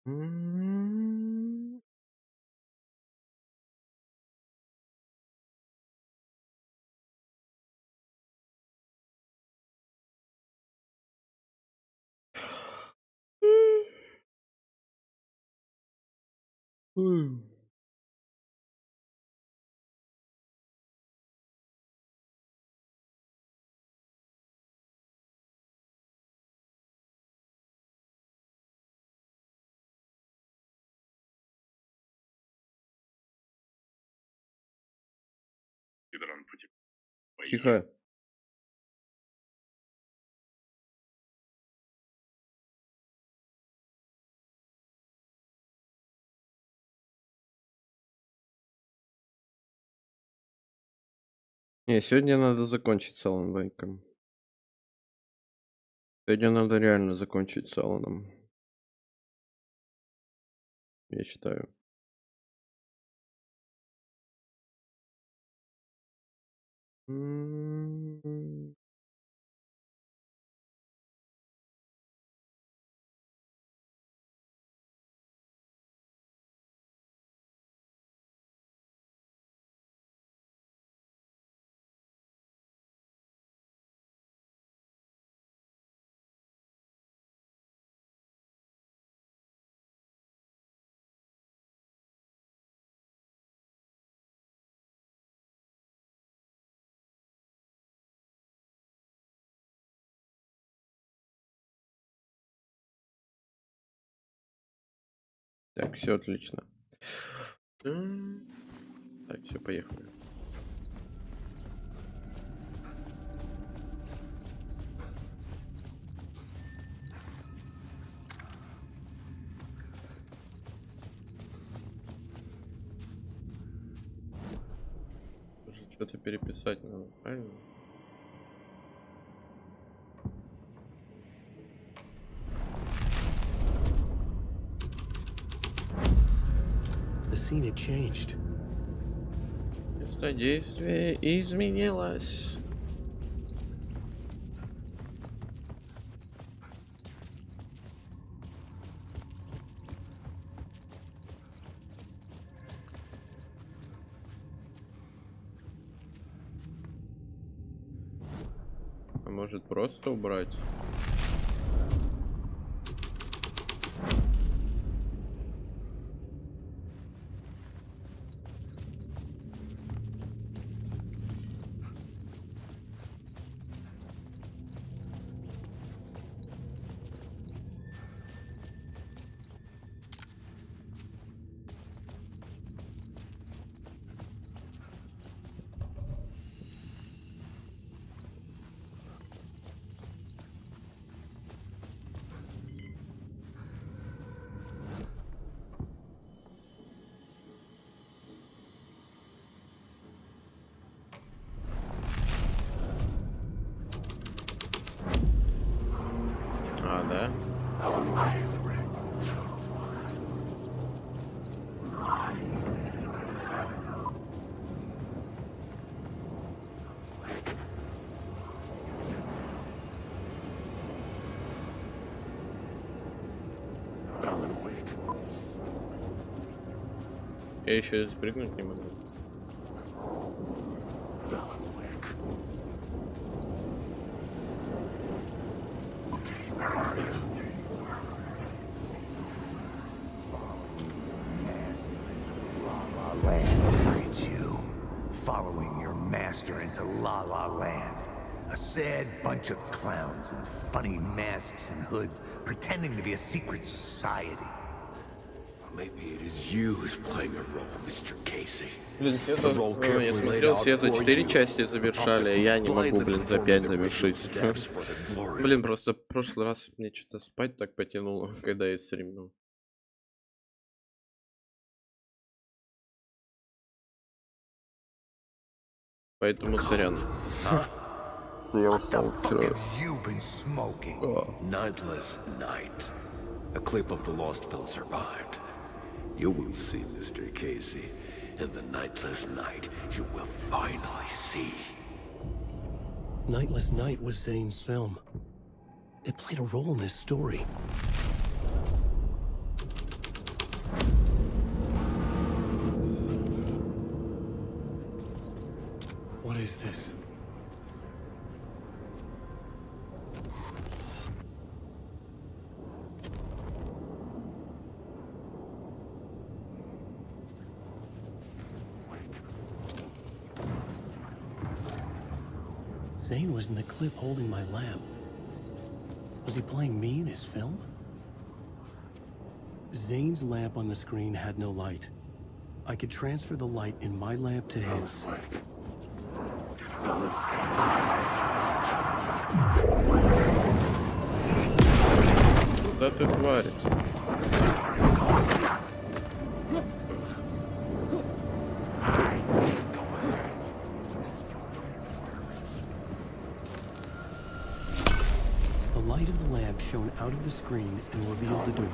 М. М. Тихо. Не, сегодня надо закончить с Аланом Уэйком. Сегодня надо реально закончить с Аланом, я считаю. М. Так, все отлично. Так, все, поехали. Что-то переписать надо, правильно? The scene had changed. Место действия изменилось. А может просто убрать? А, да? Я еще спрыгнуть не могу. Look at you, following your master into La La Land. A sad bunch of clowns in funny masks and hoods, pretending to be a secret society. Maybe it is you who's playing a role, Mr. Casey. Блин, все The role carefully я laid смотрел, out все за for 4 you. части завершали, а я не могу, Blindly блин, за performing 5 the ritual завершить. steps for the glory. Блин, просто в прошлый раз мне что-то спать так потянуло, когда я стримил. Поэтому сорян. Huh? Я What the устал fuck вчера. have you been smoking? Nightless night. A clip of the lost film survived. You will see, Mr. Casey. In the nightless night, you will finally see. Nightless Night was Zane's film. It played a role in this story. What is this? Zane was in the clip holding my lamp. Was he playing me in his film? Zane's lamp on the screen had no light. I could transfer the light in my lamp to his. Да ты тварь. The light of the lamp shone out of the screen and revealed the door.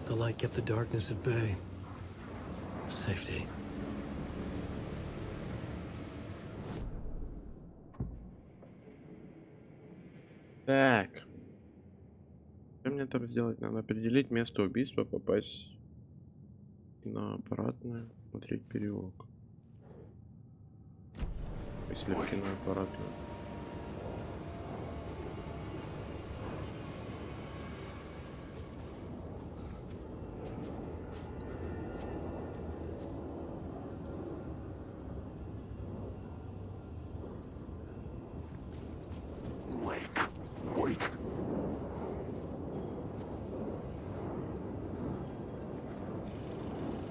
The light kept the darkness at bay. Safety. Так. Что мне там сделать? Надо определить место убийства, попасть на аппаратное, смотреть переулок. Если в кино аппаратное.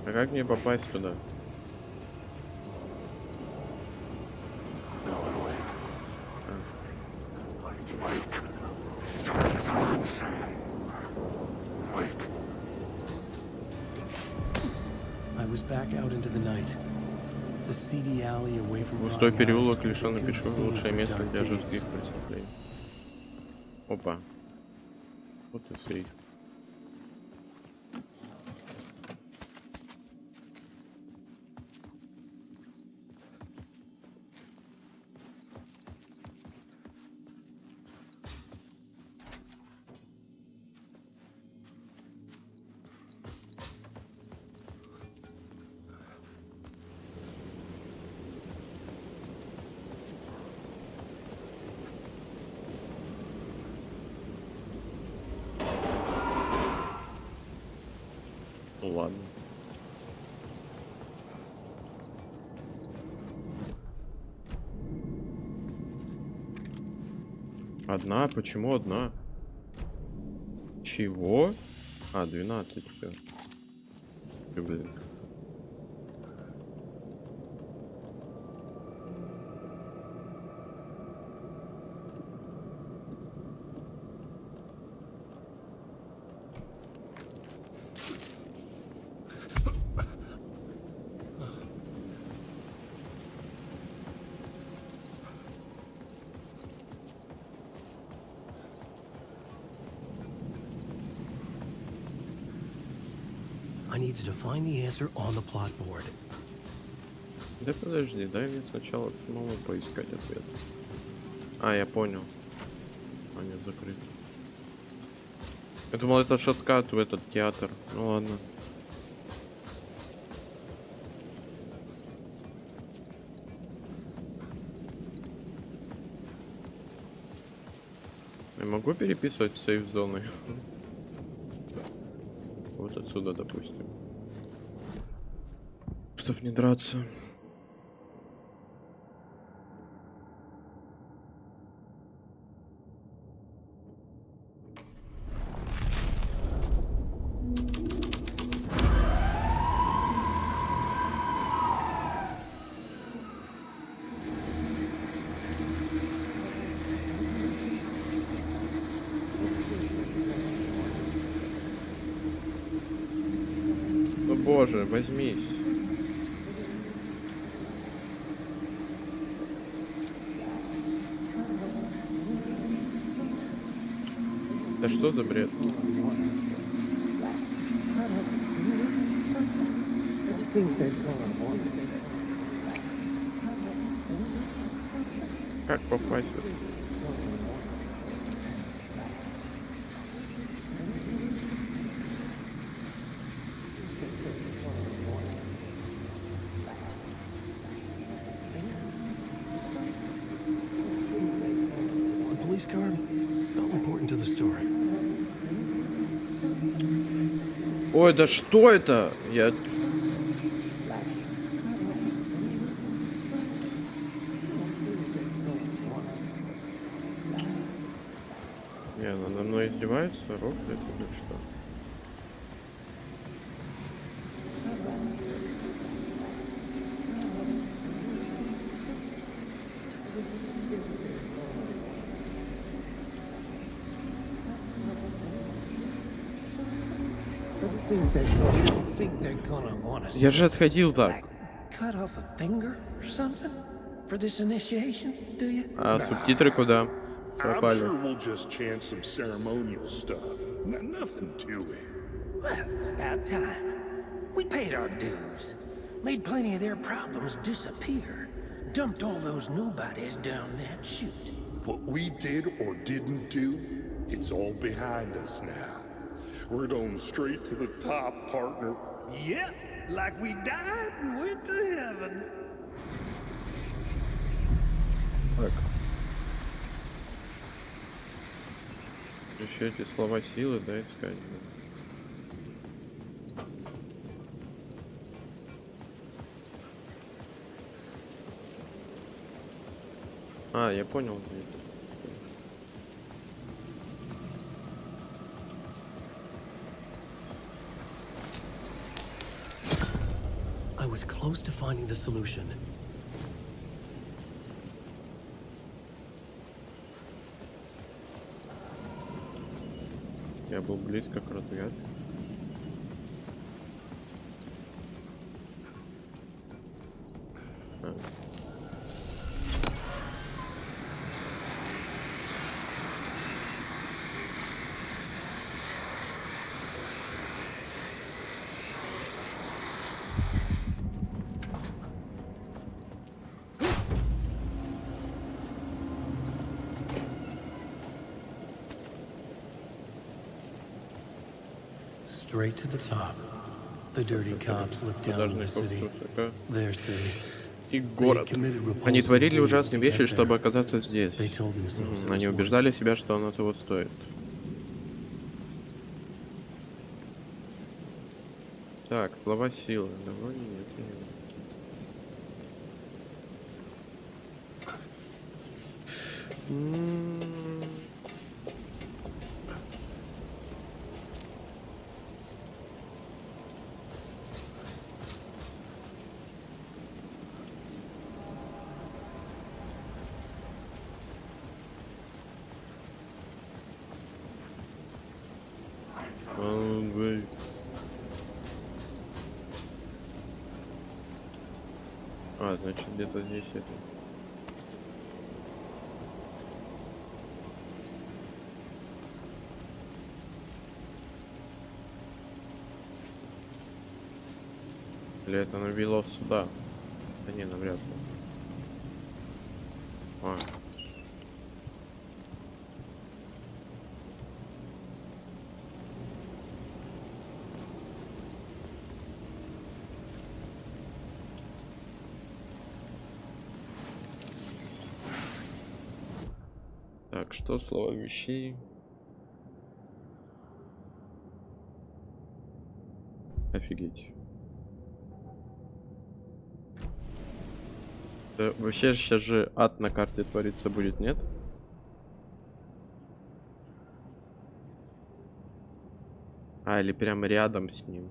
А как мне попасть туда? Пустой переулок, лишённый пешеходов, лучшее место для жестких преступлений. Опа. Вот и сейф. Ладно. Одна? Почему одна? Чего? А, 12 все. Блин. I needed to find the answer on the plot board. Да подожди, дай мне сначала самому поискать ответ. А, я понял. А, нет, закрыт. Я думал, это шоткат в этот театр. Ну ладно. Я могу переписывать сейф-зоны? Вот отсюда, допустим. Чтоб не драться. Боже, возьмись. Да что за бред? Как попасть? The police card felt important to the story. Ой, да что это? Я... Не, надо мной издевается, рофлит или что? Think they're gonna want us Я же отходил так. cut off a finger or something for this initiation, do you? А субтитры куда? I'm Пропали. sure we'll just chant some ceremonial stuff. Nothing to it. Well, it's about time. We paid our dues, made plenty of their problems disappear, dumped all those nobodies down that chute. What we did or didn't do, it's all behind us now. We're going straight to the top, partner. Yep, like we died and went to heaven. Так. Еще эти слова силы, да, искать. А, я понял, где это. I was close to finding the solution. Я был близко к разгадке. Straight to the top. The dirty cops looked down on the city. Their city. И город. Они творили ужасные вещи, чтобы оказаться здесь. Они убеждали себя, что оно того стоит. Так, слова силы. Да вроде нет. Алана Уэйка. А, значит, где-то здесь это. Или это навело сюда? Да не, навряд ли. А. Так, что слово вещей? Офигеть. Да, вообще сейчас же ад на карте твориться будет, нет? А, или прямо рядом с ним.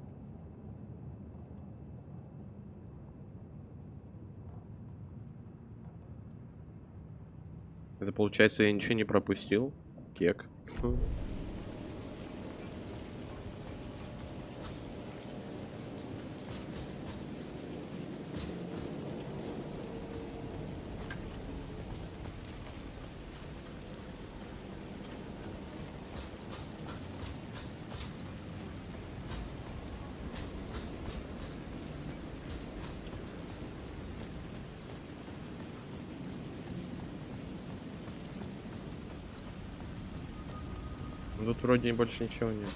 Это получается, я ничего не пропустил. Кек. Тут вроде больше ничего нет.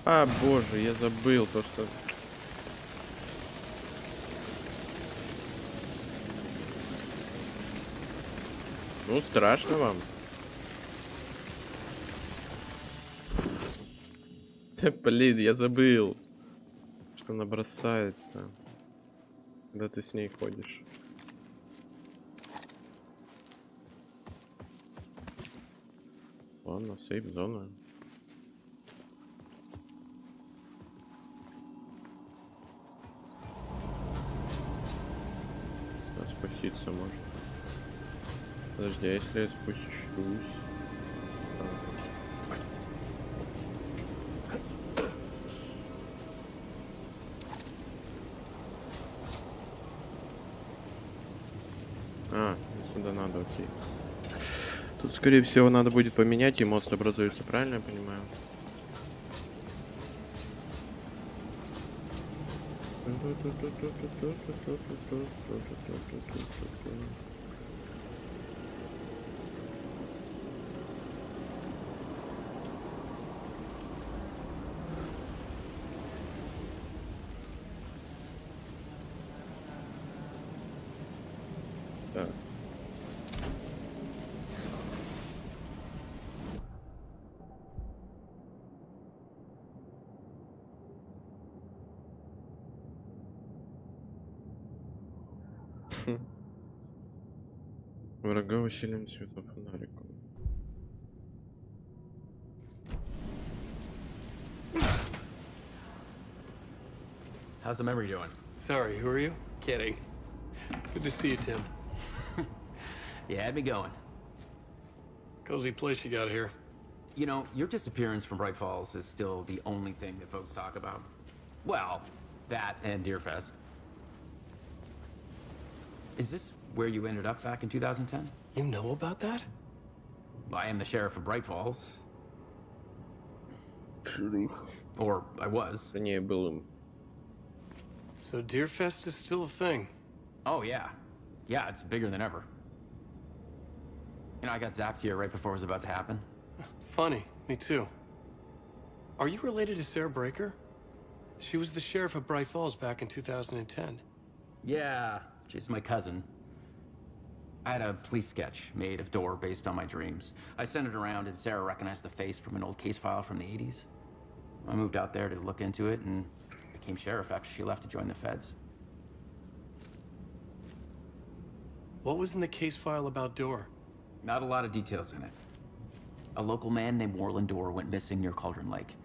А, боже, я забыл то, что... Ну, страшно вам. Блин, я забыл, что она бросается, когда ты с ней ходишь. Ладно, сейф-зона. Спуститься можно. Подожди, а если я спущусь? А, сюда надо, окей. Тут, скорее всего, надо будет поменять, и мост образуется, правильно я понимаю? Так. Врага усилен цветом фонариком. How's the memory doing? Sorry, who are you? Kidding. Good to see you, Tim. You had me going. Cozy place you got here. You know, your disappearance from Braight-Fall's is still the only thing that folks talk about. Well, that and Deerfest. Is this where you ended up back in 2010? You know about that? I am the sheriff of Braight-Fall's. True. Or I was. Не был им. So Deerfest is still a thing. Oh, yeah. Yeah, it's bigger than ever. You know, I got zapped here right before it was about to happen. Funny, me too. Are you related to Sarah Breaker? She was the sheriff of Bright Falls back in 2010. Yeah, she's my cousin. I had a police sketch made of Door based on my dreams. I sent it around and Sarah recognized the face from an old case file from the 80s. I moved out there to look into it and became sheriff after she left to join the feds. What was in the case file about Door? Not a lot of details in it. A local man named Warland Door went missing near Cauldron Lake.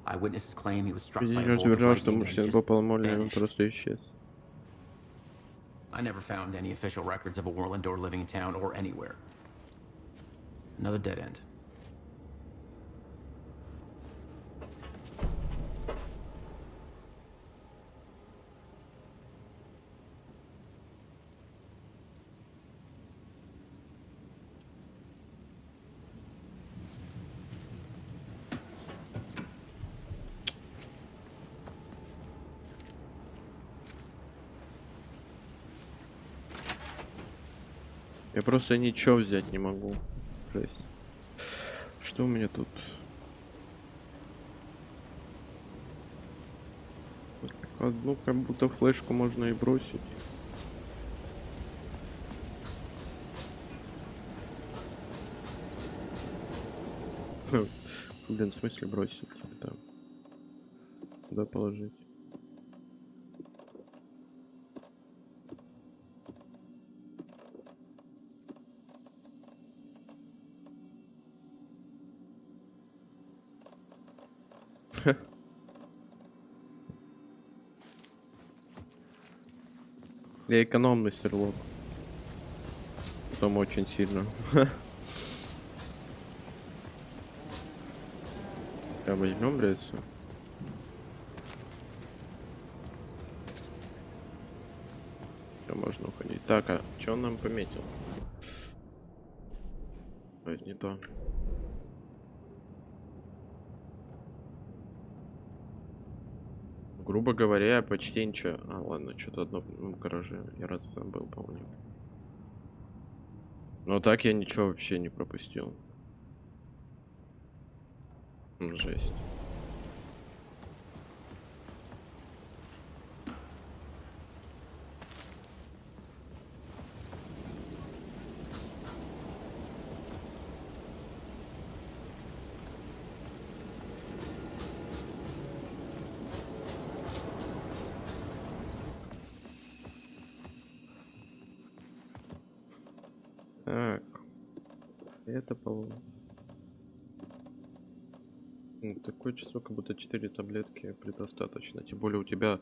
Eyewitnesses claim he was struck by a bolt of Утверждал, что lightning and мужчина just попал в молнию, он vanished. просто исчез. I never found any official records of a Warland Door living in town or anywhere. Another dead end. Я просто ничего взять не могу. Жесть. Что у меня тут? Одну как будто флешку можно и бросить. Блин, в смысле бросить? Там. Куда положить? Я экономный стрелок. Потом очень сильно. Возьмем лица. Все, можно уходить. Так, а что он нам пометил? Ой, не то. Грубо говоря, почти ничего. А, ладно, что-то одно в гараже. Я раз там был, по-моему. Но так я ничего вообще не пропустил. Жесть. Так. Это, по-моему. Такое число, как будто 4 таблетки предостаточно. Тем более у тебя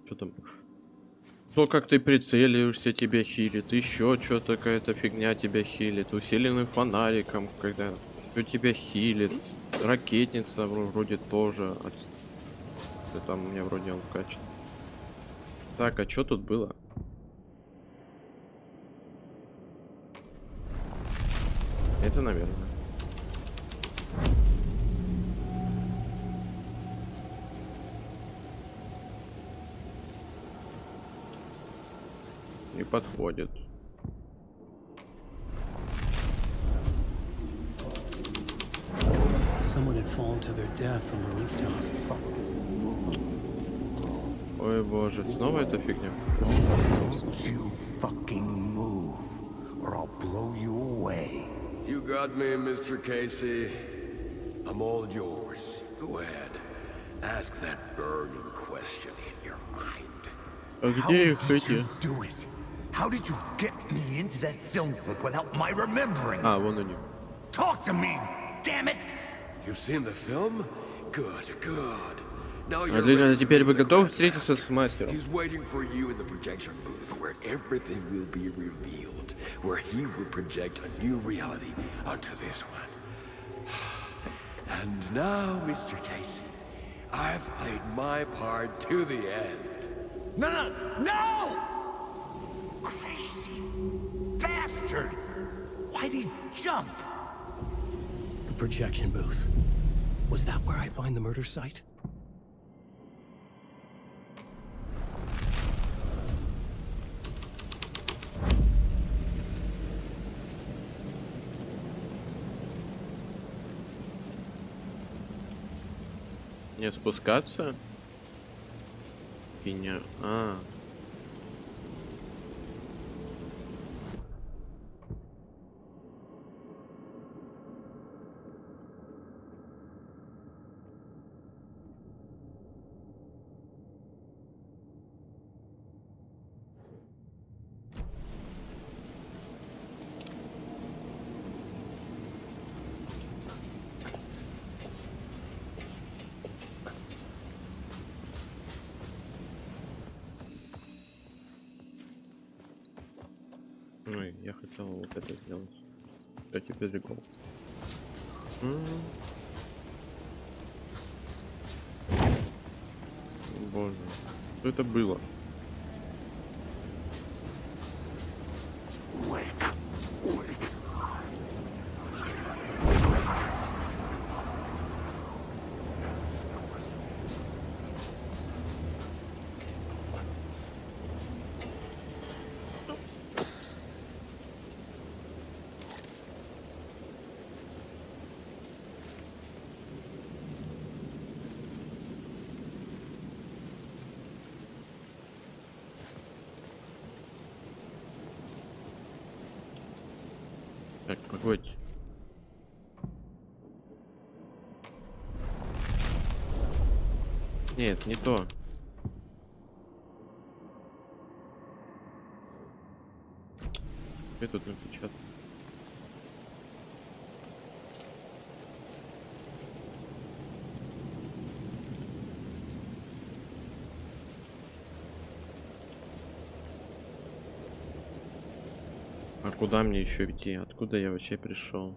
что там? То, как ты прицеливаешься, тебя хилит. Еще что-то какая-то фигня тебя хилит. Усиленным фонариком, когда все тебя хилит. Ракетница вроде тоже. Там у меня вроде он вкачан. Так, а что тут было? Это, наверное. Не подходит. Someone had fallen to their death from the rooftop. Ой, боже, снова эта фигня. Don't you fucking move, or I'll blow you away. You got me, Mr. Casey. I'm all yours. Go ahead. Ask that burning question in your mind. А How где их did эти? you do it? How did you get me into that film clip without my remembering? А, вон они. Talk to me, damn it! You've seen the film? Good, good. Now you're Отлично, ready to теперь meet вы the готовы Grandmaster. встретиться с мастером? He's waiting for you in the projection booth, where everything will be revealed, where he will project a new reality onto this one. And now, Mr. Casey, I've played my part to the end. No, no, no! Crazy bastard! Why'd he jump? The projection booth. Was that where I'd find the murder site? Не спускаться? Фигня. А. Ой, я хотел вот это сделать. Я теперь регол. Боже, что это было? Уэйк, Уэйк. Так, погодь. Нет, не то. Где тут напечатано? А куда мне еще идти? Откуда я вообще пришел?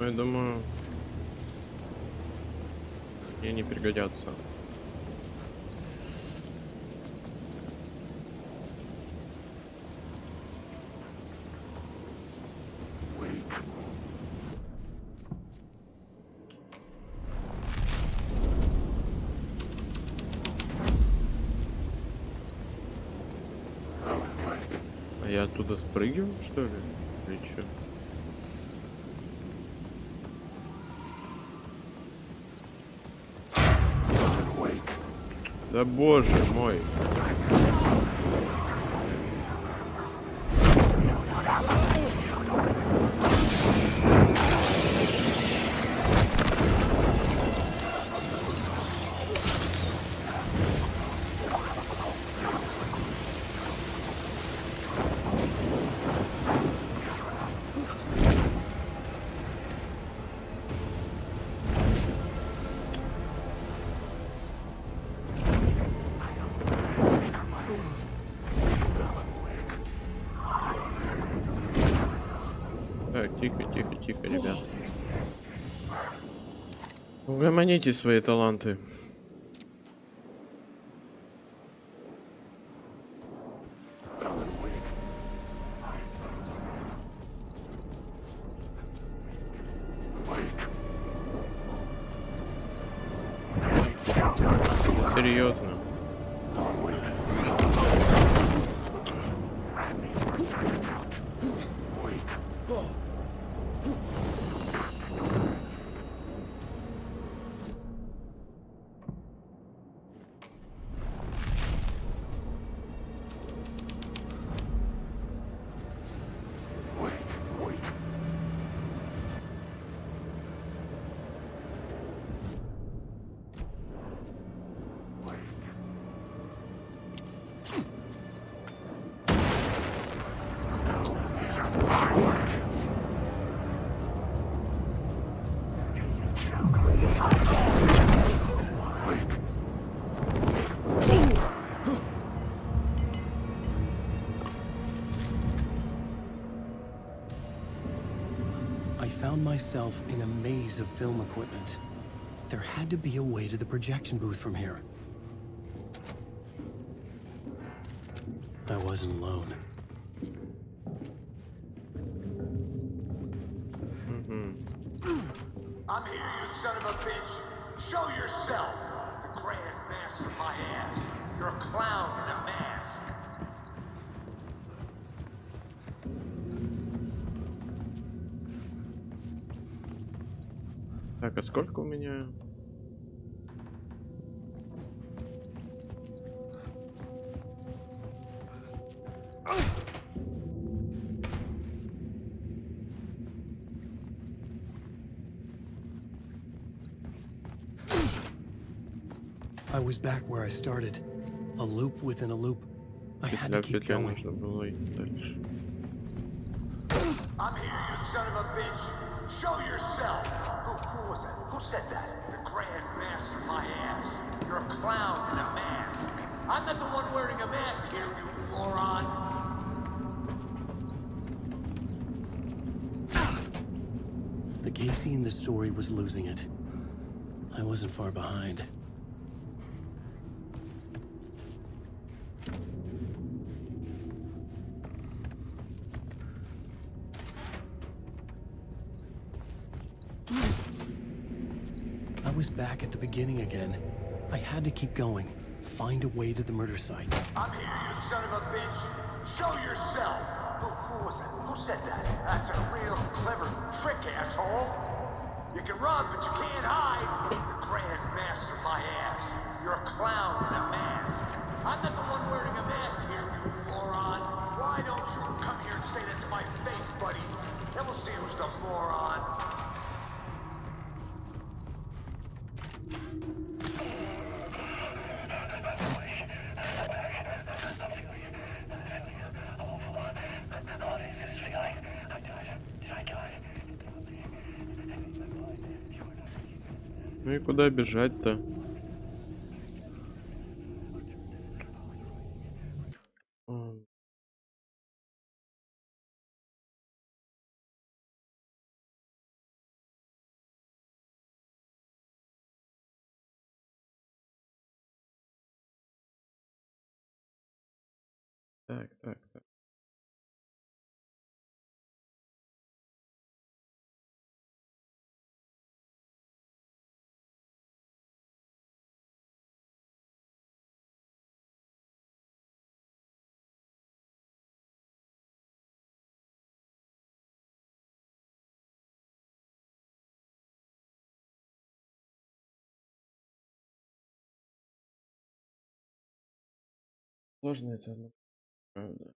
Ну, я думаю, мне не пригодятся. А я оттуда спрыгиваю, что ли? Или чё? Да боже мой. Так, тихо, тихо, тихо, ребят. Угомоните свои таланты. Серьезно. I found myself in a maze of film equipment. There had to be a way to the projection booth from here. I wasn't alone. I'm here, you son of a bitch. Show yourself. The Grand Master my ass. You're a clown in a mask. Так, а сколько у меня? I was back where I started. A loop within a loop. I had Петля to в keep петле going. нужно было идти дальше. I'm here, you son of a bitch. Show yourself. Who was that? Who said that? The Grand Master my ass. You're a clown in a mask. I'm not the one wearing a mask here, you moron. The Casey in the story was losing it. I wasn't far behind. I was back at the beginning again. I had to keep going. Find a way to the murder site. I'm here, you son of a bitch. Show yourself. Who was that? Who said that? That's a real clever trick, asshole. You can run, but you can't hide. The Grand Master my ass. You're a clown in a mask. I'm not the one wearing a mask here, you moron. Why don't you come here and say that to my face, buddy? Then we'll see who's the moron. Ну и куда бежать-то? Так. Сложно это одно, правда.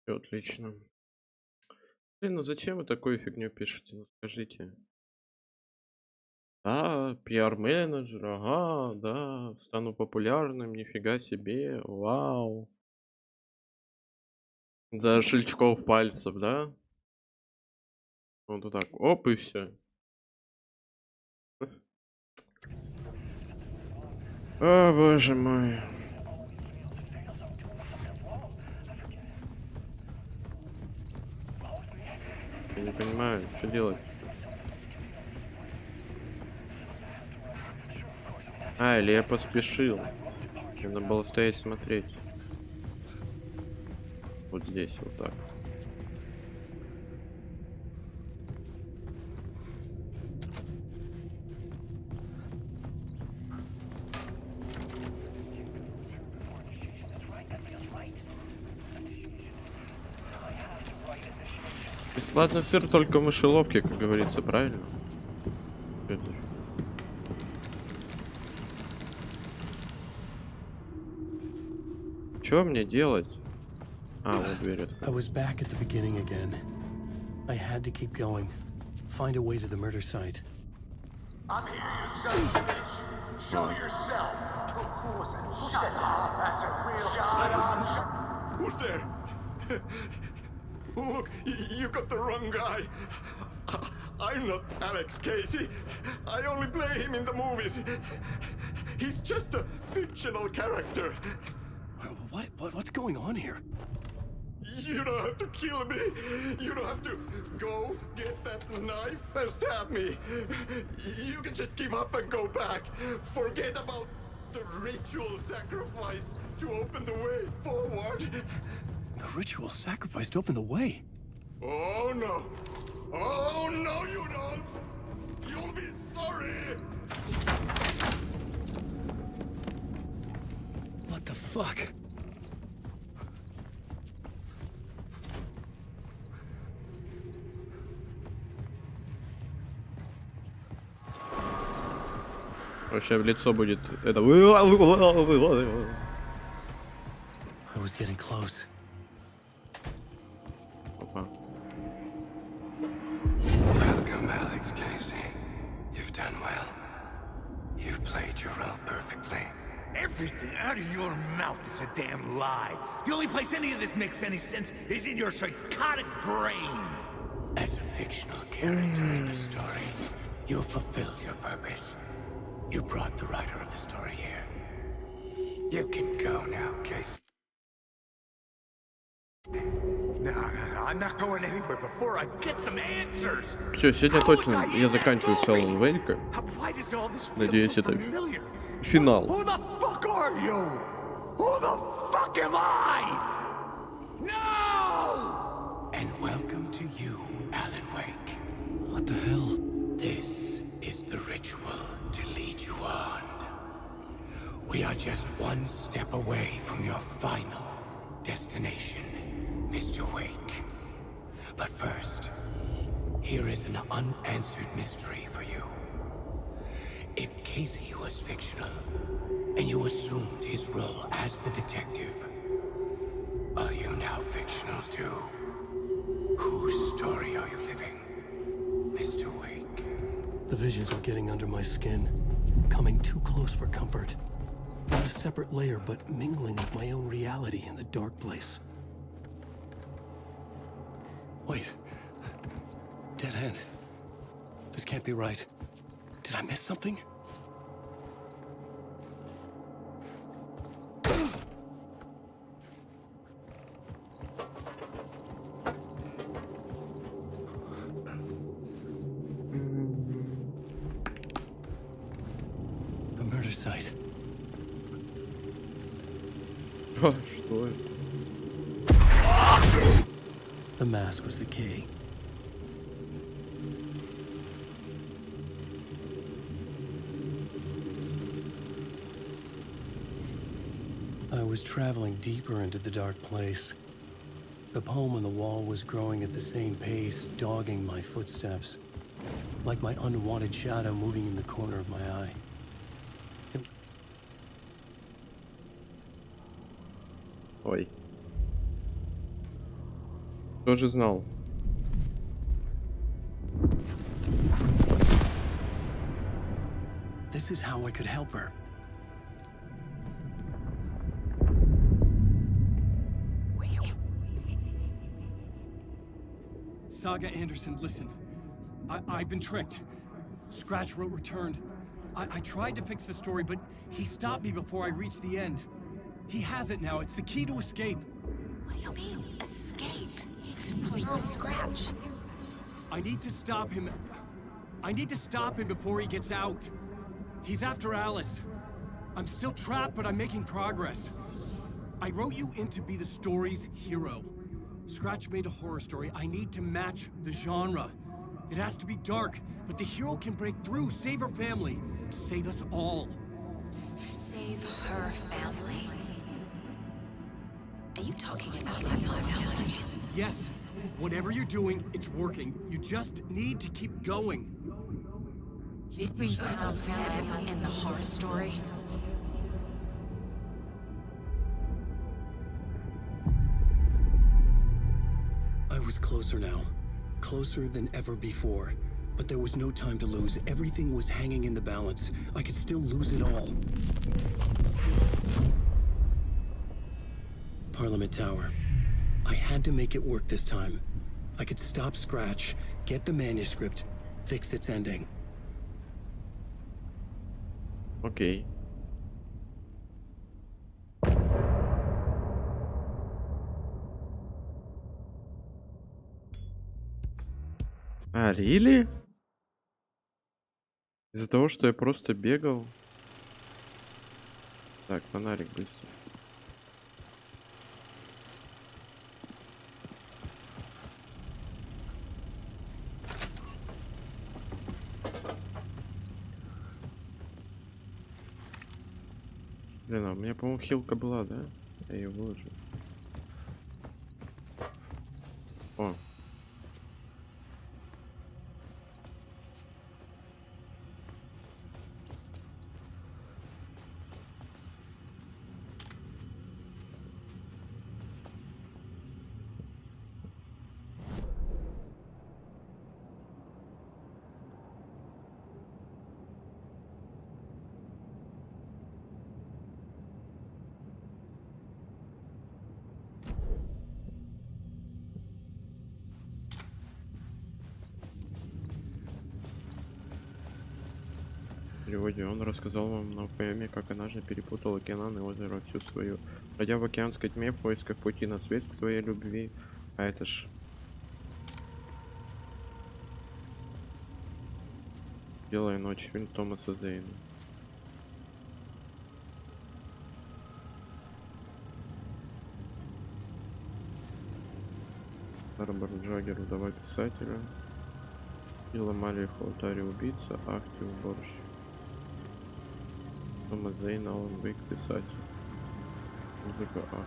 Всё отлично. Блин, ну зачем вы такую фигню пишете? Ну скажите. Да, пиар-менеджер, ага, да, стану популярным, нифига себе, вау. За щелчков пальцев, да? Вот так, оп, и все. О, боже мой. Я не понимаю, что делать. Или я поспешил. Надо было стоять смотреть. Вот здесь, вот так. Бесплатный сыр только в мышеловке, как говорится, правильно? Что мне делать? Вот дверь I открыта. was back at the beginning again. I had to keep going. Find a way to the murder site. I'm here, you son of a bitch. Show yourself. Who was that? Who said that? That's a real shot. Who's there? Look, you got the wrong guy. I'm not Alex Casey. I only play him in the movies. He's just a fictional character. What's going on here? You don't have to kill me. You don't have to go get that knife and stab me. You can just give up and go back. Forget about the ritual sacrifice to open the way forward. The ritual sacrifice to open the way. Oh no. Oh no, you don't. You'll be sorry. What the fuck? Вообще в лицо будет это. I was getting close. Опа. Welcome, Alex Casey. You've done well. You've played your role perfectly. Everything out of your mouth is a damn lie. The only place any of this makes any sense is in your psychotic brain. As a fictional character in a story, you've fulfilled your purpose. You brought the writer of the story here. You can go now, Casey. No, I'm not going anywhere before I get some answers. Все, сегодня точно я заканчиваю с Алана Уэйка. Why does all this feel Надеюсь, so это familiar? финал. Who the fuck are you? Who the fuck am I? No! And welcome to you, Alan Wake. What the hell? This is the ritual to lead We are just one step away from your final destination, Mr. Wake. But first, here is an unanswered mystery for you. If Casey was fictional, and you assumed his role as the detective, are you now fictional too? Whose story are you living, Mr. Wake? The visions are getting under my skin, coming too close for comfort. Not a separate layer, but mingling with my own reality in the dark place. Wait. Dead end. This can't be right. Did I miss something? The murder site. Что это? The mask was the key. I was traveling deeper into the dark place. The poem on the wall was growing at the same pace, dogging my footsteps. Like my unwanted shadow moving in the corner of my eye. Ой. Кто же знал? This is how I could help her. Saga Anderson, listen. I've been tricked. Scratch wrote returned. I tried to fix the story, but he stopped me before I reached the end. He has it now. It's the key to escape. What do you mean, escape? Oh, you Scratch. I need to stop him. I need to stop him before he gets out. He's after Alice. I'm still trapped, but I'm making progress. I wrote you in to be the story's hero. Scratch made a horror story. I need to match the genre. It has to be dark, but the hero can break through, save her family, save us all. Save her family? Are you talking about my family? Yes. Whatever you're doing, it's working. You just need to keep going. We have family in the horror story. I was closer now. Closer than ever before. But there was no time to lose. Everything was hanging in the balance. I could still lose it all. Parliament Tower. I had to make it work this time. I could stop Scratch, get the manuscript, fix its ending. Окей. А, really? Из-за того, что я просто бегал. Так, фонарик быстро. Блин, а у меня, по-моему, хилка была, да? Я ее выложил. О. В переводе он рассказал вам на поэме, как однажды перепутал океан и озеро всю свою, бродя в океанской тьме в поисках пути на свет к своей любви. А это ж «Белая ночь», фильм Томаса Зейна. Барбара Джаггер, вдова писателя. И ломали их в алтаре убийца, акте уборщик. Thomas Zane, Алан Уэйк, писатель. Музыка А.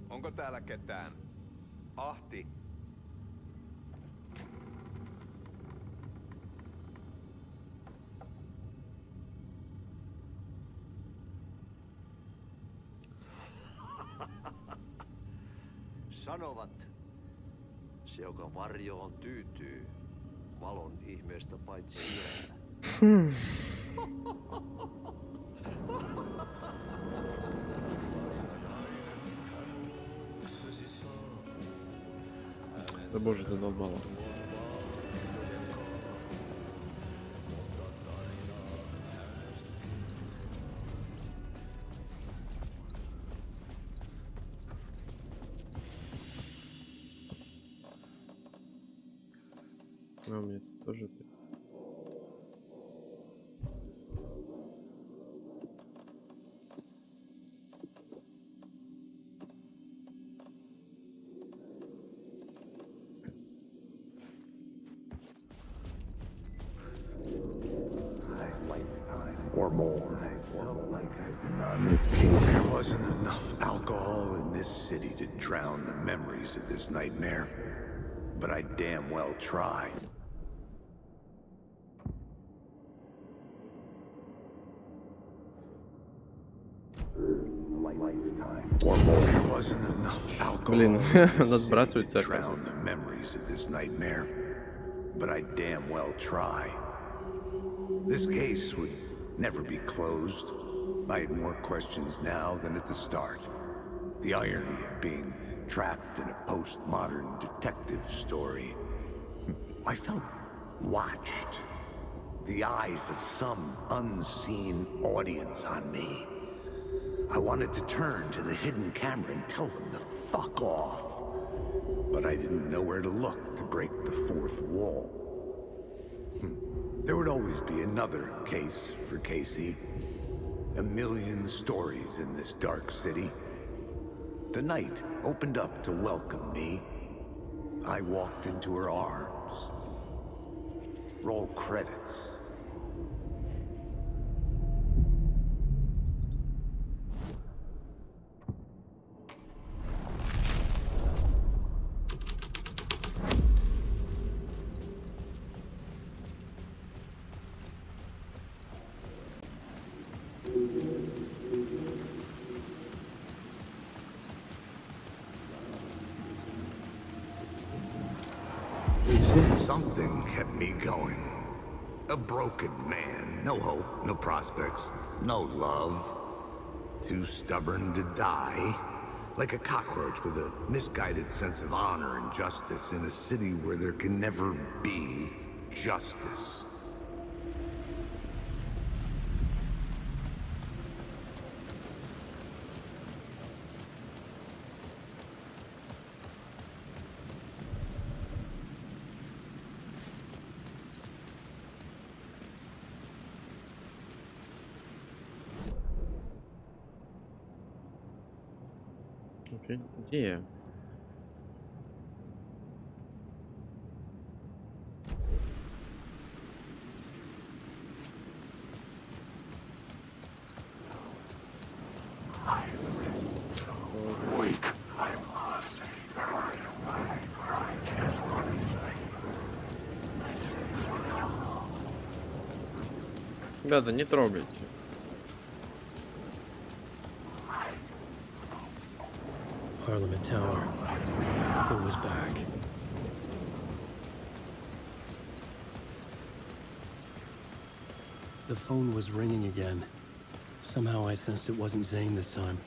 Onko täällä ketään? Ahti. Sanovat, se joka varjoon tyytyy, valon ihmeestä paitsi yöllä. Да боже, ты долбала. Ну, мне тоже ты. Or more. There wasn't enough alcohol in this city to drown the memories of this nightmare, but I damn well tried. There wasn't enough alcohol Блин, in this надбрасывать city to всякое. drown the memories of this nightmare, but I damn well tried. This case would never be closed. I had more questions now than at the start. The irony of being trapped in a postmodern detective story. I felt watched. The eyes of some unseen audience on me. I wanted to turn to the hidden camera and tell them to fuck off. But I didn't know where to look to break the fourth wall. There would always be another case for Casey. A million stories in this dark city. The night opened up to welcome me. I walked into her arms. Roll credits. Something kept me going. A broken man. No hope, no prospects, no love. Too stubborn to die. Like a cockroach with a misguided sense of honor and justice in a city where there can never be justice. Где я? Ребята, не трогайте. Parliament Tower. It was back. The phone was ringing again. Somehow I sensed it wasn't Zane this time.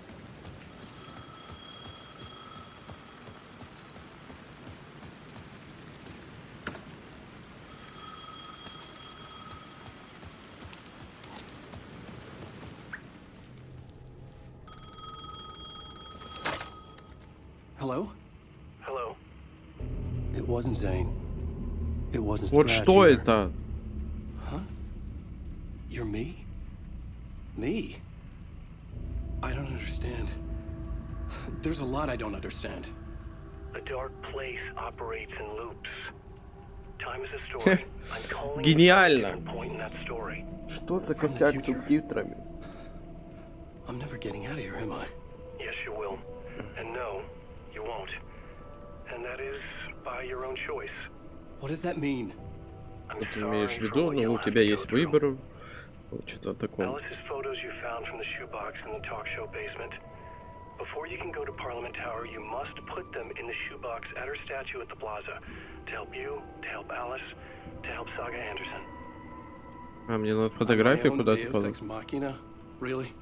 Hello? Hello? It wasn't Zane. It wasn't Вот Scratch что either. это? Huh? You're me? Me? I don't understand. There's a lot I don't understand. A dark place operates in loops. Time is a story. I'm calling Гениально. a point in that story. Что за косяк с субтитрами? I'm never getting out of here, am I? Yes, you will. And no, you won't. And that is by your own choice. What does that mean? I'm Что ты sorry имеешь в for виду? what Ну, you'll у have тебя to go есть through. выбор. Что-то такое. Alice's photos you found from the shoebox in the talk show basement. Before you can go to Parliament Tower, you must put them in the shoebox at her statue at the plaza. To help you, to help Alice, to help Saga Anderson. А, мне надо фотографию куда-то Deus положить. Ex Machina? Really?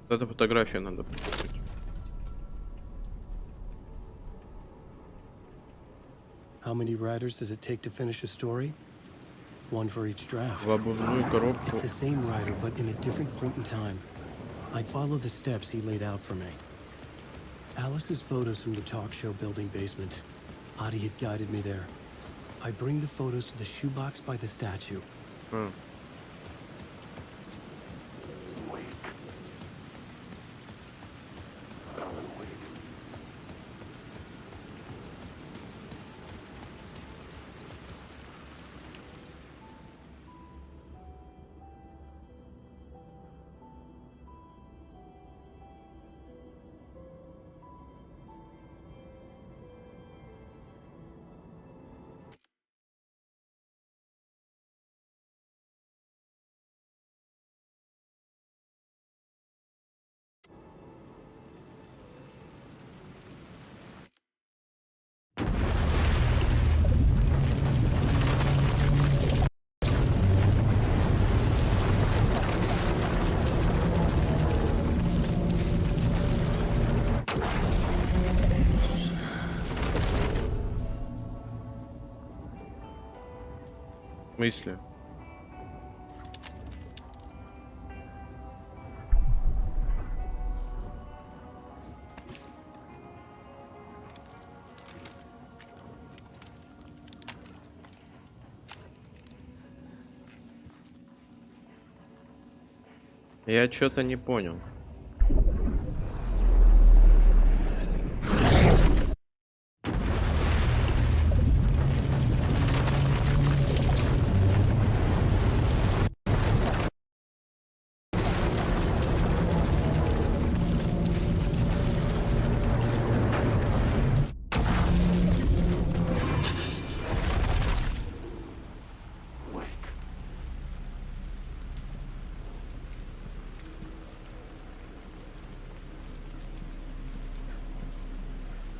Эту фотографию надо посмотреть. How many writers does it take to finish a story? One for each draft. В обувную коробку. It's the same writer, but in a different point in time. I'd follow the steps he laid out for me. Alice's photos from the talk show building basement. Adi had guided me there. I bring the photos to the shoebox by the statue. А. В смысле? Я что-то не понял.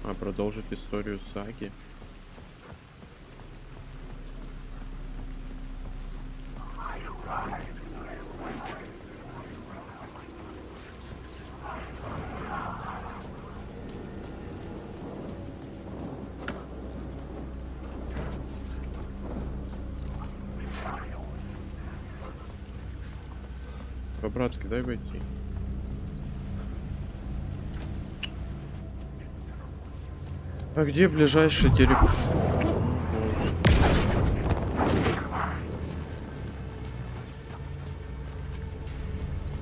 А продолжить историю саги. По-братски, дай войти. А где ближайший телепорт?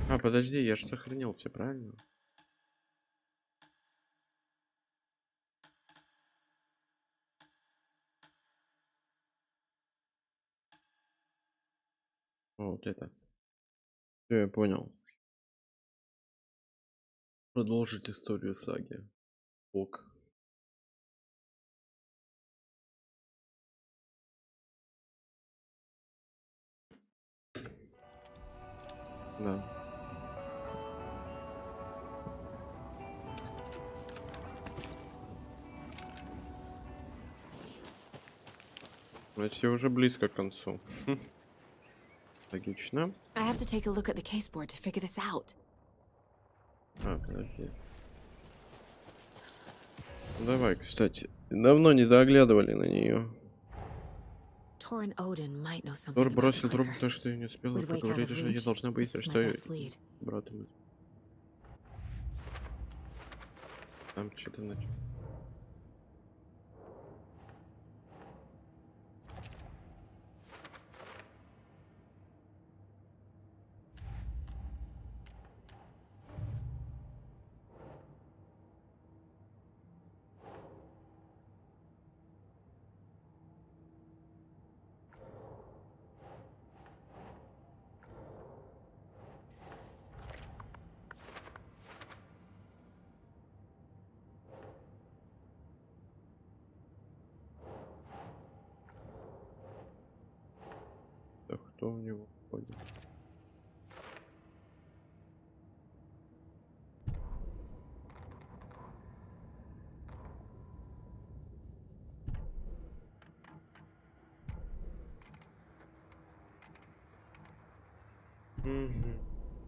А, подожди, я же сохранился, правильно? Вот это. Все, я понял. Продолжить историю саги. Ок. Да. Значит, я уже близко к концу. Логично. I have to take a look at the caseboard to figure this out. А, подожди. Давай, кстати. Давно не заглядывали на нее. Torrin Odin might know something Тор about бросил the трубку, clicker. то, что я не успела With Wake out поговорить, of что я reach, должна быть, this is что my я... best lead. Братом. Там что-то начал. Так, кто в него входит?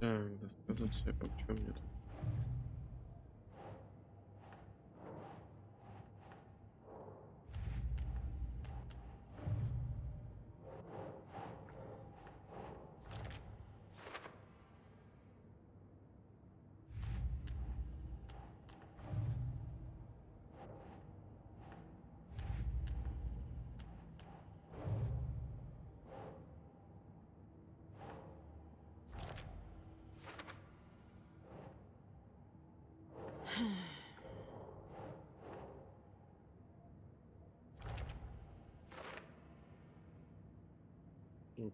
Так, достаточно, почему мне тут?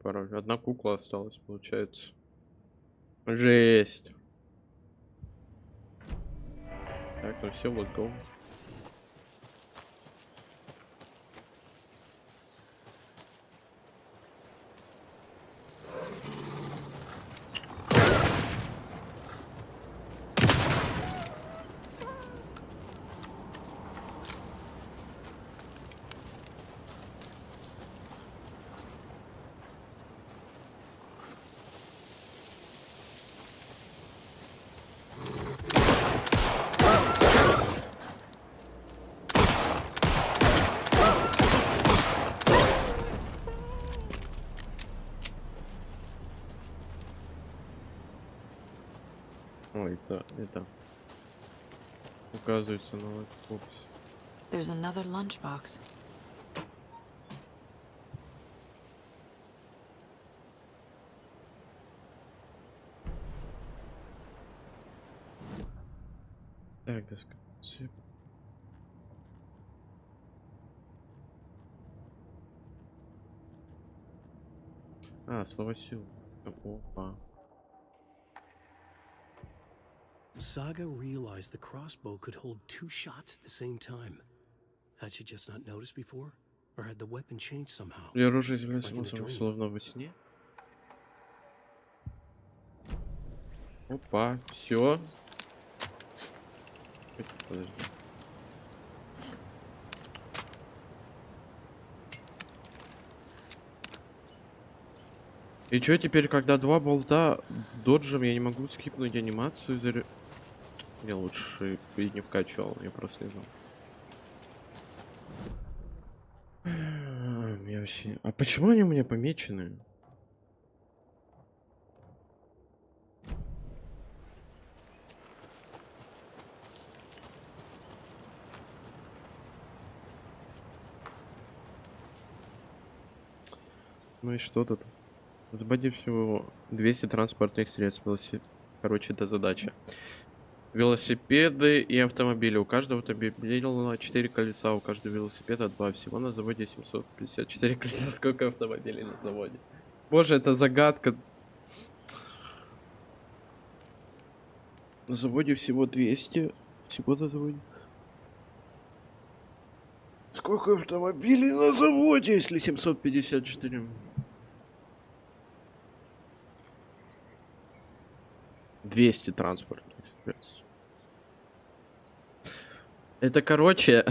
Пароль. Одна кукла осталась, получается. Жесть. Так, ну все, вот go. Ой, это указывается на лайфбоксе. There's another lunchbox. Так, да, слово сил. Опа. Saga realized the crossbow could hold 2 shots at the same time. Had she just not noticed before? Or had the weapon changed somehow? И оружие является Like in a самым dream. словно во сне. Опа, все. Подожди. И чё теперь, когда 2 болта доджем, я не могу скипнуть анимацию? Я лучше и не вкачивал, я просто не знал. Я вообще... А почему они у меня помечены? Ну и что тут? Забоди всего 200 транспортных средств. Короче, это задача. Велосипеды и автомобили. У каждого автомобиля 4 колеса, у каждого велосипеда 2. Всего на заводе 754 колеса. Сколько автомобилей на заводе? Боже, это загадка. На заводе всего 200. Всего на заводе. Сколько автомобилей на заводе, если 754? 200 транспортных средств. Это, короче,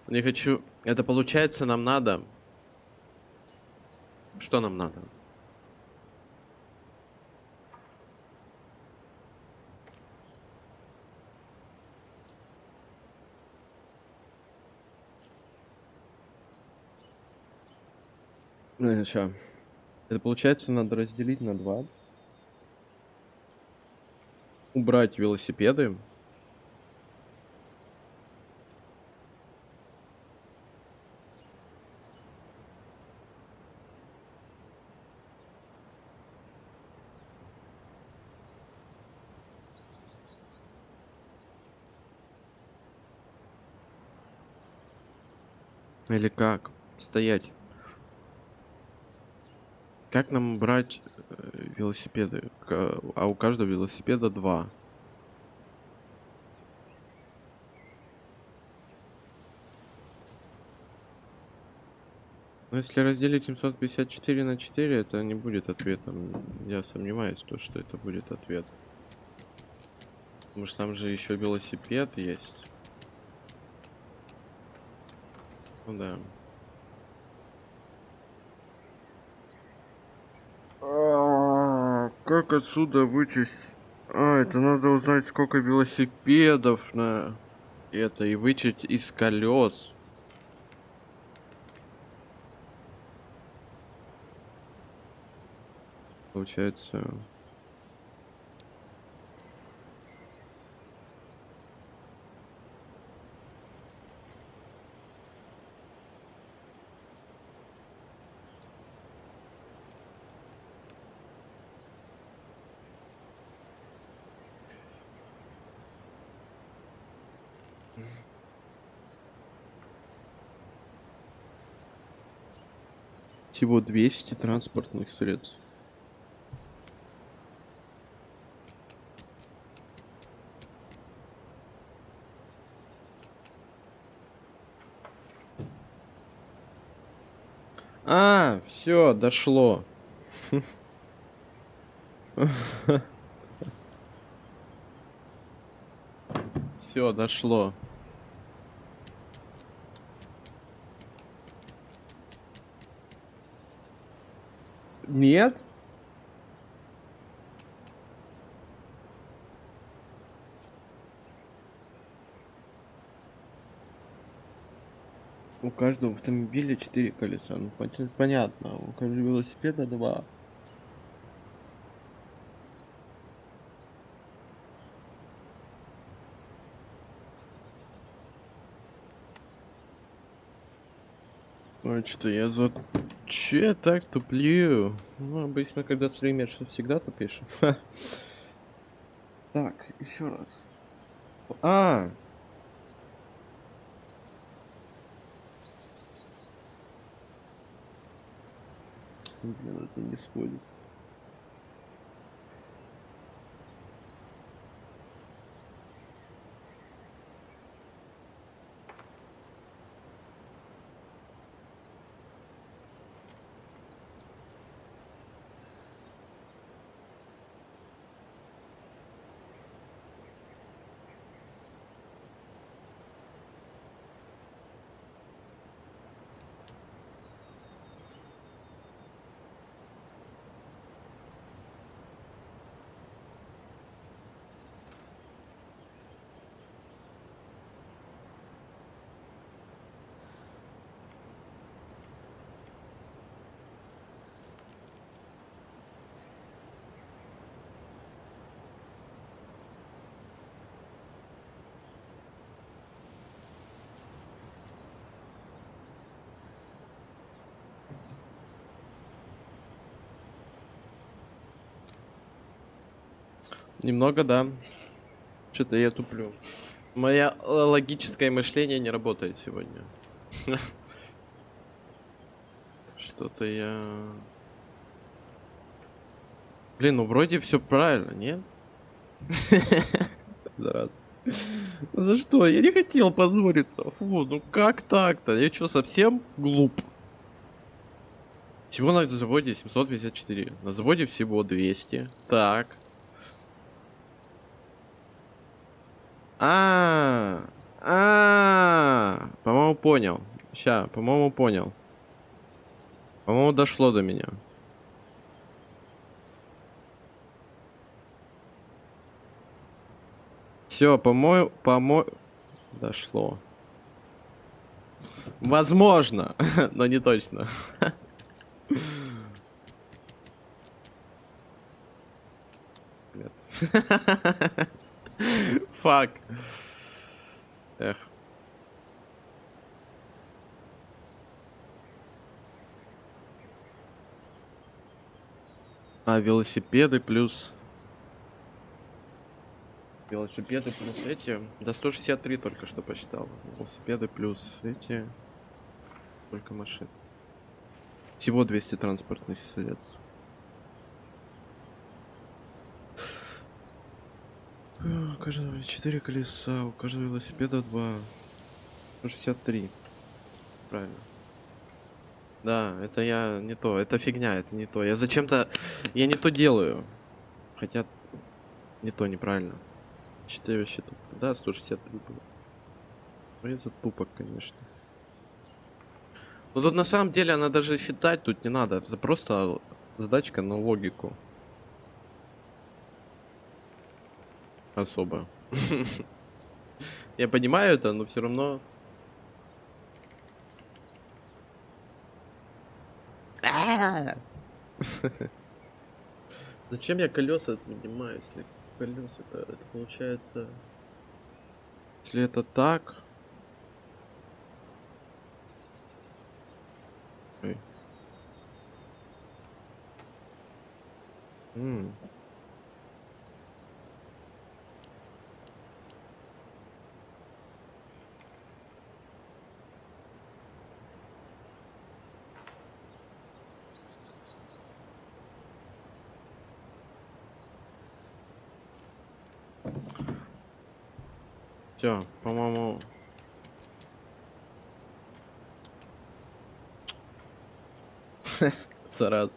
не хочу. Это получается, нам надо. Что нам надо? Ну, сейчас. Это получается, надо разделить на 2. Убрать велосипеды. Или как? Стоять. Как нам брать велосипеды? А у каждого велосипеда 2. Но если разделить 754 на 4, это не будет ответом. Я сомневаюсь, что это будет ответ. Потому что там же еще велосипед есть. Ну да. Как отсюда вычесть? Это надо узнать, сколько велосипедов на это и вычесть из колес. Получается. Всего 200 транспортных средств. Все, дошло. Все, дошло. Нет? У каждого автомобиля 4 колеса. Ну, понятно. У каждого велосипеда 2. Ой, что я Че я так туплю? Ну, обычно, когда стримишь, всегда тупишь. Так, еще раз. А! Блин, это не сходит. Немного, да. Что-то я туплю. Мое логическое мышление не работает сегодня. Что-то я... Блин, ну вроде все правильно, нет? Зараза. За что? Я не хотел позориться. Фу, ну как так-то? Я что, совсем глуп? Всего на заводе 754. На заводе всего 200. Так. По-моему, понял. Ща, по-моему, понял. По-моему, дошло до меня. Все, по-моему, дошло. Возможно, но не точно. Нет. Фак. Эх. А, велосипеды плюс... Велосипеды плюс эти... Да 163 только что посчитал. Велосипеды плюс эти... Только машин. Всего 200 транспортных средств. У каждого 4 колеса, у каждого велосипеда 2. 163. Правильно. Да, это я не то. Это фигня, это не то. Я зачем-то... Я не то делаю. Хотя... Не то, неправильно. 4 счета. Да, 163 было. Это тупо, конечно. Но тут на самом деле она даже считать тут не надо. Это просто задачка на логику. Особо. Я понимаю это, но все равно... Зачем я колеса отнимаю, если колеса это получается... Если это так... Ой. Все, по-моему... Зараза.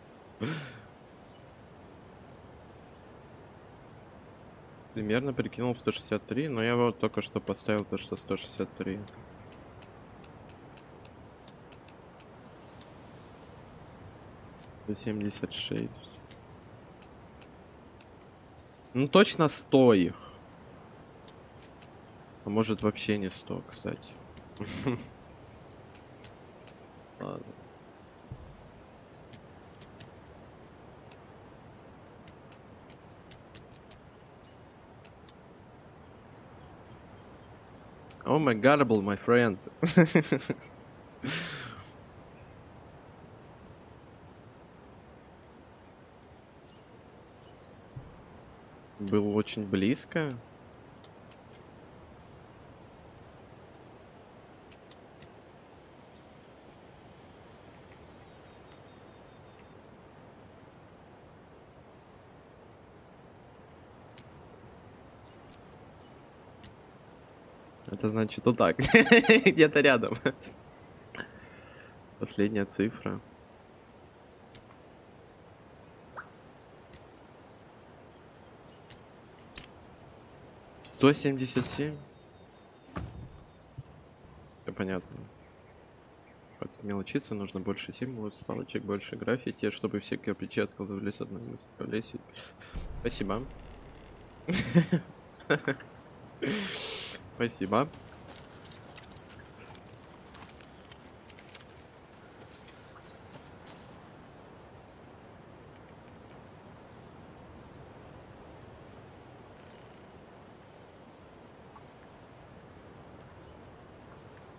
Примерно прикинул 163, но я вот только что поставил то, что 163. За 76. Ну точно 100 их. А может вообще не 100, кстати. Ладно. Oh my god, my friend. Было очень близко. Это значит вот так. Где-то рядом. Последняя цифра. $177. Все понятно. Под мелочиться нужно больше символов, палочек, больше граффити, чтобы все кирпичи откладывались одной мыслью. Спасибо. Спасибо.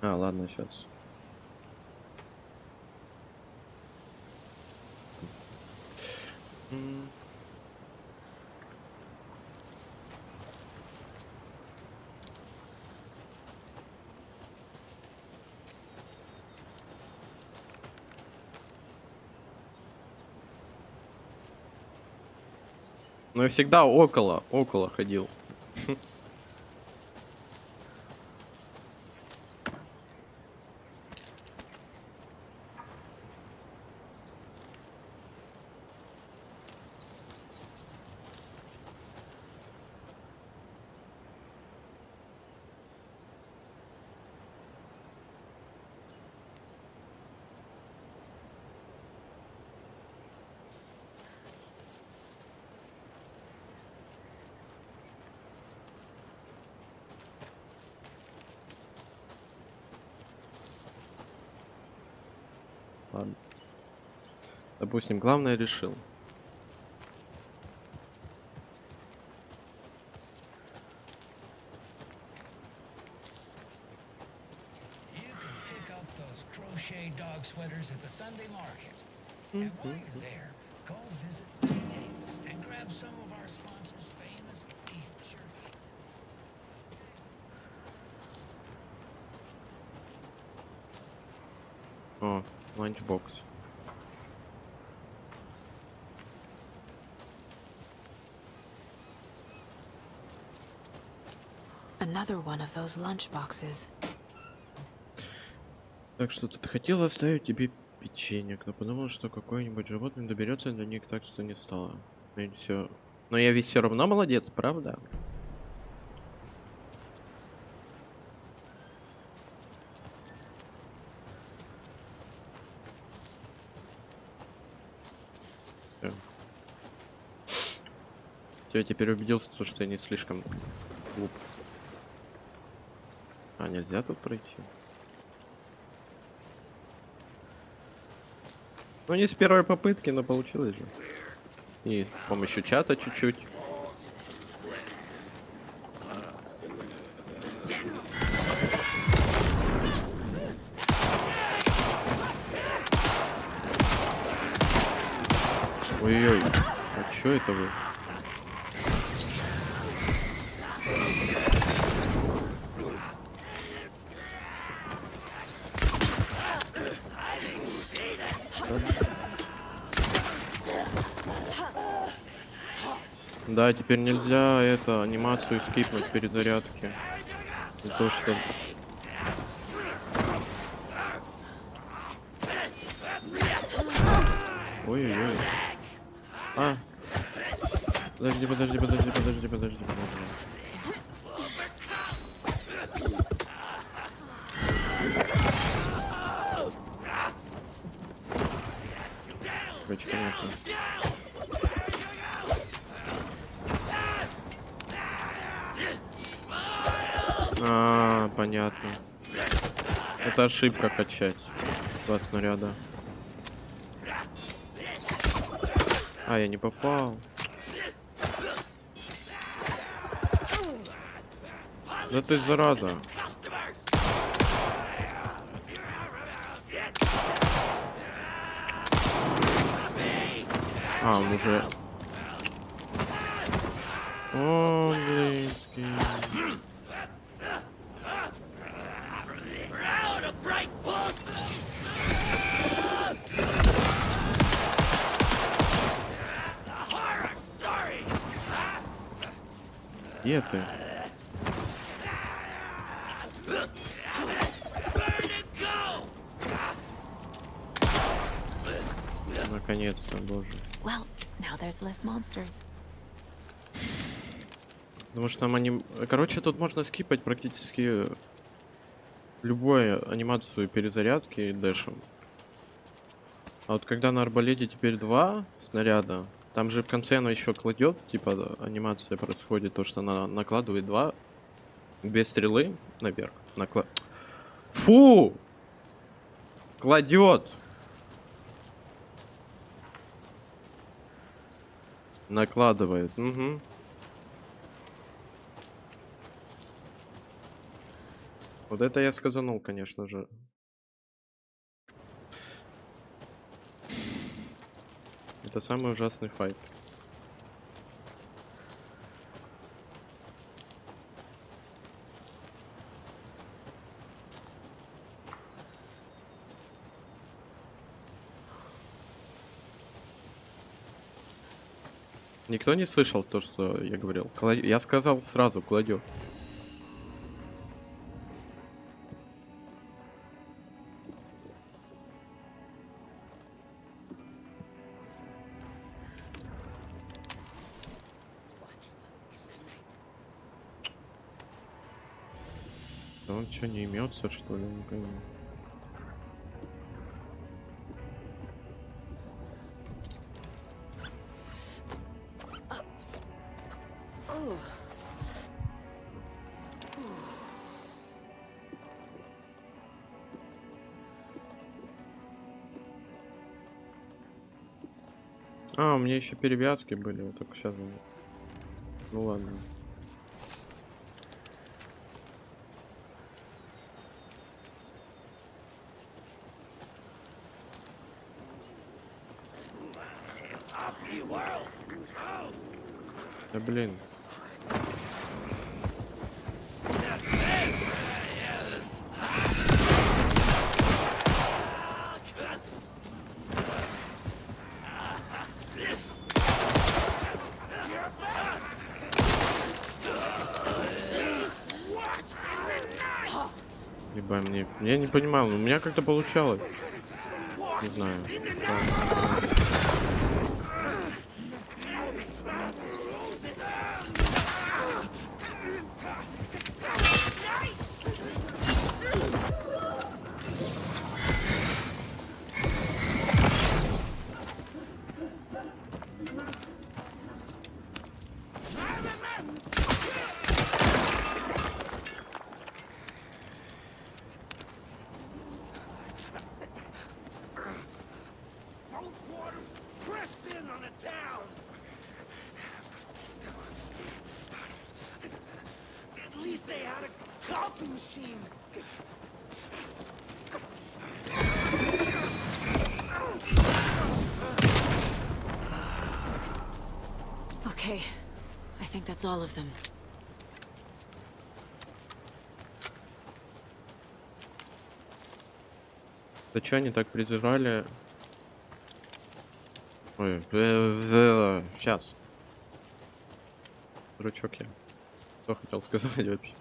А, ладно, сейчас. Ну и всегда около ходил. Ладно. Допустим, главное решил. О, ланчбокс. Another one of those lunchboxes. Так что тут хотела оставить тебе печенье, но подумал, что какое-нибудь животное доберется до них, так что не стало. Но я ведь все равно молодец, правда? Я теперь убедился, что я не слишком глуп. А, нельзя тут пройти? Ну, не с первой попытки, но получилось же. И с помощью чата чуть-чуть. Ой-ой-ой, а чё это вы? Да, теперь нельзя это анимацию скипнуть перезарядки. Не то что. Ой-ой-ой. А. Подожди. Короче, конечно. А, понятно. Это ошибка качать. Два снаряда. А, я не попал. Да ты зараза. А, он уже... О, блинский. Где ты? наконец-то, боже. Well, now there's less monsters. Потому что там они... Короче, тут можно скипать практически любую анимацию перезарядки и дэшем. А вот когда на арбалете теперь 2 снаряда, там же в конце она еще кладет, типа анимация происходит, то что она накладывает 2 без стрелы наверх. Фу! Кладет! Накладывает. Угу. Вот это я сказанул, конечно же. Это самый ужасный файт. Никто не слышал то, что я говорил? Я сказал сразу, кладет. Да он что, не имется, что ли? Не пойму. А, у меня еще перевязки были, вот только сейчас. Ну ладно. Да блин. Либо мне... Я не понимал, но у меня как-то получалось. Не знаю. Okay, I think that's all of them. Да чё они так призывали? Ой, сейчас. Дурачок я. Что хотел сказать вообще?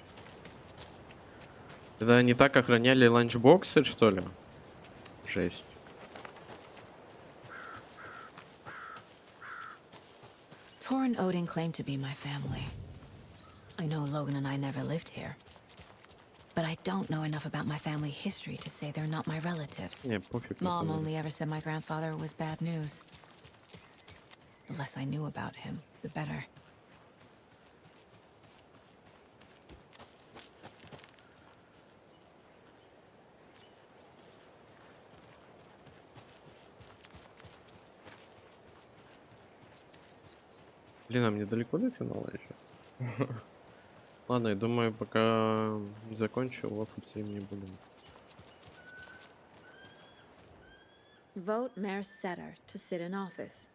Это они так охраняли ланчбоксы, что ли? Жесть. Tor and Odin claim to be my family. I know Logan and I never lived here. But I don't know enough about my family history to say they're not my relatives. Не, пофиг. Mom only ever said my grandfather was bad news. The less I knew about him, the better. Блин, а мне далеко до финала еще? Ладно, я думаю, пока закончу, лопать им не будем. Vote Mayor Setter to sit in office.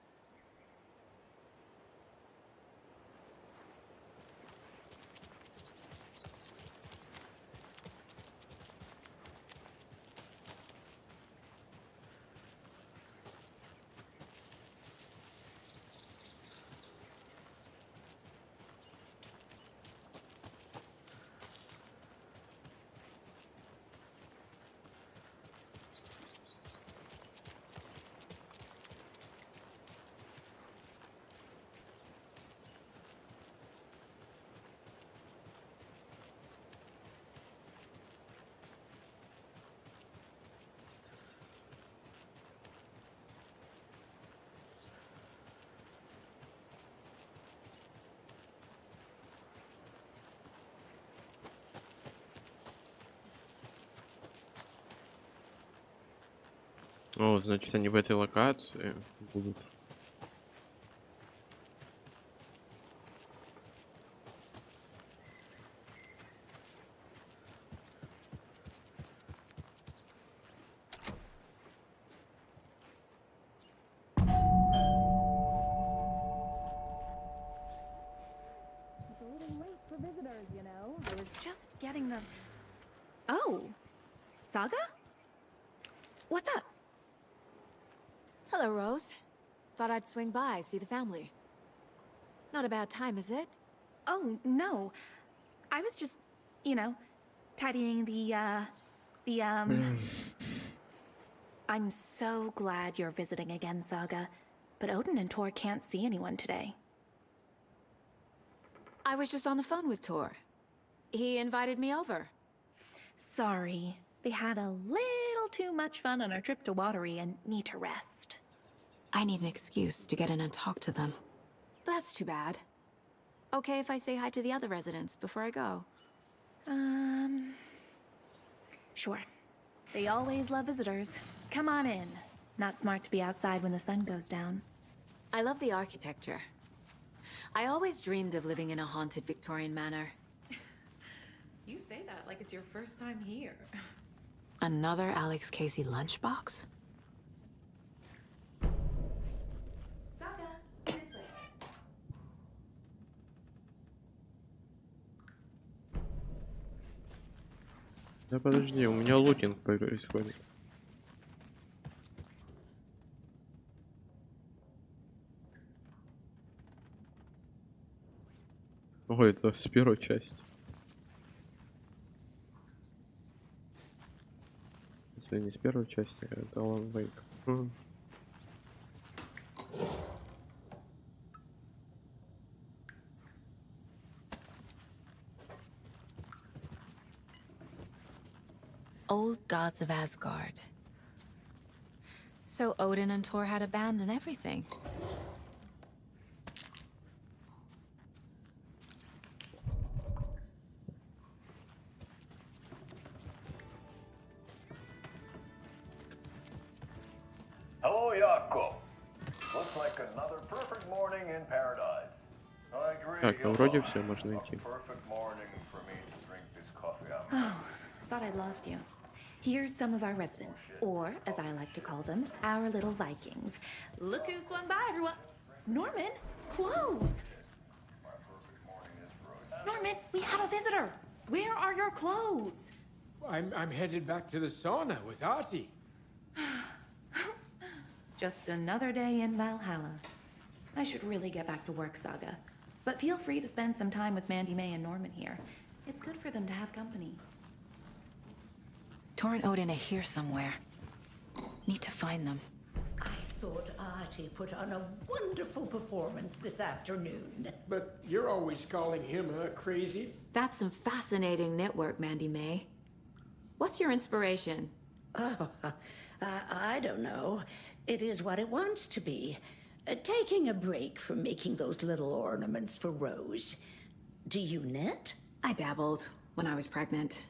О, значит, они в этой локации будут. I was just getting the... Oh, Saga? What's up? Hello, Rose. Thought I'd swing by, see the family. Not a bad time, is it? Oh, no. I was just, you know, tidying the I'm so glad you're visiting again, Saga. But Odin and Tor can't see anyone today. I was just on the phone with Tor. He invited me over. Sorry. They had a little too much fun on our trip to Watery and need to rest. I need an excuse to get in and talk to them. That's too bad. Okay if I say hi to the other residents before I go? Sure. They always love visitors. Come on in. Not smart to be outside when the sun goes down. I love the architecture. I always dreamed of living in a haunted Victorian manor. You say that like it's your first time here. Another Alex Casey lunchbox? Saga, this way. Да подожди, у меня лутинг происходит. Ой, это с первой части. Если не с первой части, а это Алана Уэйка. Old gods of Asgard. So Odin and Tor had a band and everything. Hello, Jakob. Looks like another perfect morning in paradise. I agree. Так, ну вроде все, можно идти. Perfect morning for me to drink this coffee. Oh, thought I'd lost you. Here's some of our residents, or as I like to call them, our little Vikings. Look who swung by, everyone. Norman, clothes. Norman, we have a visitor. Where are your clothes? I'm headed back to the sauna with Artie. Just another day in Valhalla. I should really get back to work, Saga. But feel free to spend some time with Mandy May and Norman here. It's good for them to have company. Tor and Odin are here somewhere. Need to find them. I thought Artie put on a wonderful performance this afternoon. But you're always calling him crazy. That's some fascinating network, Mandy May. What's your inspiration? Oh, I don't know. It is what it wants to be. Taking a break from making those little ornaments for Rose. Do you knit? I dabbled when I was pregnant.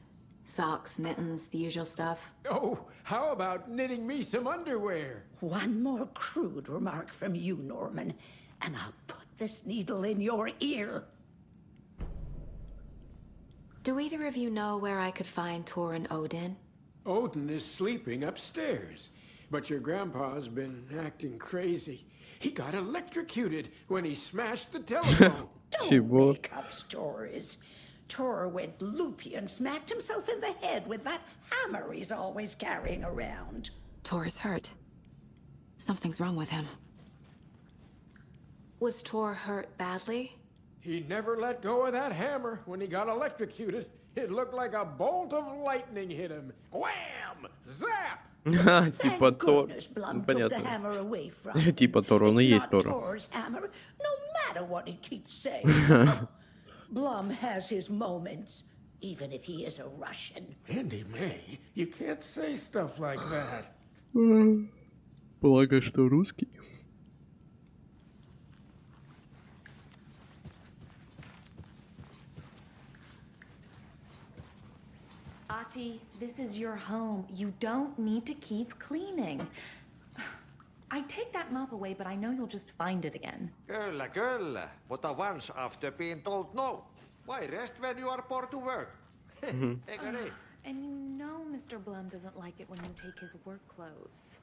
Socks, mittens, the usual stuff. Oh, how about knitting me some underwear? One more crude remark from you, Norman, and I'll put this needle in your ear. Do either of you know where I could find Tor and Odin? Odin is sleeping upstairs, but your grandpa's been acting crazy. He got electrocuted when he smashed the telephone. Don't make up stories. Tor went loopy and smacked himself in the head with that hammer he's always carrying around. Tor is hurt. Something's wrong with him. Was Tor hurt badly? He never let go of that hammer when he got electrocuted. It looked like a bolt of lightning hit him. Wham! Zap! Типа Тор. Понятно. Типа Тор, он и есть Тор. No matter what he keeps saying. Blum has his moments, even if he is a Russian. Mandy May, you can't say stuff like that. Благо, что русский. Ati, this is your home. You don't need to keep cleaning. I'd take that mop away, but I know you'll just find it again. Kyllä, kyllä. Mutta once after being told no. Why rest when you are poor to work? Eikö niin? And you know Mr. Blum doesn't like it when you take his work clothes.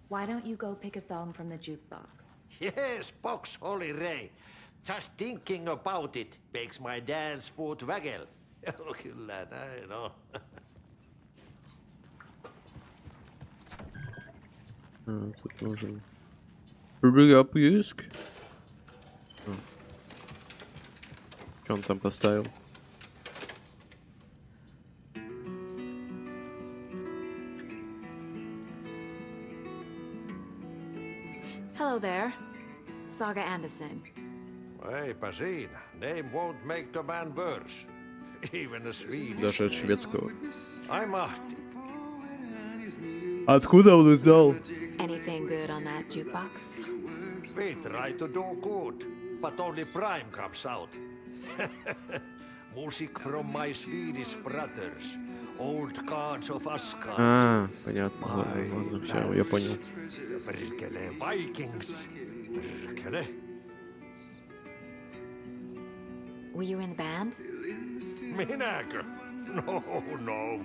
Why don't you go pick a song from the jukebox? Yes, box Holy Ray. Just thinking about it makes my dance foot waggle. Kyllä näin on. Тут нужен поиск. Что он там поставил? Hello there. Saga Anderson. Eipä siinä. Name won't make the man worse. Even a Swedish. Даже от шведского. I'm Ahti. Откуда он узнал? Anything good on that jukebox? We try to do good, but only Prime comes out. Music from my Swedish brothers. Old gods of Asgard. А, понятно. Ладно, все, я понял. Perkele Vikings. Perkele. Were you in the band? Minäkö? No.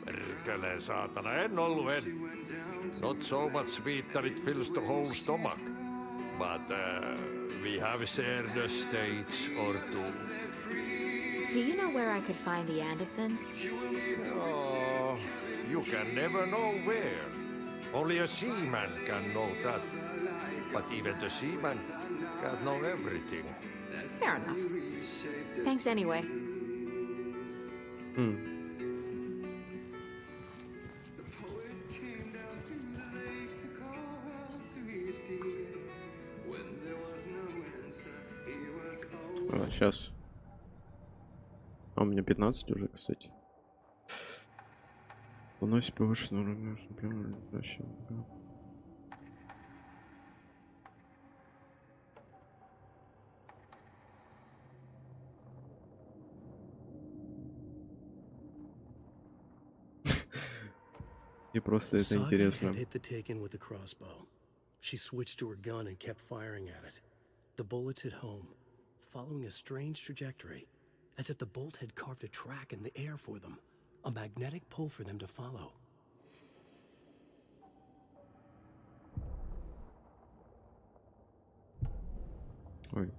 Perkele saatana, en ollut en. Not so much sweet that it fills the whole stomach. But we have shared a stage or two. Do you know where I could find the Andersons? Oh, you can never know where. Only a seaman can know that. But even the seaman can't know everything. Fair enough. Thanks anyway. Сейчас. А у меня 15 уже, кстати. Уносит повышенную уровень. И просто это интересно. Saga had hit the taken with the crossbow. She switched to her gun and kept firing at it. The bullets hit home, following a strange trajectory, as if the bolt had carved a track in the air for them, a magnetic pull for them to follow. Ой.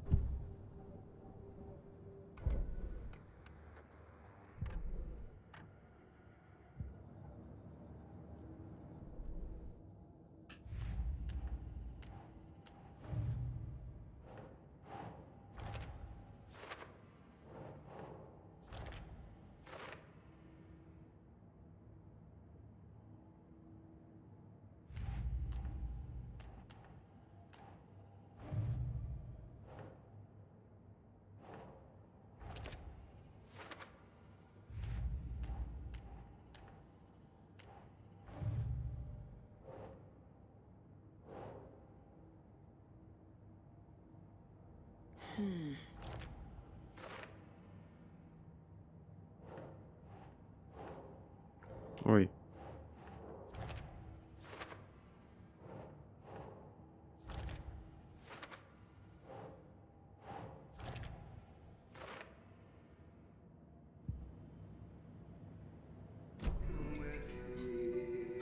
Ой.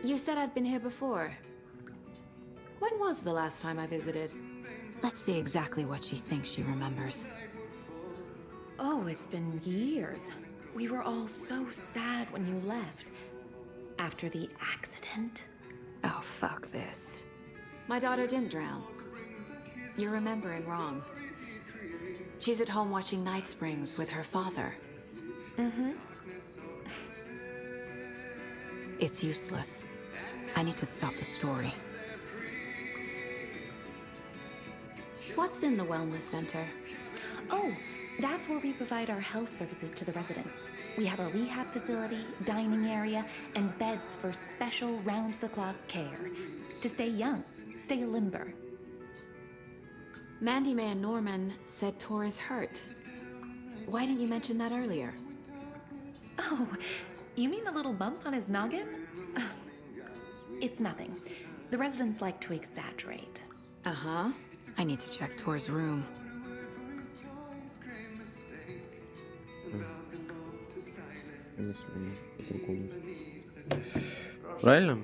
You said I'd been here before. When was the last time I visited? Let's see exactly what she thinks she remembers. Oh, it's been years. We were all so sad when you left. After the accident. Oh, fuck this. My daughter didn't drown. You're remembering wrong. She's at home watching Night Springs with her father. Mm-hmm. It's useless. I need to stop the story. What's in the wellness center? Oh, that's where we provide our health services to the residents. We have a rehab facility, dining area, and beds for special round-the-clock care. To stay young, stay limber. Mandy May and Norman said Tor is hurt. Why didn't you mention that earlier? Oh, you mean the little bump on his noggin? It's nothing. The residents like to exaggerate. Uh-huh. I need to check Tor's room. Правильно?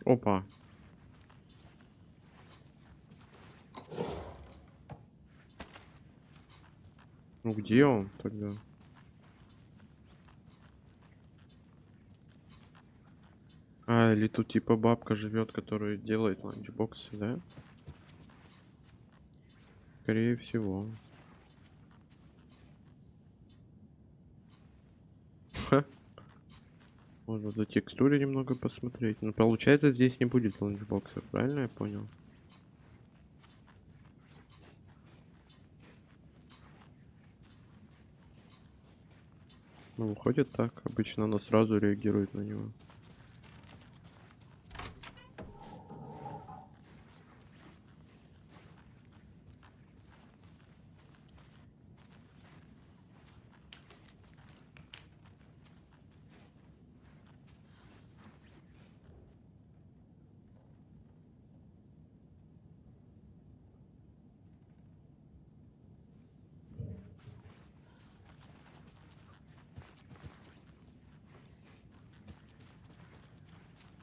Опа. Ну где он тогда? А, или тут типа бабка живет, которая делает ланчбоксы, да? Скорее всего. Ха. Можно за текстуре немного посмотреть. Но получается, здесь не будет ланчбоксов, правильно я понял? Ну, выходит так. Обычно она сразу реагирует на него.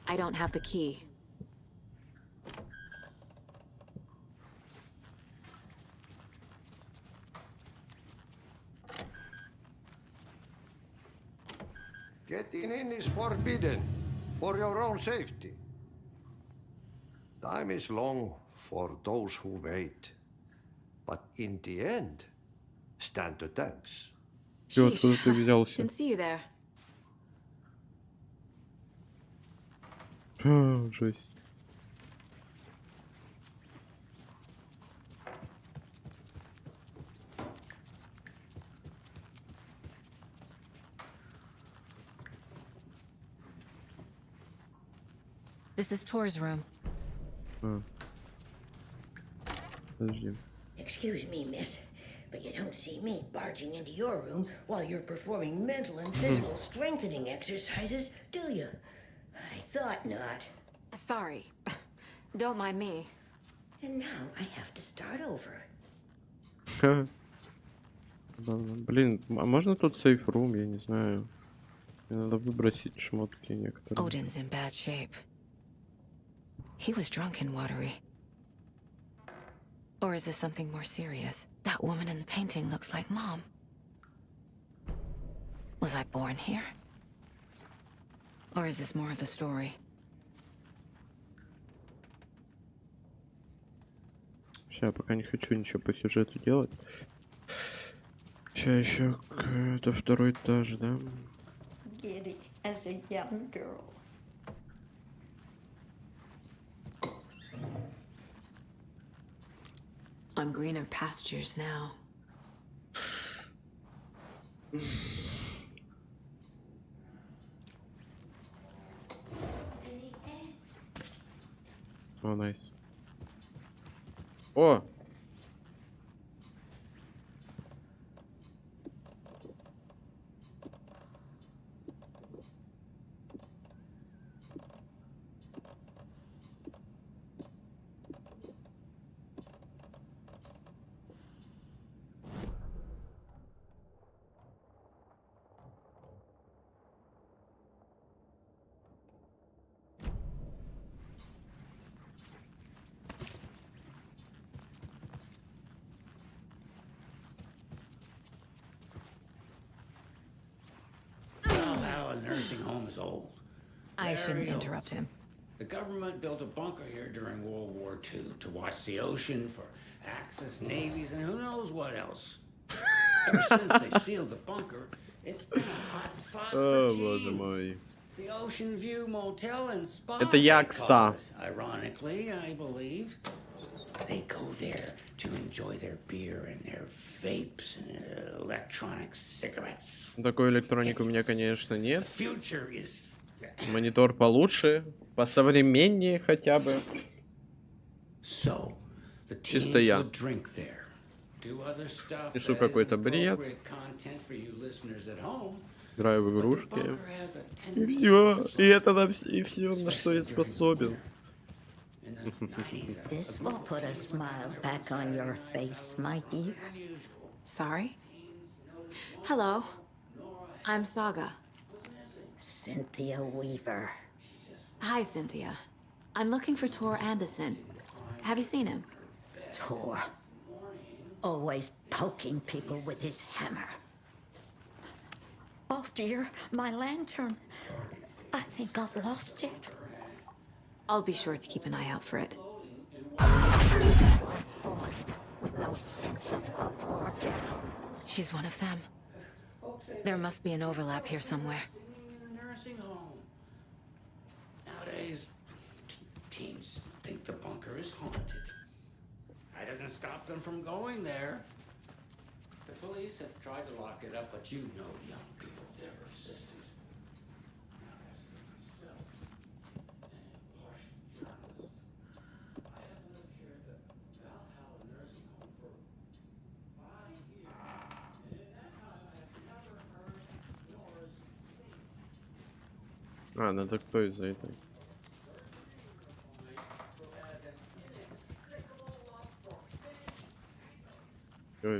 I don't have the key. is forbidden for your own safety. Time is long for those who wait. But in the end, stand the thanks. Чё, откуда ты взялся? Didn't see you there. Жесть. This is Tor's room. Подожди. Excuse me, miss, but you don't see me barging into your room while you're performing mental and physical strengthening exercises, do you? I thought not. Sorry. Don't mind me. And now I have to start over. Блин, а можно тут сейф-рум? Я не знаю. Мне надо выбросить шмотки некоторые. Odin's in bad shape. He was drunk and watery. Or is this something more serious? That woman in the painting looks like Mom. Was I born here? Or is this more of the story? Сейчас, пока не хочу ничего по сюжету делать. Сейчас еще это второй этаж, да? Giddy as a young girl. On greener pastures now. О, найс. О! Nursing home is old. I shouldn't interrupt him. The government built a bunker here during World War II to watch the ocean for Axis navies and who knows what else. Ever since they sealed the bunker, it's been a hot spot for teens. The Ocean View Motel and Spa. Это я, кстати. Ironically, I believe. They go there to enjoy their beer and their vapes and electronic cigarettes. Такой электроники у меня, конечно, нет. The future is... Монитор получше, посовременнее хотя бы. So, the Чисто я. would drink there. Do other stuff Несу that какой-то isn't бред. appropriate content for you listeners at home. Играю в игрушки. И все. И это и все, на что я способен. This will put a smile back on your face, my dear. Sorry? Hello. I'm Saga. Cynthia Weaver. Hi, Cynthia. I'm looking for Tor Anderson. Have you seen him? Tor. Always poking people with his hammer. Oh dear, my lantern. I think I've lost it. I'll be sure to keep an eye out for it. With no sense of up or down. She's one of them. There must be an overlap here somewhere. Nursing home. Nowadays, teens think the bunker is haunted. That doesn't stop them from going there. The police have tried to lock it up, but you know young people, they're resistant. А, ну так кто из-за этой?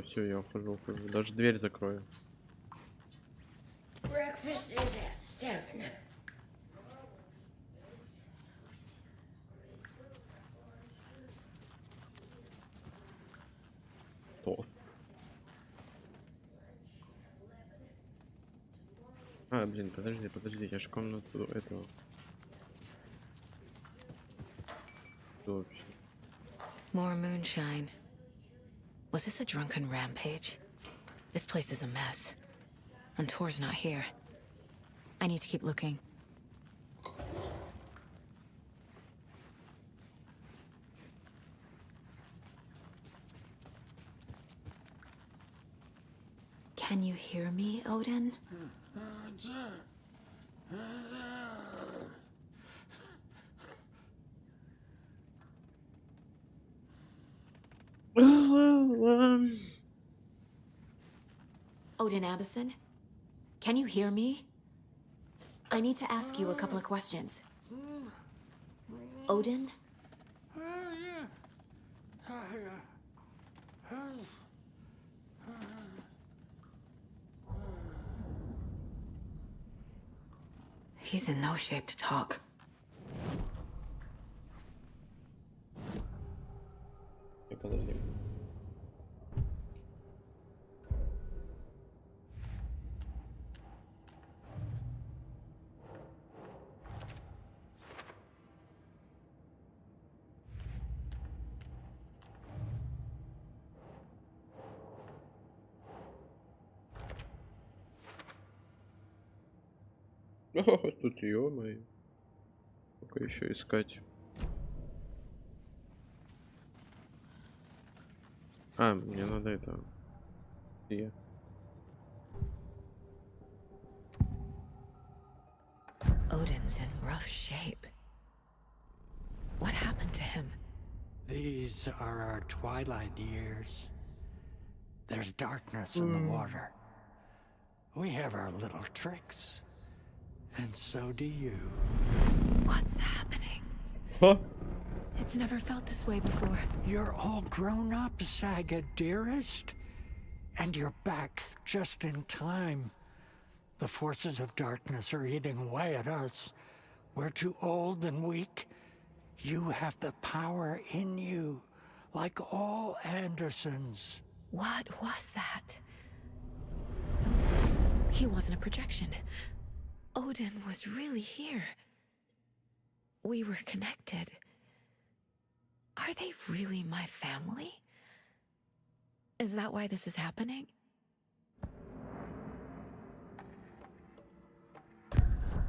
Все, я ухожу. Даже дверь закрою. Breakfast is at 7. Тост. А, А, блин, подожди, я ж комнату этого... Что вообще? More moonshine. Was this a drunken rampage? This place is a mess. And Tor's not here. I need to keep looking. Can you hear me, Odin? Odin Addison? Can you hear me? I need to ask you a couple of questions. Odin? He's in no shape to talk. Подожди. О, тут ё-моё. Только еще искать. А, мне надо это... Где? Odin's in rough shape. What happened to him? These are our twilight years. There's darkness in the water. We have our little tricks. And so do you. What's happening? Huh? It's never felt this way before. You're all grown up, Saga, dearest. And you're back just in time. The forces of darkness are eating away at us. We're too old and weak. You have the power in you, like all Andersons. What was that? He wasn't a projection. Odin was really here. We were connected. Are they really my family? Is that why this is happening?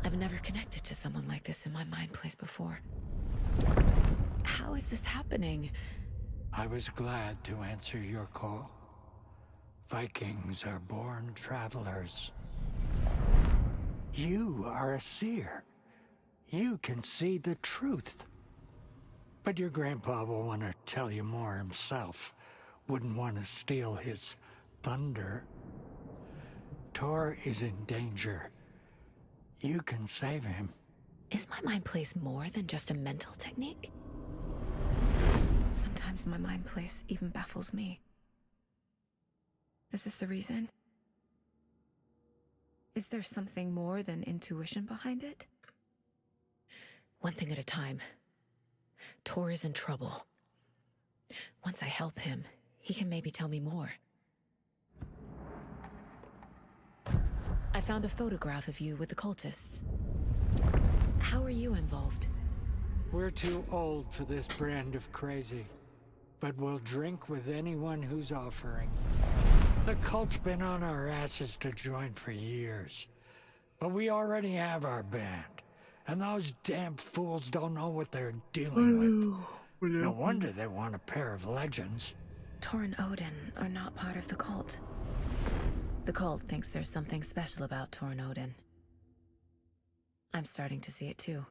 I've never connected to someone like this in my mind place before. How is this happening? I was glad to answer your call. Vikings are born travelers. You are a seer. You can see the truth. But your grandpa will want to tell you more himself. Wouldn't want to steal his thunder. Tor is in danger. You can save him. Is my mind place more than just a mental technique? Sometimes my mind place even baffles me. Is this the reason? Is there something more than intuition behind it? One thing at a time. Tor is in trouble. Once I help him, he can maybe tell me more. I found a photograph of you with the cultists. How are you involved? We're too old for this brand of crazy, but we'll drink with anyone who's offering. The cult's been on our asses to join for years, but we already have our band, and those damn fools don't know what they're dealing with. No wonder they want a pair of legends. Tor and Odin are not part of the cult. The cult thinks there's something special about Tor and Odin. I'm starting to see it too.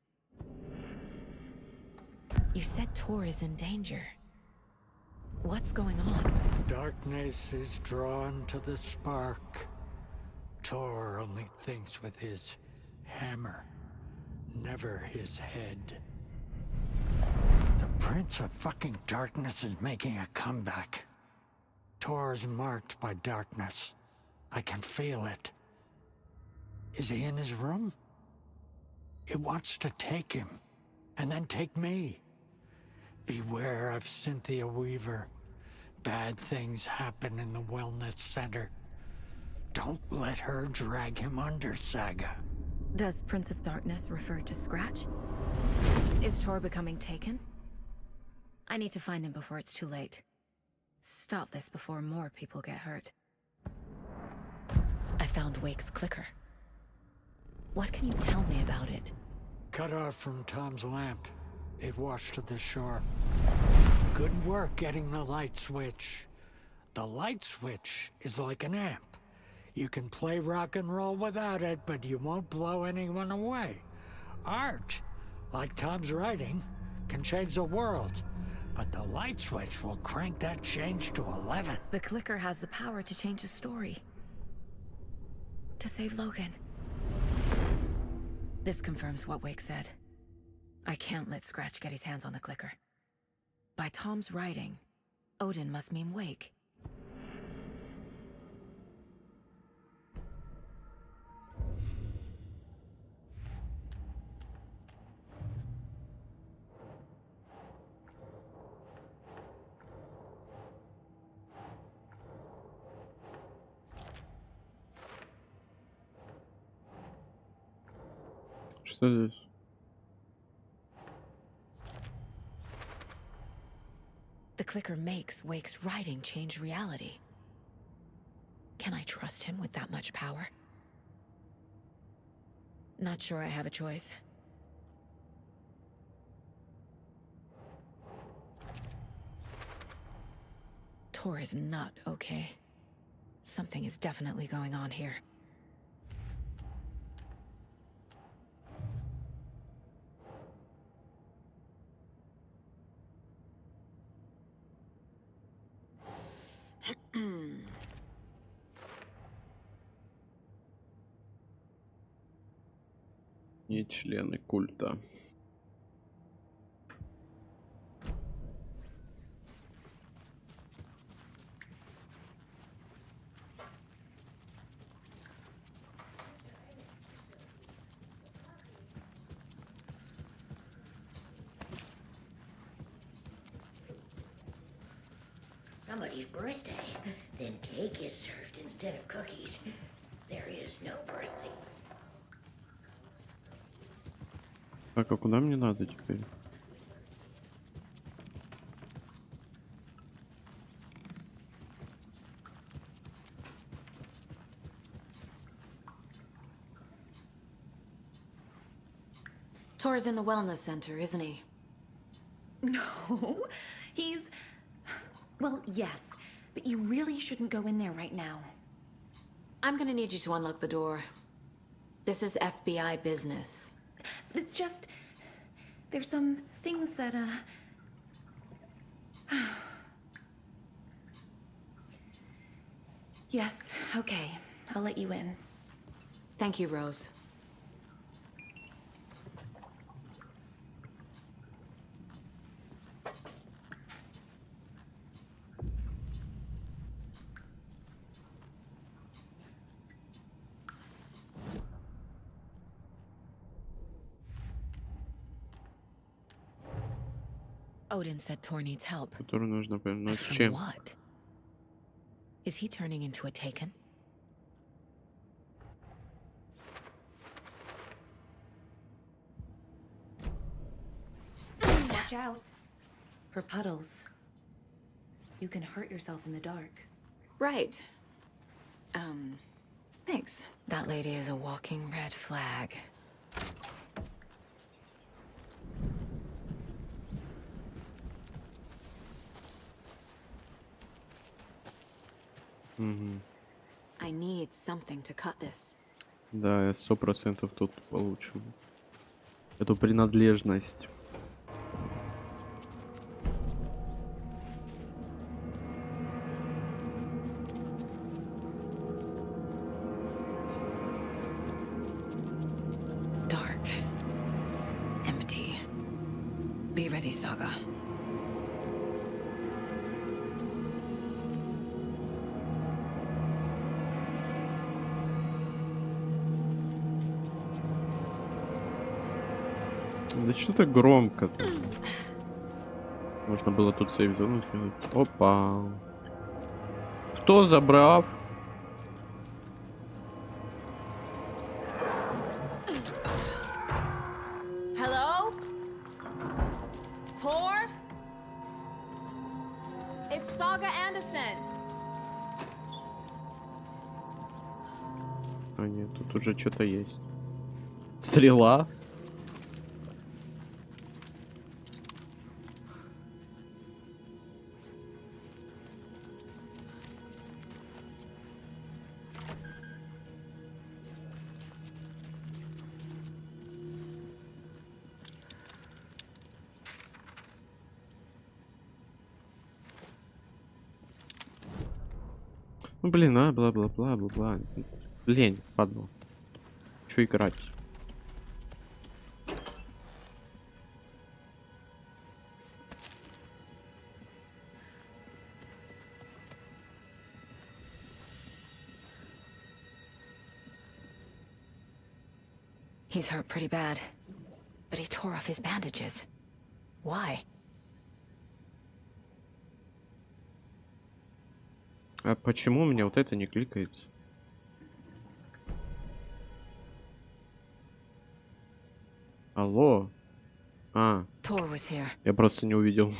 You said Tor is in danger. What's going on? Darkness is drawn to the spark. Tor only thinks with his hammer, never his head. The Prince of fucking Darkness is making a comeback. Tor's marked by darkness. I can feel it. Is he in his room? It wants to take him, and then take me. Beware of Cynthia Weaver. Bad things happen in the wellness center. Don't let her drag him under, Saga. Does Prince of Darkness refer to Scratch? Is Tor becoming taken? I need to find him before it's too late. Stop this before more people get hurt. I found Wake's clicker. What can you tell me about it? Cut off from Tom's lamp. It washed to the shore. Good work getting the light switch. The light switch is like an amp. You can play rock and roll without it, but you won't blow anyone away. Art, like Tom's writing, can change the world. But the light switch will crank that change to 11. The clicker has the power to change the story. To save Logan. This confirms what Wake said. I can't let Scratch get his hands on the clicker. By Tom's writing, Odin must mean Wake. Что здесь? The clicker makes Wake's writing change reality. Can I trust him with that much power? Not sure I have a choice. Tor is not okay. Something is definitely going on here. Не члены культа. Somebody's birthday, then cake is served instead of cookies. There is no birthday. Так, а куда мне надо теперь? Tor's in the wellness center, isn't he? No, he's... Well, yes, but you really shouldn't go in there right now. I'm gonna need you to unlock the door. This is FBI business. It's just... There's some things that, Yes, okay. I'll let you in. Thank you, Rose. Odin said Tor needs help. Которую нужно повернуть. From Чем? what? Is he turning into a Taken? Watch out. For puddles. You can hurt yourself in the dark. Right. Thanks. That lady is a walking red flag. Угу. I need something to cut this. Да, я 100% тут получу эту принадлежность. Dark. Empty. Be ready, Saga. Да что так громко-то? Можно было тут сейв-зону скинуть. Опа. Кто забрав? Tor? It's Saga Anderson. А нет, тут уже что-то есть. Стрела? Ну блин, а, бла-бла-бла-бла-бла. Лень, падла. Чё играть? He's hurt pretty bad, but he tore off his bandages. Why? А почему у меня вот это не кликается? Алло? А, Tor was here. я просто не увидел.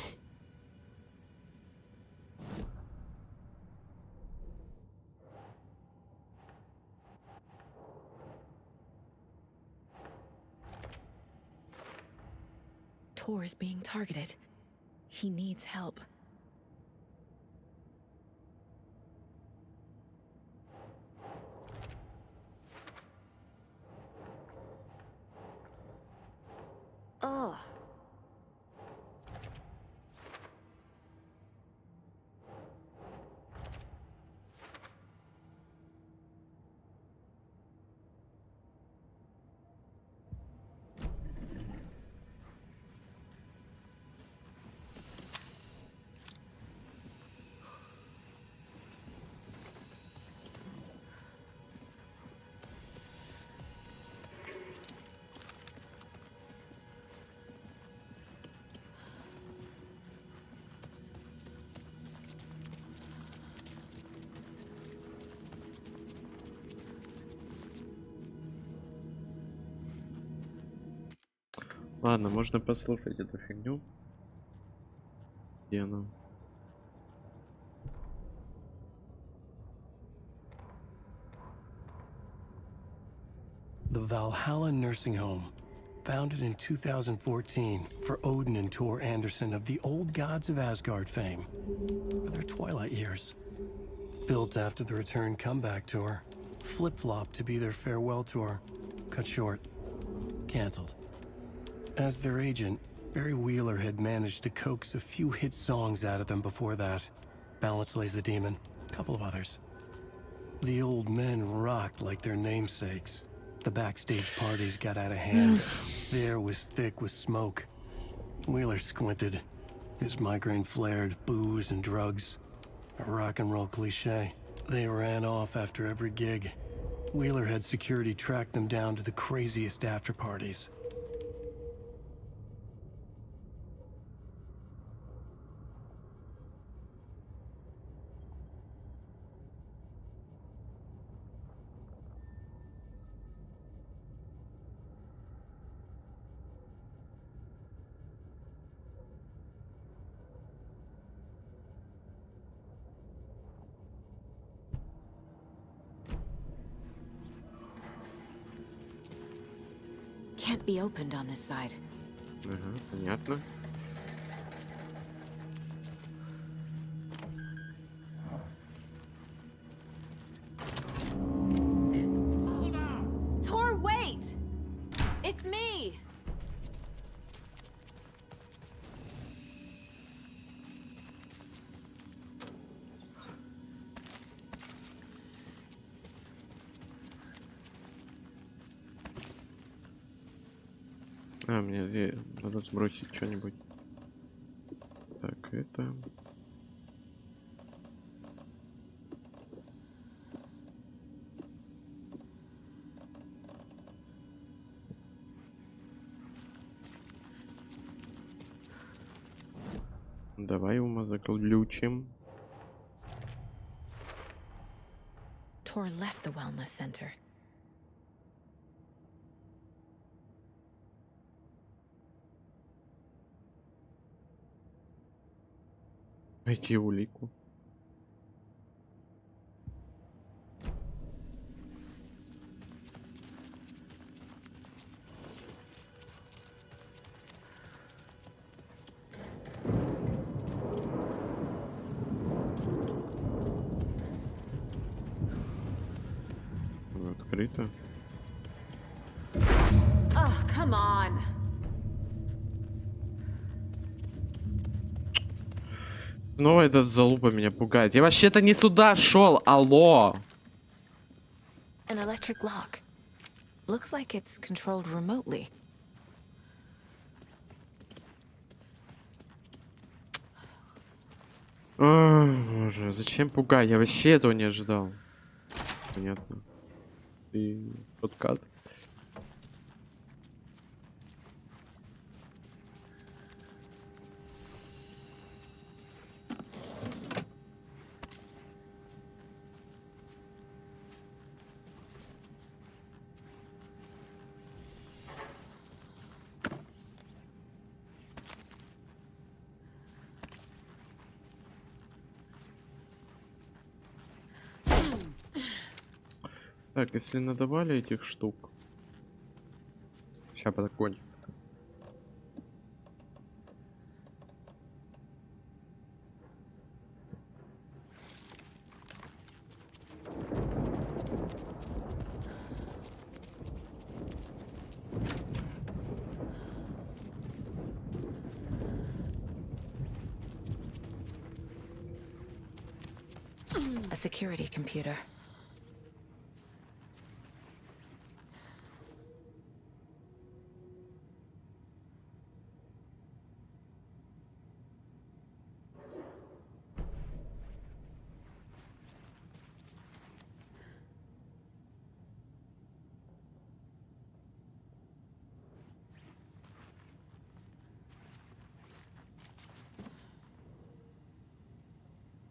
Tor is being targeted. He needs help. Ugh. Ладно, можно послушать эту фигню. Где она? The Valhalla Nursing Home, founded in 2014 for Odin and Tor Anderson of the Old Gods of Asgard fame for their twilight years. Built after the return comeback tour, flip-flopped to be their farewell tour, cut short, canceled. As their agent, Barry Wheeler had managed to coax a few hit songs out of them before that. Balance Lays the Demon, a couple of others. The old men rocked like their namesakes. The backstage parties got out of hand. The air was thick with smoke. Wheeler squinted. His migraine flared, booze and drugs. A rock and roll cliche. They ran off after every gig. Wheeler had security track them down to the craziest after parties. Can't be opened on this side. Ага, понятно. Tor, wait! It's me! А, мне надо сбросить что-нибудь. Так, это... Давай ума заключим. Tor left the wellness center. Найти улику. Открыто. Oh, come on. Снова этот залупа меня пугает. Я вообще-то не сюда шел, алло. An electric lock. Looks like it's controlled remotely. Боже, зачем пугать? Я вообще этого не ожидал. Понятно. И подкат. Так, если надавали этих штук. Сейчас подокончим. A security computer.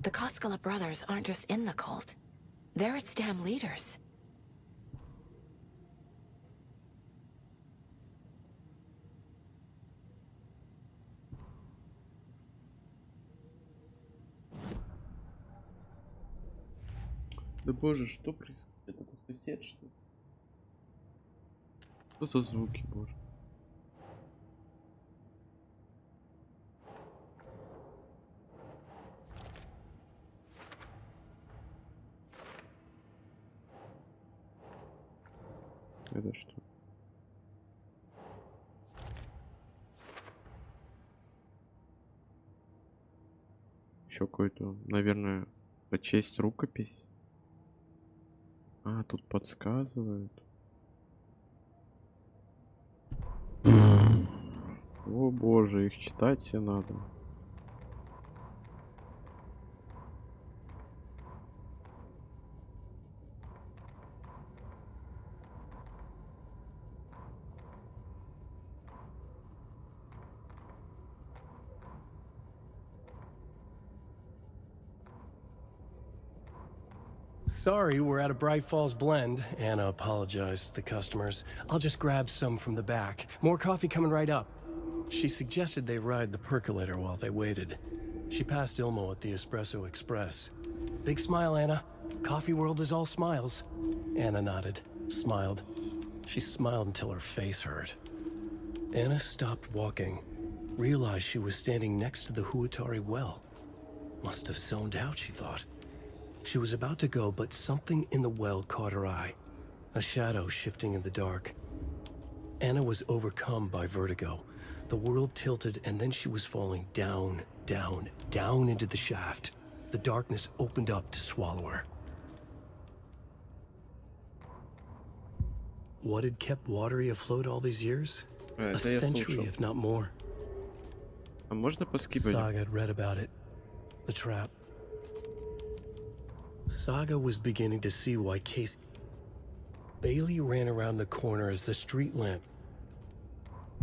The Koskela brothers aren't just in the cult. They're its damn leaders. Да боже, что происходит? Это сосед, что ли? Что за звуки, боже? Это что? Еще какой-то, наверное, прочесть рукопись. А, тут подсказывают. О боже, их читать все надо. Sorry, we're out of Braight-Fall's blend. Anna apologized to the customers. I'll just grab some from the back. More coffee coming right up. She suggested they ride the percolator while they waited. She passed Ilmo at the Espresso Express. Big smile, Anna. Coffee world is all smiles. Anna nodded, smiled. She smiled until her face hurt. Anna stopped walking, realized she was standing next to the Huatari well. Must have zoned out, she thought. She was about to go, but something in the well caught her eye. A shadow shifting in the dark. Anna was overcome by vertigo. The world tilted, and then she was falling down, down, down into the shaft. The darkness opened up to swallow her. What had kept Watery afloat all these years? A century, if not more. А можно поскипать? Saga had read about it. The trap. Saga was beginning to see why Casey... Bailey ran around the corner as the street lamp.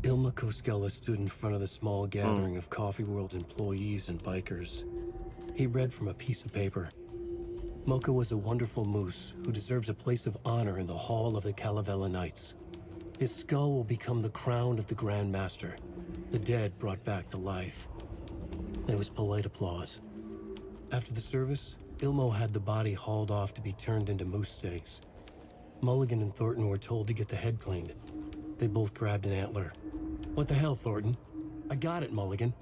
Ilma Koskela stood in front of the small gathering of Coffee World employees and bikers. He read from a piece of paper. Mocha was a wonderful moose who deserves a place of honor in the hall of the Calavella Knights. His skull will become the crown of the Grand Master, the dead brought back to life. There was polite applause. After the service, Ilmo had the body hauled off to be turned into moose steaks. Mulligan and Thornton were told to get the head cleaned. They both grabbed an antler. What the hell, Thornton? I got it, Mulligan.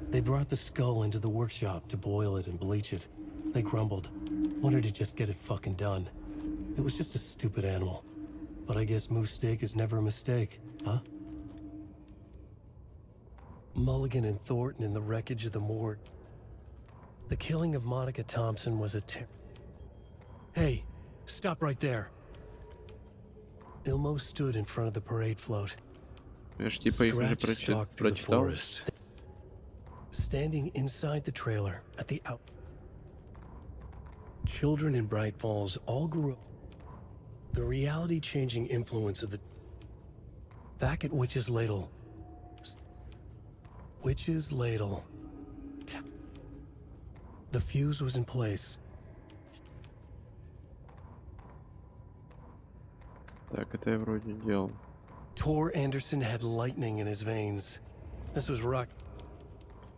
They brought the skull into the workshop to boil it and bleach it. They grumbled. Wanted to just get it fucking done. It was just a stupid animal. But I guess moose steak is never a mistake, huh? Mulligan and Thornton in the wreckage of the morgue. The killing of Monica Thompson was a Hey, stop right there. Ilmo stood in front of the parade float. Scratch stalked through the forest. Standing inside the trailer at the out. Children in Braight-Fålls all grew up. The reality-changing influence of the... Back at Witch's Ladle. Witch's Ladle. The fuse was in place. Так, это я вроде делал. Tor Anderson had lightning in his veins. This was rock.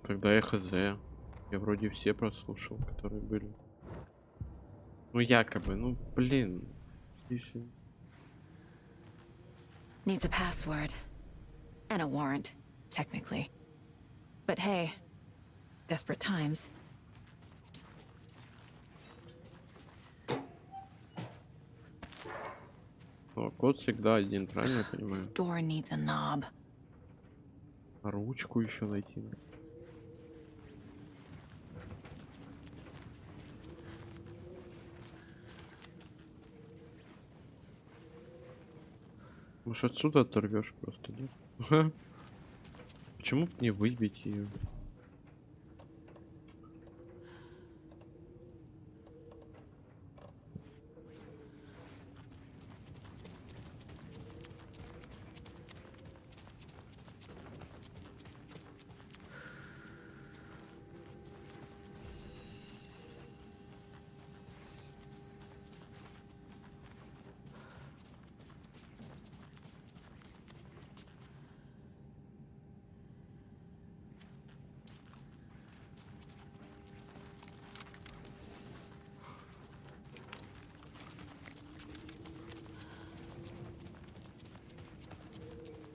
Когда я хз. Я вроде все прослушал, которые были. Ну якобы, ну блин. Needs a password. And a warrant, technically. But hey, desperate times. О, код всегда один, правильно я понимаю? This door needs a knob. А ручку еще найти. Может отсюда оторвешь просто, нет? Почему бы не выбить ее?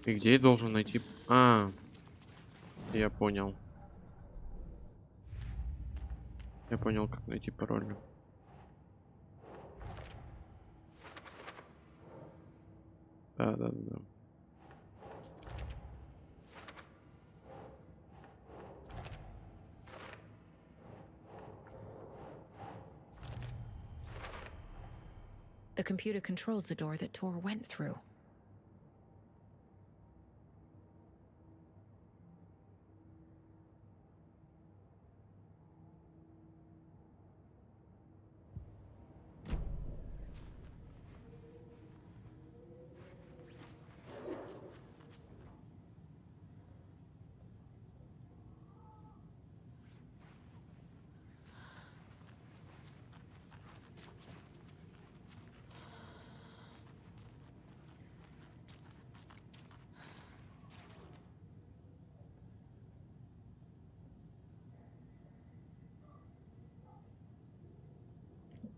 И где я должен найти... А, я понял. Я понял, как найти пароль. Да. The computer controls the door that Tor went through.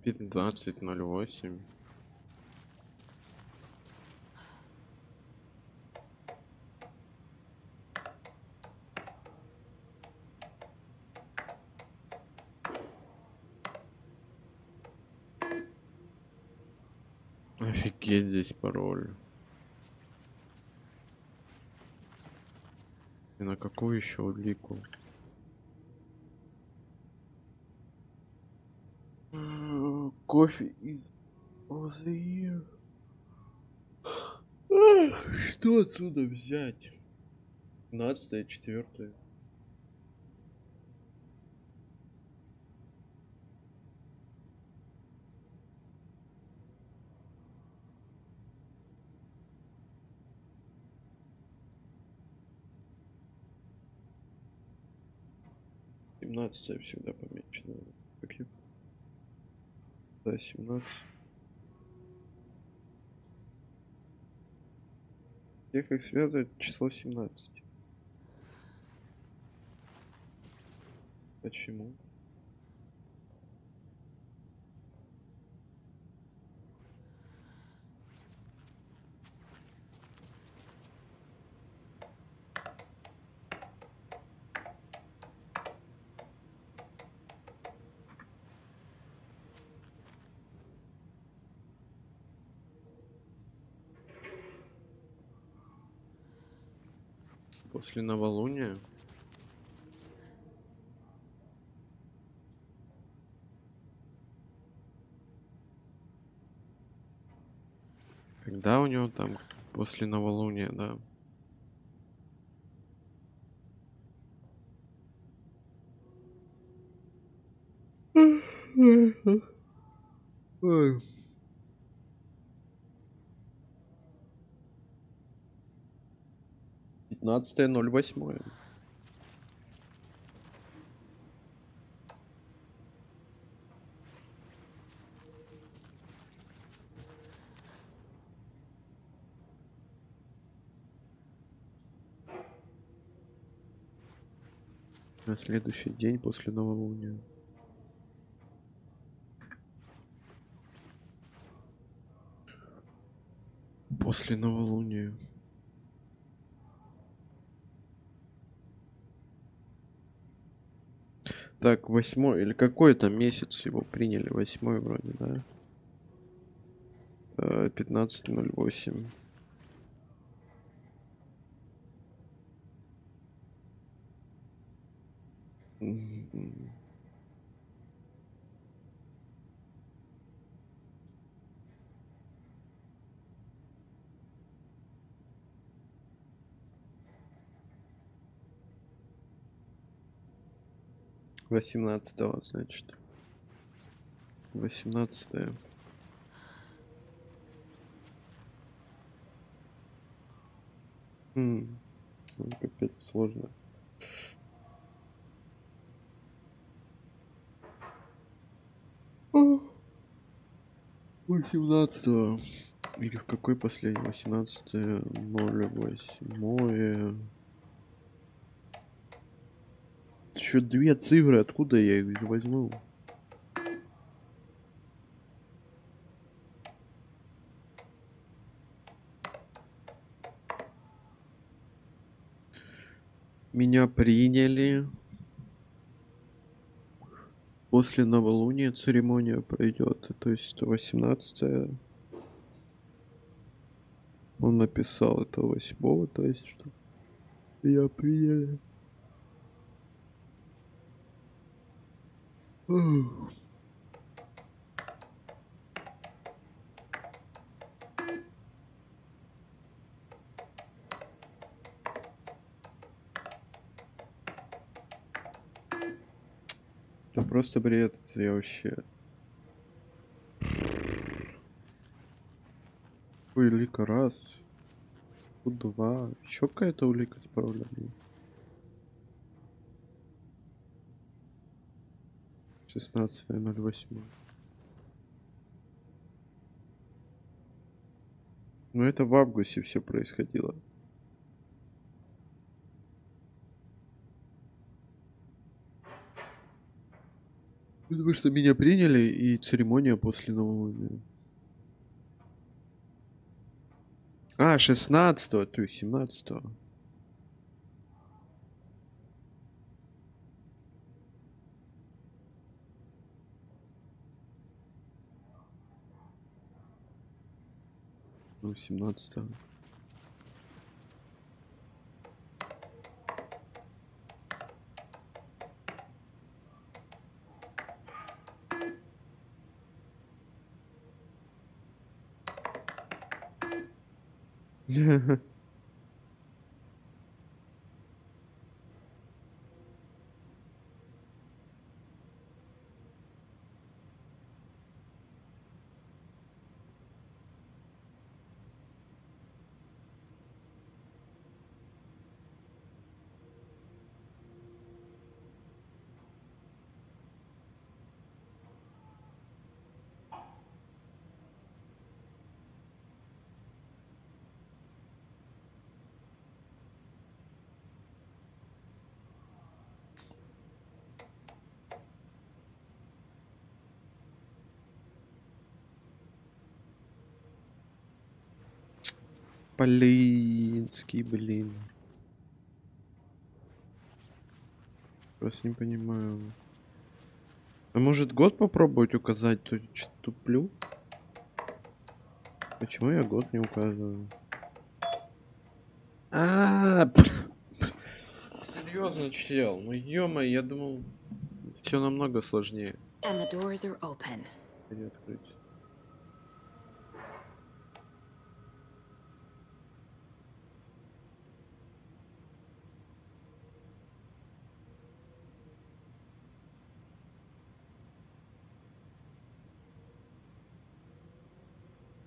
$15:08. Офигеть, здесь пароль. И на какую еще улику? Кофе из Озеир. Что отсюда взять? 15-е, 4-е. Я всегда помечено. Да, 17. Всех их связывает число 17. Почему? После новолуния. Когда у него там после новолуния, да? Ой. 15.08. На следующий день после новолуния. После новолуния. Так, 8 или какой там месяц его приняли? 8 вроде, да? 15.08. Восемнадцатого, значит. 18. Капец, сложно. О, 18. Или в какой последний? 18.08. Еще 2 цифры, откуда я их возьму? Меня приняли. После новолуния церемония пройдет. То есть 18. Он написал это 8, то есть что меня приняли. Это просто бред, я вообще. Улика раз. Тут 2. Еще какая-то улика справляли. 16.08. Ну это в августе все происходило. Потому что меня приняли и церемония после новолуния. А, 16-го, то есть 17-го. Ну, 17-го. Полинский, блин. Просто не понимаю. А может год попробовать указать? Тут что-то туплю. Почему я год не указываю? Серьезно, чел? Ну ё-моё, я думал, все намного сложнее. And the doors are open. Или открыть.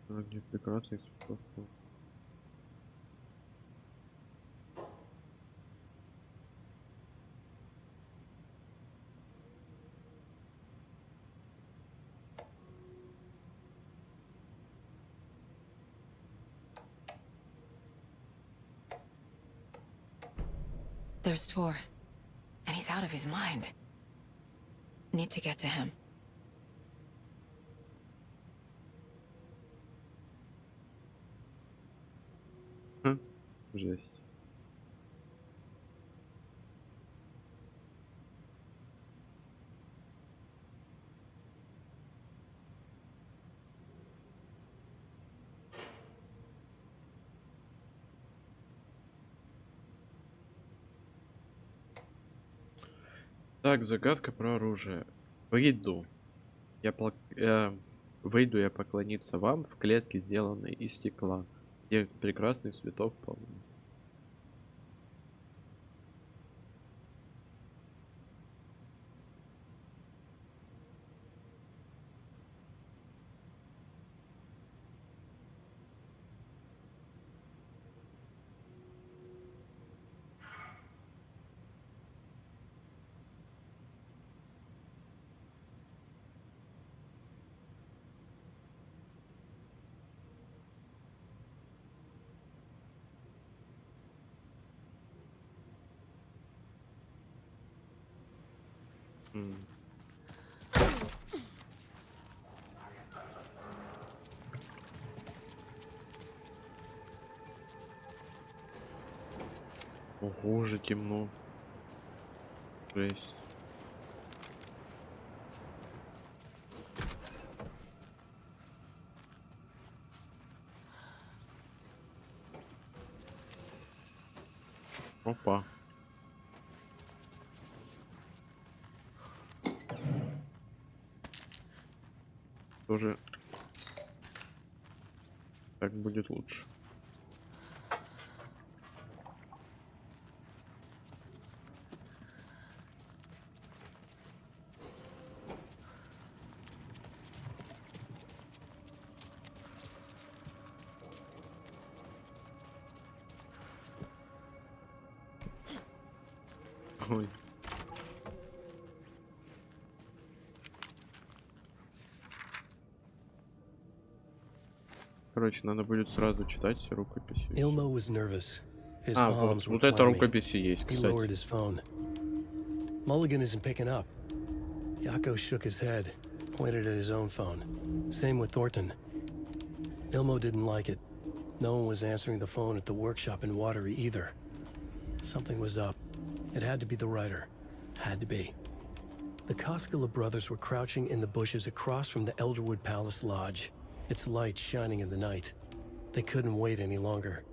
Где прекрасный цветов. There's Tor, and he's out of his mind. Need to get to him. Жесть. Так, загадка про оружие. Выйду. Выйду я поклониться вам в клетке, сделанной из стекла, где прекрасных цветов полно. Ого, уже темно. Жесть. Опа. Тоже так будет лучше. Ой. Короче, надо будет сразу читать все рукописи. Ilmo was nervous. His А, palms were вот это clammy. рукописи есть, He lowered кстати. his phone. Mulligan isn't picking up. Yako shook his head, pointed at his own phone. Same with Thornton. Ilmo didn't like it. No one was answering the phone at the workshop in Watery either. Something was up. It had to be the writer. Had to be. The Koskela brothers were crouching in the bushes across from the Elderwood Palace Lodge, its light shining in the night. They couldn't wait any longer.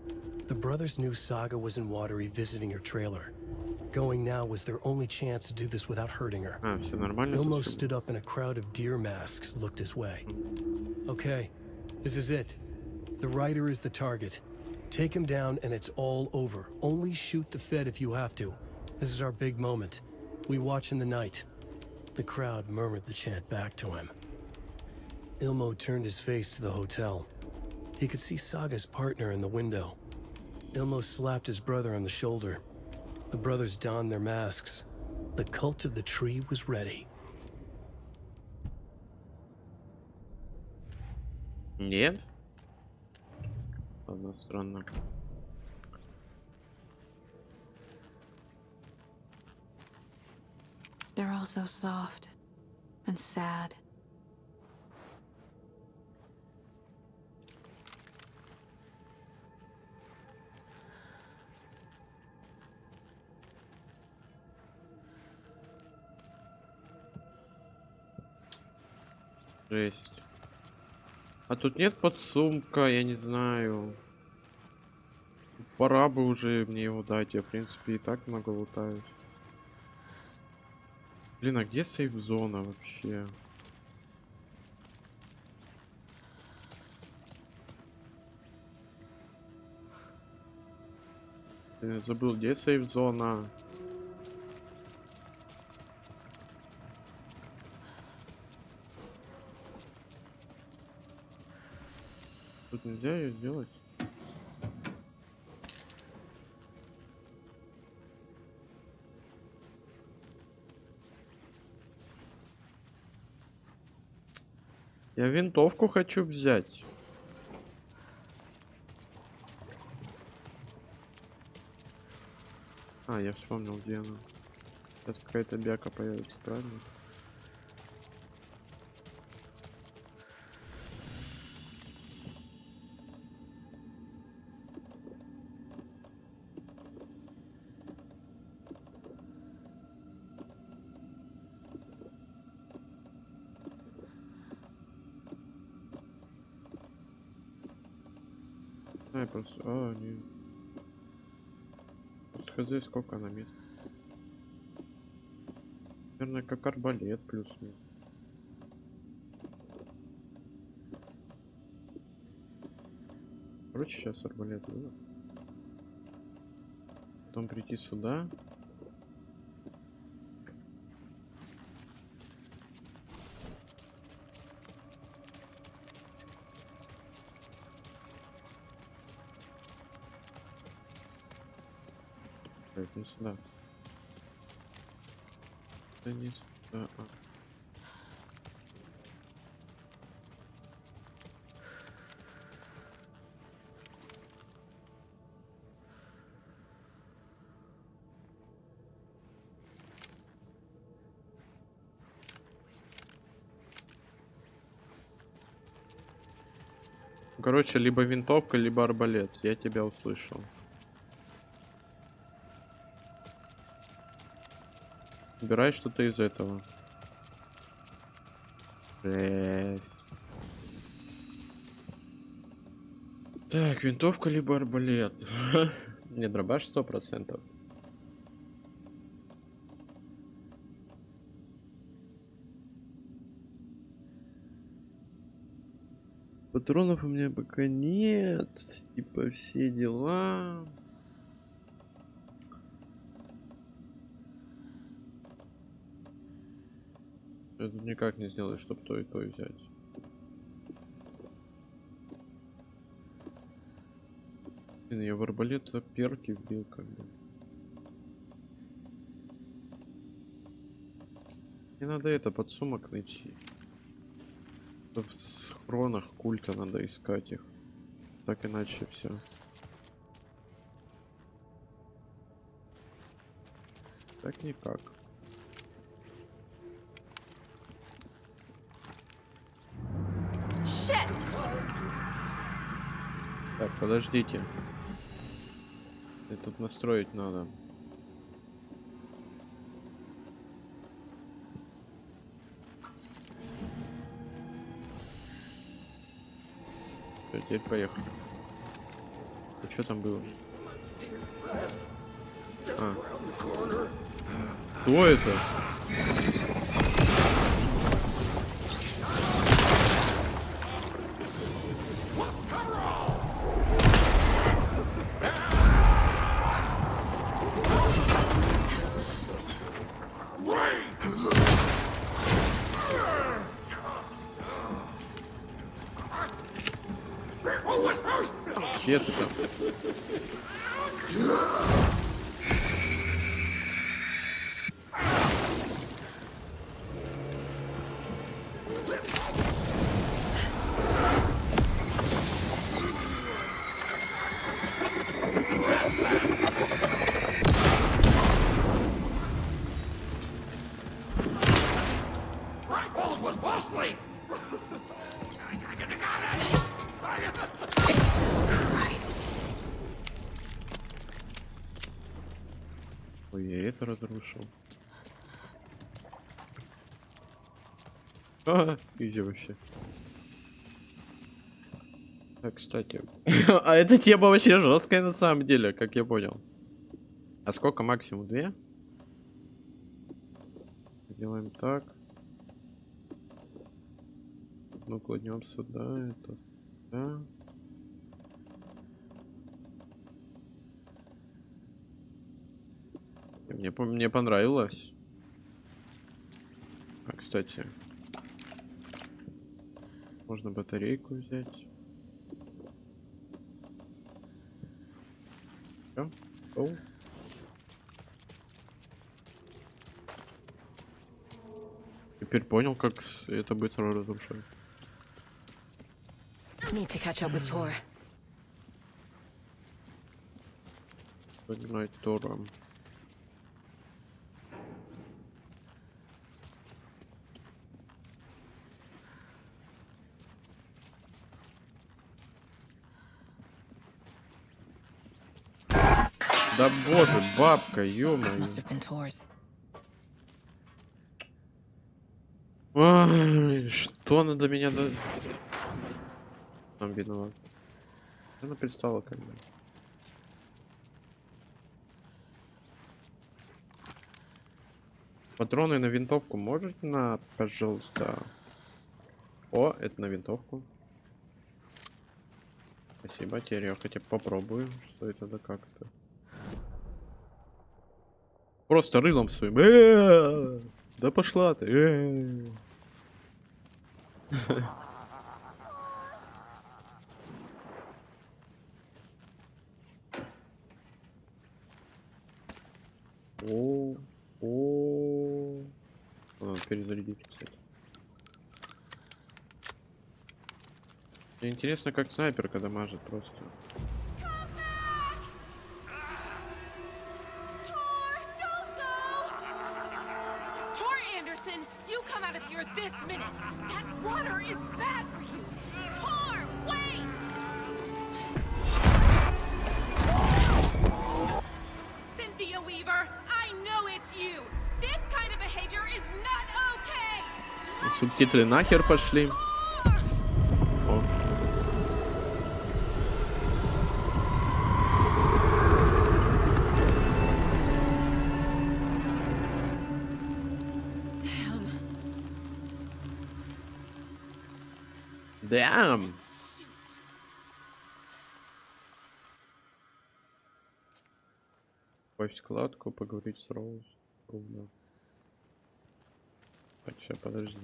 The brothers knew Saga was in Watery visiting her trailer. Going now was their only chance to do this without hurting her. Все нормально. Ilmo stood up and a crowd of deer masks looked his way. Okay, this is it. The writer is the target. Take him down and it's all over. Only shoot the Fed if you have to. This is our big moment. We watch in the night. The crowd murmured the chant back to him. Ilmo turned his face to the hotel. He could see Saga's partner in the window. Ilmo slapped his brother on the shoulder. The brothers donned their masks. The cult of the tree was ready. Нет? Ладно, странно. They're all so soft and sad. Жесть. А тут нет подсумка, я не знаю. пора бы уже мне его дать. Я, в принципе, и так много лутаюсь. Блин, а где сейф-зона вообще? Я забыл, где сейф-зона? Тут нельзя ее сделать? Я винтовку хочу взять. А, я вспомнил, где она. Сейчас какая-то бяка появится, правильно? Я просто... А, не... Просто хз, сколько она мест. Наверное, как арбалет плюс-минус. Короче, сейчас арбалет будет. Потом прийти сюда. Это не сюда. Это не сюда. А. Короче, либо винтовка, либо арбалет. Я тебя услышал. Выбирай что-то из этого. Жесть. Так, винтовка либо арбалет. Не, дробаш 100%. Патронов у меня пока нет. Типа все дела. Это никак не сделаешь, чтобы то и то взять. Блин, я в арбалет за перки вбил как бы. Мне надо это подсумок найти. В схронах культа надо искать их. Так иначе все. Так никак. Так, подождите. Это тут настроить надо. Всё, теперь поехали. А что там было? А. Кто это? Где ты там? Braight-Fålls was mostly. Ой, я это разрушил. Изи вообще. Так, кстати. А эта тема вообще жесткая на самом деле, как я понял. А сколько максимум? 2? Делаем так. Ну, кладем сюда, это сюда. Мне понравилось. А, кстати, можно батарейку взять. Всё. Оу. Теперь понял, как это быстро разрушать. Need to catch up with Tor. Сыграть Тором. Да боже, бабка, ё-моё. Ой, что она до меня Там виноват. Она пристала как бы. Патроны на винтовку можете пожалуйста? О, это на винтовку. Спасибо, теперь я хотя бы попробую, что это да как-то. Просто рылом своим. Да пошла ты. Надо перезарядить, кстати. Мне интересно, как снайпер, когда мажет просто. Tor Anderson, you come out of here this minute. That water is bad for you. Tor, wait! Cynthia Weaver, I know it's you. This kind of behavior is not okay. Субтитры нахер пошли. О. Damn. Попасть в складку, поговорить с Роуз. Сейчас, подожди.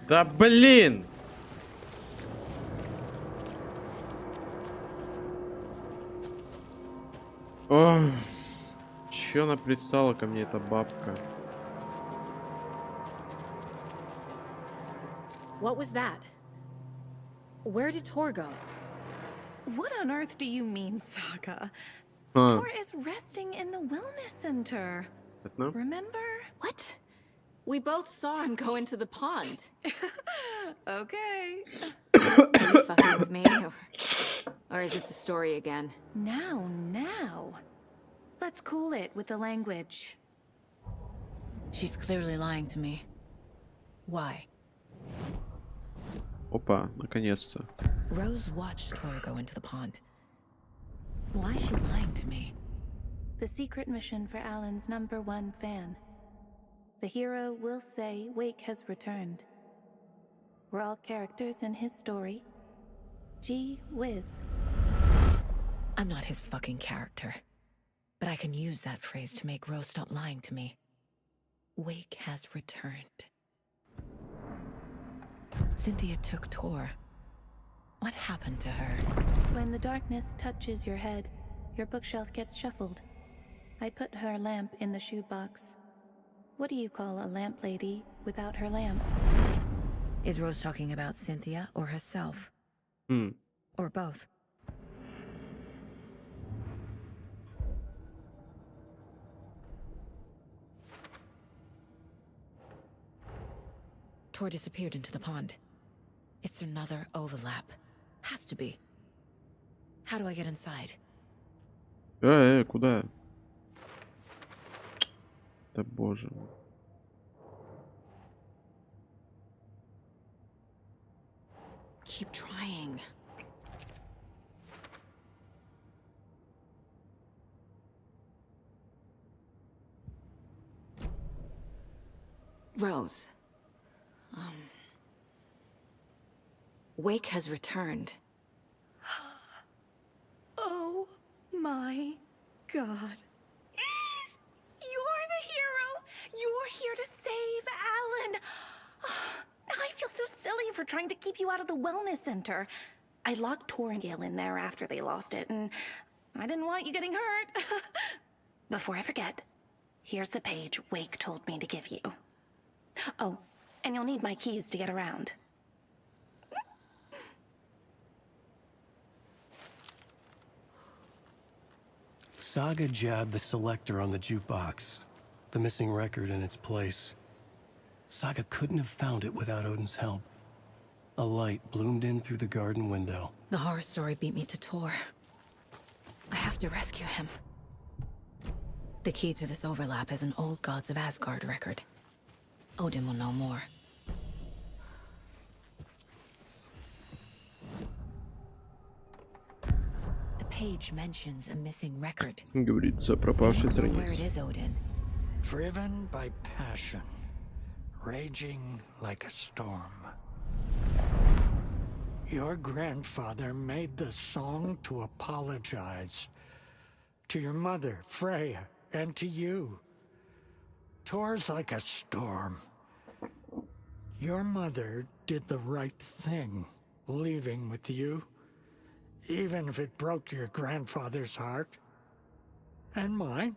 Да блин! Ох, чё она пристала ко мне, эта бабка? What was that? Where did Tor go? What on earth do you mean, Saga? Huh. Tor is resting in the wellness center. No? Remember? What? We both saw him go into the pond. Okay. Are you fucking with me? Or is this the story again? Now. Let's cool it with the language. She's clearly lying to me. Why? Опа, наконец-то. Rose watched Tor go into the pond. Why is she lying to me? The secret mission for Alan's #1 fan. The hero will say Wake has returned. We're all characters in his story. Gee whiz. I'm not his fucking character. But I can use that phrase to make Rose stop lying to me. Wake has returned. Cynthia took Tor. What happened to her? When the darkness touches your head, your bookshelf gets shuffled. I put her lamp in the shoebox. What do you call a lamp lady without her lamp? Is Rose talking about Cynthia or herself? Hmm. Or both? Tor disappeared into the pond. It's another overlap. Has to be. How do I get inside? Куда? Да боже. Keep trying. Rose. Wake has returned. Oh my God. You're the hero! You're here to save Alan! I feel so silly for trying to keep you out of the wellness center. I locked Tor and Gale in there after they lost it, and I didn't want you getting hurt. Before I forget, here's the page Wake told me to give you. Oh, and you'll need my keys to get around. Saga jabbed the selector on the jukebox, the missing record in its place. Saga couldn't have found it without Odin's help. A light bloomed in through the garden window. The horror story beat me to Tor. I have to rescue him. The key to this overlap is an old Gods of Asgard record. Odin will know more. The page mentions a missing record. Говорится, пропавший I don't know where it страниц. is, Odin. Driven by passion, raging like a storm. Your grandfather made the song to apologize. To your mother, Freya, and to you. Tor's like a storm. Your mother did the right thing, leaving with you. Even if it broke your grandfather's heart. And mine.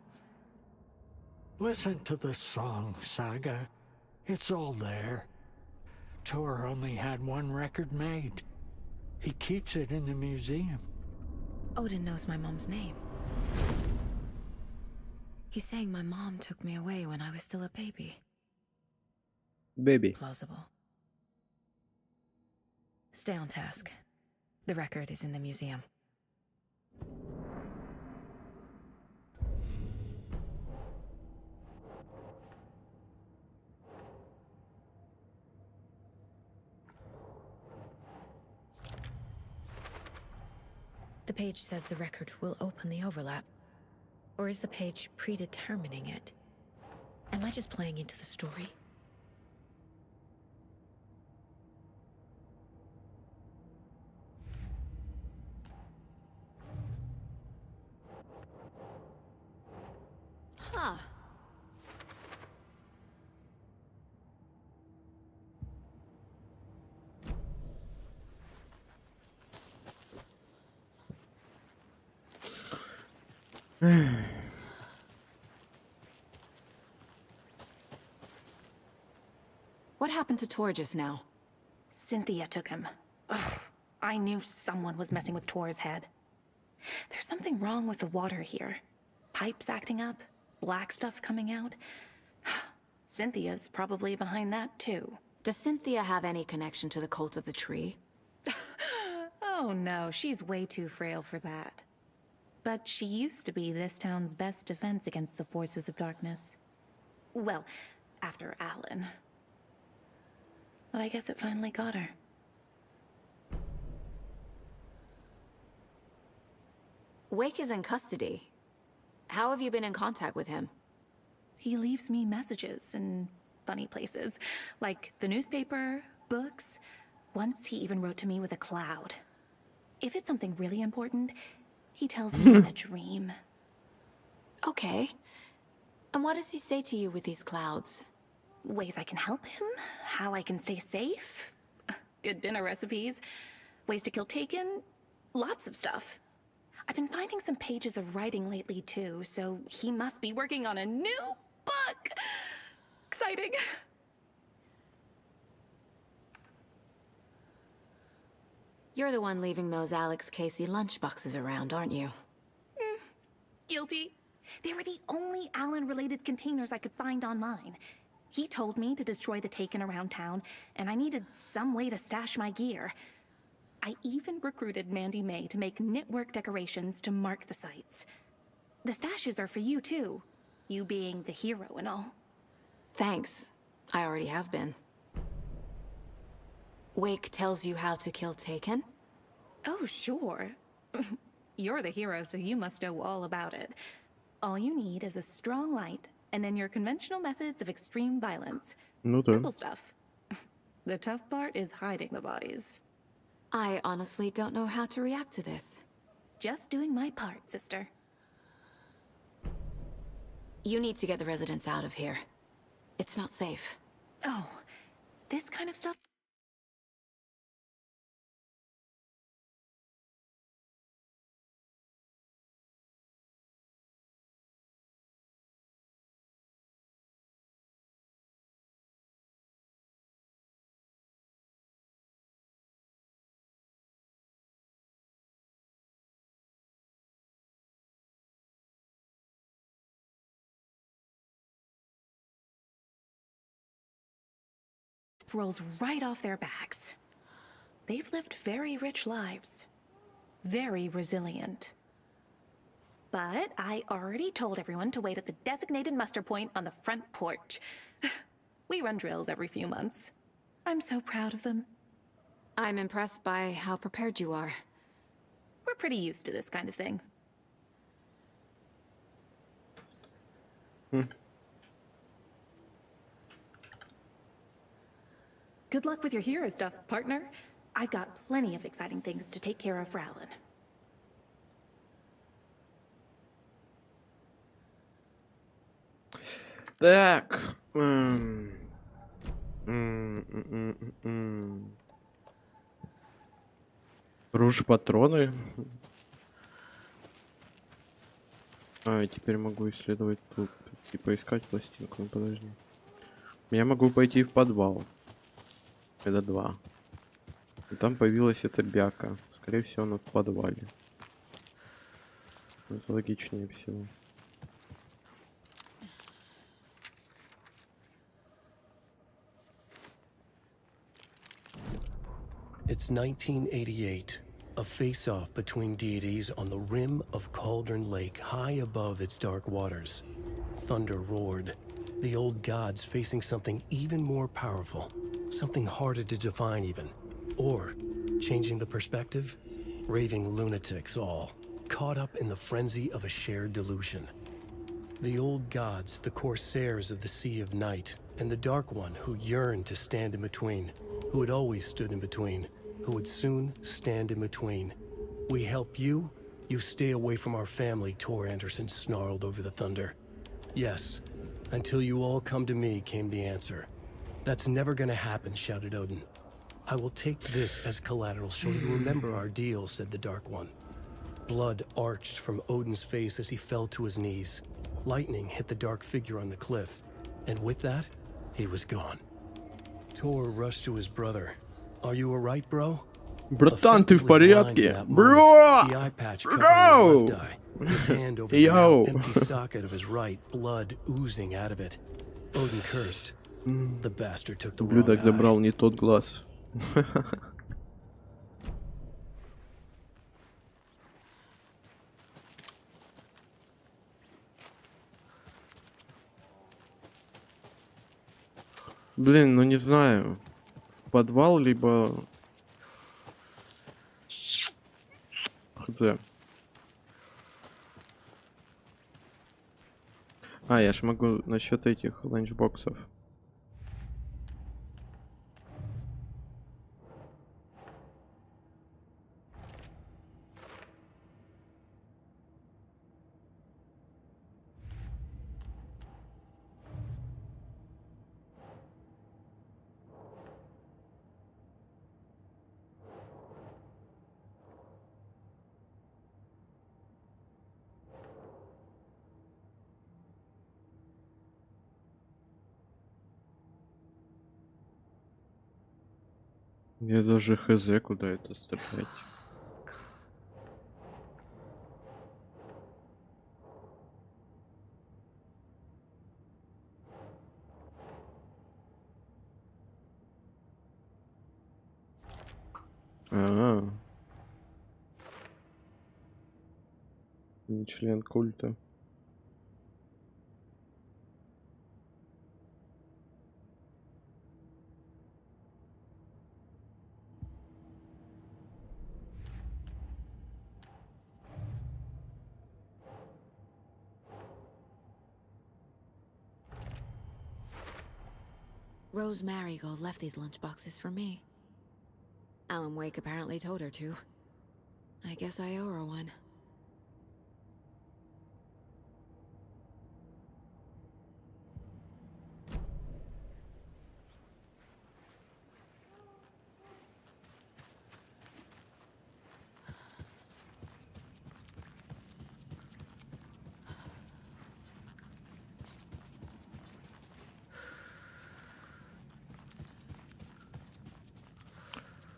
Listen to the song, Saga. It's all there. Tor only had one record made. He keeps it in the museum. Odin knows my mom's name. He's saying my mom took me away when I was still a baby. Baby. Plausible. Stay on task. The record is in the museum. The page says the record will open the overlap. Or is the page predetermining it? Am I just playing into the story? Huh. What happened to Tor just now? Cynthia took him. Ugh, I knew someone was messing with Tor's head. There's something wrong with the water here. Pipes acting up, black stuff coming out. Cynthia's probably behind that too. Does Cynthia have any connection to the cult of the tree? Oh no, she's way too frail for that. But she used to be this town's best defense against the forces of darkness. Well, after Alan. But I guess it finally got her. Wake is in custody. How have you been in contact with him? He leaves me messages in funny places, like the newspaper, books. Once he even wrote to me with a cloud. If it's something really important, he tells me in a dream. Okay. And what does he say to you with these clouds? Ways I can help him, how I can stay safe, good dinner recipes, ways to kill Taken, lots of stuff. I've been finding some pages of writing lately too, so he must be working on a new book. Exciting. You're the one leaving those Alex Casey lunchboxes around, aren't you? Guilty. They were the only Alan-related containers I could find online. He told me to destroy the Taken around town, and I needed some way to stash my gear. I even recruited Mandy May to make knitwork decorations to mark the sites. The stashes are for you, too. You being the hero and all. Thanks. I already have been. Wake tells you how to kill Taken? Oh, sure. You're the hero, so you must know all about it. All you need is a strong light, and then your conventional methods of extreme violence. Ну да. Simple stuff. The tough part is hiding the bodies. I honestly don't know how to react to this. Just doing my part, sister. You need to get the residents out of here. It's not safe. Oh, this kind of stuff? Rolls right off their backs. They've lived very rich lives. Very resilient. But I already told everyone to wait at the designated muster point on the front porch. We run drills every few months. I'm so proud of them. I'm impressed by how prepared you are. We're pretty used to this kind of thing. Good luck with your hero stuff, partner. I've got plenty of exciting things to take care of for Alan. Так. Ружь, патроны. А, теперь могу исследовать тут. Типа искать пластинку. Ну, подожди. Я могу пойти в подвал. Это 2. И там появилась эта бяка. Скорее всего, она в подвале. Это логичнее всего. It's 1988, a face-off between deities on the rim of Cauldron Lake, high above its dark waters. Thunder roared, the old gods facing something even more powerful, something harder to define even. Or, changing the perspective, raving lunatics all, caught up in the frenzy of a shared delusion. The old gods, the corsairs of the Sea of Night, and the Dark One who yearned to stand in between, who had always stood in between, who would soon stand in between. We help you, you stay away from our family, Tor Anderson snarled over the thunder. Yes, until you all come to me, came the answer. That's never gonna happen, shouted Odin. I will take this as collateral, so you remember our deal, said the Dark One. Blood arched from Odin's face as he fell to his knees. Lightning hit the dark figure on the cliff, and with that, he was gone. Tor rushed to his brother. Are you alright, bro? Братан, ты в порядке? Бро! The eye patch covering his left eye. His hand over the now empty socket of his right, blood oozing out of it. Odin cursed. The bastard took the wrong Ублюдок добрал не тот глаз. Блин, ну не знаю. В подвал, либо... Хз. А, я ж могу насчет этих ланчбоксов. Я даже хз, куда это стрелять. А-а-а. Не член культа. Rose Marigold left these lunchboxes for me. Alan Wake apparently told her to. I guess I owe her one.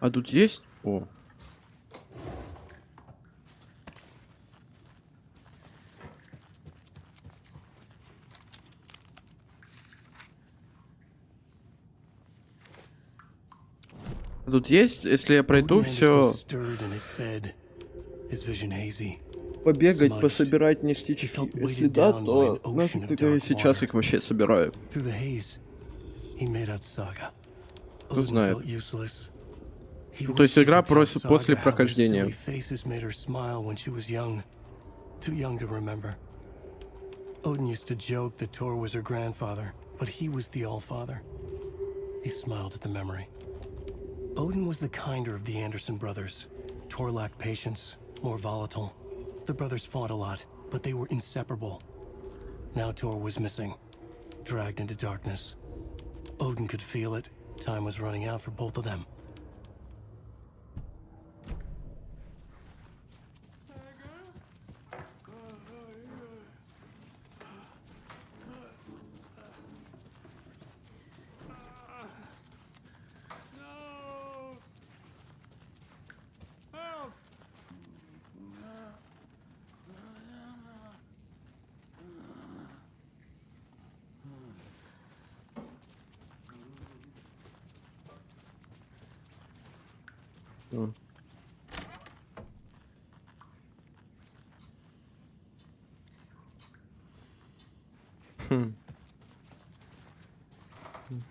А тут есть? О. А тут есть, если я пройду все, побегать, пособирать ништячки. Если да, то нафиг тогда я сейчас их вообще собираю. Кто знает. Ну, то есть игра после прохождения. Odin used to joke that Tor was her grandfather, but he was the Allfather. He smiled at the memory. Odin was the kinder of the Anderson brothers. Tor lacked patience, more volatile. The brothers fought a lot, but they were inseparable. Now Tor was missing, dragged into darkness. Odin could feel it. Time was running out for both of them.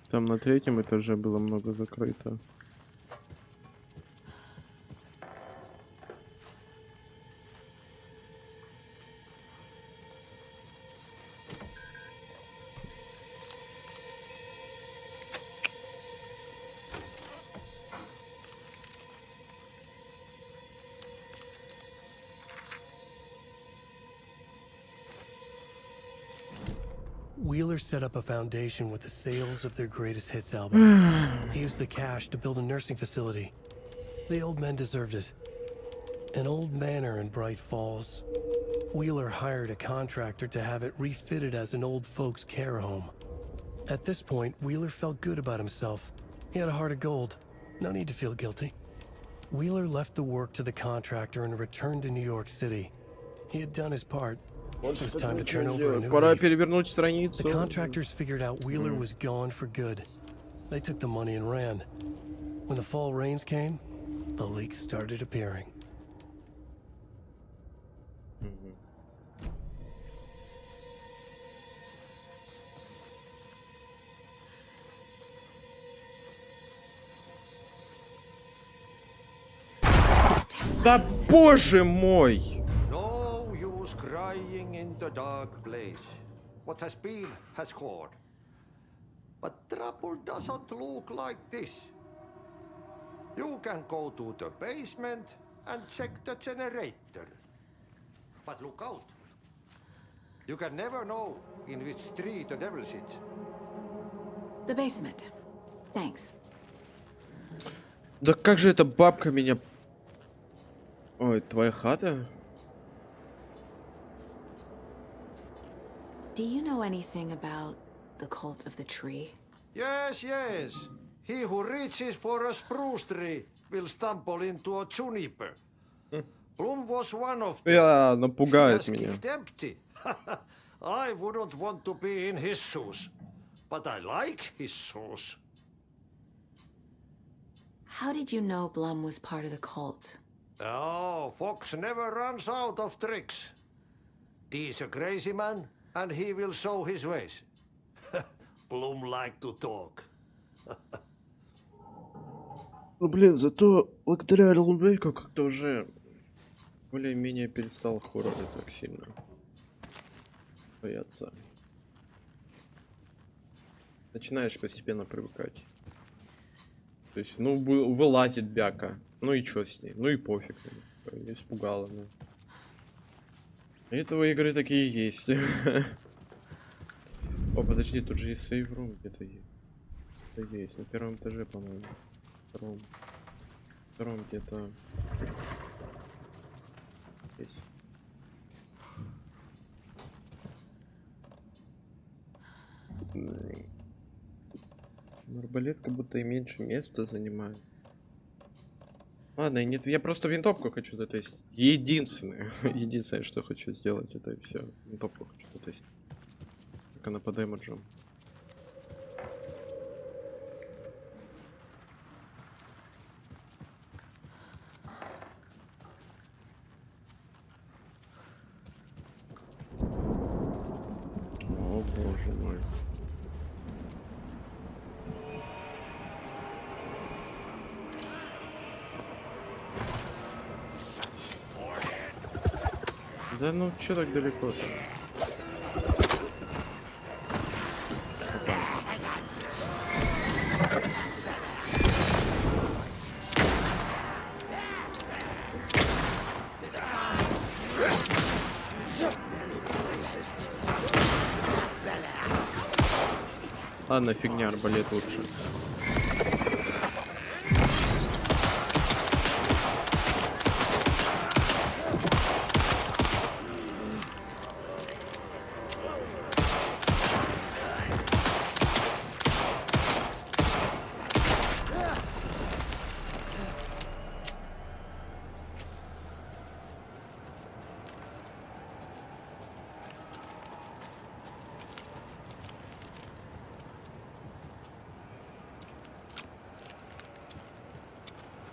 Там на третьем этаже было много закрыто. Wheeler set up a foundation with the sales of their greatest hits album. He used the cash to build a nursing facility. The old men deserved it. An old manor in Braight-Fålls. Wheeler hired a contractor to have it refitted as an old folks' care home. At this point, Wheeler felt good about himself. He had a heart of gold. No need to feel guilty. Wheeler left the work to the contractor and returned to New York City. He had done his part. It was time to turn over a new Пора leaf. перевернуть страницу. The contractors figured out Wheeler was gone for good. They took the money and ran. When the fall rains came, the leaks started appearing. Да боже мой! No use crying in the dark place. What has been has gone. But trouble doesn't look like this. You can go to the basement and check the generator. But look out. You can never know in which tree the devil sits. The basement. Thanks. Да как же эта бабка меня... Ой, твоя хата? Do you know anything about the cult of the tree? Yes, yes. He who reaches for a spruce tree will stumble into a juniper. Bloom was one of them. Я напугает He has меня. kicked empty. I wouldn't want to be in his shoes, but I like his shoes. How did you know Blum was part of the cult? Oh, Fox never runs out of tricks. He's a crazy man, and he will show his ways. Blum like to talk. Ну, блин, зато благодаря Алану Уэйку как-то уже более-менее перестал хорроры так сильно бояться. Начинаешь постепенно привыкать. То есть, ну, вылазит бяка. Ну и чё с ней? Ну и пофиг. Испугала, ну. Этого игры такие есть. О, подожди, тут же есть сейв-рум где-то есть. Это есть. На первом этаже, по-моему. Втором где-то. Здесь. Арбалет как будто и меньше места занимает. Ладно, нет, я просто винтовку хочу затестить. Единственное, что хочу сделать, это все. Винтовку хочу затестить. Как она по дэмэджу. О, боже мой. Да ну, чё так далеко-то? Ладно, фигня, арбалет лучше.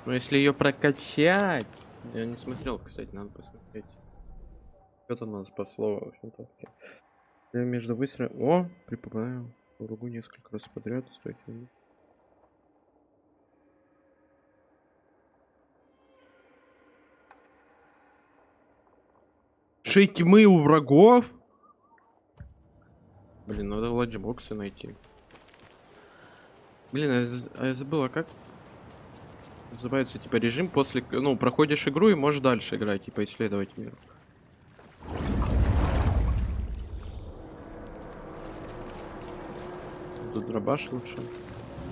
Но если ее прокачать, я не смотрел, кстати, надо посмотреть. Что там нас спасло в винтовке? Я между выстрелами. О, припоминаю врагу несколько раз подряд. Стойте. Шить тьмы у врагов? Блин, надо ладжбоксы найти. Блин, я забыла, как называется, типа, режим после... Ну, проходишь игру и можешь дальше играть, типа, исследовать мир. Тут дробаш лучше.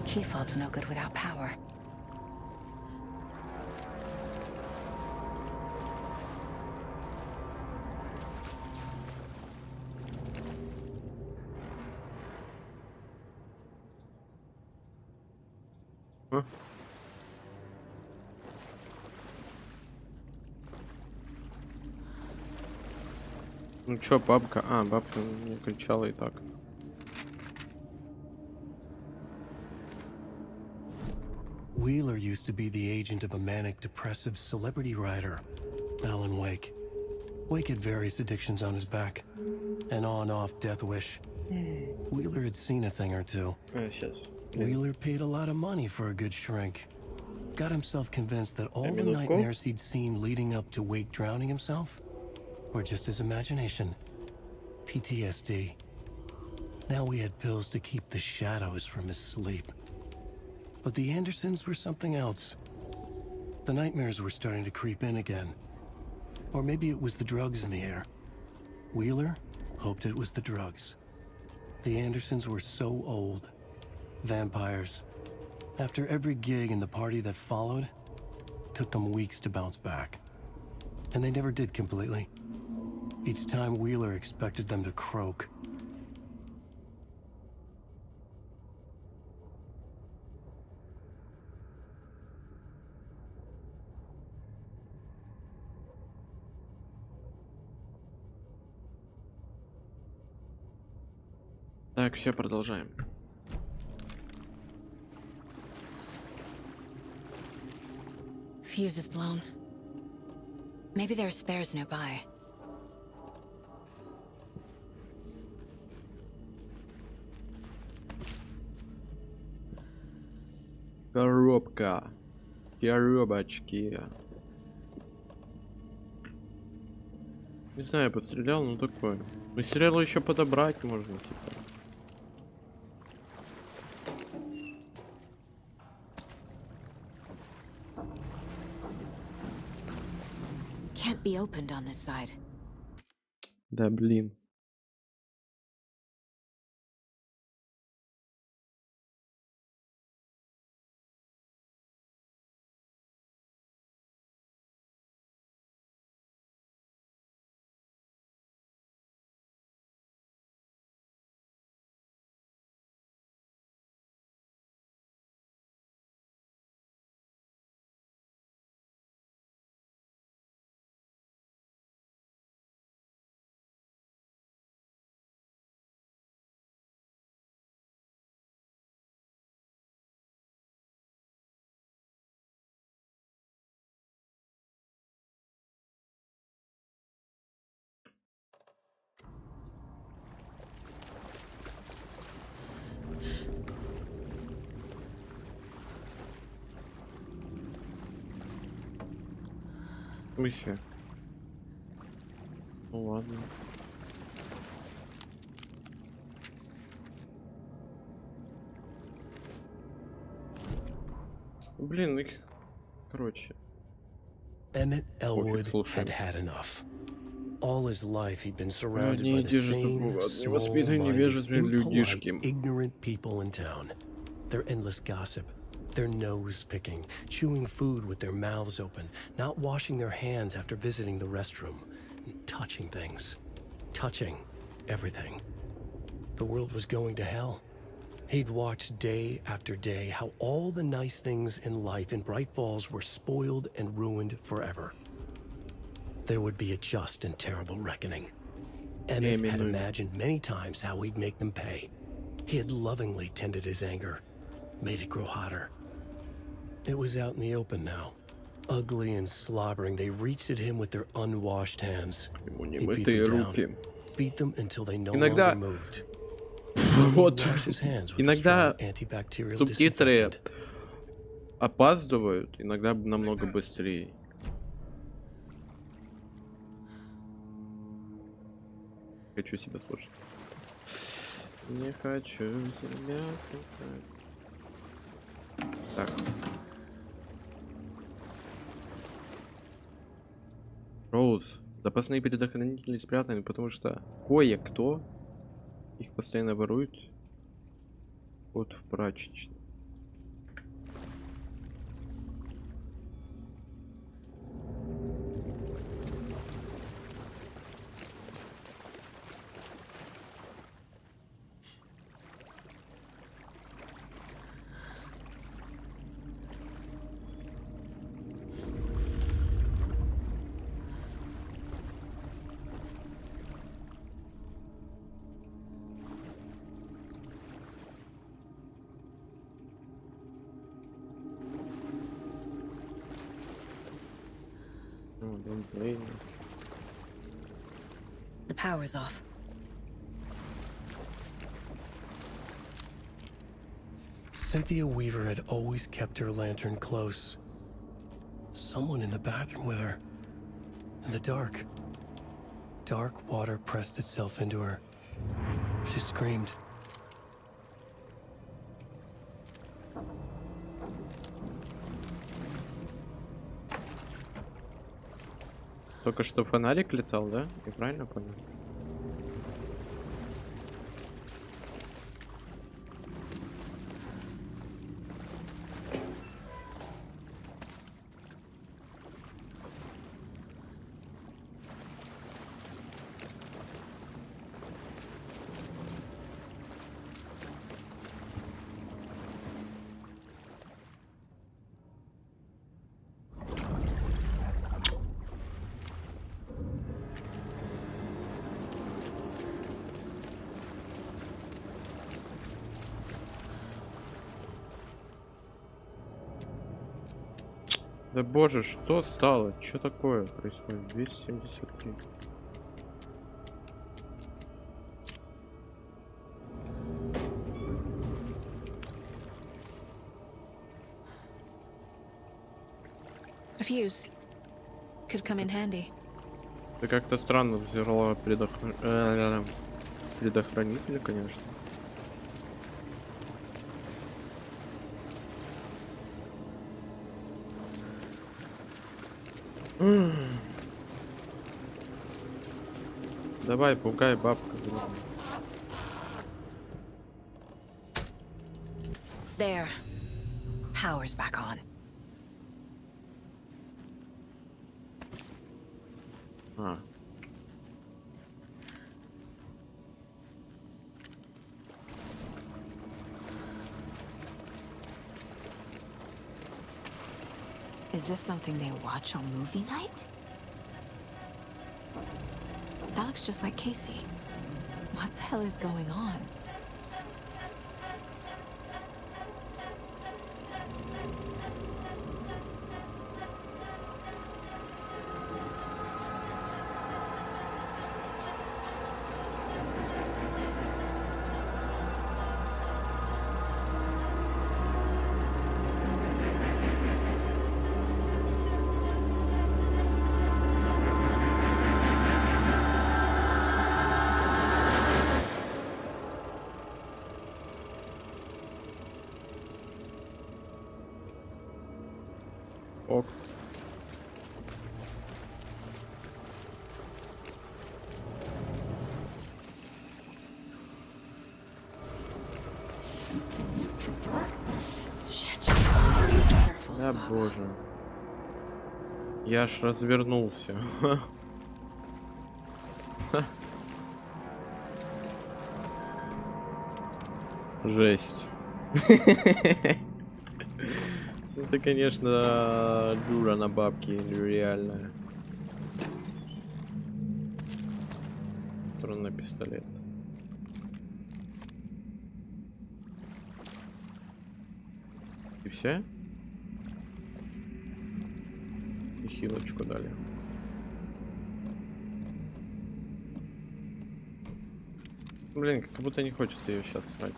No good without power. А? Ну чё, бабка? А, бабка мне кричала и так. Wheeler used to be the agent of a manic depressive celebrity writer, Alan Wake. Wake had various addictions on his back. An on-off death wish. Wheeler had seen a thing or two. Wheeler paid a lot of money for a good shrink. Got himself convinced that all the nightmares he'd seen leading up to Wake drowning himself were just his imagination. PTSD. Now we had pills to keep the shadows from his sleep. But the Andersons were something else. The nightmares were starting to creep in again. Or maybe it was the drugs in the air. Wheeler hoped it was the drugs. The Andersons were so old. Vampires. After every gig and the party that followed, took them weeks to bounce back. And they never did completely. Each time Wheeler expected them to croak. Так, все, продолжаем. fuse is blown. Maybe there are spares nearby. Коробка. Коробочки. Не знаю, подстрелял, но такое. Ну, стрелу еще подобрать можно, типа. Can't be opened on this side. Да, блин. Мысли. Ну ладно. Блин, их... Короче. Emmett Elwood had had enough. All his life he'd been surrounded by the same small-minded, impolite, ignorant people in town. Their endless gossip, their nose picking, chewing food with their mouths open, not washing their hands after visiting the restroom, and touching things. Touching everything. The world was going to hell. He'd watched day after day how all the nice things in life in Braight-Fall's were spoiled and ruined forever. There would be a just and terrible reckoning. Emmett had imagined many times how he'd make them pay. He had lovingly tended his anger, made it grow hotter. It was out in the open now. Ugly and slobbering, they reached at him with their unwashed hands. He beat them down, beat them until they no longer moved. Вот. Иногда субтитры опаздывают, иногда намного быстрее. Хочу себя слушать. Не хочу себя слушать. Так. Роуз. Запасные предохранители спрятаны, потому что кое-кто их постоянно ворует. Вот в прачечной. The power's off. Cynthia Weaver had always kept her lantern close. Someone in the bathroom with her. In the dark. Dark water pressed itself into her. She screamed. Только что фонарик летал, да? Я правильно понял? Да боже, что стало? Что такое происходит? 273. A fuse. Could come in handy. Ты как-то странно взяла предохранителя, конечно. Давай, пугай, бабка. There. Power's back on. А. Is this something they watch on movie night? That looks just like Casey. What the hell is going on? Ок. Да боже. Я аж развернулся. Жесть. Это, конечно, дура на бабки нереальная. Патрон на пистолет. И все? И хилочку дали. Блин, как будто не хочется ее сейчас срать.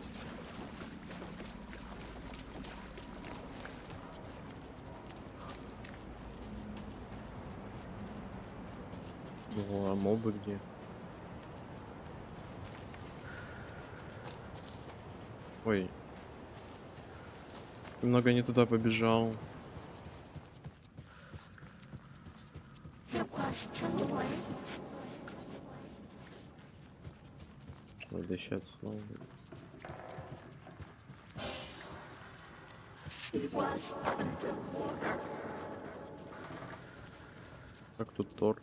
О, а мобы где? Ой. Немного не туда побежал. Ой, да сейчас снова. Как тут Тор?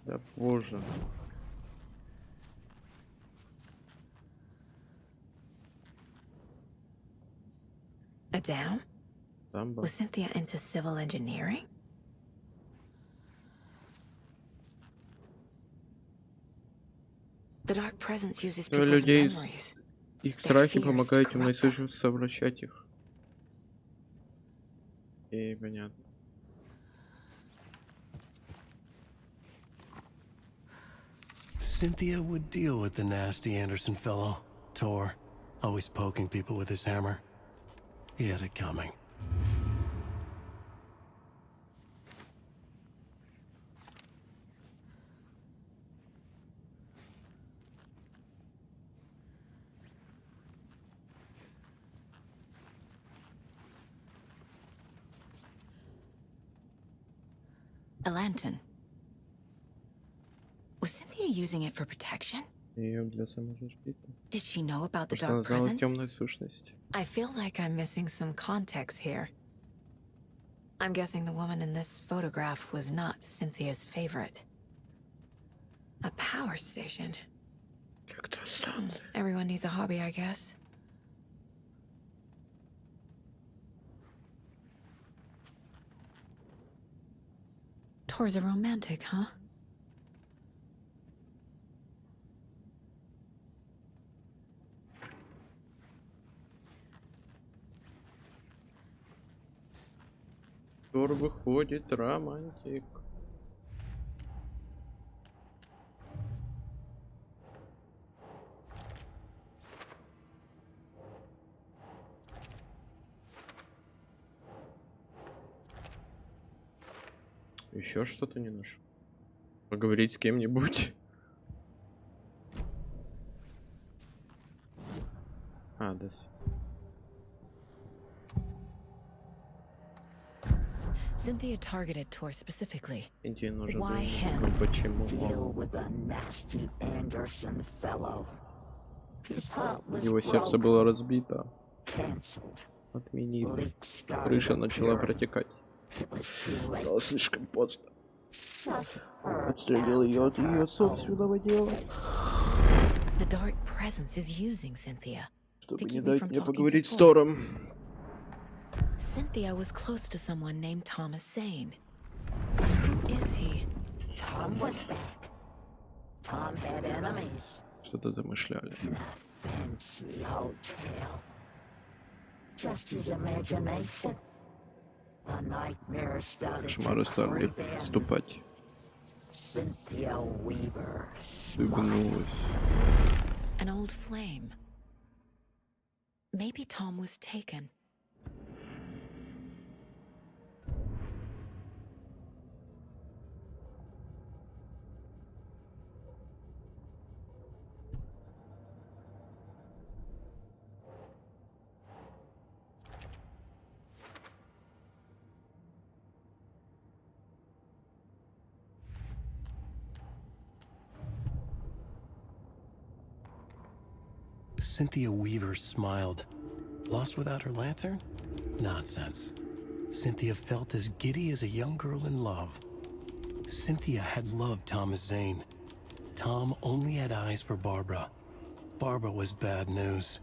Да боже. A dam? Дамба. Was Cynthia into civil engineering? The dark presence uses people's Людей memories. их страхи помогают темной сущности совращать их. И понятно. Cynthia would deal with the nasty Anderson fellow, Tor, always poking people with his hammer. He had it coming. A lantern. Was Cynthia using it for protection? Ее для самозащиты. Did she know about the Что dark назвала presence? темной сущность. I feel like I'm missing some context here. I'm guessing the woman in this photograph was not Cynthia's favorite. A power station. Everyone needs a hobby, I guess. Tor's a romantic, huh? Тор выходит романтик. Еще что-то не нашел. Поговорить с кем-нибудь. А, да. Cynthia targeted Tor specifically. Иди, нужен Why был. him? Ну почему? Deal with the nasty Anderson fellow. His heart was Его сердце broken, было разбито. canceled. Отменили. Leak started Крыша начала appearing. протекать. It was too late. Стало слишком поздно. Shut her Отстрелил ее от ее собственного дела. The dark presence is using Cynthia. Чтобы to не keep me дать from мне talking поговорить to с Tor. Тором. Cynthia was close to someone named Thomas Zane. Who is he? Tom was back. Tom had enemies. Что-то замышляли. In a fancy hotel. Just his imagination. The nightmare started Кошмары to стали creep in. отступать. Cynthia Weaver. Сыгнулась. An old flame. Maybe Tom was taken. Cynthia Weaver smiled. Lost without her lantern? Nonsense. Cynthia felt as giddy as a young girl in love. Cynthia had loved Thomas Zane. Tom only had eyes for Barbara. Barbara was bad news.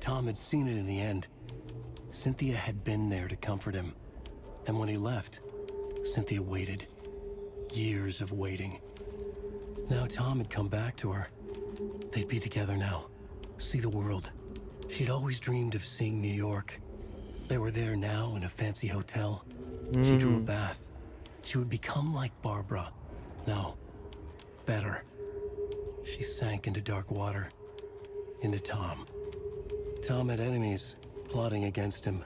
Tom had seen it in the end. Cynthia had been there to comfort him. And when he left, Cynthia waited. Years of waiting. Now Tom had come back to her. They'd be together now. See the world. She'd always dreamed of seeing New York. They were there now in a fancy hotel. She drew a bath. She would become like Barbara. No, better. She sank into dark water. Into Tom. Tom had enemies plotting against him.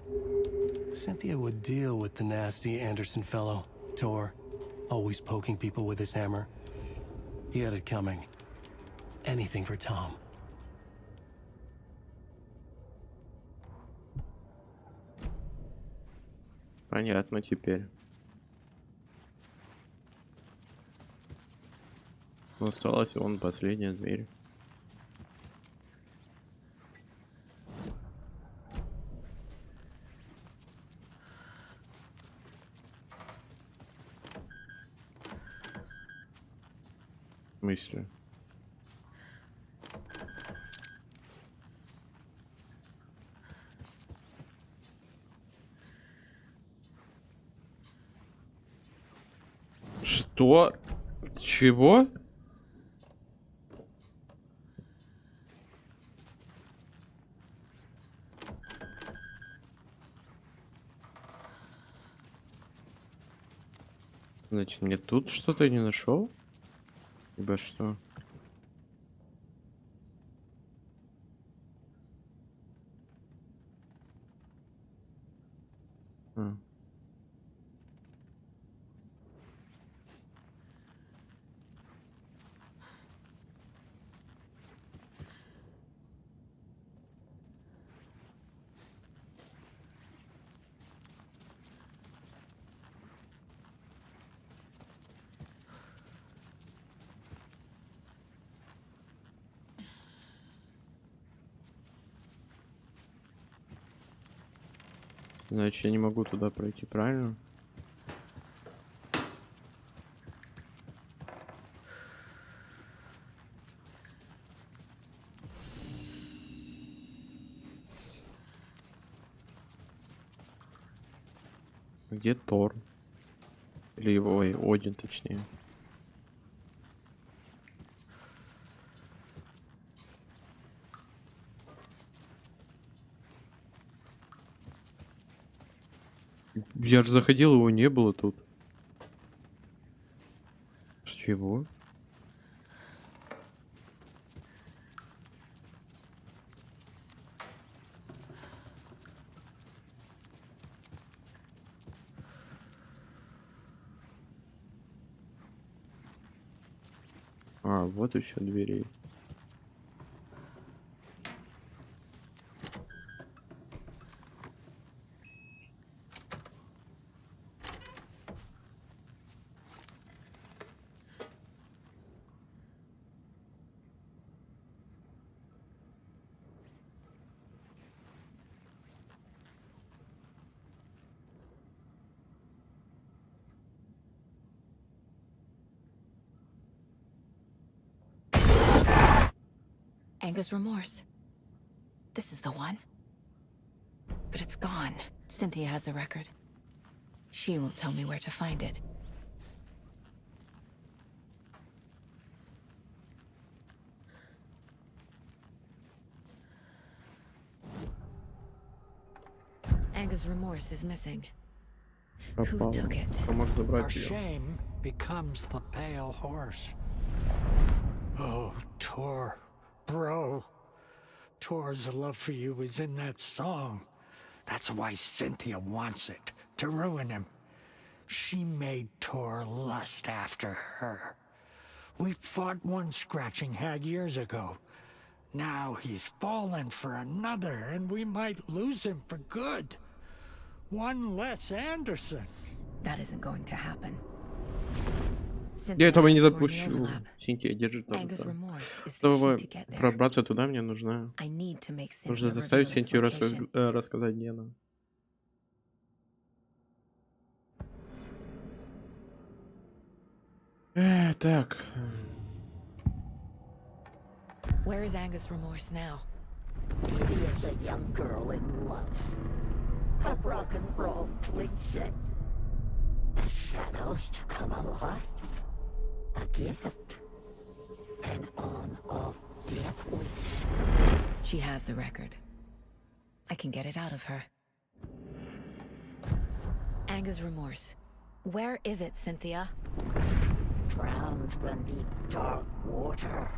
Cynthia would deal with the nasty Anderson fellow, Tor, always poking people with his hammer. He had it coming. Anything for Tom. Понятно теперь. Но осталась он последняя дверь. Мысли. Что? Чего? Значит, мне тут что-то не нашел? Либо что? Значит, я не могу туда пройти, правильно? Где Тор? Или его, ой, Один, точнее. Я же заходил, его не было тут. С чего? А, вот еще дверей. Anger's remorse. This is the one. But it's gone. Cynthia has the record. She will tell me where to find it. Anger's remorse is missing. Who took it? Our shame becomes the pale horse. Oh, Tor, bro. Tor's love for you is in that song. That's why Cynthia wants it, to ruin him. She made Tor lust after her. We fought one scratching hag years ago. Now he's fallen for another, and we might lose him for good. One less Anderson. That isn't going to happen. Я этого не допущу. Синтия, держи там. Чтобы пробраться туда, мне нужно заставить Синтию рассказать, где она. Так. Where is Anger's remorse now? He is a young girl in love. A rock and roll cliche. The shadows to come alive. A gift. An on-off death wish. She has the record. I can get it out of her. Anger's remorse. Where is it, Cynthia? Drowned beneath dark water.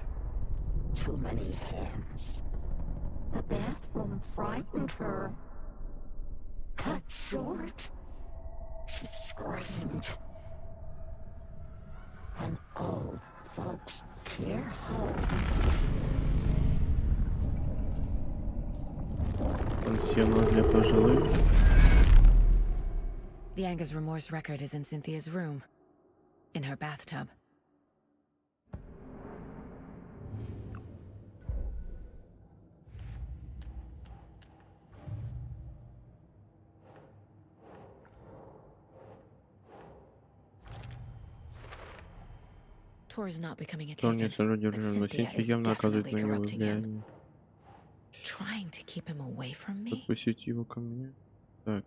Too many hands. The bathroom frightened her. Cut short. She screamed. An old folks' care home. The Anger's remorse record is in Cynthia's room. In her bathtub. Tor is not becoming a taken, but Cynthia is definitely corrupting him. Trying to keep him away from me? Подпустить его ко мне. Так.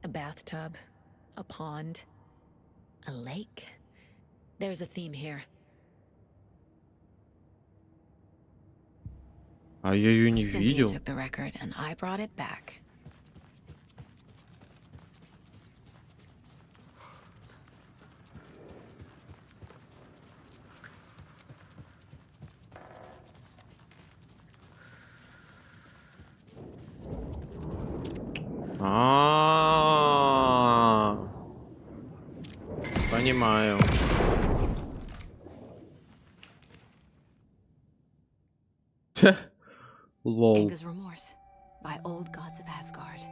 A bathtub, a pond, a lake. There's a theme here. А я ее не видел. Cynthia took the record and I brought it back. Понимаю. Lol. Anger's remorse by Old Gods of Asgard.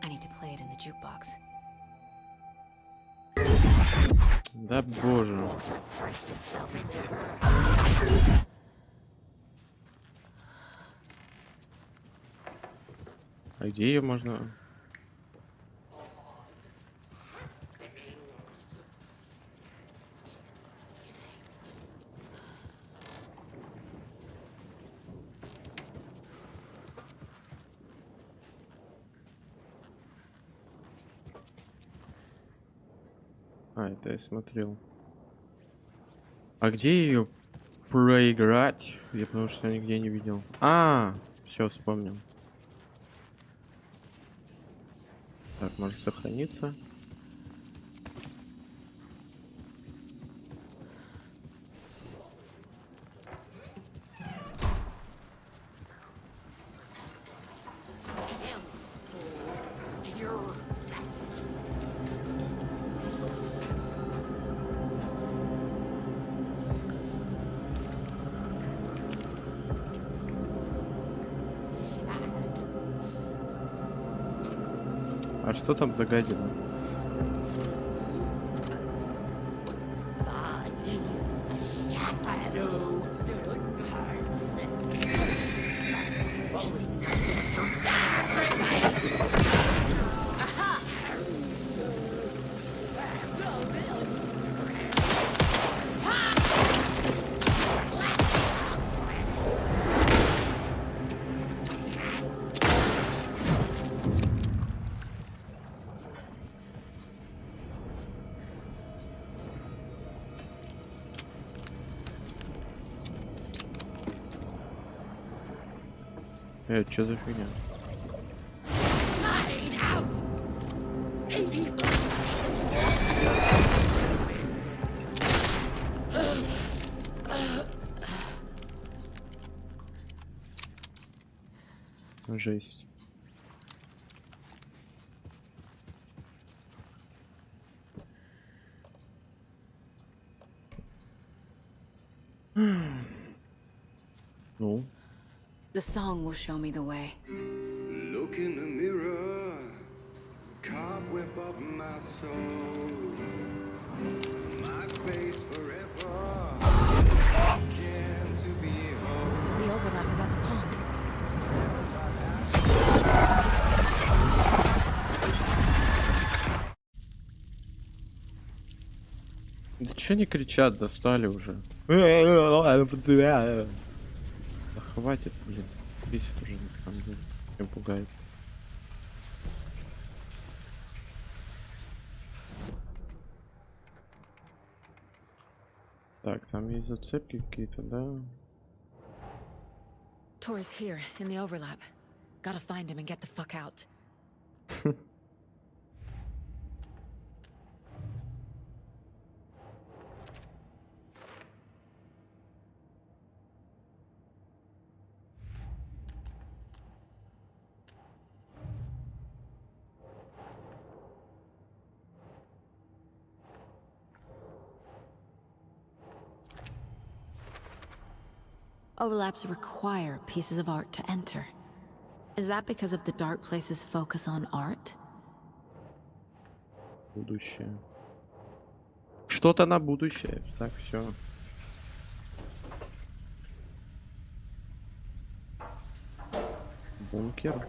I need to play it in the jukebox. Да боже. А где ее можно? А, это я смотрел. А где ее проиграть? Я потому что нигде не видел. А, все, вспомнил. Так, может сохраниться. А что там за гадина? Что за фигня? Жесть. Ну. The song will show me the way. Look in the mirror, cobweb of my soul, my face forever, can to behold. The overlap is at the pond. Да чё они кричат, достали уже. Да хватит, блин. Бесит уже на самом деле. Всем пугает. Так, там есть зацепки какие-то, да? Tor's here in the overlap. Gotta find him and get the fuck out. Overlaps require pieces of art to enter. Is that because of the dark place's focus on art? Будущее. Что-то на будущее. Так, все. Бункер.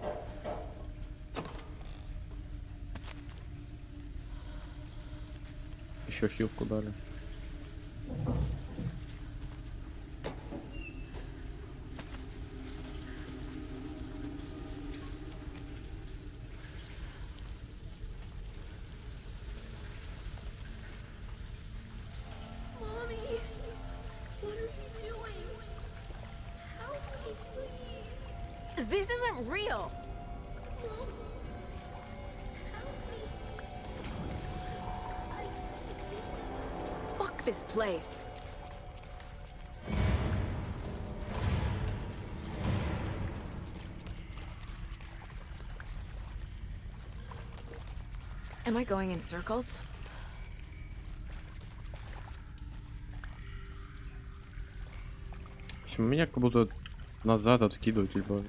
Еще хилку дали. This isn't real! Fuck this place! Am I going in circles? Меня как будто назад откидывать, либо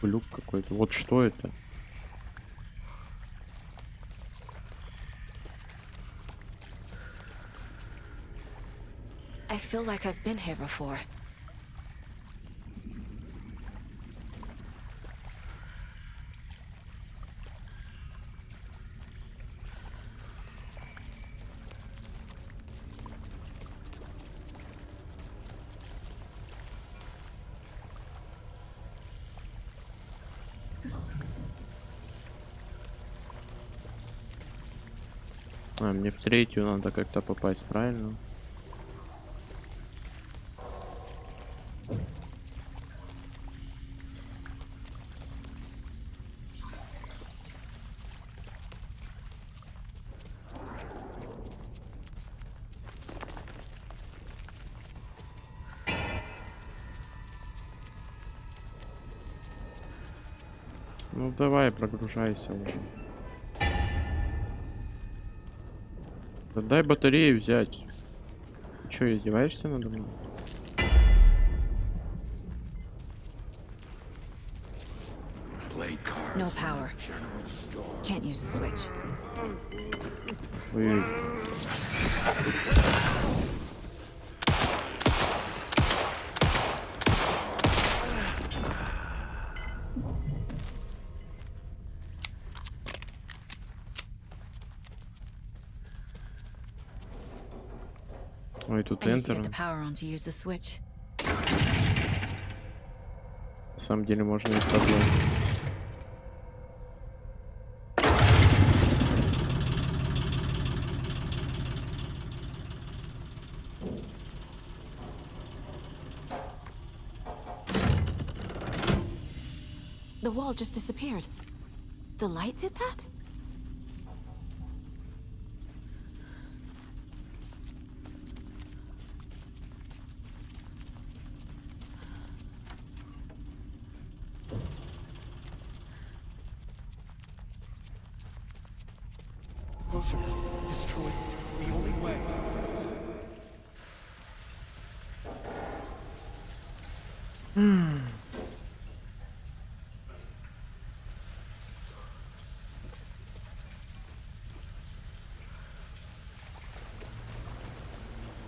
глюк какой-то. Вот что это? I feel like I've been here before. А, мне в третью надо как-то попасть, правильно? Ну давай, прогружайся уже. Да дай батарею взять. Ты чё, издеваешься надо мной? No power. Can't use the switch. Ой. Ой, тут I need to get Enter. the power on to use the switch. На самом деле можно и с тобой. The wall just disappeared. The light did that? Closer. Destroy the only way.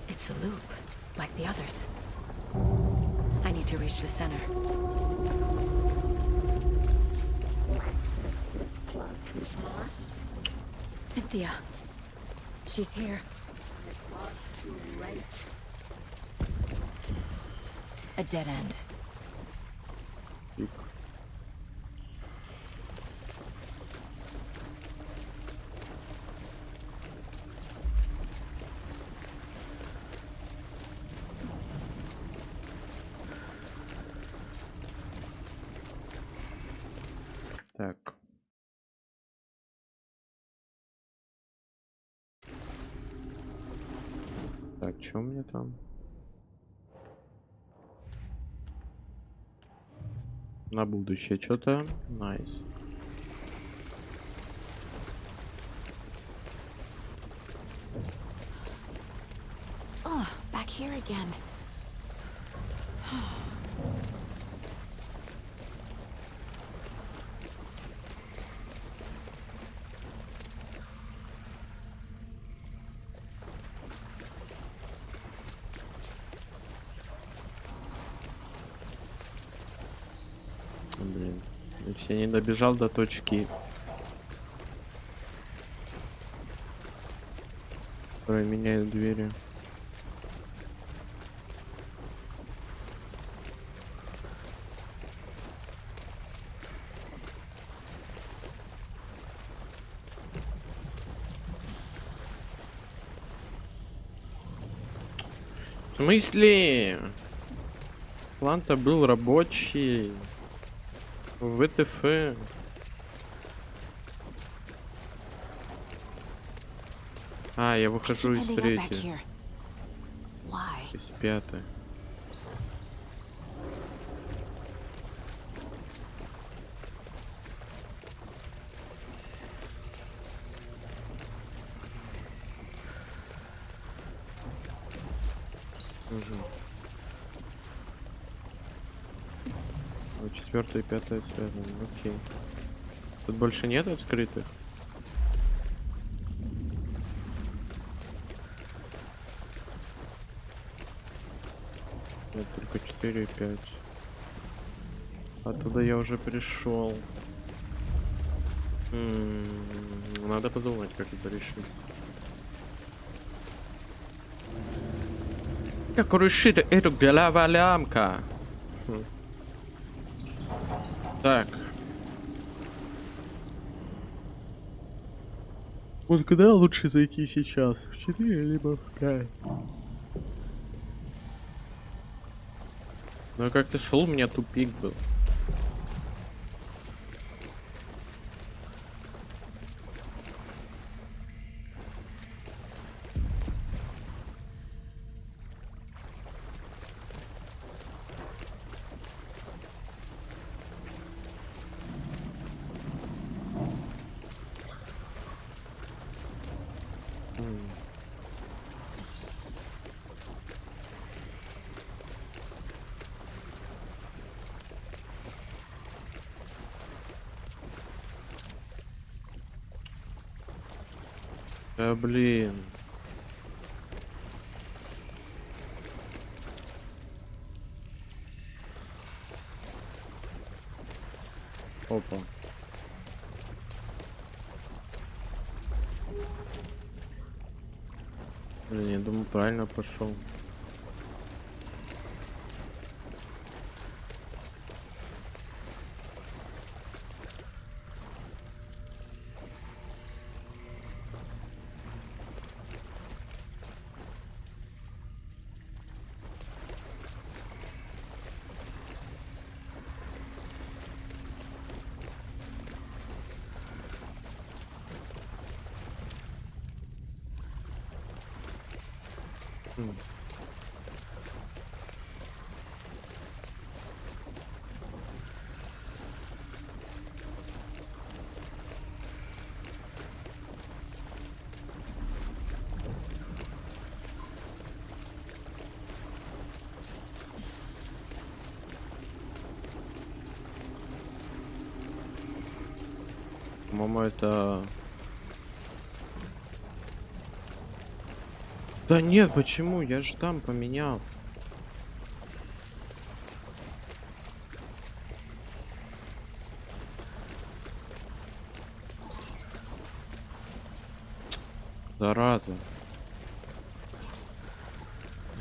It's a loop, like the others. I need to reach the center. Cynthia. She's here. A dead end. Так. Так, что у меня там? На будущее что-то. Найс. Oh, back here again. Блин. Я не добежал до точки, которая меняет двери. В смысле? План-то был рабочий. ВТФ. А, я выхожу из третьей. Из пятой. Четвертая и пятая связаны. Окей. Тут больше нет открытых. Нет, только 4 и 5. Оттуда я уже пришел. Надо подумать, как это решить. Как решить эту головоломку? Так. Вот куда лучше зайти сейчас? В 4 либо в 5? Ну, как ты шел, у меня тупик был. Да блин. Опа. Блин, я думаю, правильно пошел. По-моему, это... Да нет, почему? Я же там поменял. Зараза.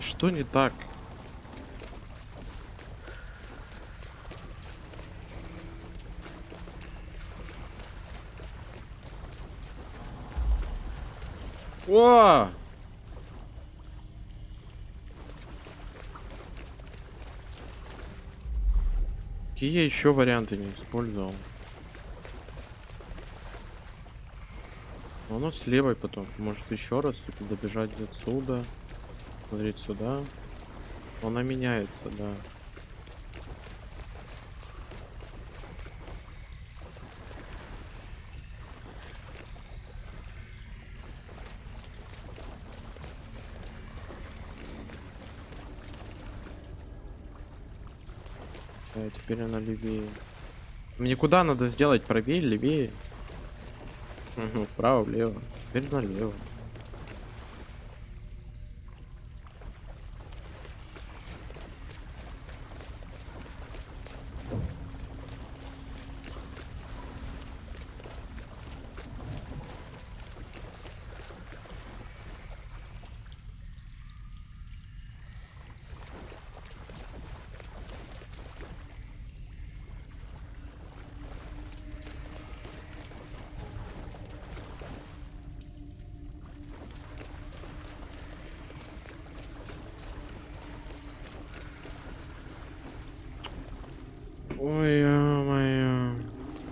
Что не так? О! Какие я еще варианты не использовал? Оно с левой потом. Может еще раз типа добежать отсюда. Смотреть сюда. Она меняется, да. Да, теперь она левее. Мне куда надо сделать? Правее, левее? Угу, вправо, влево. Теперь налево. Ой, ё-моё.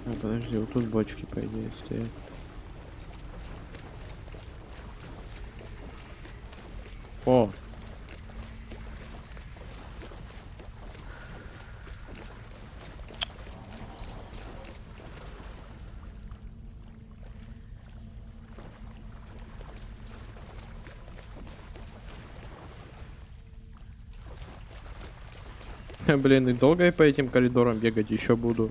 А, подожди, вот тут бочки, по идее, стоят. О! Блин, и долго я по этим коридорам бегать еще буду.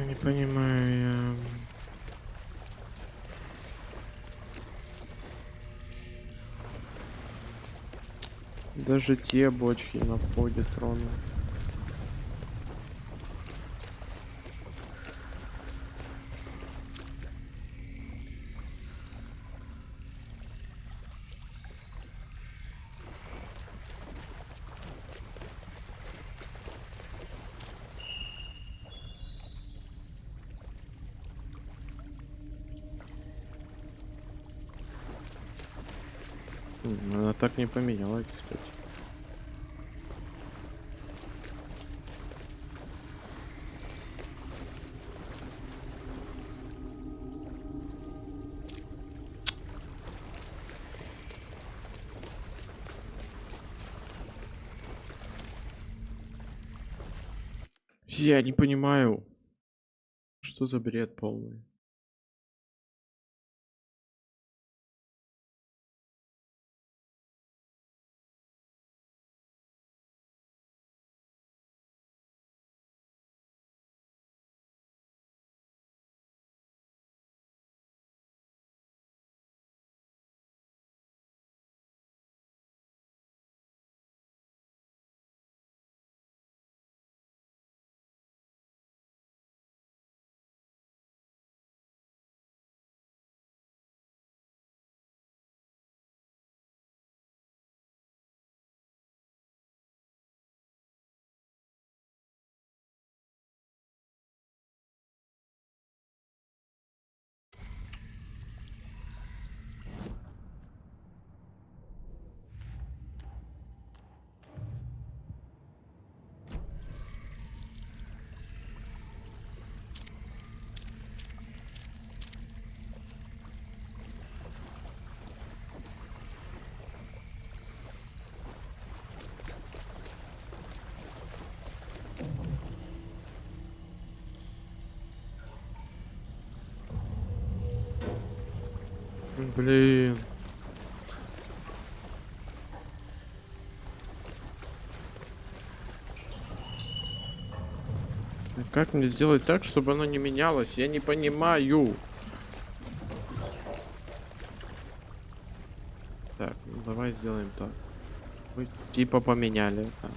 Не понимаю я. Даже те бочки на входе трону. Она так не поменялась, кстати. Я не понимаю, что за бред полный. Блин. Как мне сделать так, чтобы оно не менялось? Я не понимаю. Так, ну давай сделаем так. Мы типа поменяли это.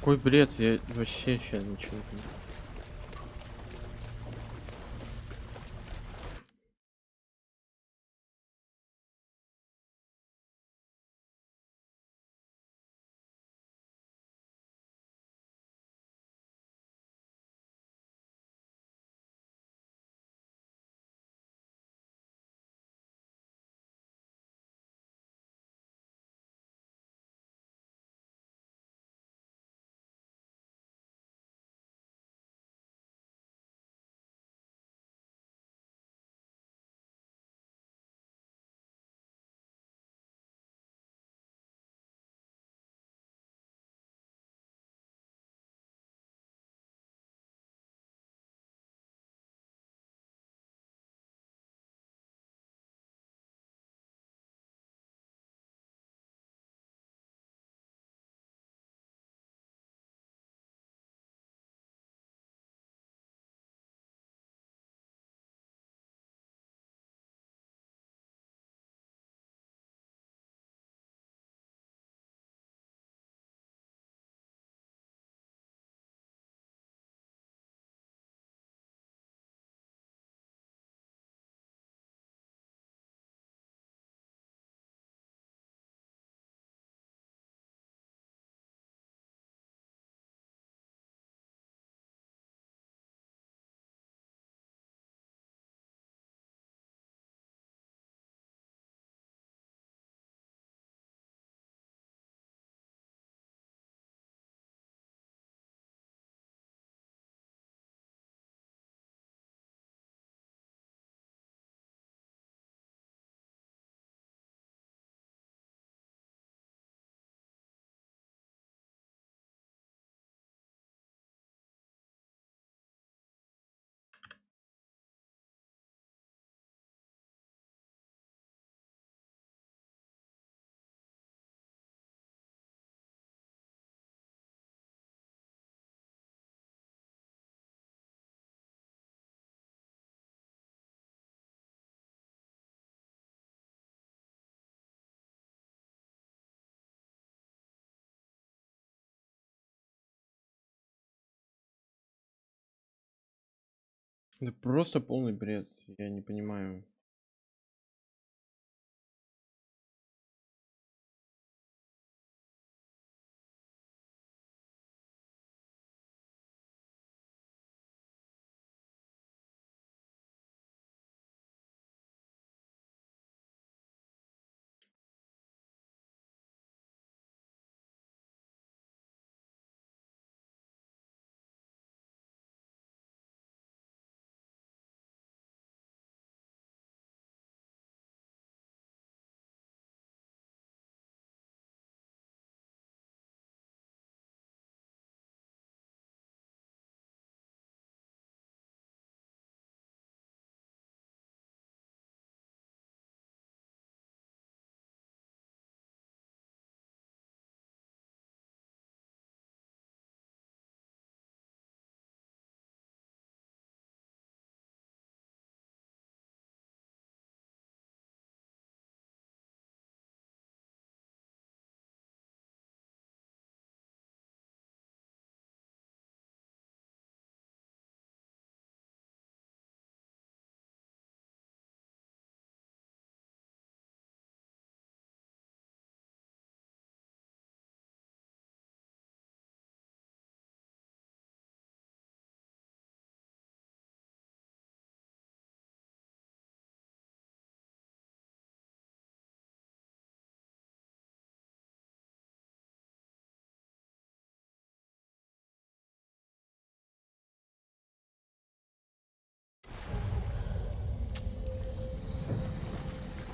Какой бред, я вообще сейчас ничего не понимаю. Это просто полный бред. Я не понимаю.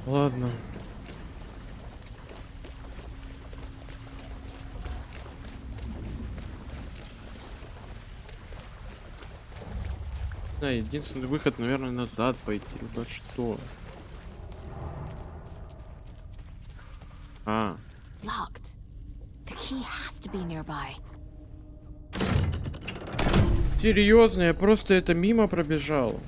Ладно. Да, единственный выход, наверное, назад пойти, либо что. А. Locked. The key has to be nearby. Серьезно, я просто это мимо пробежал.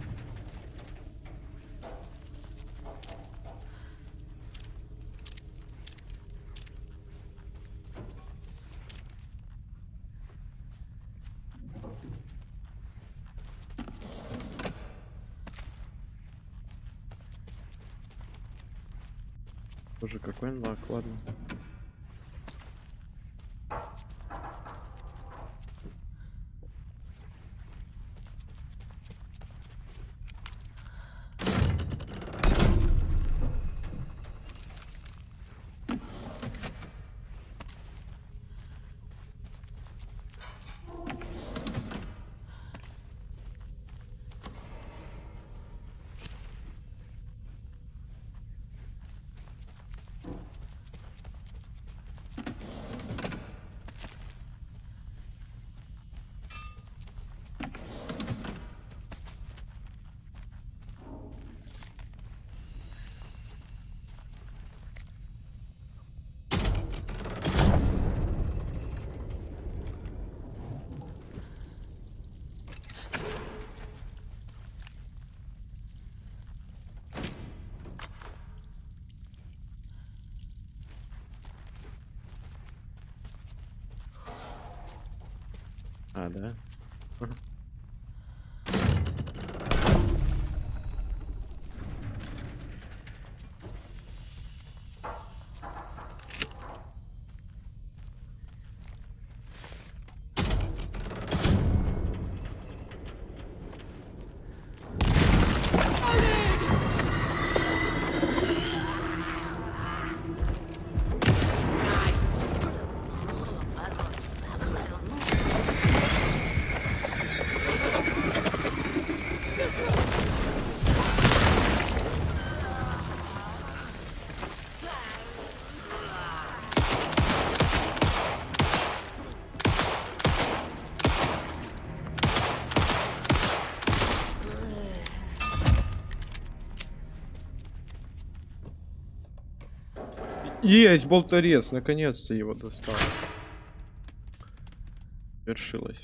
Боже, какой анлак, ладно. А, да? Есть болторез, наконец-то его достал. Вершилось.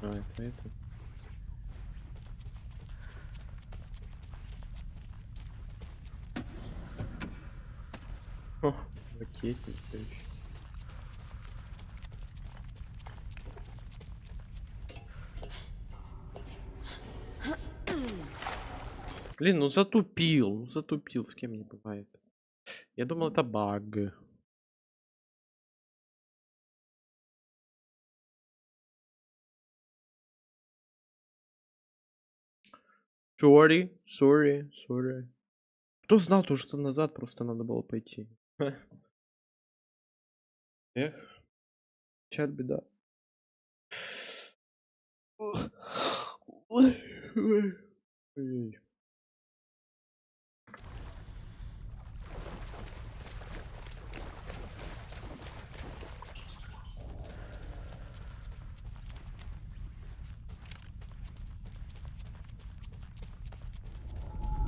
А, это. О, ракетник, короче. Блин, ну затупил, с кем не бывает. Я думал, это баг. Sorry. Кто знал, то, что назад просто надо было пойти. Эх, чат беда. Ой.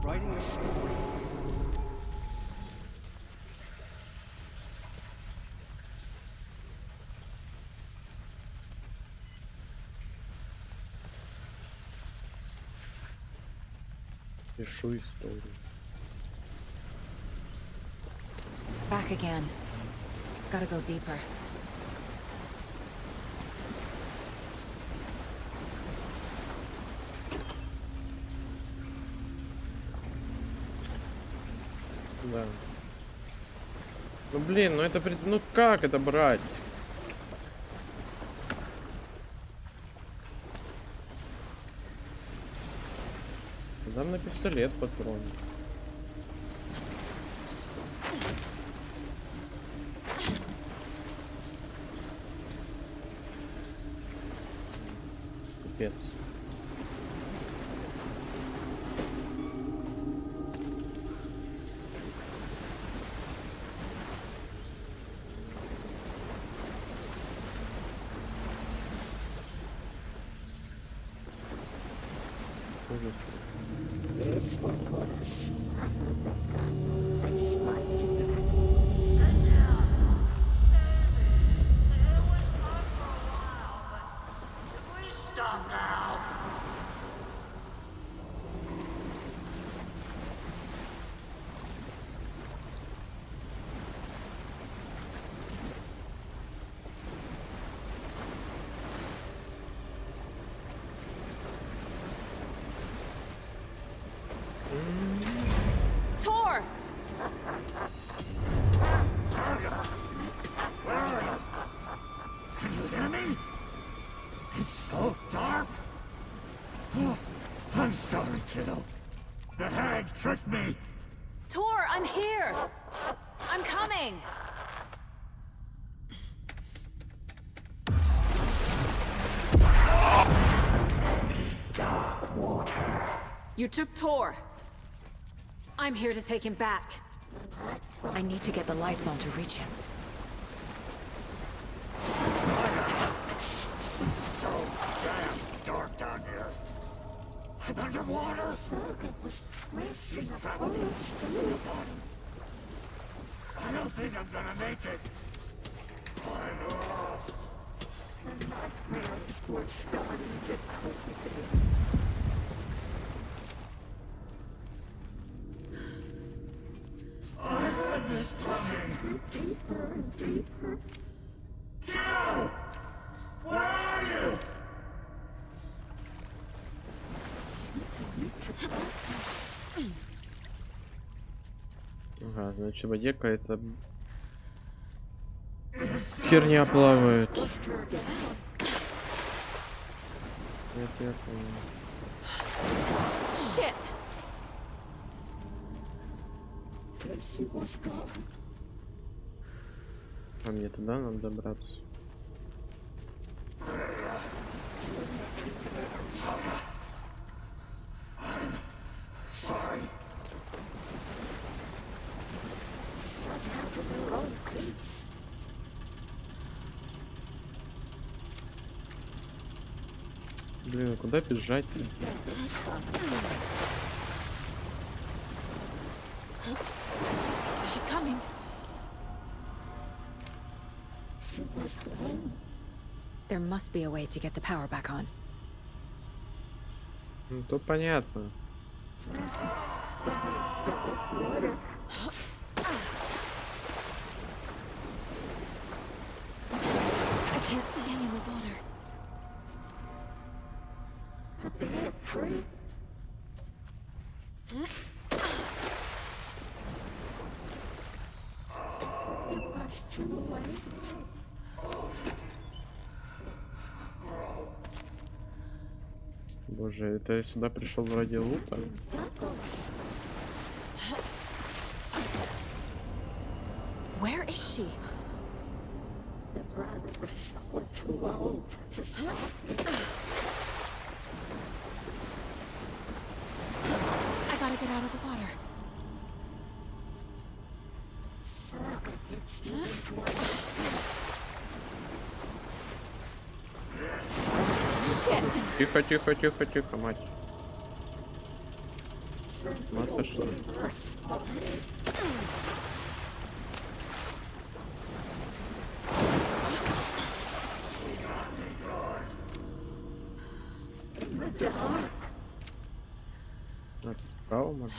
Writing a story. Пишу историю. Back again. Gotta go deeper. Да. Ну блин, ну это ну как это брать? Дам на пистолет патрон. Капец. with me. Tor, I'm here. I'm coming. Dark water. You took Tor. I'm here to take him back. I need to get the lights on to reach him. So damn dark down here. I'm underwater. It was tracing about this. I don't think I'm gonna make it. I'm lost. And my friends were starting to cope. I had this coming deeper and deeper. Joe! Where are you? Ага, значит, в воде какая-то херня плавает. Это я понял. Shit! А мне туда надо добраться. Блин, куда бежать-то? She's coming. There must be a way to get the power back on. Ну, то понятно. I can't stay in the water. Боже, это я сюда пришел ради лута? Where is she? I gotta get out of the water. Тихо, тихо, тихо, тихо, мать. Вот сошла. А тут вправо можно?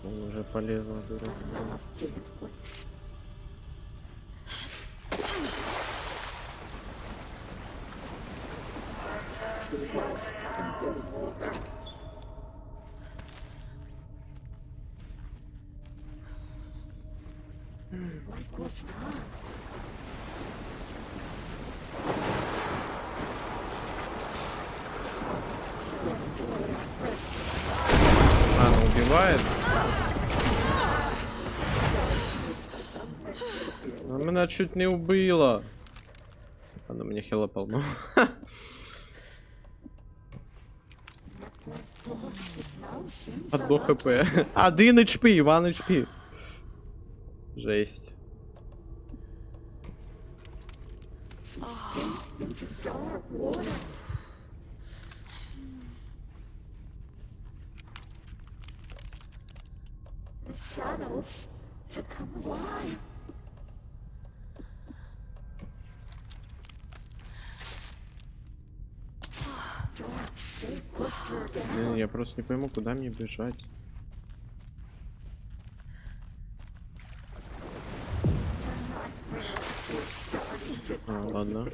Он уже полезла, дурак. Она убивает. Она чуть не убила. Она мне хила полно. Одно хп. 1 HP, 1 HP. Жесть. Я просто не пойму, куда мне бежать. Ладно.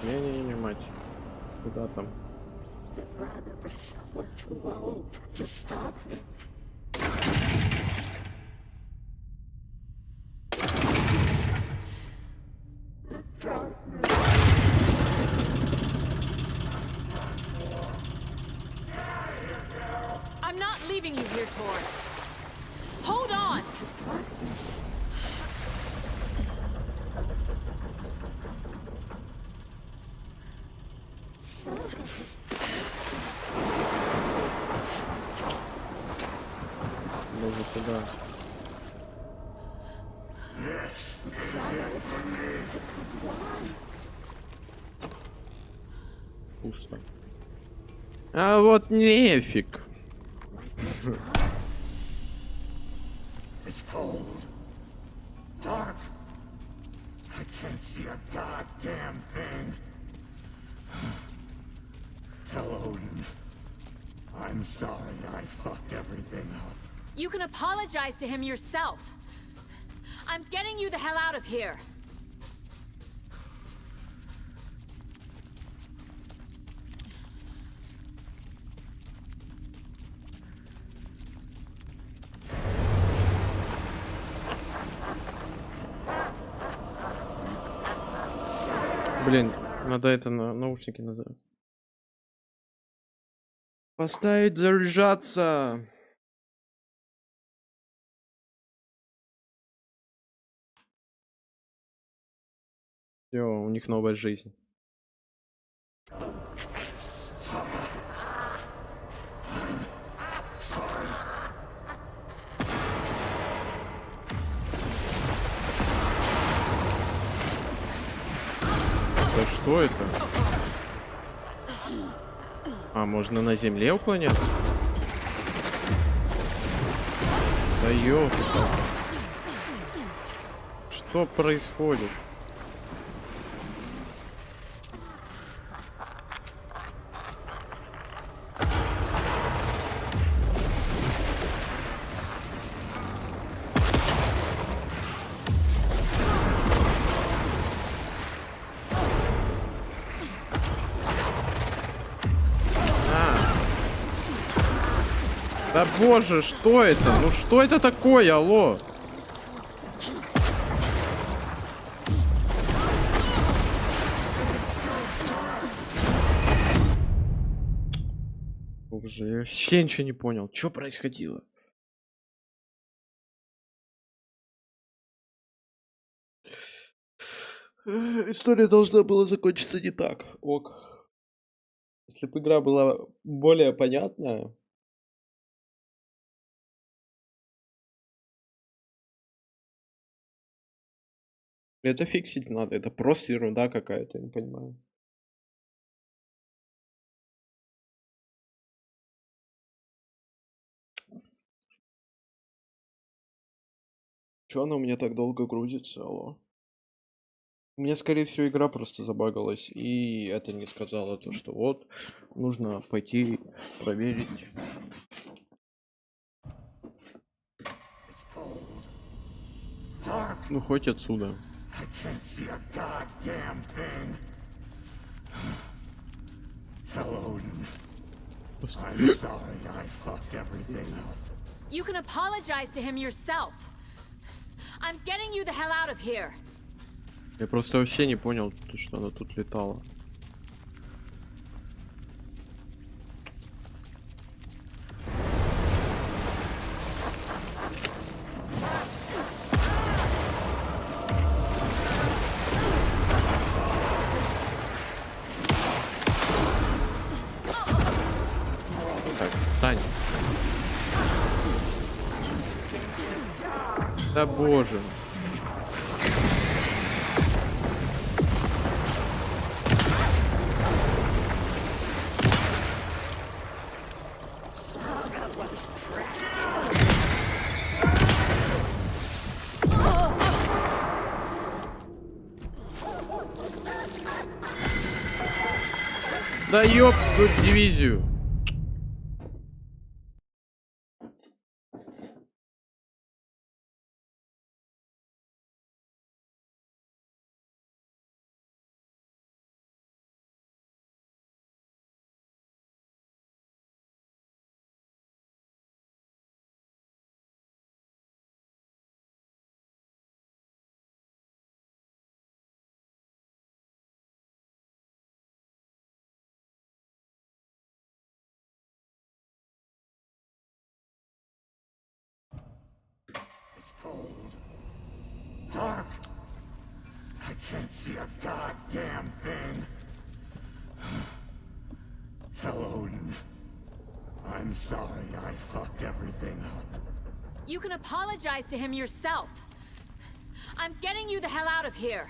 Не-не-не, мать. Куда там? I'm not leaving you here, Tor. Hold on! Даже туда. Пусто. А вот нефиг. It's cold. Dark. I can't see a goddamn thing. Tell Odin. I'm sorry I fucked everything up. You can apologize to him yourself. I'm getting you the hell out of here. Блин, надо это на наушники надо. Поставить заряжаться. Все, у них новая жизнь. Да что это? А, можно на земле уклоняться? Да ёлки-палки. Что происходит? Да боже, что это? Ну что это такое, алло? Боже, я вообще ничего не понял. Что происходило? История должна была закончиться не так. Ок. Если бы игра была более понятная. Это фиксить надо, это просто ерунда какая-то, я не понимаю. Чё она у меня так долго грузится, алло? У меня, скорее всего, игра просто забагалась, и это не сказала то, что вот, нужно пойти проверить. Ну, хоть отсюда. I can't see a goddamn thing. Tell Odin. I'm sorry I fucked everything up. You can apologize to him yourself. I'm getting you the hell out of here. Я просто вообще не понял, что она тут летала. Да боже. Да ёб тут дивизию. Dark. I can't see a goddamn thing. Tell Odin. I'm sorry I fucked everything up. You can apologize to him yourself. I'm getting you the hell out of here.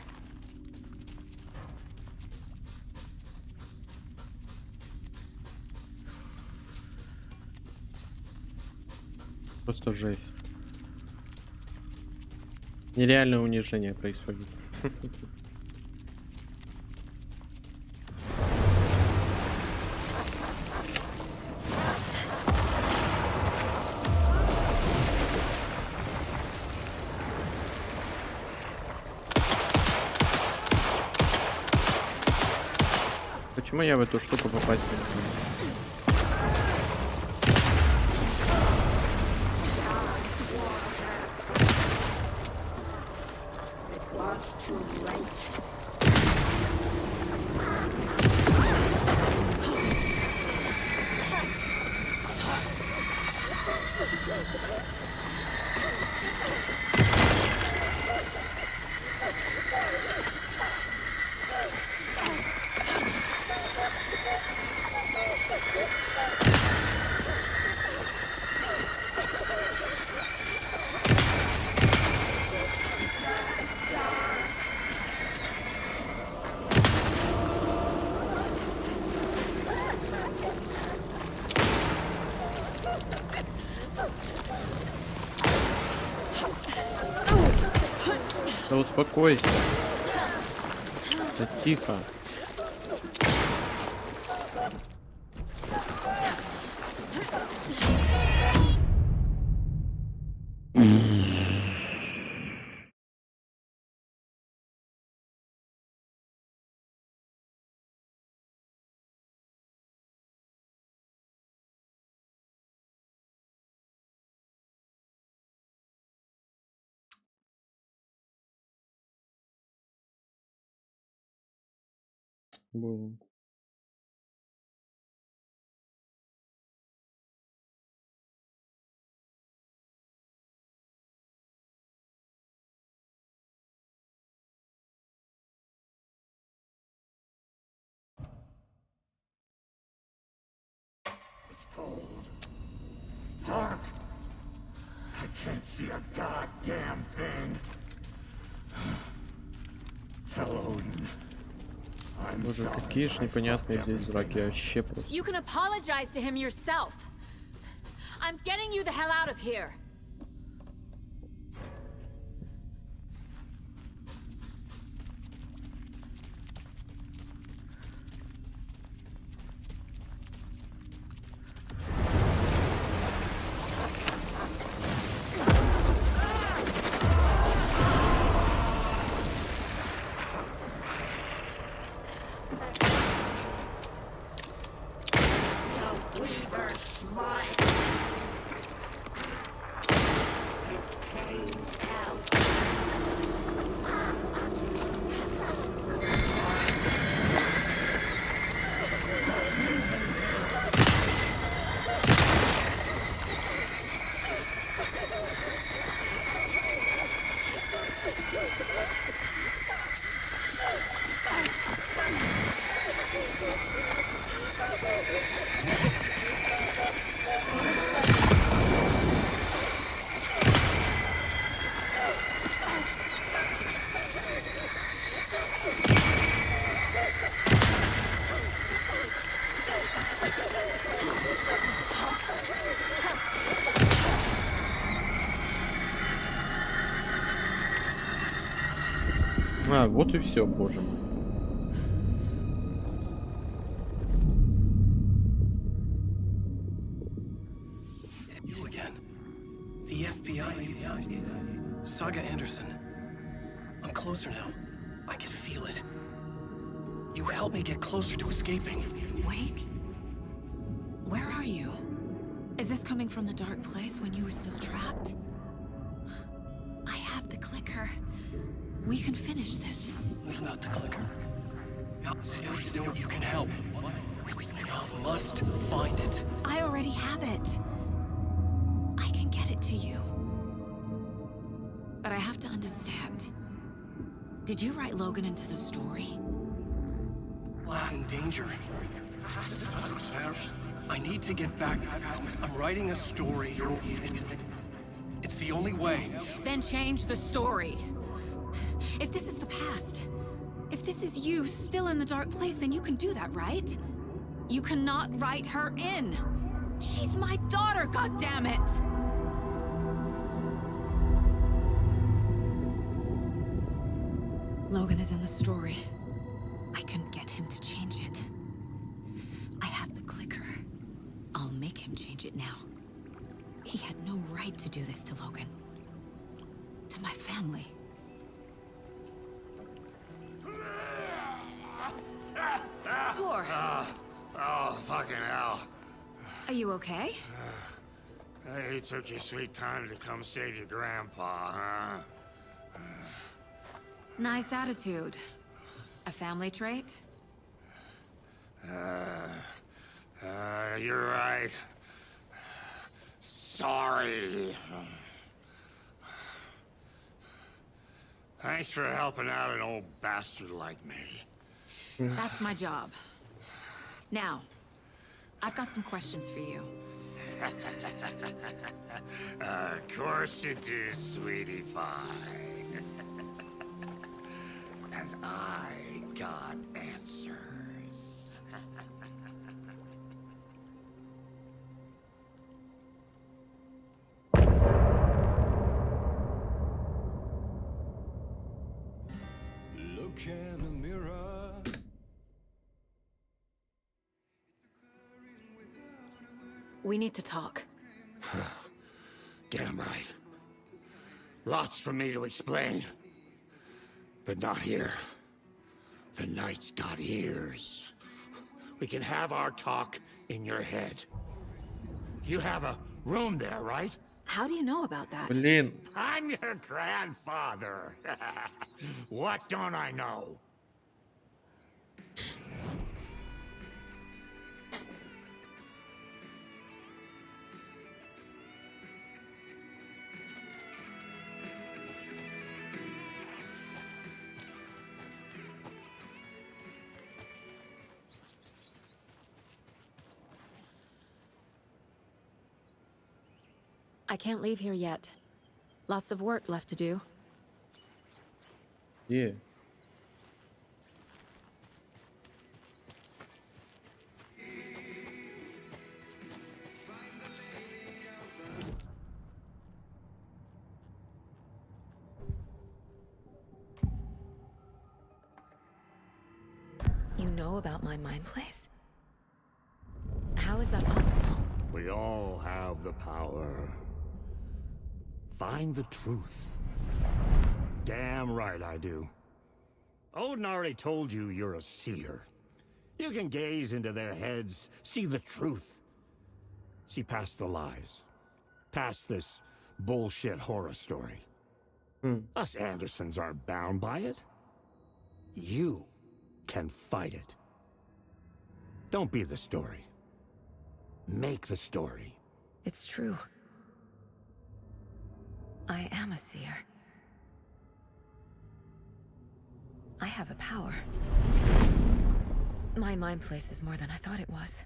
Просто жесть. Нереальное унижение происходит. Почему я в эту штуку попасть не могу? Да успокойся. Да тихо. Было. Dark. I can't see a goddamn thing. Tell Odin. Боже, какие ж непонятные здесь враги, вообще просто. You can apologize to him yourself. I'm getting you the hell out of here. А, вот и все, боже мой. Sagу Андерсон. I'm closer now. I can feel it. You help me get closer to escaping. Wake? Where are you? Is this coming from the dark place when you were still trapped? I have the clicker. We can finish this. Without the clicker, you can help. I must find it. I already have it. I can get it to you. But I have to understand. Did you write Logan into the story? Lad's in danger. I need to get back. I'm writing a story. It's the only way. Then change the story. If this is the past, if this is you still in the dark place, then you can do that, right? You cannot write her in. She's my daughter, goddammit! Logan is in the story. I can get him to change it. I have the clicker. I'll make him change it now. He had no right to do this to Logan. To my family. Tor! Oh, fucking hell. Are you okay? Hey, you took your sweet time to come save your grandpa, huh? Nice attitude. A family trait? You're right. Sorry. Thanks for helping out an old bastard like me. That's my job. Now, I've got some questions for you. Of course you do, sweetie pie. And I got answers. Look in the mirror. We need to talk. Damn right. Lots for me to explain. But not here. The night's got ears. We can have our talk in your head. You have a room there, right? How do you know about that? Блин. I'm your grandfather. What don't I know? I can't leave here yet. Lots of work left to do. Yeah. You know about my mind place? How is that possible? We all have the power. Find the truth. Damn right I do. Odin already told you you're a seer. You can gaze into their heads, see the truth. See past the lies. Past this bullshit horror story. Us Andersons aren't bound by it. You can fight it. Don't be the story. Make the story. It's true. I am a seer. I have a power. My mind place is more than I thought it was.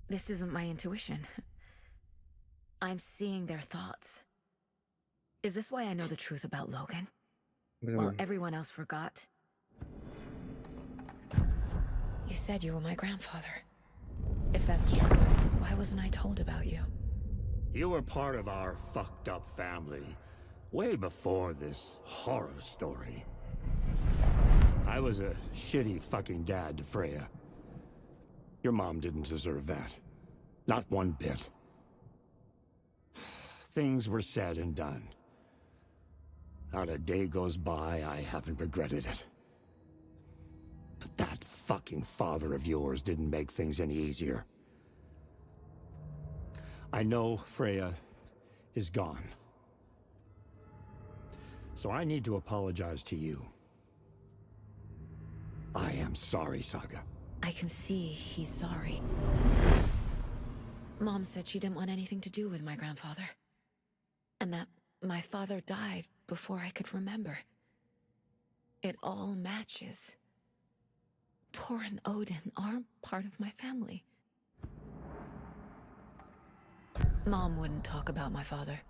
This isn't my intuition. I'm seeing their thoughts. Is this why I know the truth about Logan? While everyone else forgot? You said you were my grandfather. If that's true, why wasn't I told about you? You were part of our fucked up family, way before this horror story. I was a shitty fucking dad to Freya. Your mom didn't deserve that. Not one bit. things were said and done. Not a day goes by I haven't regretted it. But that fucking father of yours didn't make things any easier. I know Freya is gone. So I need to apologize to you. I am sorry, Saga. I can see he's sorry. Mom said she didn't want anything to do with my grandfather. And that my father died before I could remember. It all matches. Tor and Odin aren't part of my family. Mom wouldn't talk about my father.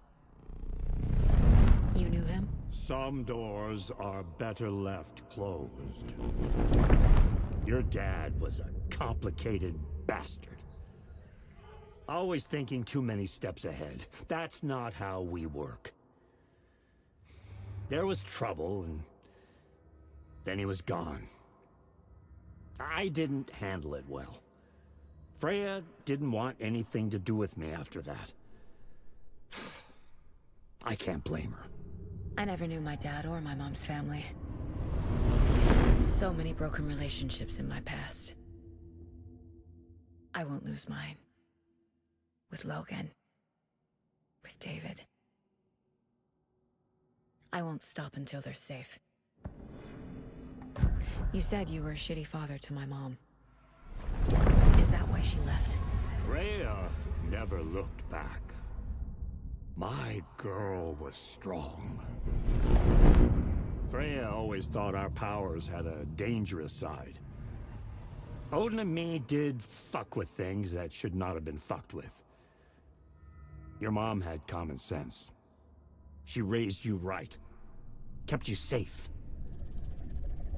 You knew him? Some doors are better left closed. Your dad was a complicated bastard. Always thinking too many steps ahead. That's not how we work. There was trouble, and then he was gone. I didn't handle it well. Freya didn't want anything to do with me after that. I can't blame her. I never knew my dad or my mom's family. So many broken relationships in my past. I won't lose mine. With Logan. With David. I won't stop until they're safe. You said you were a shitty father to my mom. Is that why she left? Freya never looked back. My girl was strong. Freya always thought our powers had a dangerous side. Odin and me did fuck with things that should not have been fucked with. Your mom had common sense. She raised you right. Kept you safe.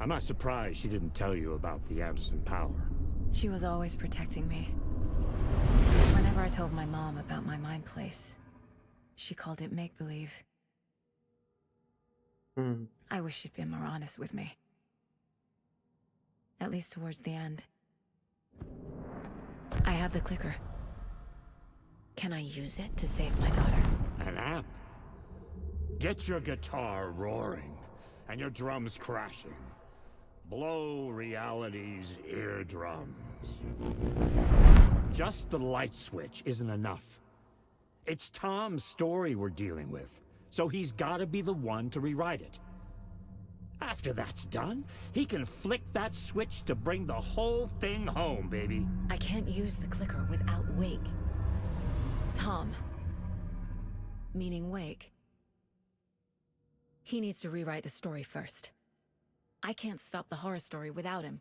I'm not surprised she didn't tell you about the Anderson power. She was always protecting me. Whenever I told my mom about my mind place, she called it make-believe. I wish she'd been more honest with me. At least towards the end. I have the clicker. Can I use it to save my daughter? An amp? Get your guitar roaring, and your drums crashing. Blow reality's eardrums. Just the light switch isn't enough. It's Tom's story we're dealing with, so he's gotta be the one to rewrite it. After that's done, he can flick that switch to bring the whole thing home, baby. I can't use the clicker without Wake. Tom. Meaning Wake. He needs to rewrite the story first. I can't stop the horror story without him.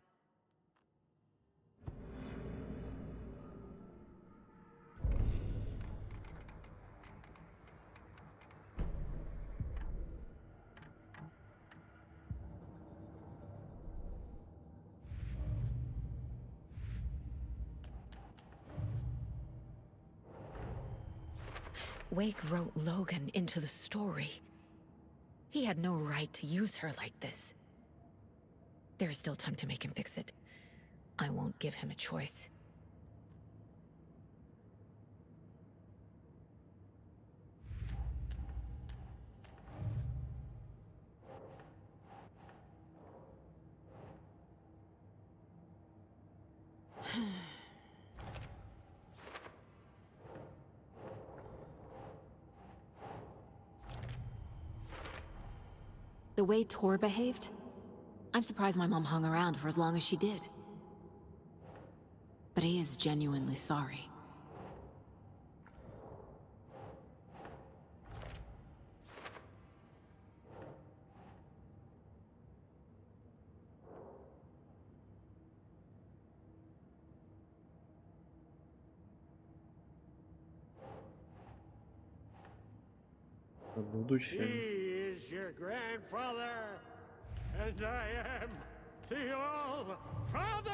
Wake wrote Logan into the story. He had no right to use her like this. There is still time to make him fix it. I won't give him a choice. The way Tor behaved, I'm surprised my mom hung around for as long as she did. But he is genuinely sorry. Будущее. He is your grandfather, and I am the All-Father!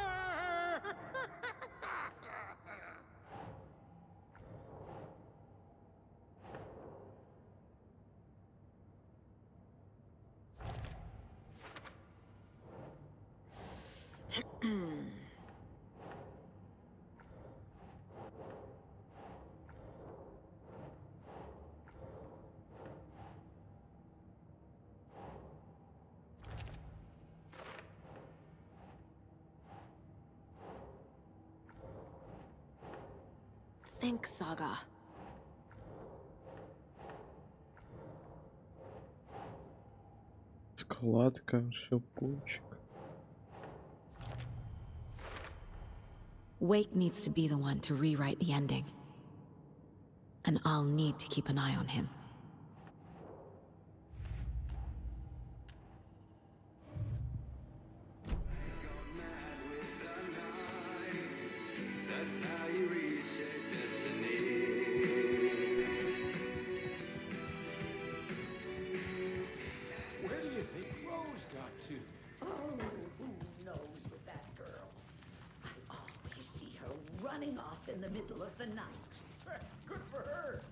think, Saga? Складка, шипучек. Wake needs to be the one to rewrite the ending. And I'll need to keep an eye on him. Where do you think Rose got to? Oh, who knows with that girl? I always see her running off in the middle of the night. Good for her.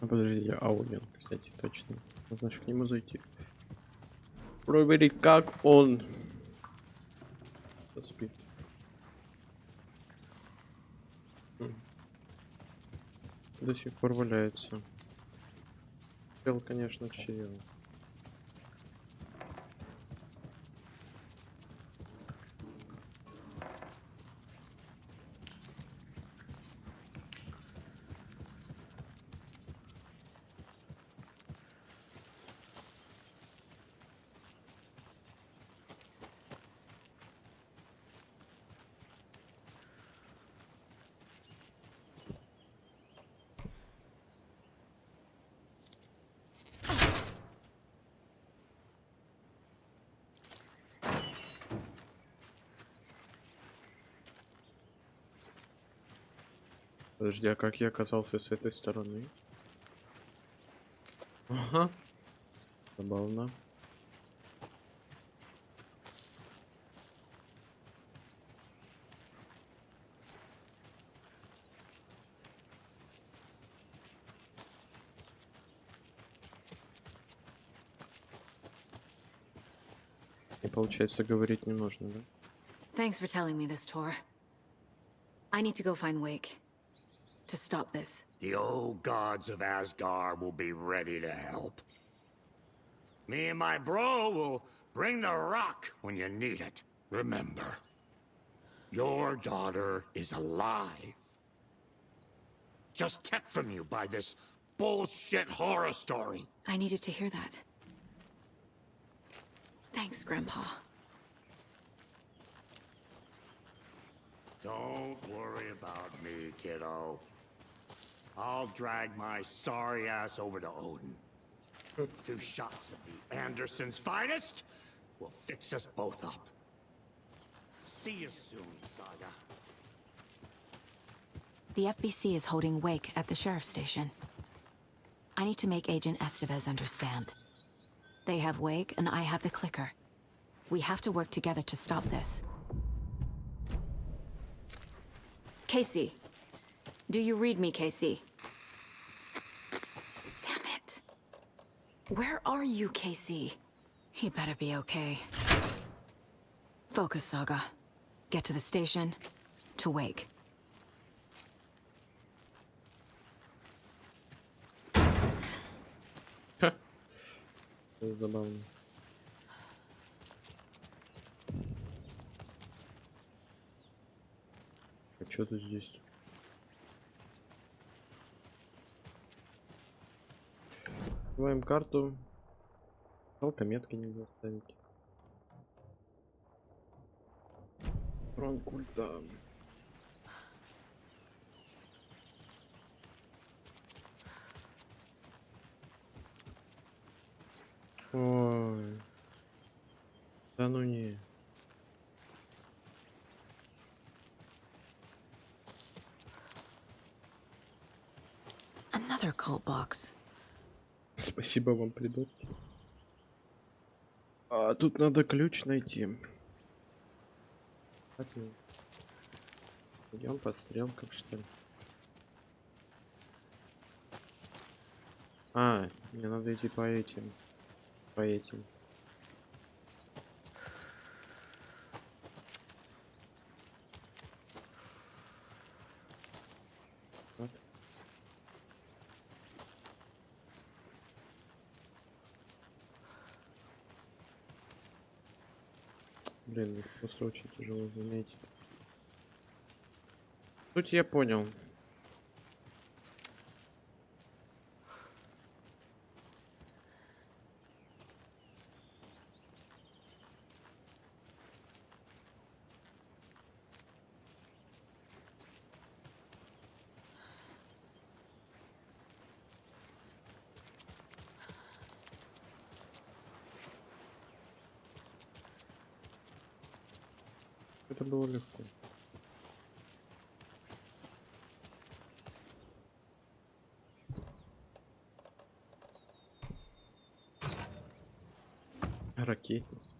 Подожди, Аудин, кстати, точно. Нужно к нему зайти. Проверить, как он спит. До сих пор валяется. Чел, конечно, чел. Подожди, а как я оказался с этой стороны? Ага. Забавно. И получается, говорить не нужно, да? Thanks for telling me this, Tor. I need to go find Wake. To stop this. The old gods of Asgard will be ready to help. Me and my bro will bring the rock when you need it. Remember, your daughter is alive. Just kept from you by this bullshit horror story. I needed to hear that. Thanks, Grandpa. Don't worry about me, kiddo. I'll drag my sorry ass over to Odin. A few shots of the Anderson's finest will fix us both up. See you soon, Saga. The FBC is holding Wake at the sheriff's station. I need to make Agent Estevez understand. They have Wake and I have the clicker. We have to work together to stop this. Casey. Do you read me, Casey? Damn it. Where are you, Casey? He better be okay. Focus, Saga. Get to the station, to Wake. Забавно. А что ты здесь? Открываем карту. Жалко, метки нельзя ставить. Трон культа. Ой. Да ну не. Another cult box. Спасибо вам, придут. А тут надо ключ найти. Идем по стрелкам, что ли? А, мне надо идти по этим. По этим. Так. Блин, их просто очень тяжело заметить. Суть я понял. Это было легко. Ракетница.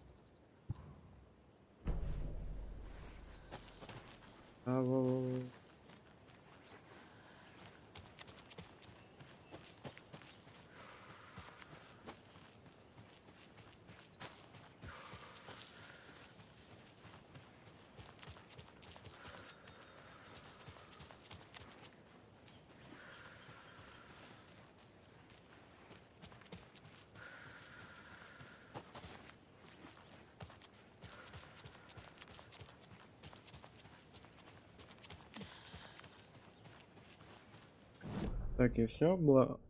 Так, я все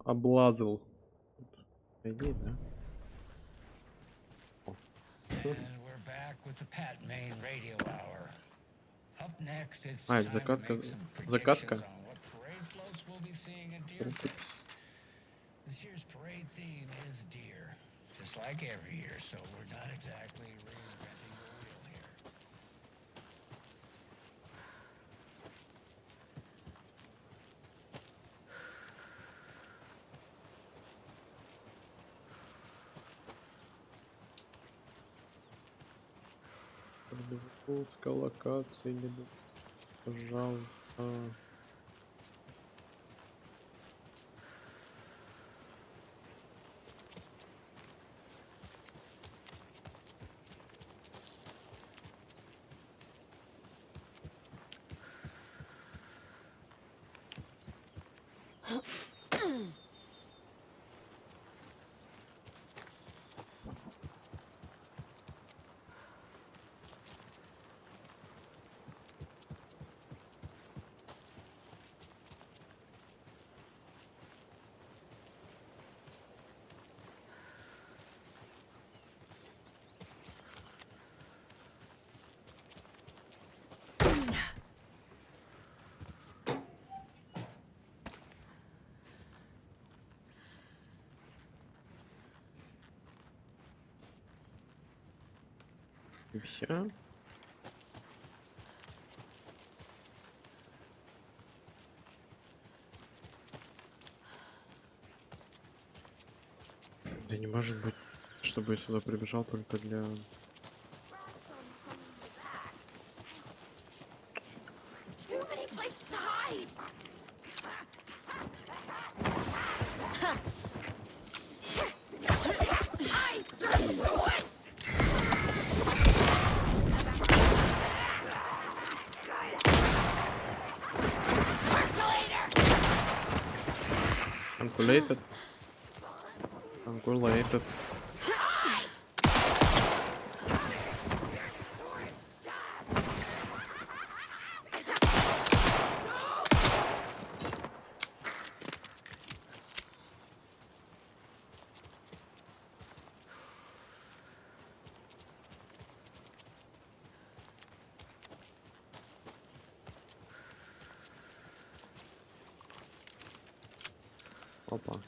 облазил. Иди, да? А, это закатка. Закатка. Пускай локации не будет. Пожалуйста. И все. Да не может быть, чтобы я сюда прибежал только для... Calculated. Calculated. Опа.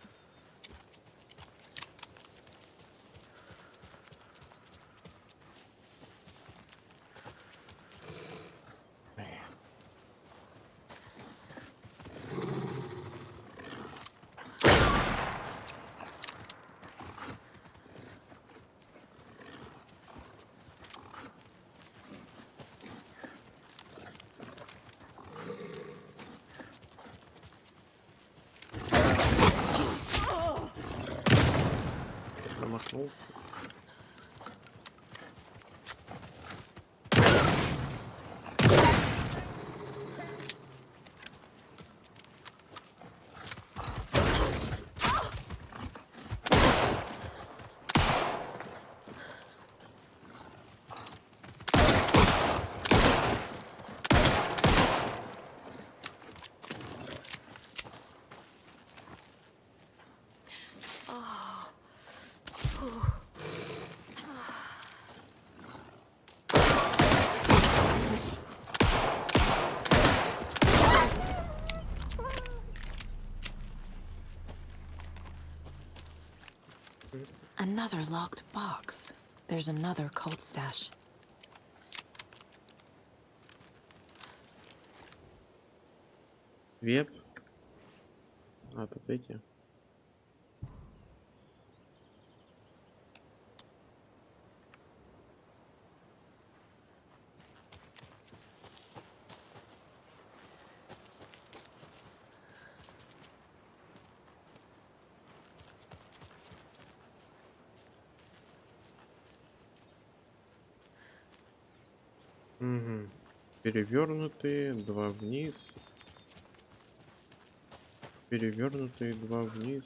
промахнул. Another locked box. There's another cult stash. Свет. А, тут эти. Угу. Перевернутые, два вниз. Перевернутые, два вниз.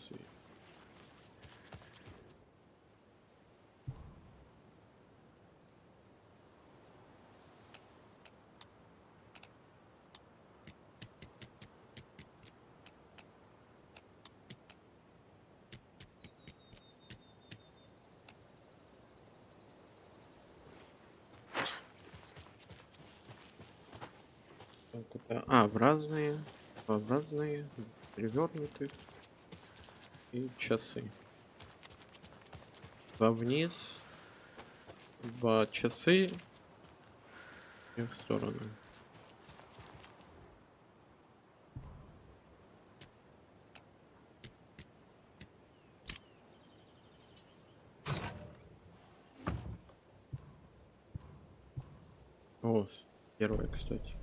Так, это... А, в разные, перевернутых и часы. Два вниз, два часы и в сторону. О, первое, кстати.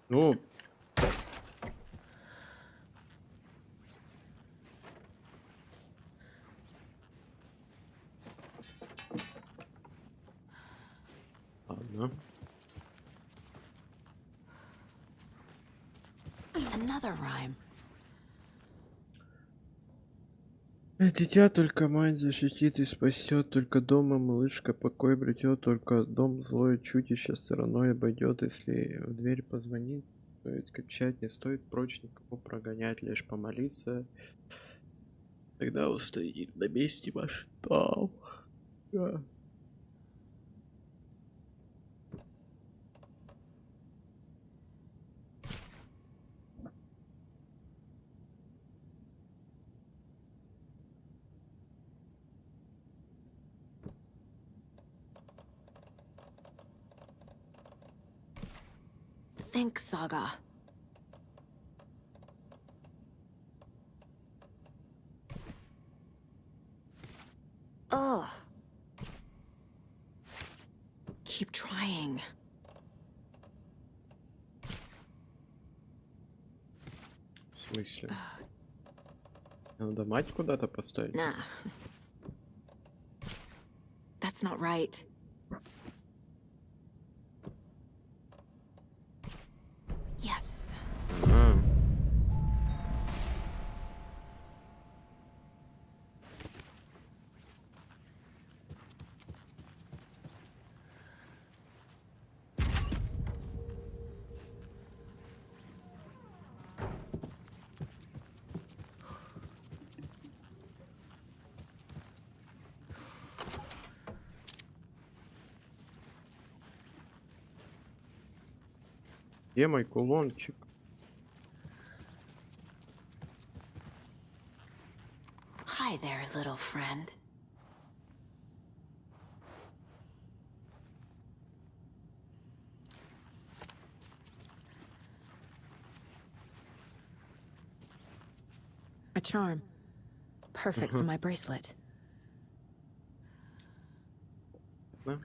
Ну, ладно. Another rhyme. Дитя только мать защитит и спасет, только дома малышка покой обретет, только дом злое чудище стороной обойдет, если в дверь позвонит, стоит кричать, не стоит прочь никого прогонять, лишь помолиться, тогда устоит на месте ваш дом. Да. Think, Saga. Ugh. Keep trying. смысле? Надо мать куда-то поставить? Nah. That's not right. Yes. А. Где мой кулончик? Hi there, little friend. A charm. Perfect for my bracelet. Да?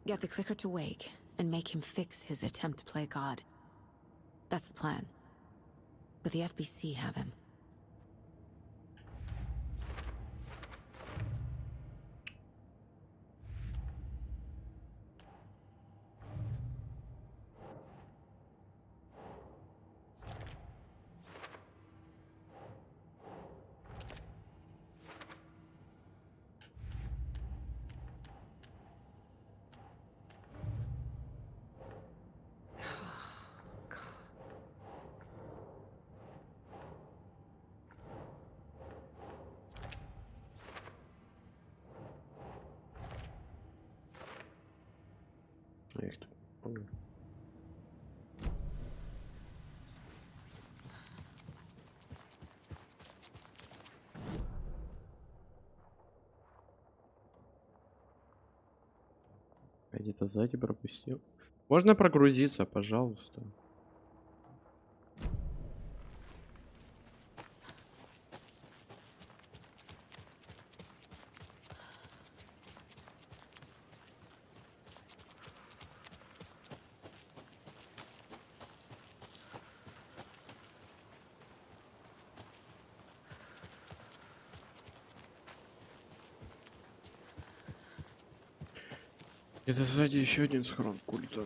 Get the clicker to Wake and make him fix his attempt to play God. That's the plan. But the FBC have him. Я их тут помню. Где-то сзади пропустил. Можно прогрузиться, пожалуйста? Это сзади еще один схрон культа.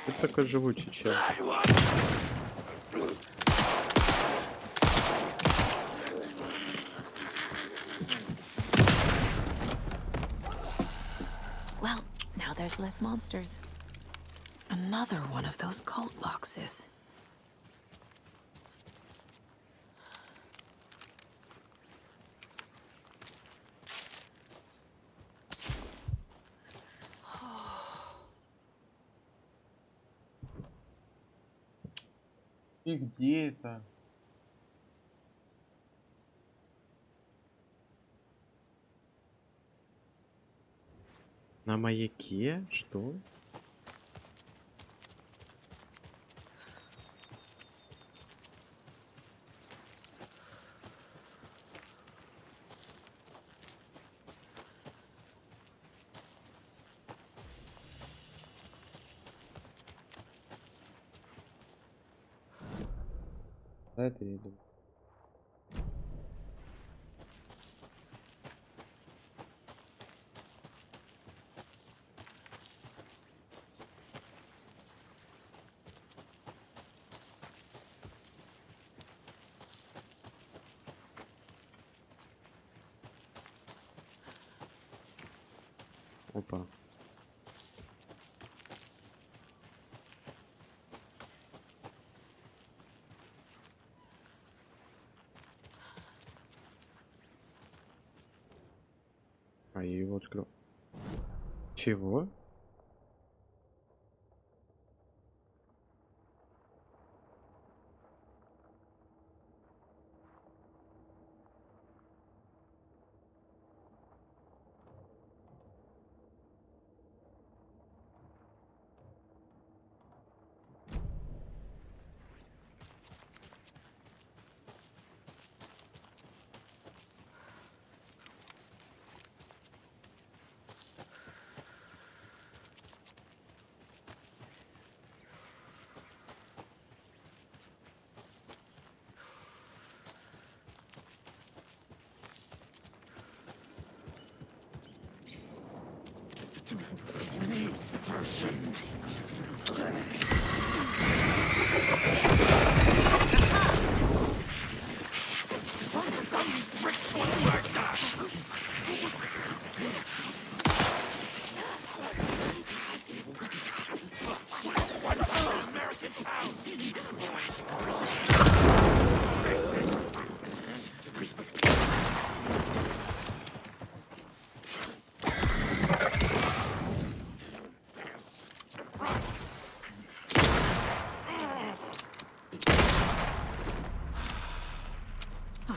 Ты такой живучий чел. Well, now there's less monsters. Another one of those cult boxes. И где это? На маяке? Что? Это я думаю. Опа. А я его открыл. Чего?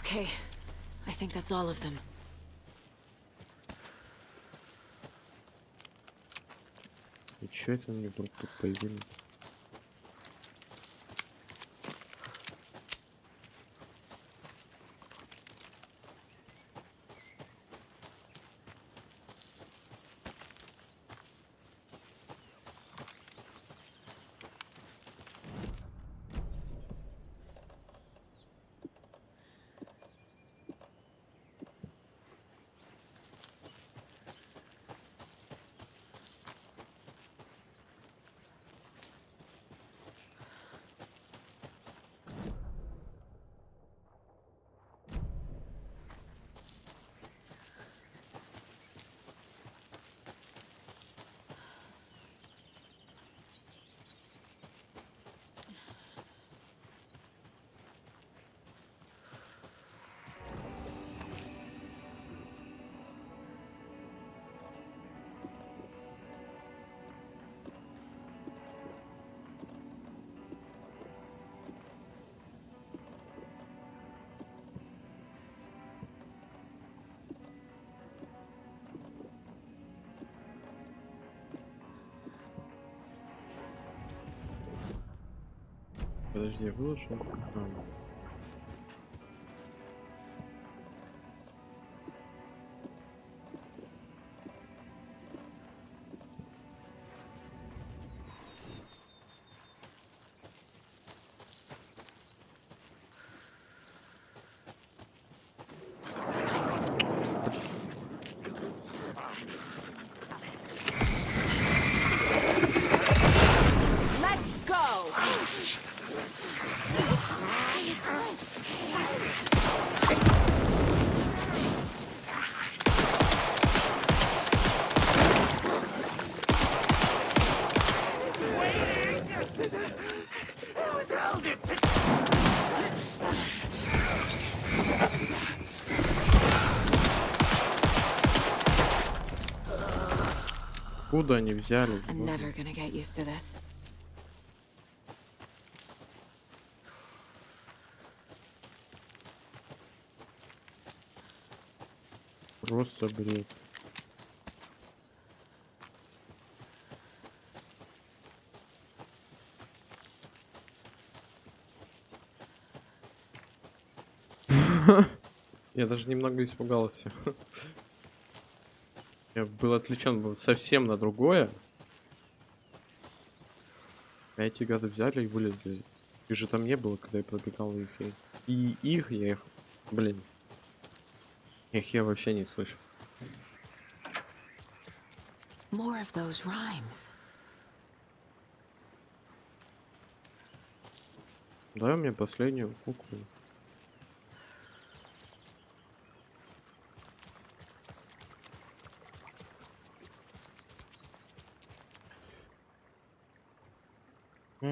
Okay, I think that's all of them. И чё это они вдруг тут появились? Подожди, я выложил? Откуда они взяли? I'm never gonna get used to this. Просто бред. Я даже немного испугался. Я был отвлечен совсем на другое. А эти гады взяли и вылезли. Их же там не было, когда я пробегал их. И их я их... Блин. Их я вообще не слышу. More of those rhymes. Дай мне последнюю куклу.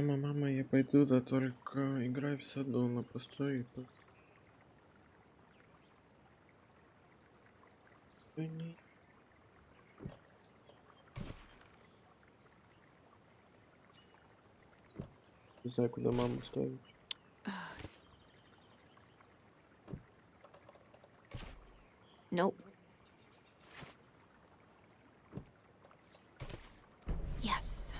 Мама, я пойду, да только играй в саду на пустой. Не знаю, куда маму ставить. Nope. Yes.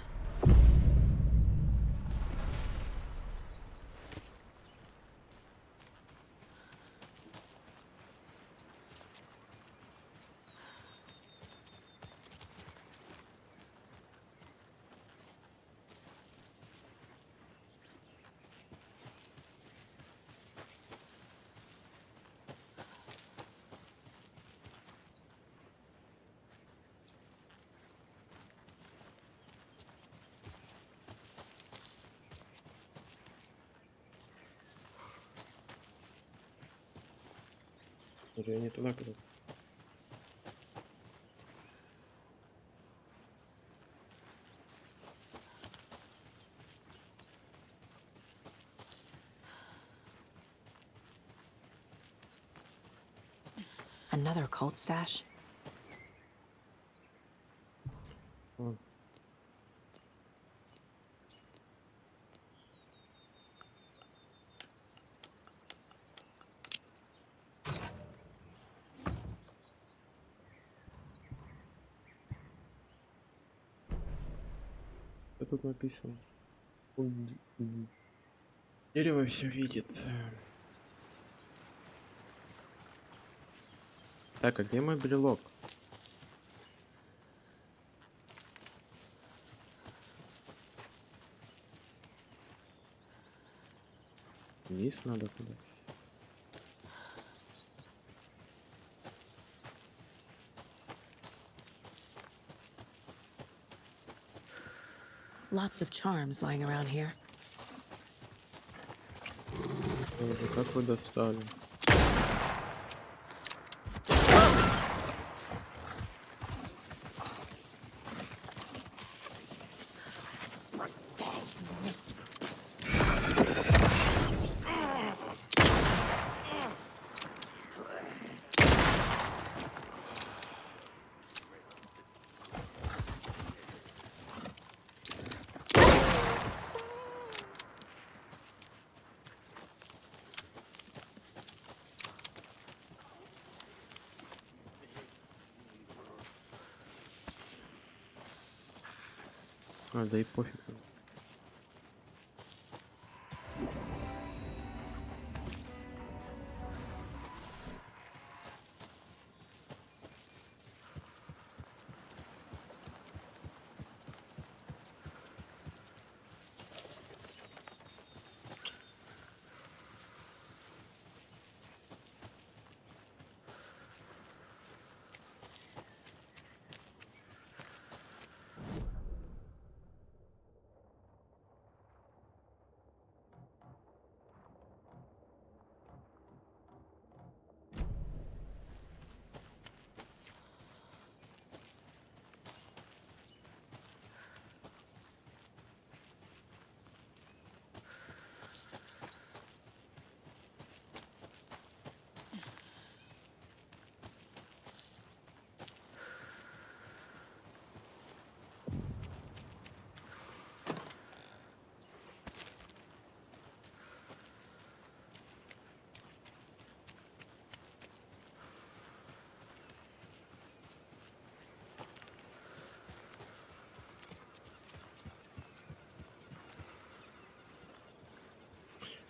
Я не туда куда. Another cult stash? Что тут написано? Дерево все видит. Так, а где мой брелок? Вниз надо туда. Lots of charms lying around here. Боже, как вы достали? Да и пофиг.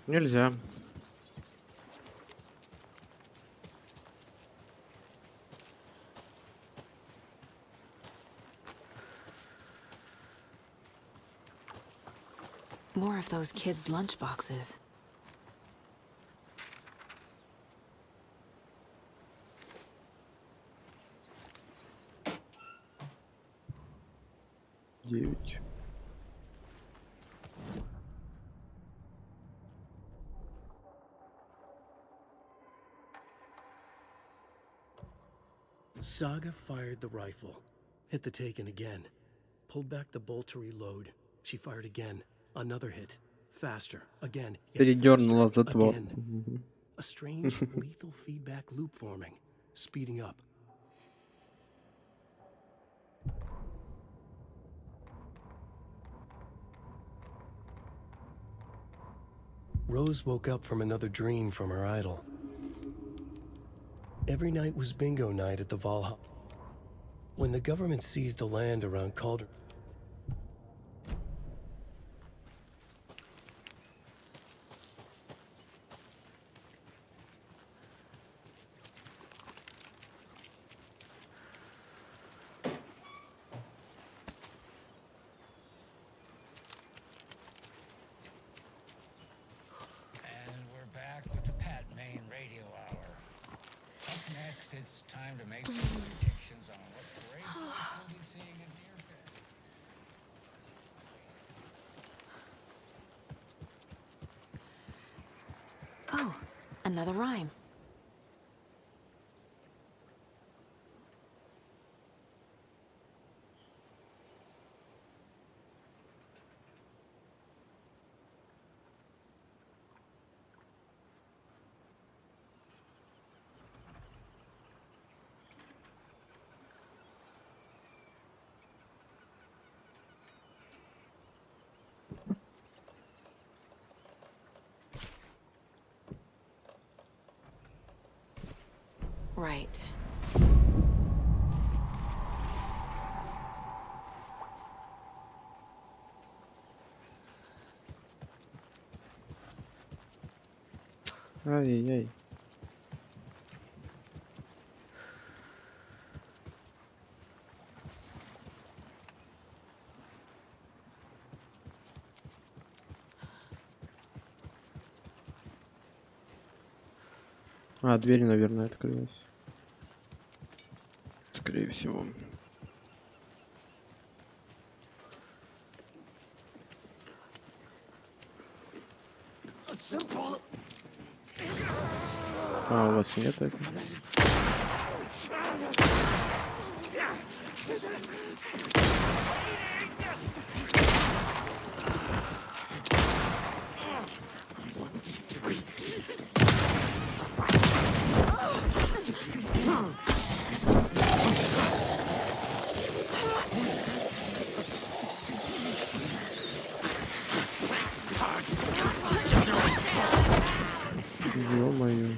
Нельзя. More of those kids' lunchboxes. Девять. Saga fired the rifle, hit the taken again, pulled back the bolt to reload. She fired again, Another hit. Faster. Again. Передернула затвор. Again. A strange, lethal feedback loop forming. Speeding up. Rose woke up from another dream from her idol. Every night was bingo night at the Valhalla. When the government seized the land around Calder. It's time to make some predictions on what great we'll be seeing at Deerfest. Oh, another rhyme. Right. Ай-яй-яй. А, дверь, наверное, открылась. Скорее всего. А, у вас нет этого? Ё-моё.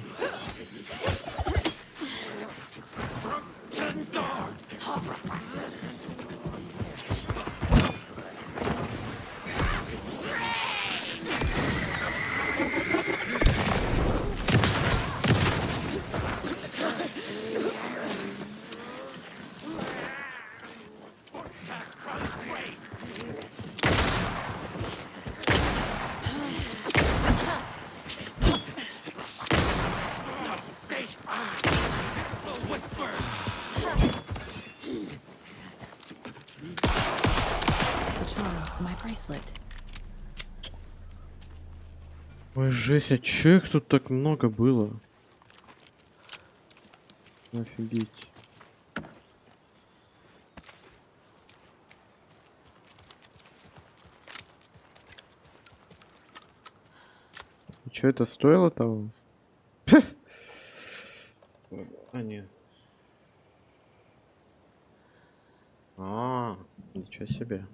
Ой, жесть, а чё их тут так много было? Офигеть. И чё это стоило того? А, нет. А, ничего себе.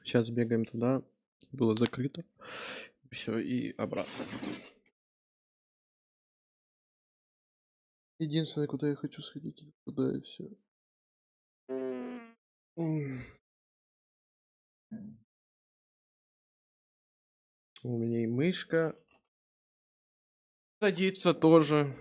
Сейчас бегаем туда. Было закрыто. Все, и обратно. Единственное, куда я хочу сходить, это туда и все. У меня и мышка садится тоже.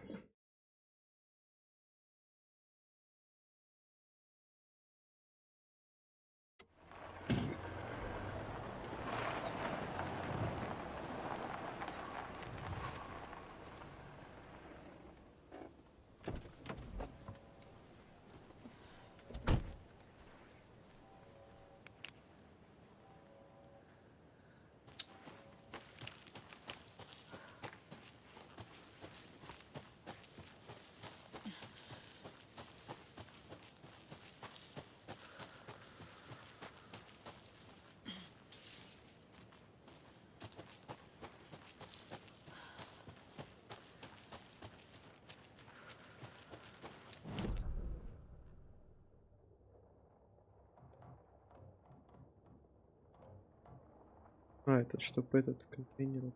А, это чтобы этот контейнер.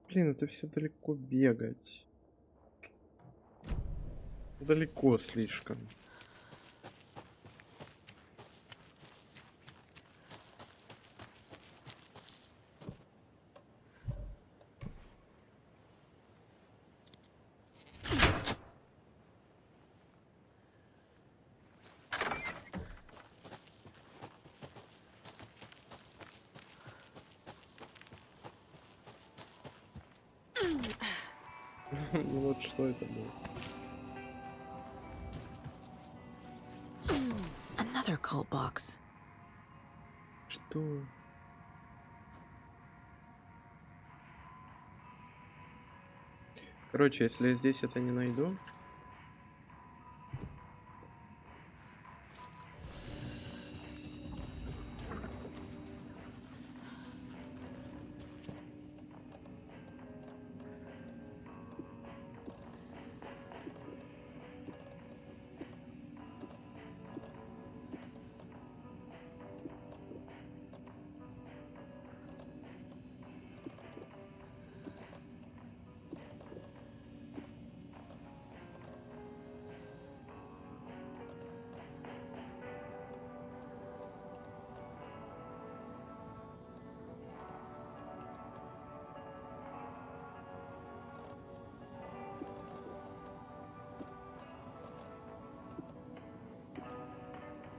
Блин, это все далеко бегать. Далеко слишком. Ну вот что это было? Another cult box. Что? Короче, если я здесь это не найду.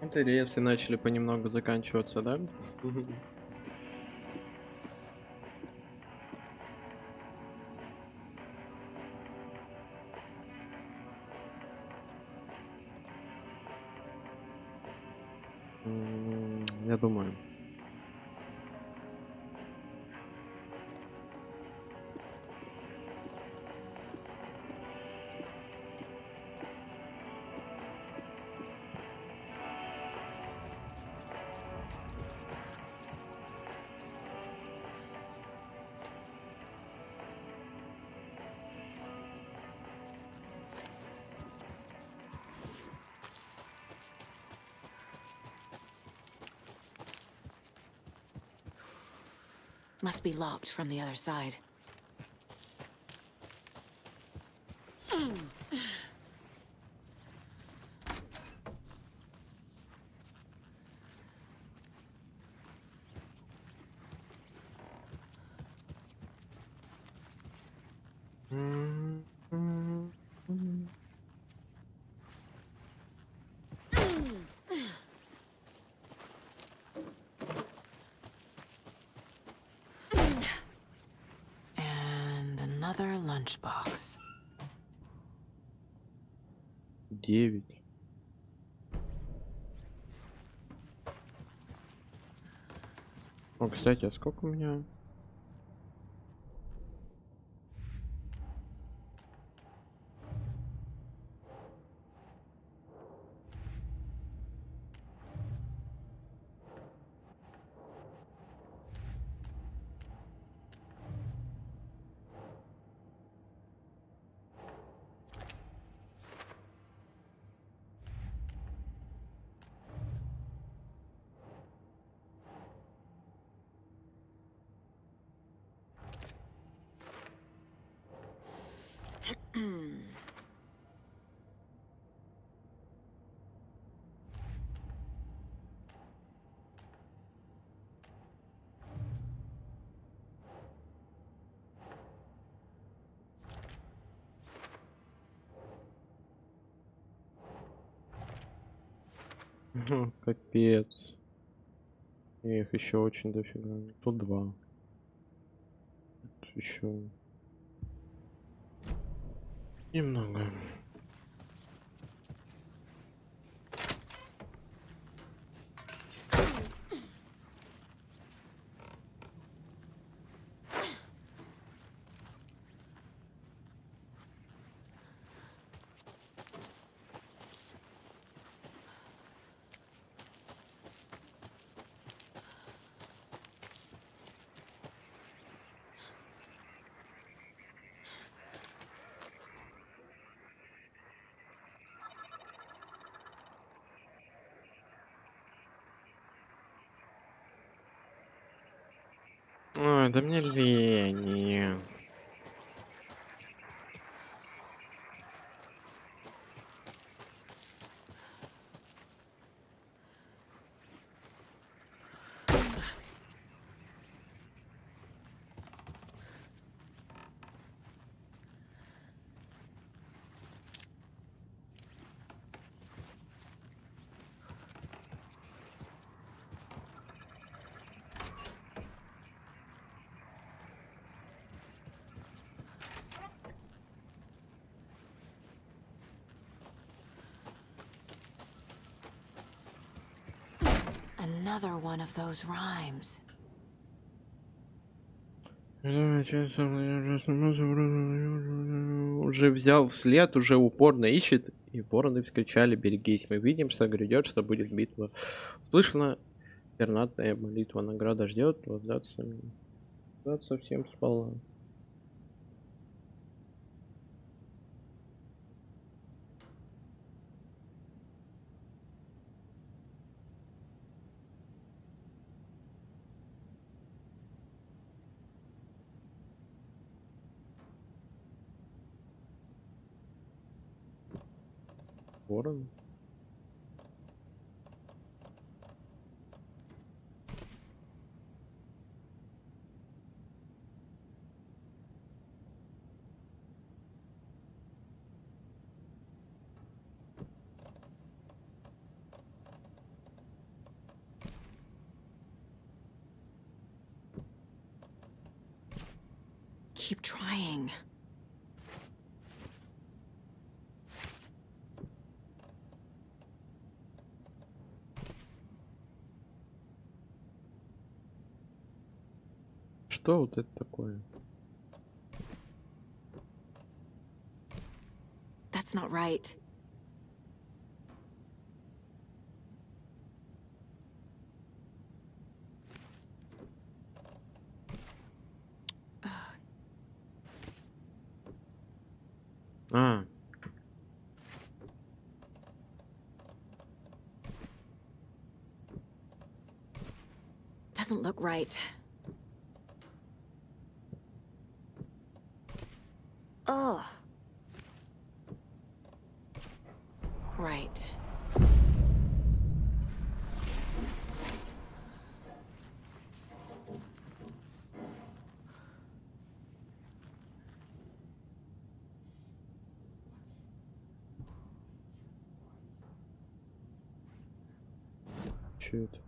Это рельсы начали понемногу заканчиваться, да? Я думаю. Must be locked from the other side. And another lunchbox. 9. О, кстати, а сколько у меня? Капец. Их еще очень дофига. Тут 2. Тут еще немного. Ой, да мне лень. Another one of those rhymes. Уже взял след, уже упорно ищет, и вороны вскричали: берегись, мы видим, что грядет, что будет битва. Слышно пернатая молитва, награда ждет, воздаться всем сполна. Ворон. Keep trying. Что вот это такое? That's not right. А. Doesn't look right. Oh. Right. Чё это?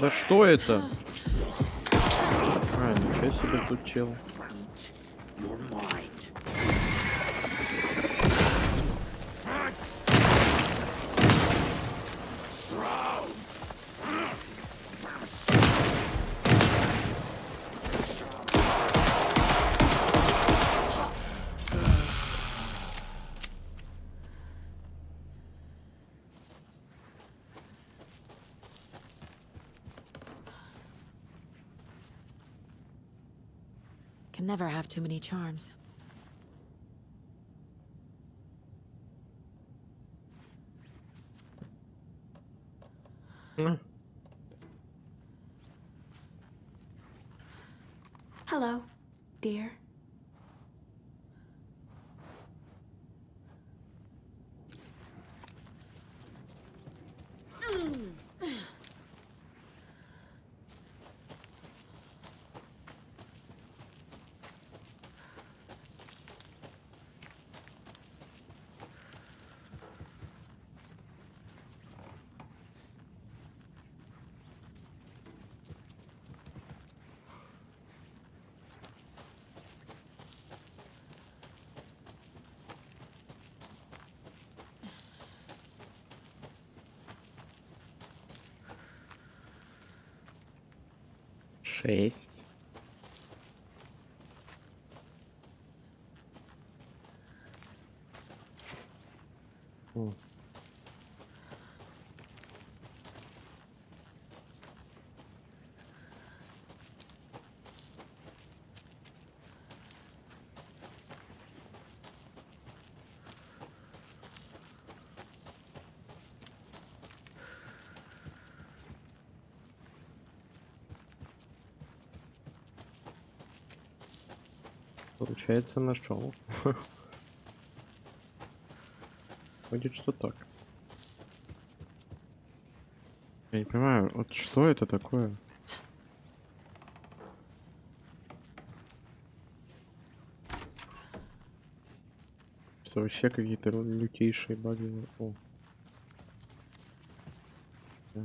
Да что это? А, ничего себе тут чел. Can never have too many charms. Hello, dear. Шесть. О. Получается, нашел. Будет что так. Я не понимаю, вот что это такое? Что вообще какие-то лютейшие баги. О. Да.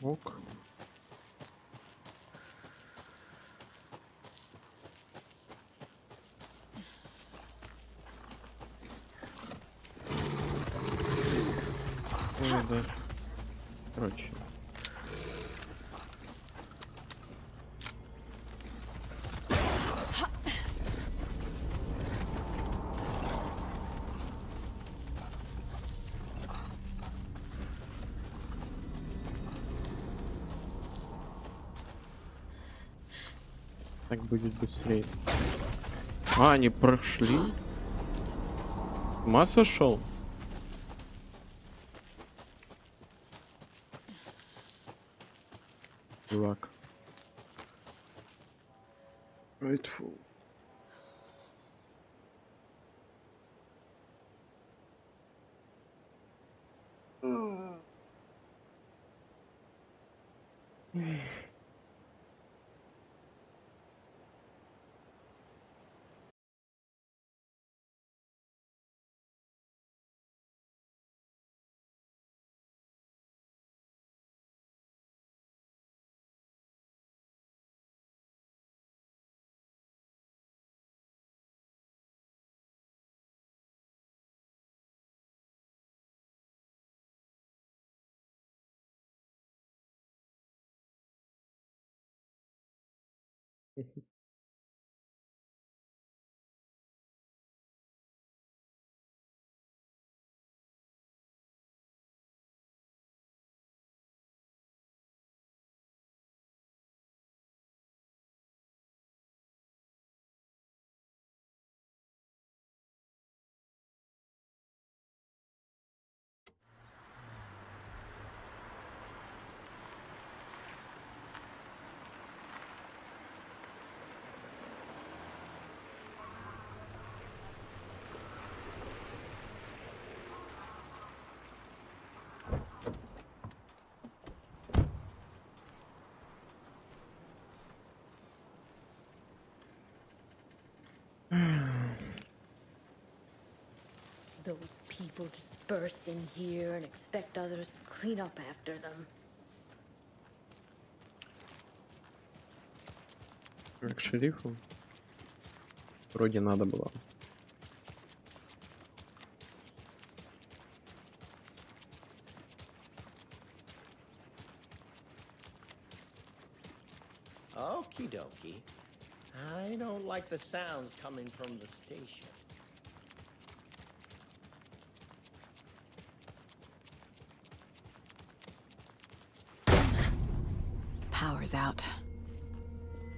Ок. Ой, да. Короче. Так будет быстрее. А, они прошли? С ума сошел? Чувак. Брайт-Фоллс. Those people just burst in here and expect others to clean up after them. К шерифу. Вроде надо было. Okie dokie. I don't like the sounds coming from the station. Power's out.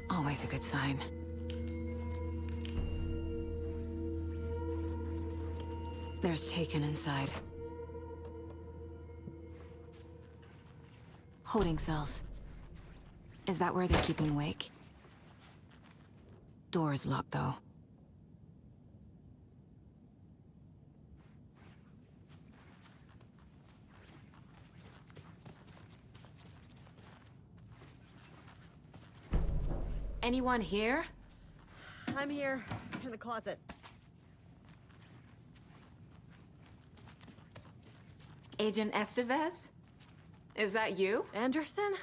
Always a good sign. There's Taken inside. Holding cells. Is that where they're keeping Wake? Door is locked, though. Anyone here? I'm here, in the closet. Agent Estevez? Is that you? Anderson?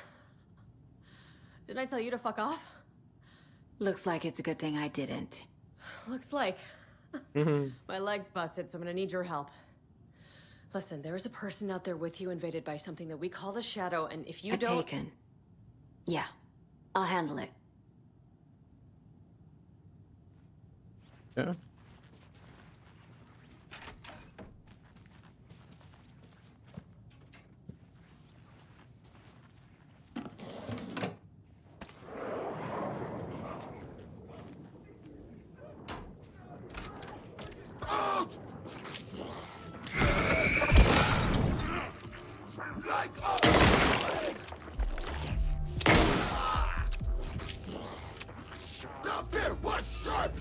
Didn't I tell you to fuck off? Looks like it's a good thing I didn't. Looks like. My leg's busted, so I'm gonna need your help. Listen, there is a person out there with you invaded by something that we call the Shadow, and if you don't... Taken. Yeah, I'll handle it. Yeah. Stop it! What's up?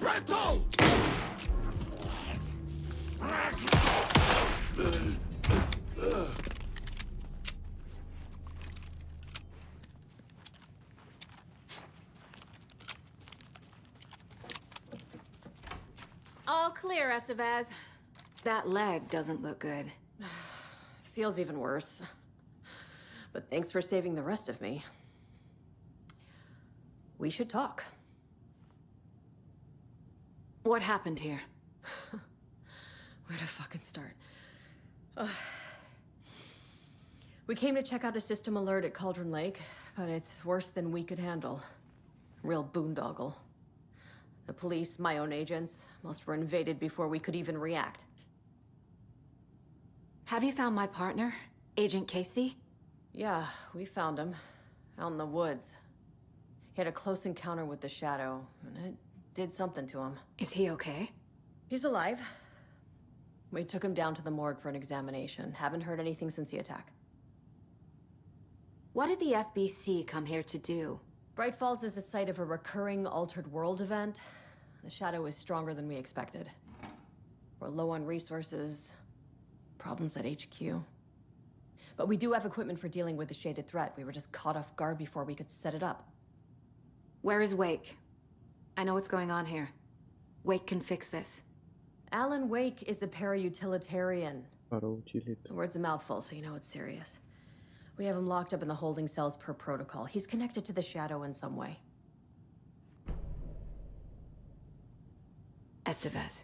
Rental! All clear, Estevez. That leg doesn't look good. Feels even worse. But thanks for saving the rest of me. We should talk. What happened here? Where to fucking start? We came to check out a system alert at Cauldron Lake, but it's worse than we could handle. Real boondoggle. The police, my own agents, most were invaded before we could even react. Have you found my partner, Agent Casey? Yeah, we found him. Out in the woods. He had a close encounter with the Shadow, and it did something to him. Is he okay? He's alive. We took him down to the morgue for an examination. Haven't heard anything since the attack. What did the FBC come here to do? Braight-Fall's is the site of a recurring Altered World event. The Shadow is stronger than we expected. We're low on resources, problems at HQ. But we do have equipment for dealing with the shaded threat. We were just caught off guard before we could set it up. Where is Wake? I know what's going on here. Wake can fix this. Alan Wake is a para-utilitarian. Para-utilitarian. The word's a mouthful, so you know it's serious. We have him locked up in the holding cells per protocol. He's connected to the Shadow in some way. Estevez,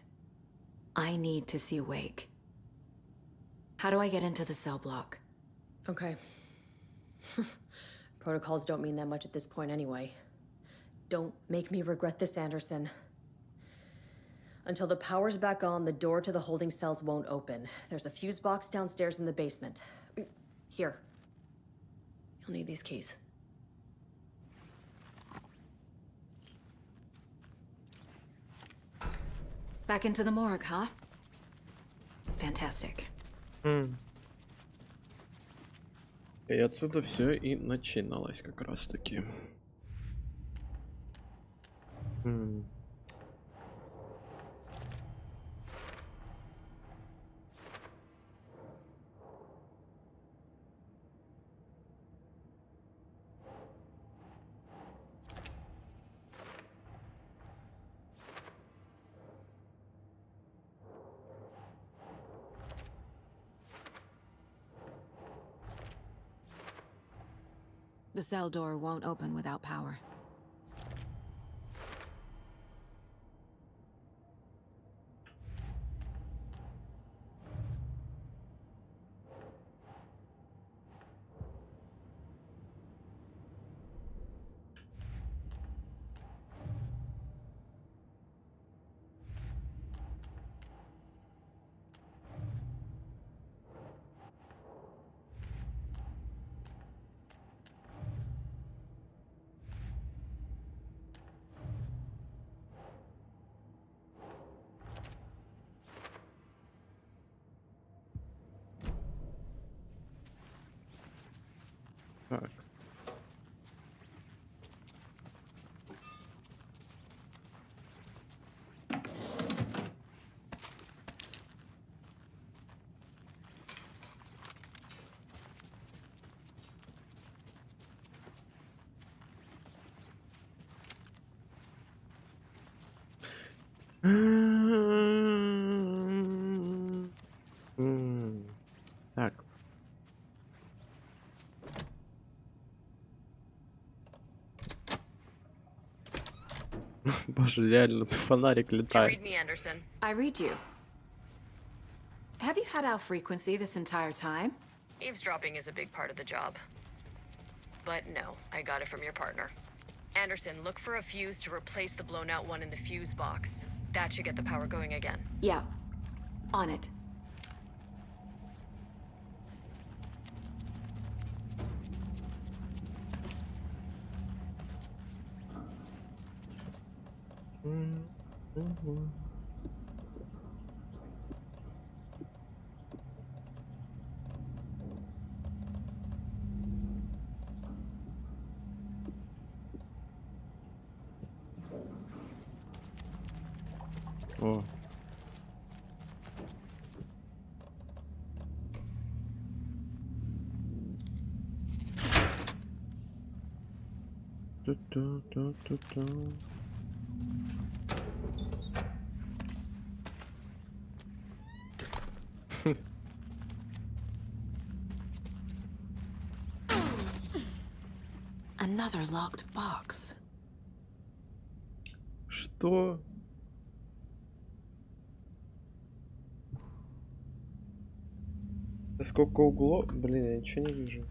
I need to see Wake. How do I get into the cell block? Okay. Protocols don't mean that much at this point anyway. Don't make me regret this, Anderson. Until the power's back on, the door to the holding cells won't open. There's a fuse box downstairs in the basement. Here. You'll need these keys. Back into the morgue, huh? Fantastic. И отсюда все и начиналось как раз таки. The cell door won't open without power. Так. Так. Боже, реально, фонарик летает. Read me, Anderson. I read you. Have you had out frequency this entire time? Eavesdropping is a big part of the job. But no, I got it from your partner. Anderson, look for a fuse to replace the blown out one in the fuse box. That should get the power going again. Yeah. On it. О. Ту-ту-ту-ту-ту. Another locked box. Что? Да сколько углов? Блин, я ничего не вижу.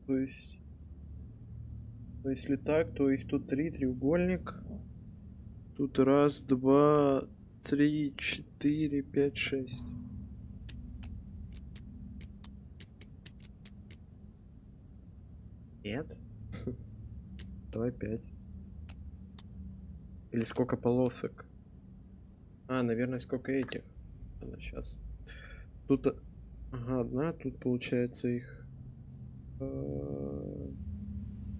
То есть, если так, то их тут 3, треугольник. Тут 1, 2, 3, 4, 5, 6. Нет? Давай 5. Или сколько полосок? А, наверное, сколько этих. Ладно, сейчас. Тут... Ага, одна. Тут получается их...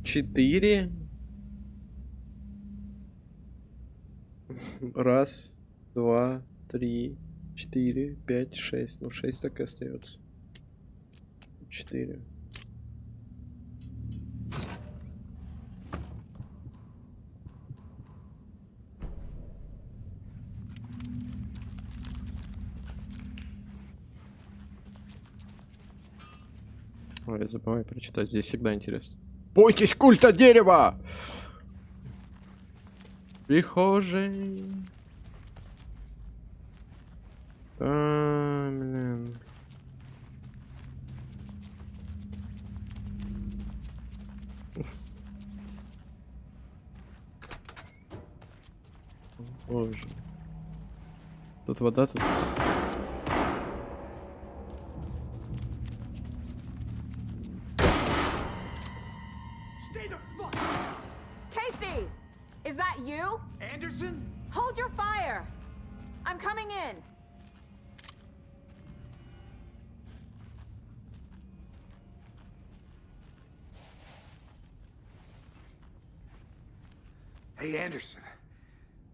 4. 1, 2, 3, 4, 5, 6. Ну, 6 так и остается. 4. Ой, забывай прочитать, здесь всегда интересно. Бойтесь культа дерева! Прихожей. Блин. Боже. Тут вода, тут. Casey! Is that you? Anderson? Hold your fire! I'm coming in. Hey, Anderson.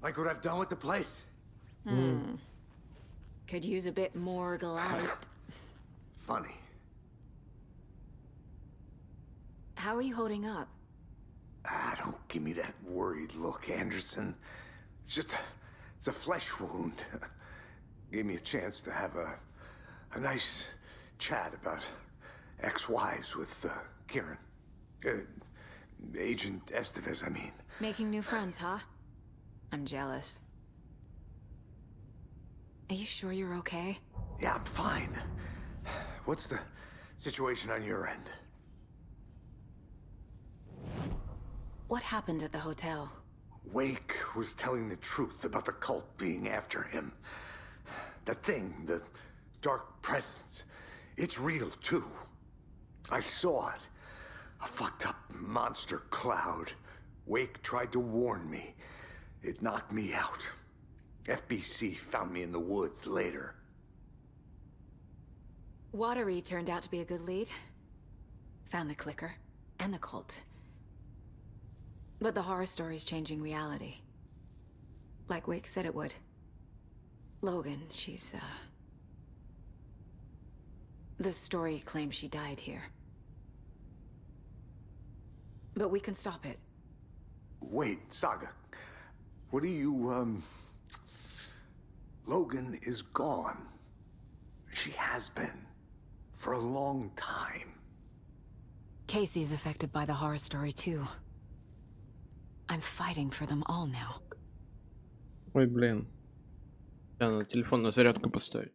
Like what I've done with the place? Could use a bit more light. Funny. How are you holding up? Don't give me that worried look, Anderson. It's a flesh wound. Gave me a chance to have a nice chat about ex-wives with Kieran. Agent Estevez, I mean. Making new friends, huh? I'm jealous. Are you sure you're okay? Yeah, I'm fine. What's the situation on your end? What happened at the hotel? Uэйk was telling the truth about the cult being after him. That thing, the dark presence, it's real too. I saw it. A fucked up monster cloud. Uэйk tried to warn me. It knocked me out. FBC found me in the woods later. Watery turned out to be a good lead. Found the clicker and the cult. But the horror story's changing reality. Like Uэйk said it would. Logan, she's, the story claims she died here. But we can stop it. Wait, Saga. What do you, Logan is gone. She has been. For a long time. Casey's affected by the horror story too. I'm fighting for them all now. Ой, блин. Надо телефон на зарядку поставить.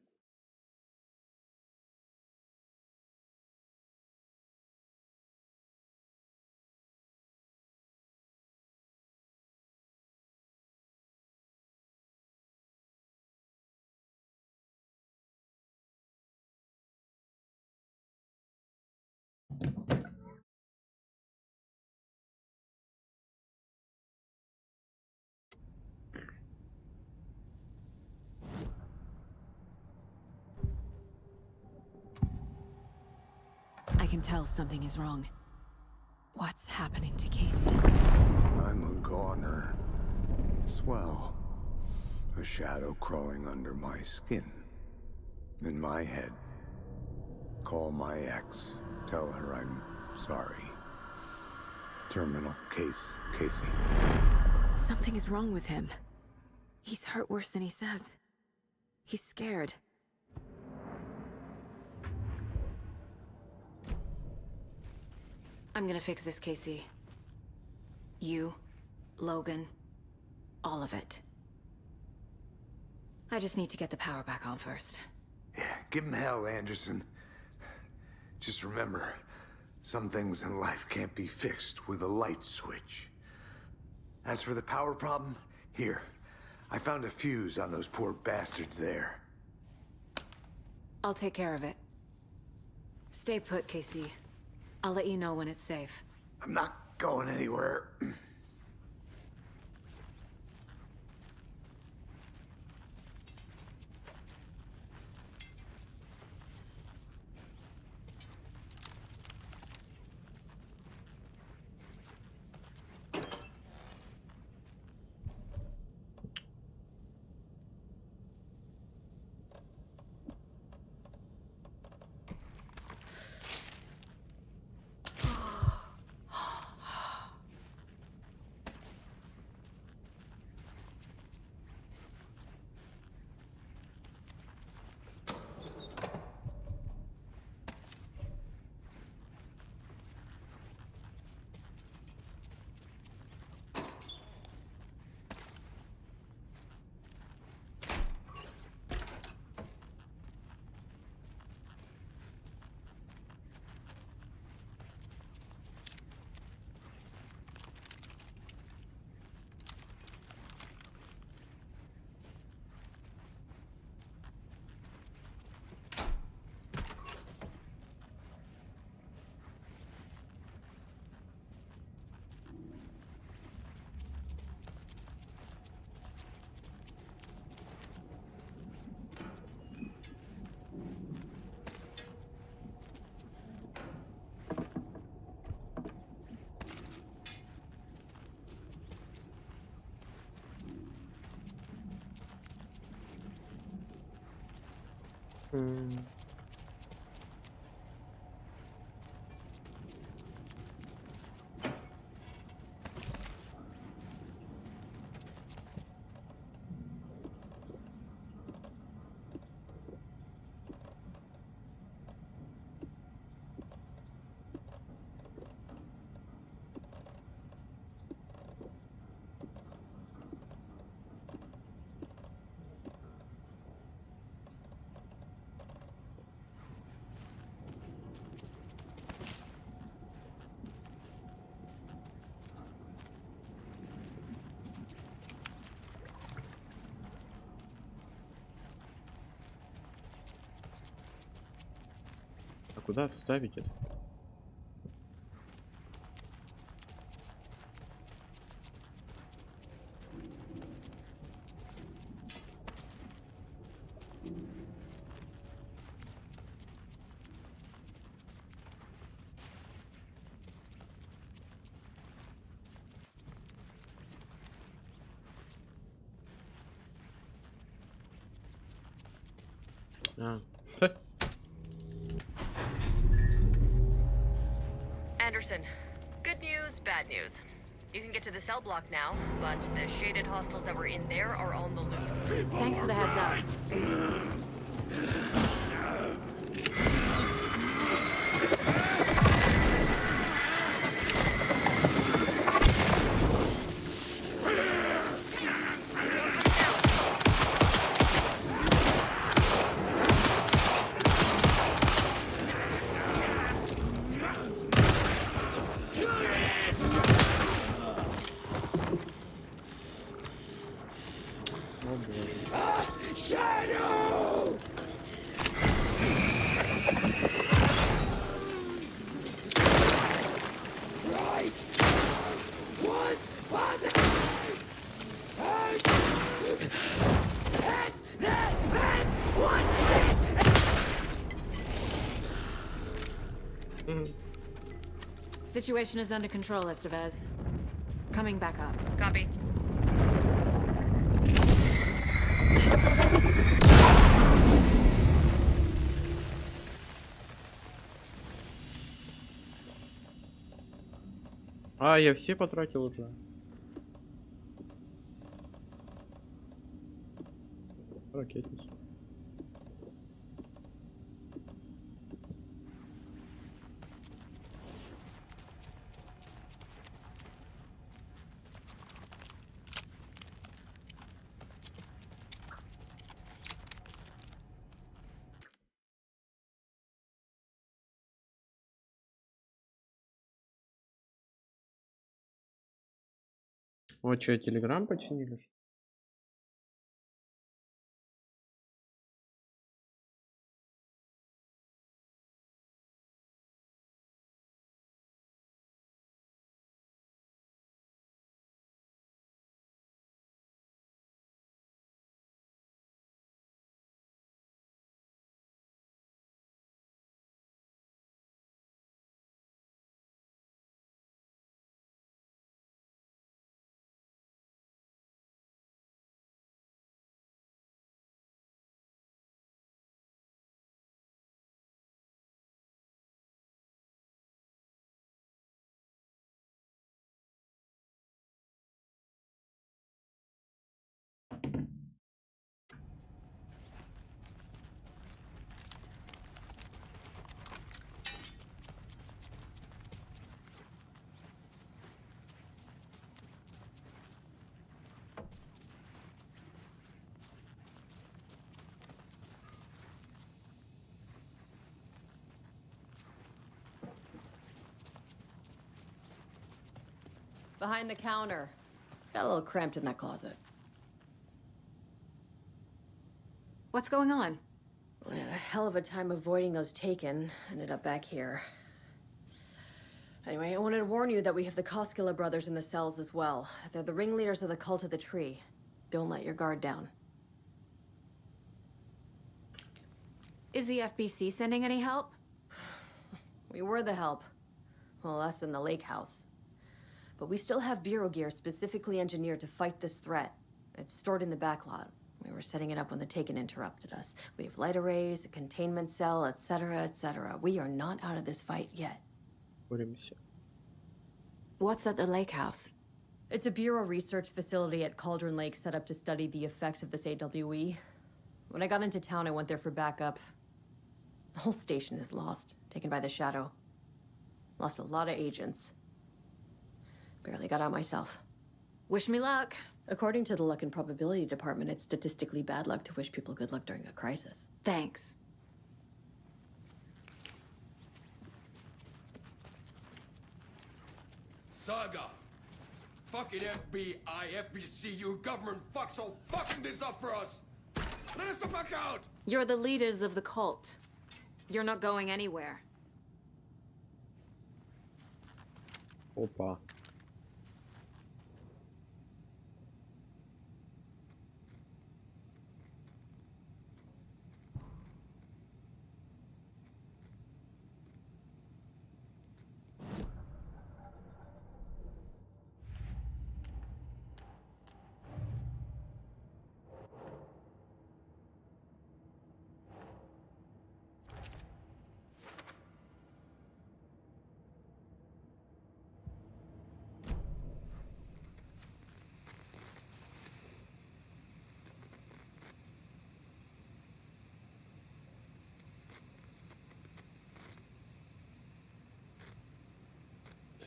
I can tell something is wrong. What's happening to Casey? I'm a goner. Swell. A shadow crawling under my skin. In my head. Call my ex. Tell her I'm sorry. Terminal case, Casey. Something is wrong with him. He's hurt worse than he says. He's scared. I'm gonna fix this, Casey. You, Logan, all of it. I just need to get the power back on first. Yeah, give him hell, Anderson. Just remember, some things in life can't be fixed with a light switch. As for the power problem, here. I found a fuse on those poor bastards there. I'll take care of it. Stay put, Casey. I'll let you know when it's safe. I'm not going anywhere. А куда вставить это? А. Anderson, good news, bad news. You can get to the cell block now, but the shaded hostiles that were in there are on the loose. Thanks for the heads up. Situation is under control, Estevez. Coming back up. Copy. А, я все потратил уже. Ракетница. Вот что, телеграм починили? Behind the counter. Got a little cramped in that closet. What's going on? We had a hell of a time avoiding those taken. Ended up back here. Anyway, I wanted to warn you that we have the Koskela brothers in the cells as well. They're the ringleaders of the Cult of the Tree. Don't let your guard down. Is the FBC sending any help? We were the help. Well, us in the lake house. But we still have bureau gear specifically engineered to fight this threat. It's stored in the backlot. We were setting it up when the Taken interrupted us. We have light arrays, a containment cell, etc., etc. We are not out of this fight yet. What's at the lake house? It's a Bureau research facility at Cauldron Lake set up to study the effects of this AWE. When I got into town, I went there for backup. The whole station is lost, taken by the Shadow. Lost a lot of agents. Barely got out myself. Wish me luck. According to the Luck and Probability Department, it's statistically bad luck to wish people good luck during a crisis. Thanks. Saga! Fucking FBI, FBC, you government fucks all fucking this up for us! Let us the fuck out! You're the leaders of the cult. You're not going anywhere. Опа.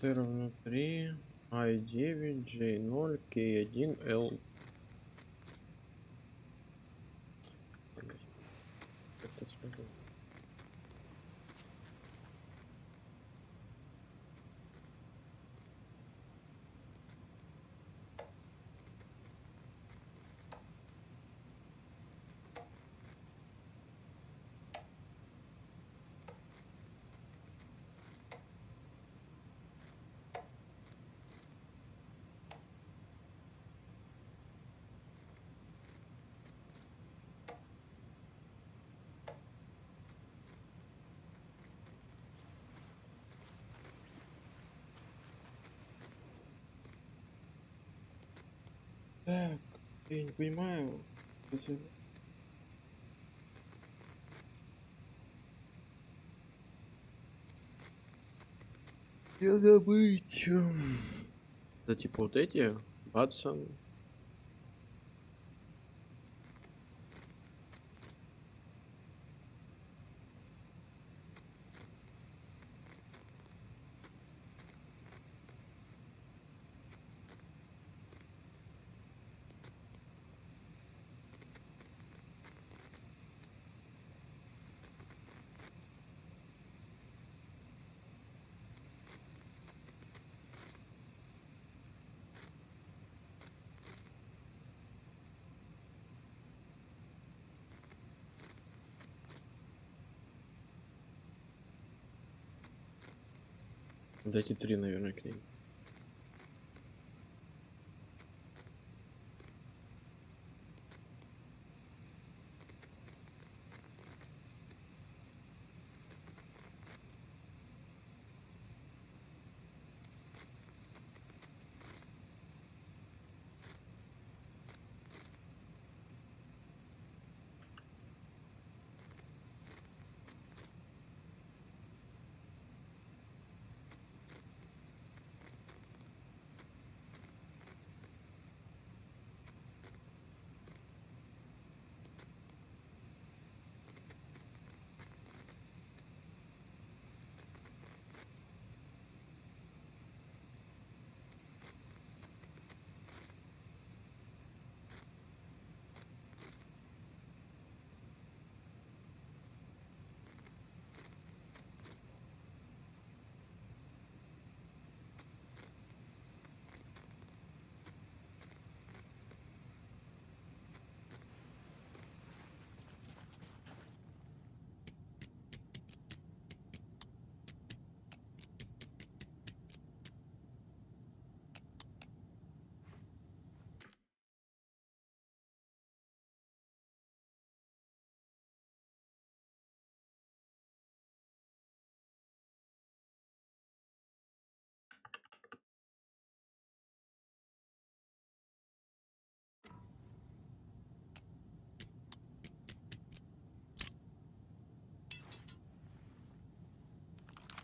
C равно 3, I9, J0, K1, L. Это смотрю. Так, я не понимаю. Я забыть. Это типа вот эти, Батсон. Дайте 3, наверное, к ней.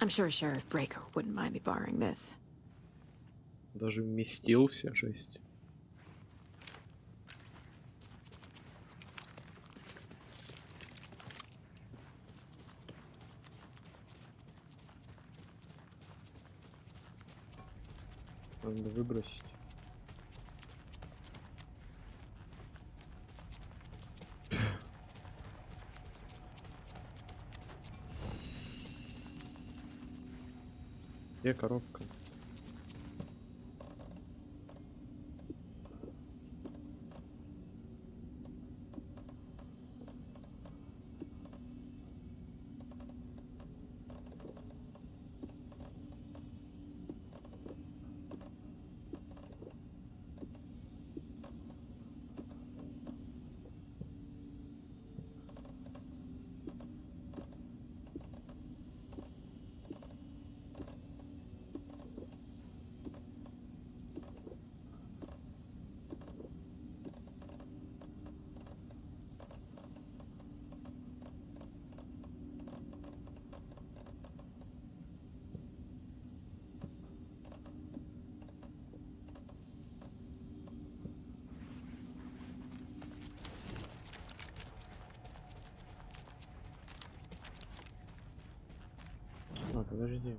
I'm sure Sheriff Breaker wouldn't mind me borrowing this. Даже вместился, жесть. Надо выбросить. Где коробка? А, подожди.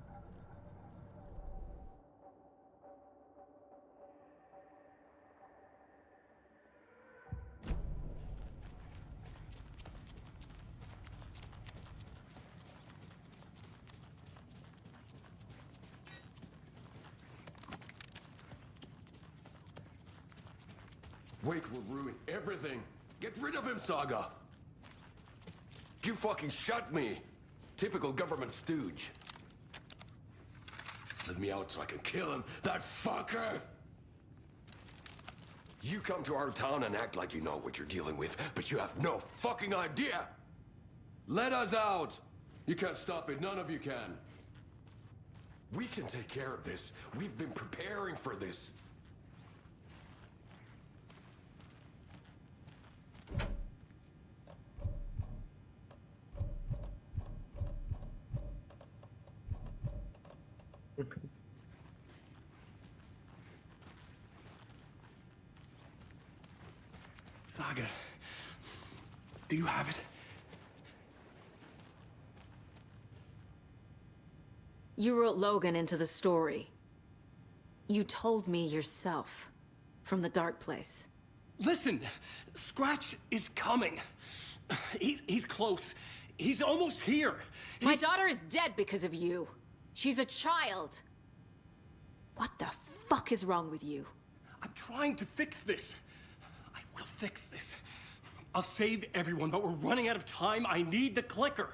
Wake will ruin everything. Get rid of him, Saga. You fucking shot me. Typical government stooge. Let me out so I can kill him, that fucker! You come to our town and act like you know what you're dealing with, but you have no fucking idea! Let us out! You can't stop it, none of you can. We can take care of this. We've been preparing for this. Saga, do you have it? You wrote Logan into the story. You told me yourself from the dark place. Listen, Scratch is coming. He's close. He's almost here. My daughter is dead because of you. She's a child. What the fuck is wrong with you? I'm trying to fix this. I will fix this. I'll save everyone, but we're running out of time. I need the clicker.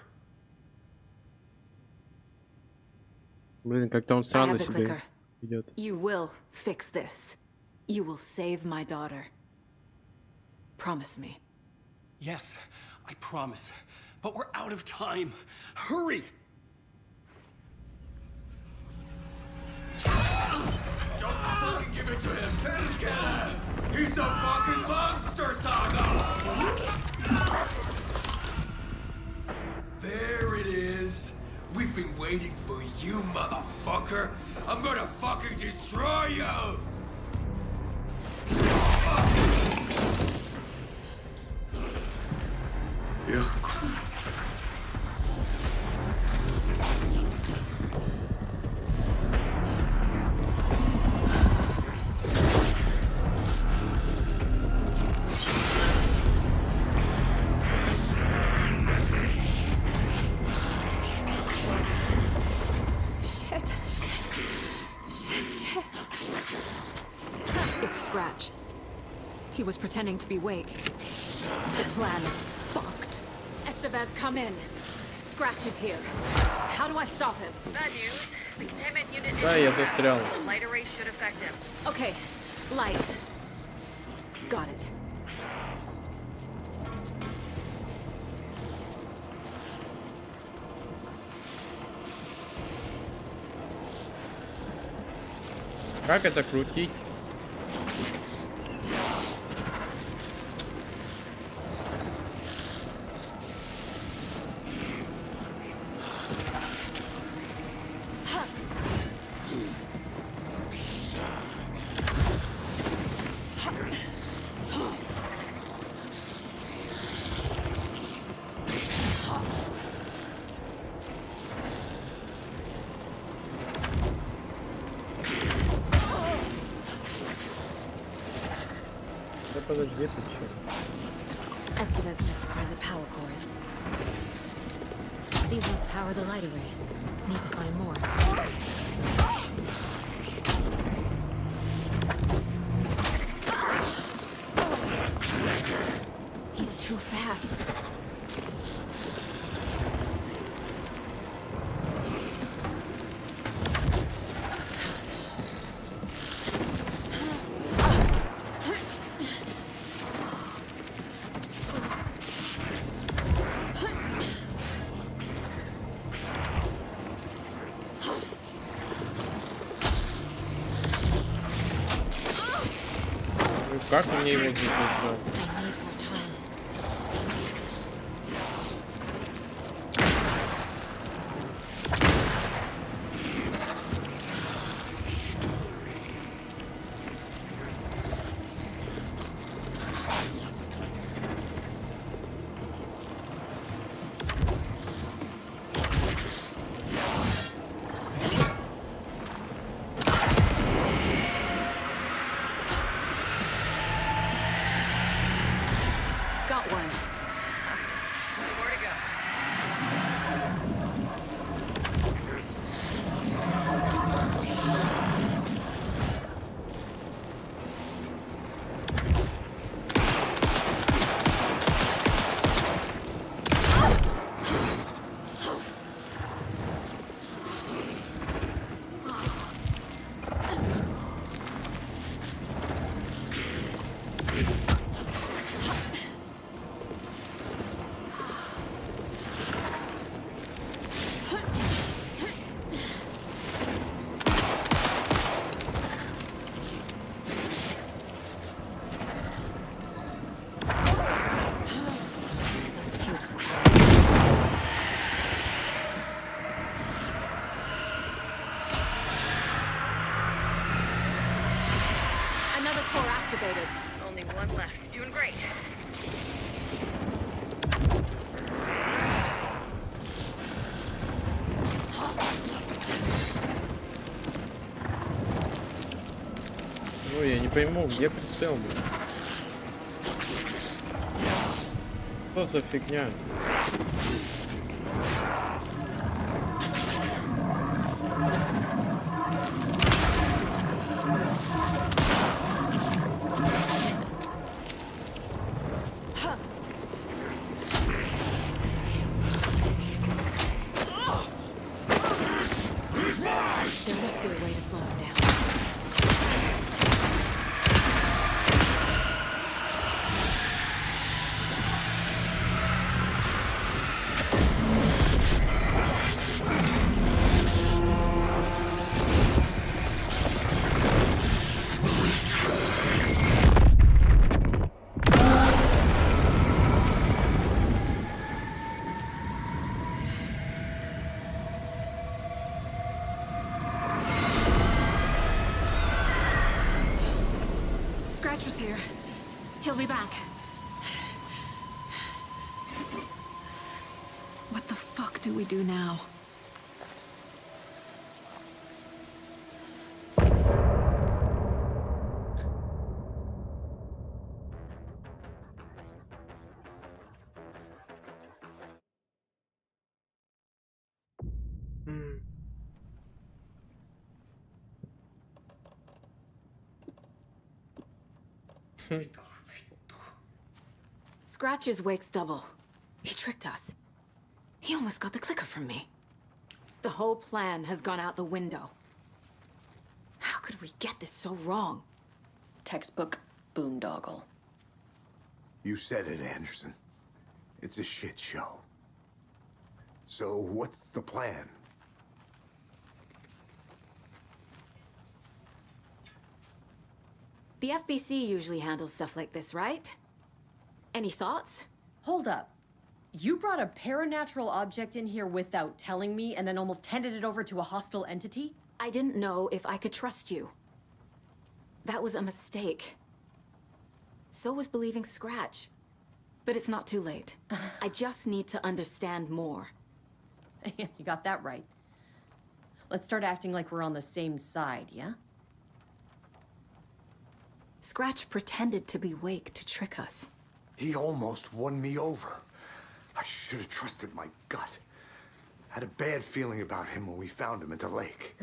Блин, как-то он I странно have the себе clicker. идет. You will fix this. You will save my daughter. Promise me. Yes, I promise. But we're out of time. Hurry! Don't fucking give it to him! Let him get him! He's a fucking monster, Saga! There it is! We've been waiting for you, motherfucker! I'm gonna fucking destroy you! Yeah. It's Scratch. He was pretending to be Wake. The plan is fucked. Estevez, come in. Scratch is here. How do I stop him? Bad news. The containment unit Да, я is застрял. the light array should affect him. Okay, lights. Got it. Как это крутить? Да подожди, ты чё? Estevez set to burn the power cores. These must power the light array. Need to find more. He's too fast. Ну как мне его здесь держать? Got one. More to go. Another core activated. Only one left. Doing great. Ну, я не пойму, где прицел, блин? Что за фигня? There must be a way to slow him down. Scratch was here. He'll be back. What the fuck do we do now? Scratch is Wake's double. He tricked us. He almost got the clicker from me. The whole plan has gone out the window. How could we get this so wrong? Textbook boondoggle. You said it, Anderson. It's a shit show. So what's the plan? The FBC usually handles stuff like this, right? Any thoughts? Hold up. You brought a paranatural object in here without telling me and then almost handed it over to a hostile entity? I didn't know if I could trust you. That was a mistake. So was believing Scratch. But it's not too late. I just need to understand more. You got that right. Let's start acting like we're on the same side, yeah? Scratch pretended to be Wake to trick us. He almost won me over. I should have trusted my gut. Had a bad feeling about him when we found him at the lake.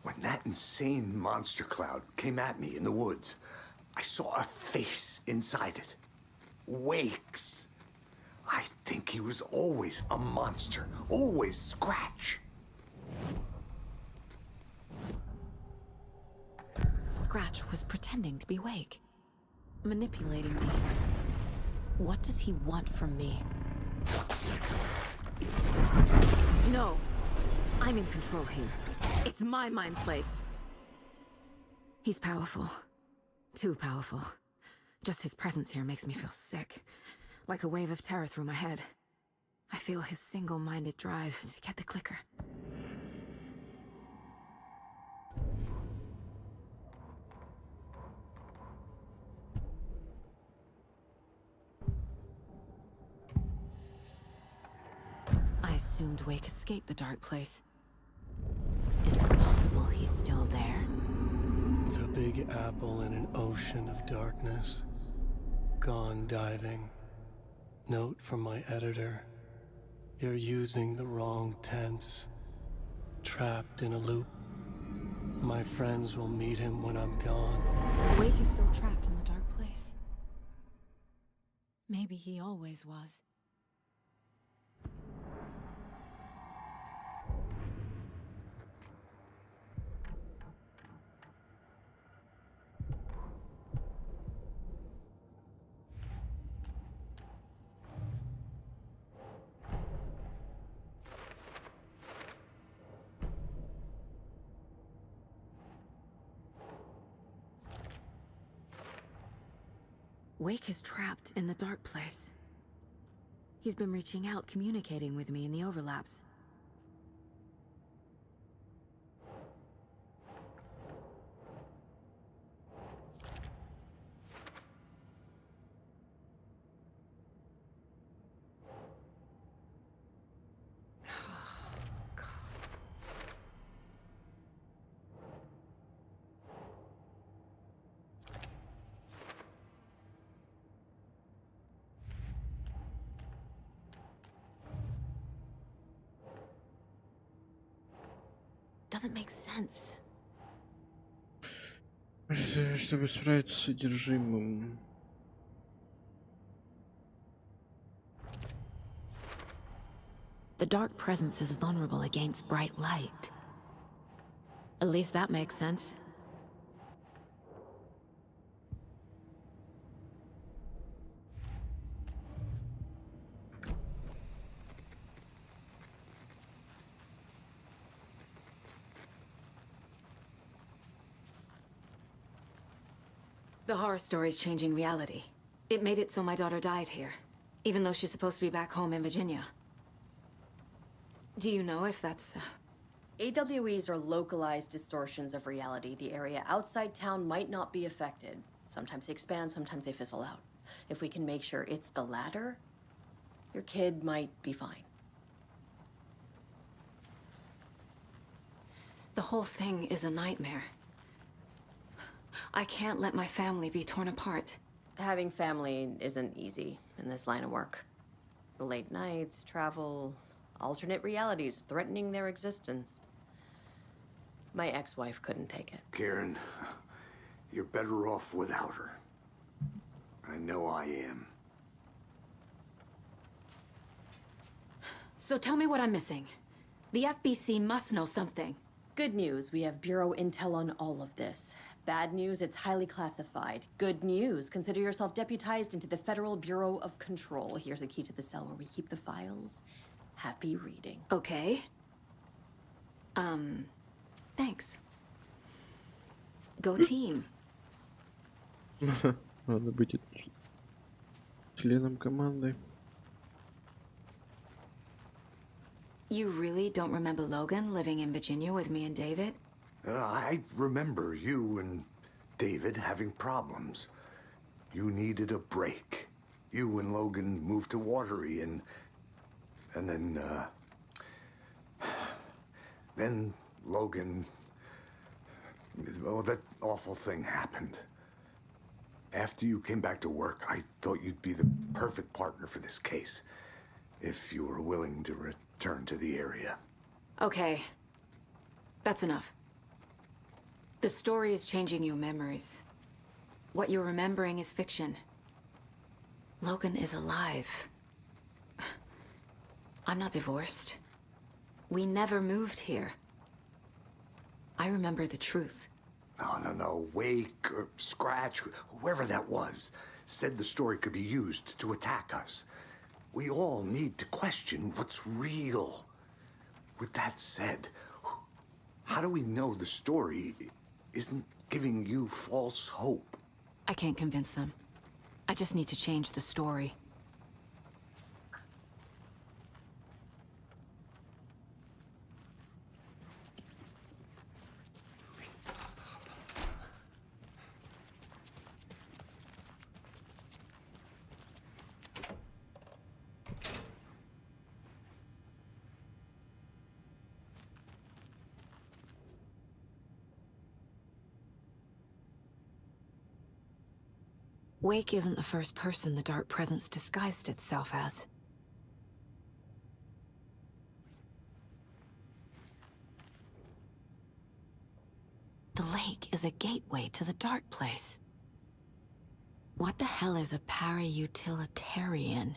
When that insane monster cloud came at me in the woods, I saw a face inside it. Wake's. I think he was always a monster. Always Scratch. Scratch was pretending to be Wake. Manipulating me. What does he want from me? No. I'm in control here. It's my mind place. He's powerful. Too powerful. Just his presence here makes me feel sick. Like a wave of terror through my head. I feel his single-minded drive to get the clicker. I assumed Wake escaped the dark place. Is it possible he's still there? The big apple in an ocean of darkness. Gone diving. Note from my editor. You're using the wrong tense. Trapped in a loop. My friends will meet him when I'm gone. Wake is still trapped in the dark place. Maybe he always was. Wake is trapped in the dark place. He's been reaching out, communicating with me in the overlaps. Doesn't make sense. Чтобы справиться с содержимым. The dark presence is vulnerable against bright light. At least that makes sense. The horror story's changing reality. It made it so my daughter died here, even though she's supposed to be back home in Virginia. Do you know if that's... AWEs are localized distortions of reality. The area outside town might not be affected. Sometimes they expand, sometimes they fizzle out. If we can make sure it's the latter, your kid might be fine. The whole thing is a nightmare. I can't let my family be torn apart. Having family isn't easy in this line of work. The late nights, travel, alternate realities threatening their existence. My ex-wife couldn't take it. Karen, you're better off without her. I know I am. So tell me what I'm missing. The FBC must know something. Good news, we have Bureau intel on all of this. Bad news, it's highly classified. Good news, consider yourself deputized into the Federal Bureau of Control. Here's a key to the cell where we keep the files. Happy reading. Okay. Thanks. Go team. Надо быть членом команды. You really don't remember Logan living in Virginia with me and David? I remember you and David having problems. You needed a break. You and Logan moved to Watery and then Logan... Oh, that awful thing happened. After you came back to work, I thought you'd be the perfect partner for this case. If you were willing to return to the area. Okay. That's enough. The story is changing your memories. What you're remembering is fiction. Logan is alive. I'm not divorced. We never moved here. I remember the truth. No. Wake or Scratch, whoever that was, said the story could be used to attack us. We all need to question what's real. With that said, how do we know the story isn't giving you false hope? I can't convince them. I just need to change the story. Wake isn't the first person the Dark Presence disguised itself as. The lake is a gateway to the Dark Place. What the hell is a para-utilitarian?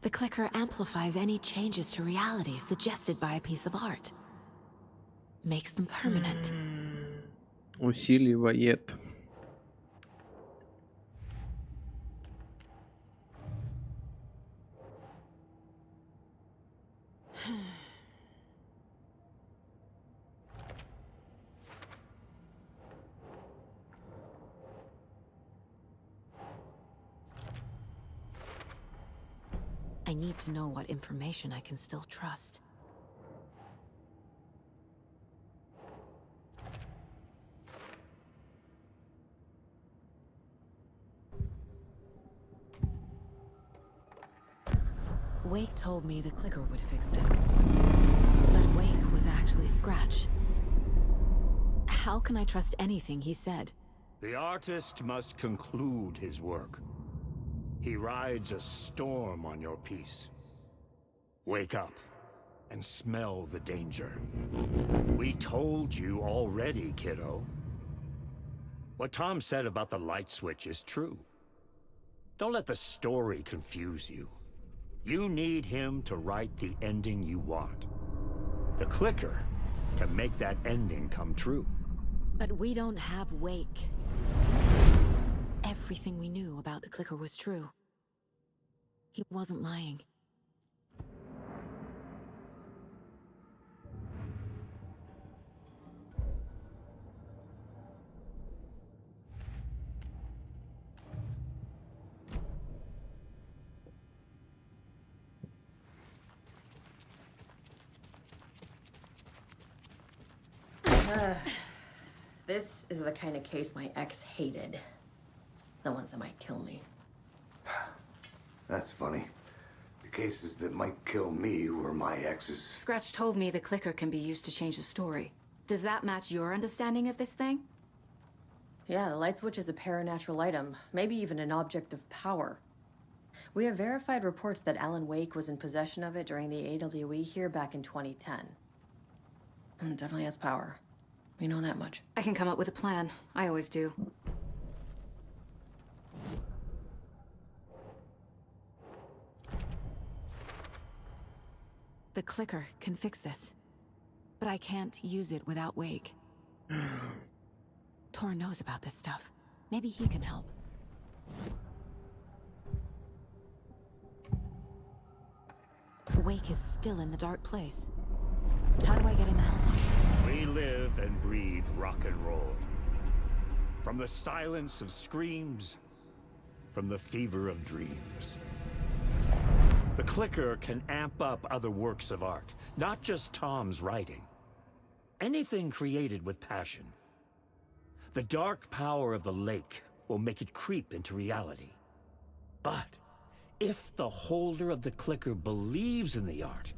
The clicker amplifies any changes to reality suggested by a piece of art. Makes them permanent. Усиливает. I need to know what information I can still trust. Wake told me the clicker would fix this. But Wake was actually Scratch. How can I trust anything he said? The artist must conclude his work. He rides a storm on your piece. Wake up and smell the danger. We told you already, kiddo. What Tom said about the light switch is true. Don't let the story confuse you. You need him to write the ending you want. The clicker can make that ending come true. But we don't have Wake. Everything we knew about the clicker was true. He wasn't lying. This is the kind of case my ex hated. The ones that might kill me. That's funny. The cases that might kill me were my exes. Scratch told me the clicker can be used to change the story. Does that match your understanding of this thing? Yeah, the light switch is a paranatural item, maybe even an object of power. We have verified reports that Alan Wake was in possession of it during the AWE here back in 2010. It definitely has power. We know that much. I can come up with a plan. I always do. The clicker can fix this. But I can't use it without Wake. Tor knows about this stuff. Maybe he can help. Wake is still in the dark place. How do I get him out? We live and breathe rock and roll. From the silence of screams, from the fever of dreams. The clicker can amp up other works of art, not just Tom's writing. Anything created with passion. The dark power of the lake will make it creep into reality. But if the holder of the clicker believes in the art,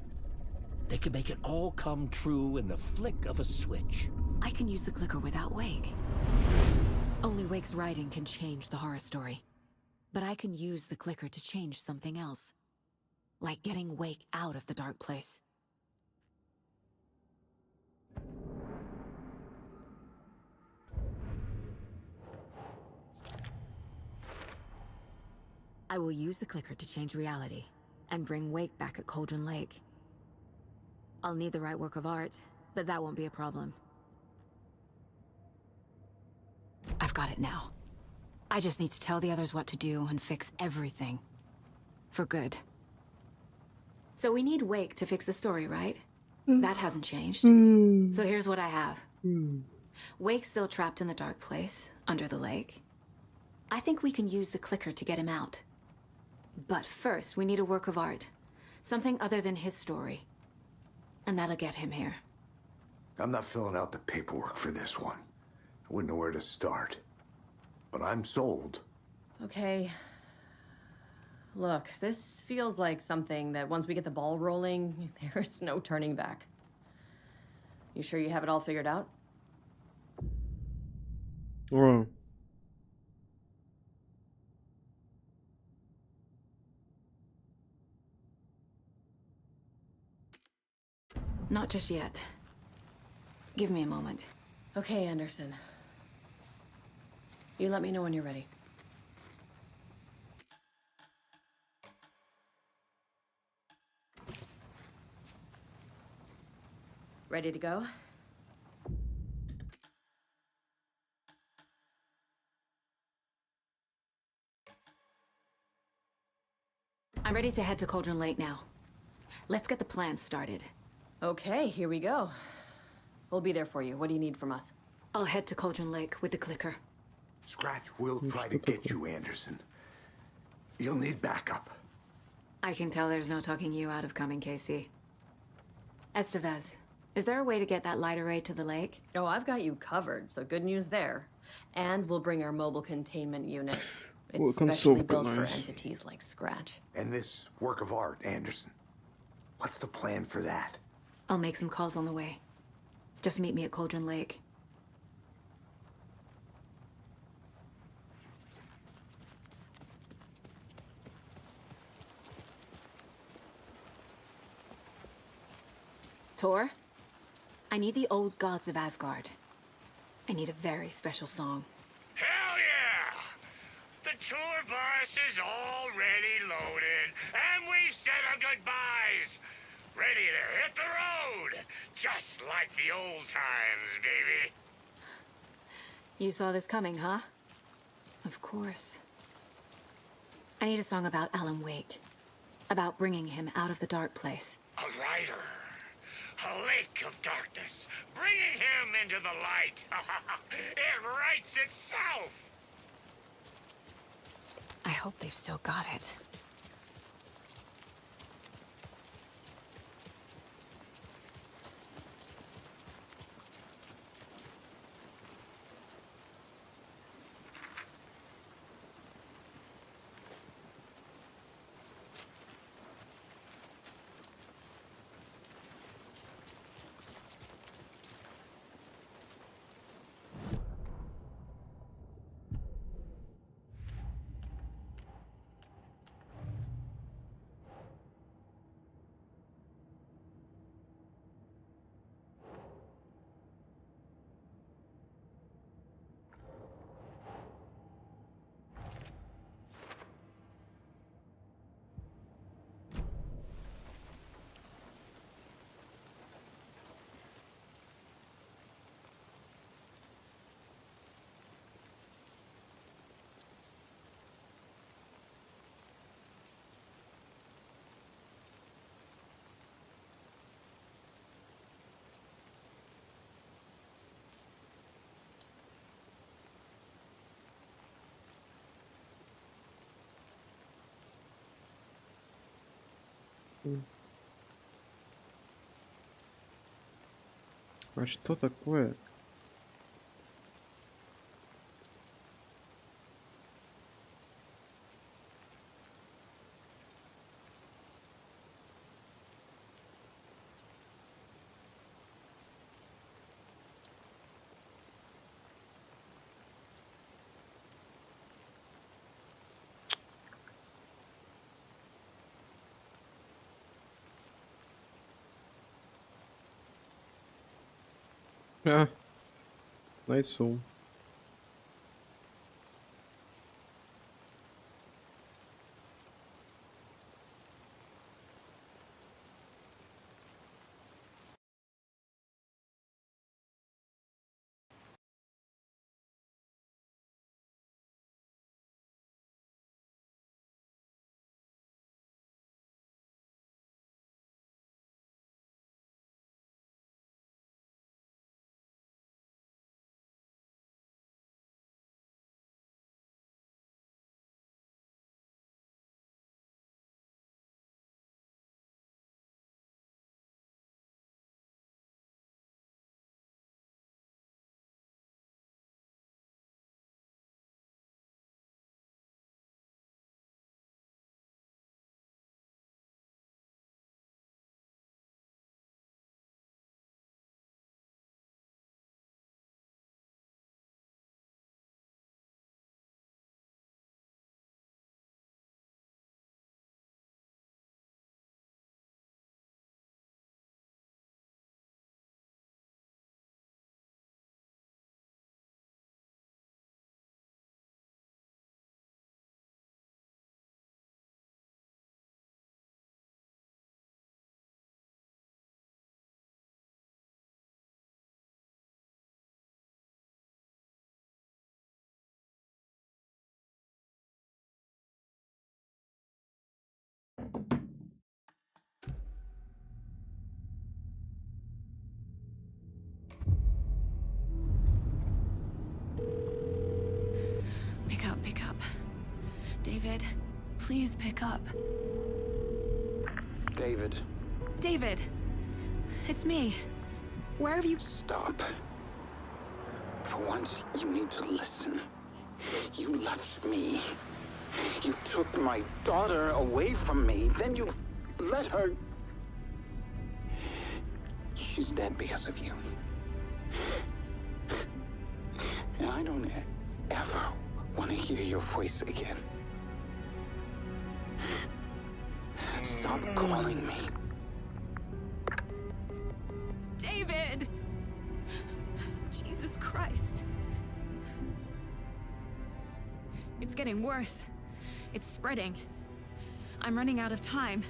they can make it all come true in the flick of a switch. I can use the clicker without Wake. Only Wake's writing can change the horror story. But I can use the clicker to change something else. Like getting Wake out of the dark place. I will use the clicker to change reality and bring Wake back at Cauldron Lake. I'll need the right work of art, but that won't be a problem. I've got it now. I just need to tell the others what to do and fix everything. For good. So we need Wake to fix the story, right? That hasn't changed. So here's what I have. Wake's still trapped in the dark place, under the lake. I think we can use the clicker to get him out. But first, we need a work of art. Something other than his story. And that'll get him here. I'm not filling out the paperwork for this one. I wouldn't know where to start. But I'm sold. Okay. Look, this feels like something that once we get the ball rolling, there's no turning back. You sure you have it all figured out? Wow. Not just yet. Give me a moment. Okay, Anderson. You let me know when you're ready. Ready to go? I'm ready to head to Cauldron Lake now. Let's get the plan started. Okay, here we go. We'll be there for you. What do you need from us? I'll head to Cauldron Lake with the clicker. Scratch will try to get you, Anderson. You'll need backup. I can tell there's no talking you out of coming, Casey. Estevez, is there a way to get that light array to the lake? Oh, I've got you covered, so good news there. And we'll bring our mobile containment unit. It's specially built for entities like Scratch. And this work of art, Anderson. What's the plan for that? I'll make some calls on the way. Just meet me at Cauldron Lake. Tor, I need the old gods of Asgard. I need a very special song. Hell yeah! The tour bus is already loaded, and we said our goodbyes. Ready to hit the road, just like the old times, baby. You saw this coming, huh? Of course. I need a song about Alan Wake. About bringing him out of the dark place. A writer. A lake of darkness. Bringing him into the light. It writes itself. I hope they've still got it. А что такое? А, найсу. Pick up. David, please pick up. David. David! It's me. Where have you... Stop. For once, you need to listen. You left me. You took my daughter away from me. Then you let her... She's dead because of you. And I don't ever want to hear your voice again. Stop calling me. David! Jesus Christ. It's getting worse. It's spreading. I'm running out of time.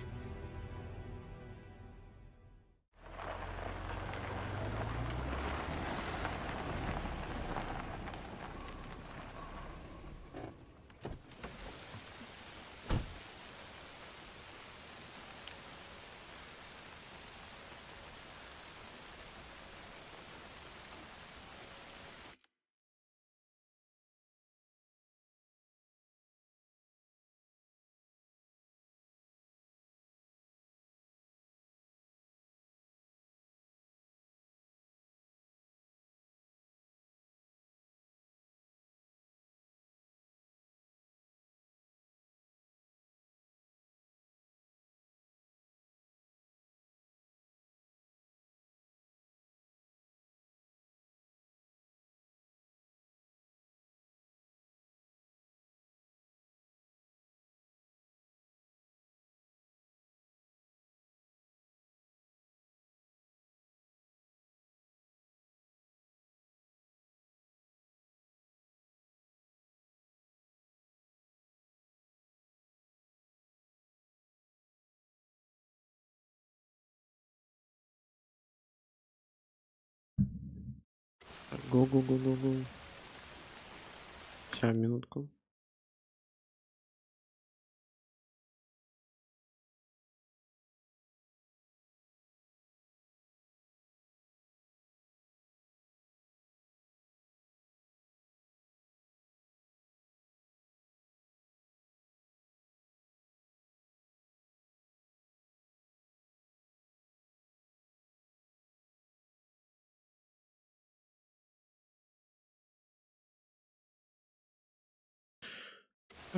Го-го-го-го-го. Сейчас, минутку.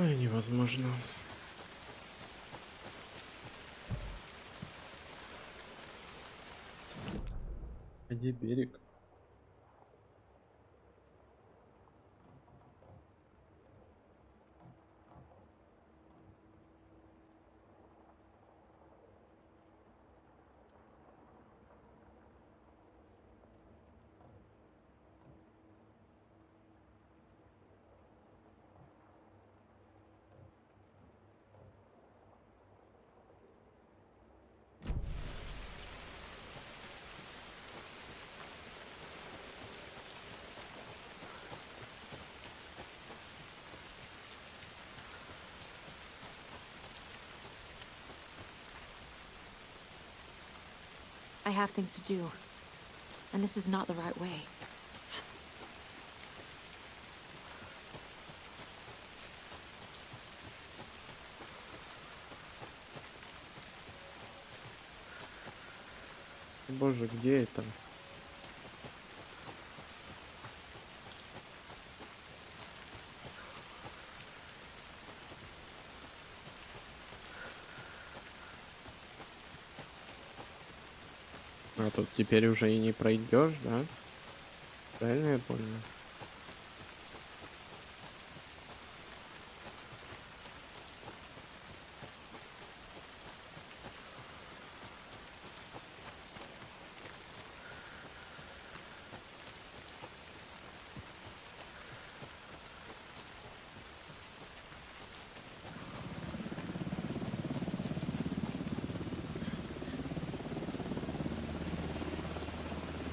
Ой, невозможно. Где берег? I have things to do, and this is not the right way. Боже, где это? А тут теперь уже и не пройдешь, да? Правильно я понял?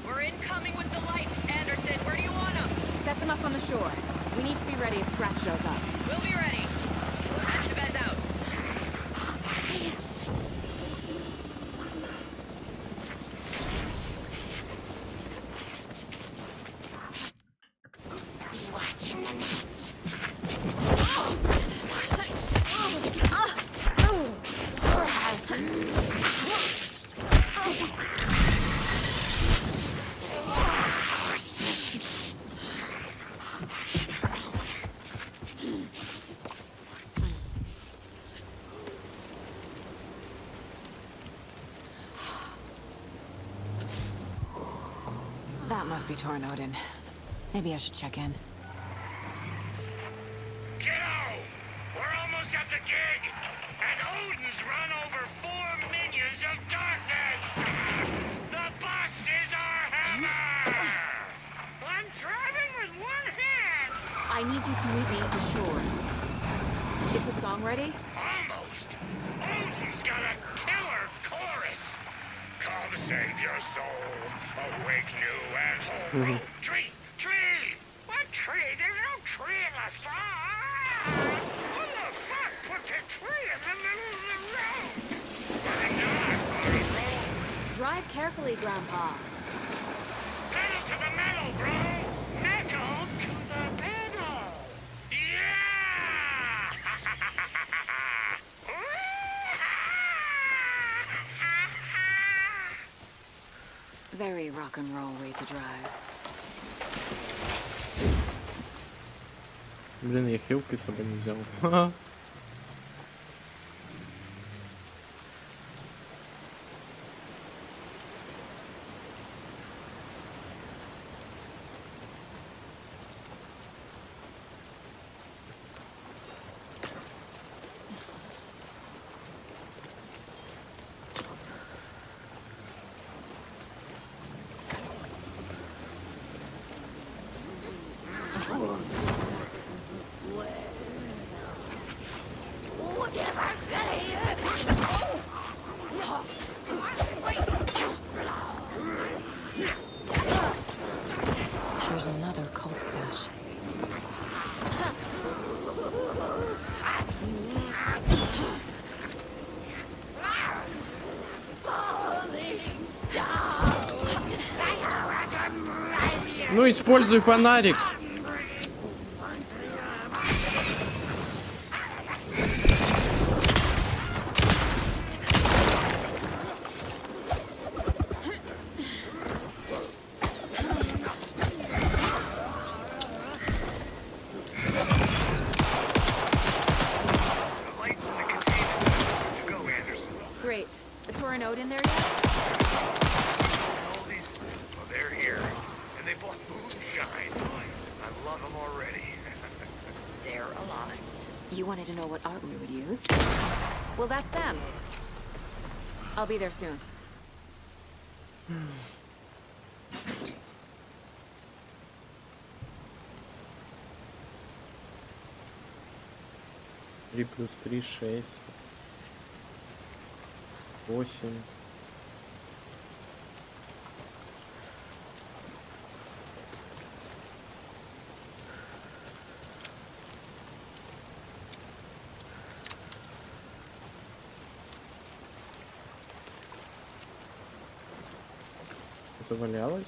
We're incoming with the lights, Anderson. Where do you want them? Set them up on the shore. We need to be ready if Scratch shows up. We'll be ready. Activate out. Be watching the net. That must be Tornodin. Maybe I should check in. Kiddo! We're almost at the gig! And Odin's run over 4 minions of darkness! The bus is our hammer! I'm driving with one hand! I need you to meet me at the shore. Is the song ready? Almost! Odin's got a killer chorus! Come save your soul, awake new and whole. Tree! Tree! What tree? There's no tree in the song! Who the fuck puts a tree in the middle of the road? We're not on a road! Drive carefully, Grandpa. Pedal to the metal, bro! Metal to the pedal! Yeah! Very rock and roll way to drive. Блин, я хилки с собой не взял. Ха-ха. There's another cult stash. Ну, используй фонарик. and Odin there yet? Oldies, well, they're here, and they bought moonshine. I love them already. They're a lot. You wanted to know what art we would use? Well, that's them. I'll be there soon. 3 плюс 3, 6. 8. Это валялось?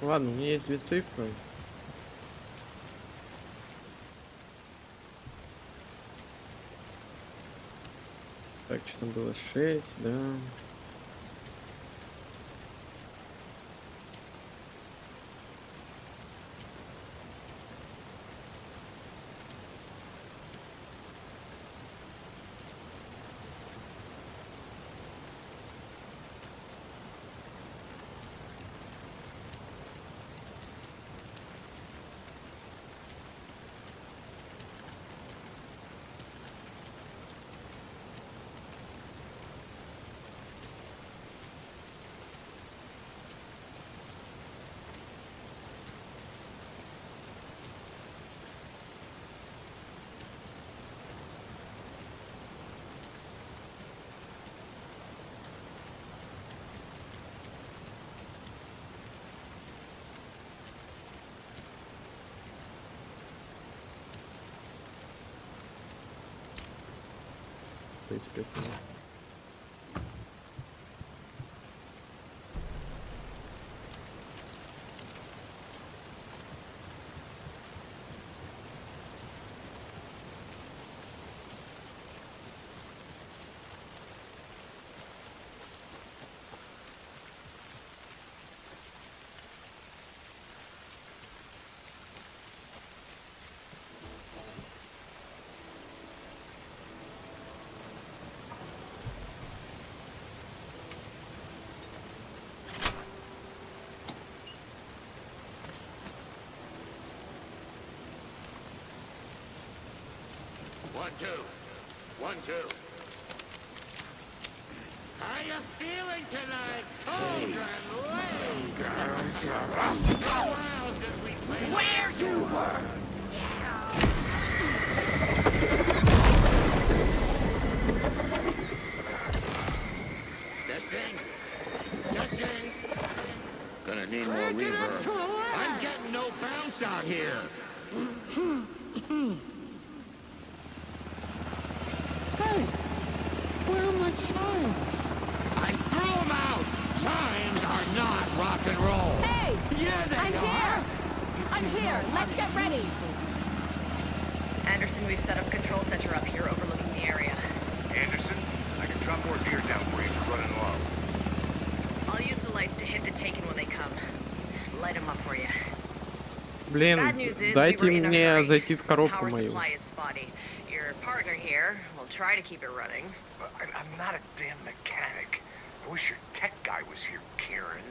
Ладно, у меня есть 2 цифры. Так, что там было? 6, да. Спектр. One, two. 1, 2. How you feeling tonight, children? Where you were? Testing. Gonna need more reverb. I'm getting no bounce out here. Hey, where are my chimes? I threw them out. Chimes are not rock and roll. Hey, yeah, they I'm are. here. I'm here. Let's get ready. Anderson, we've set up a control center up here overlooking the area. Anderson, I can drop more gear down for you if you're running low. I'll use the lights to hit the Taken when they come. Light them up for you. Блин, дайте мне зайти в коробку мою. Your partner here will try to keep it running. I'm not a damn mechanic. I wish your tech guy was here, Karen.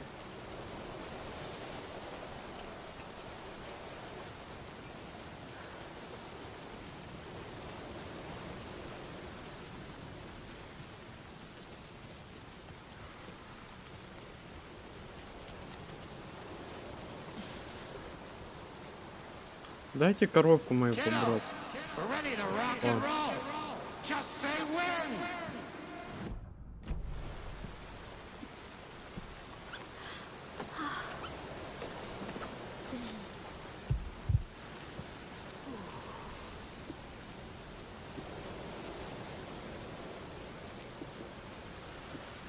Дайте коробку мою побрать.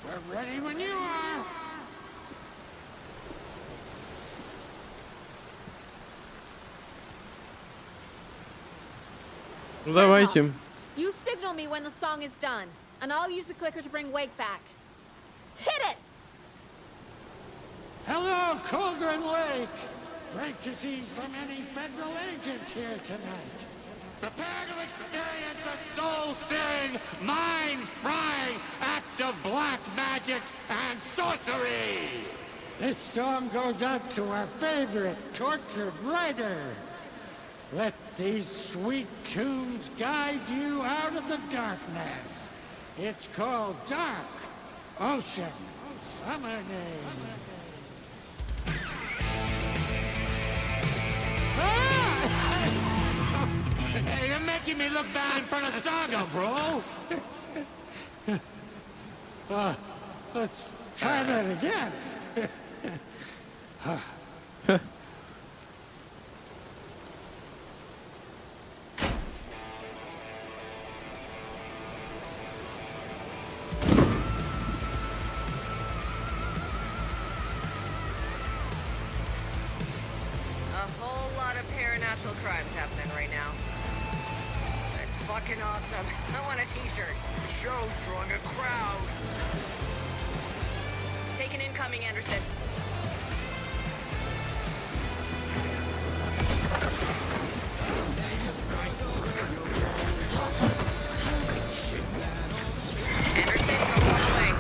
We're ready when you are. Ну давайте. You signal signal me when the song is done, and I'll use the clicker to bring Wake back. Hit it! Hello, Colgren Lake. Great to see so many federal agents here tonight. Prepare to experience a soul-searing, mind-frying act of black magic and sorcery! This song goes out to our favorite tortured writer. Let these sweet tunes guide you out of the darkness. It's called Dark Ocean Summer Name. Hey, you're making me look bad in front of Saga, bro. Let's try that again. Supernatural crimes happening right now. That's fucking awesome. I want a t-shirt. The show's drawing a crowd. Take an incoming, Anderson. Anderson, go one way.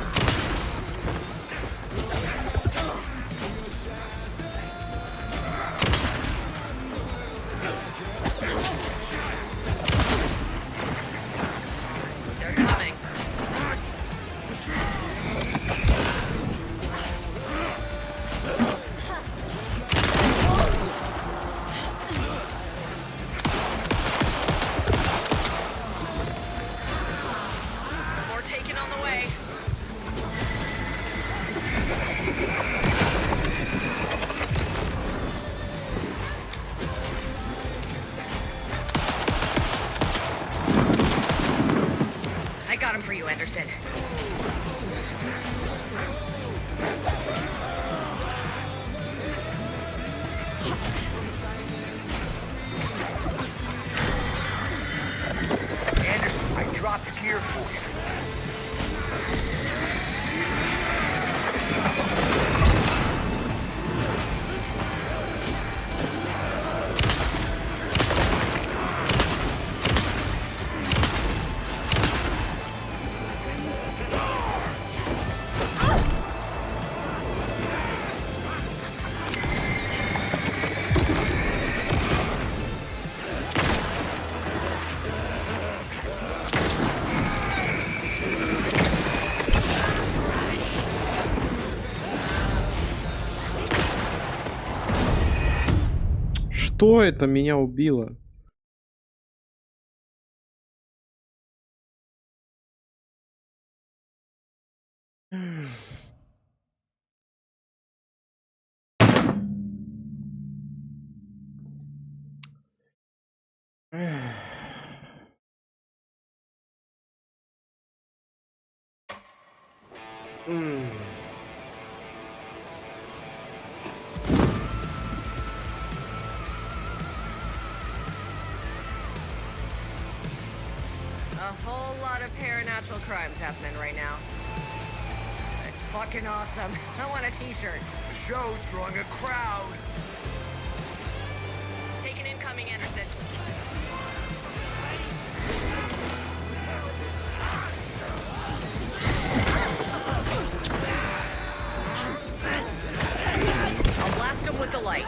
Anderson. Anderson, I dropped gear for you. Что это меня убило? A whole lot of supernatural crimes happening right now. It's fucking awesome. I want a t-shirt. The show's drawing a crowd. Take an incoming, Anderson. I'll blast him with the light.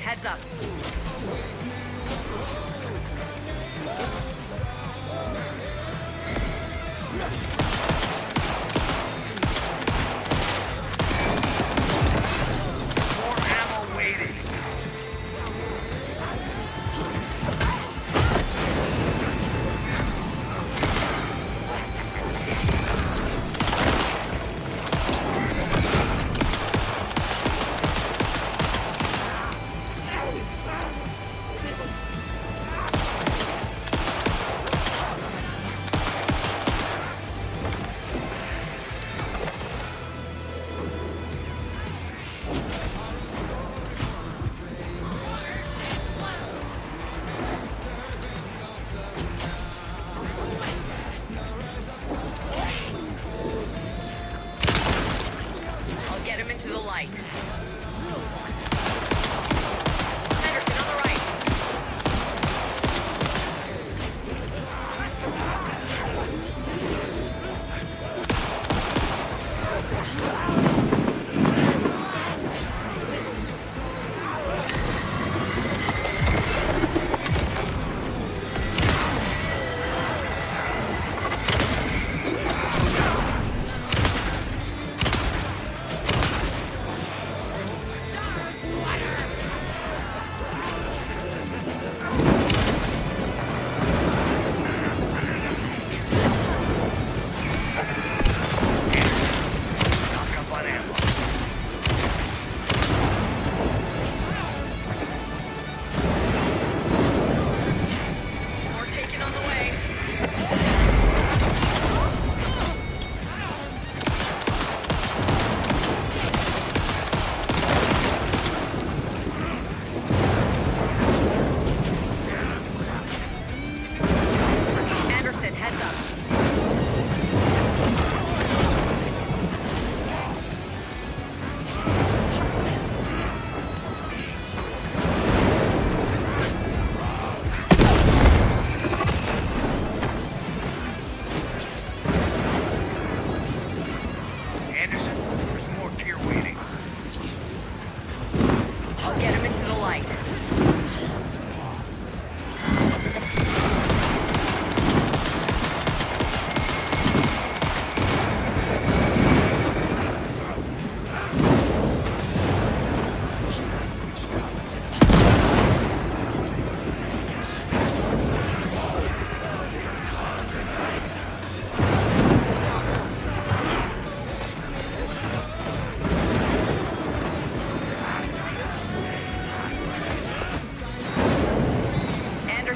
Heads up.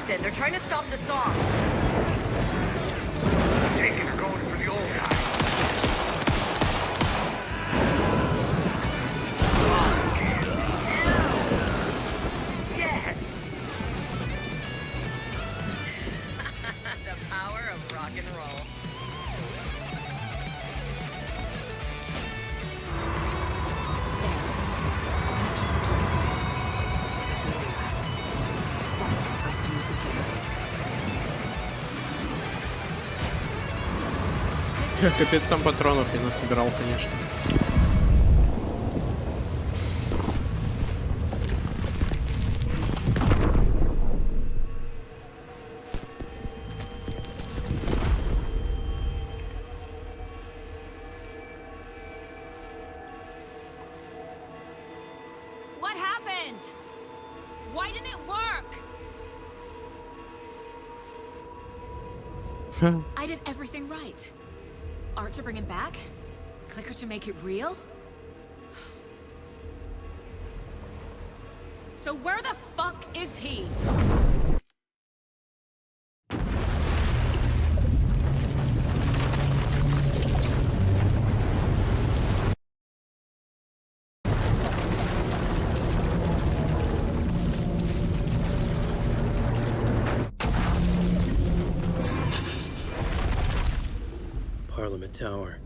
Anderson. They're trying to stop the song. Taking her going for the old guy. Yes! The power of rock and roll. Капец, сам патронов не насобирал, конечно. What happened? Why didn't it work? I did everything right. Art to bring him back? Clicker to make it real? So where the fuck is he? Parliament Tower.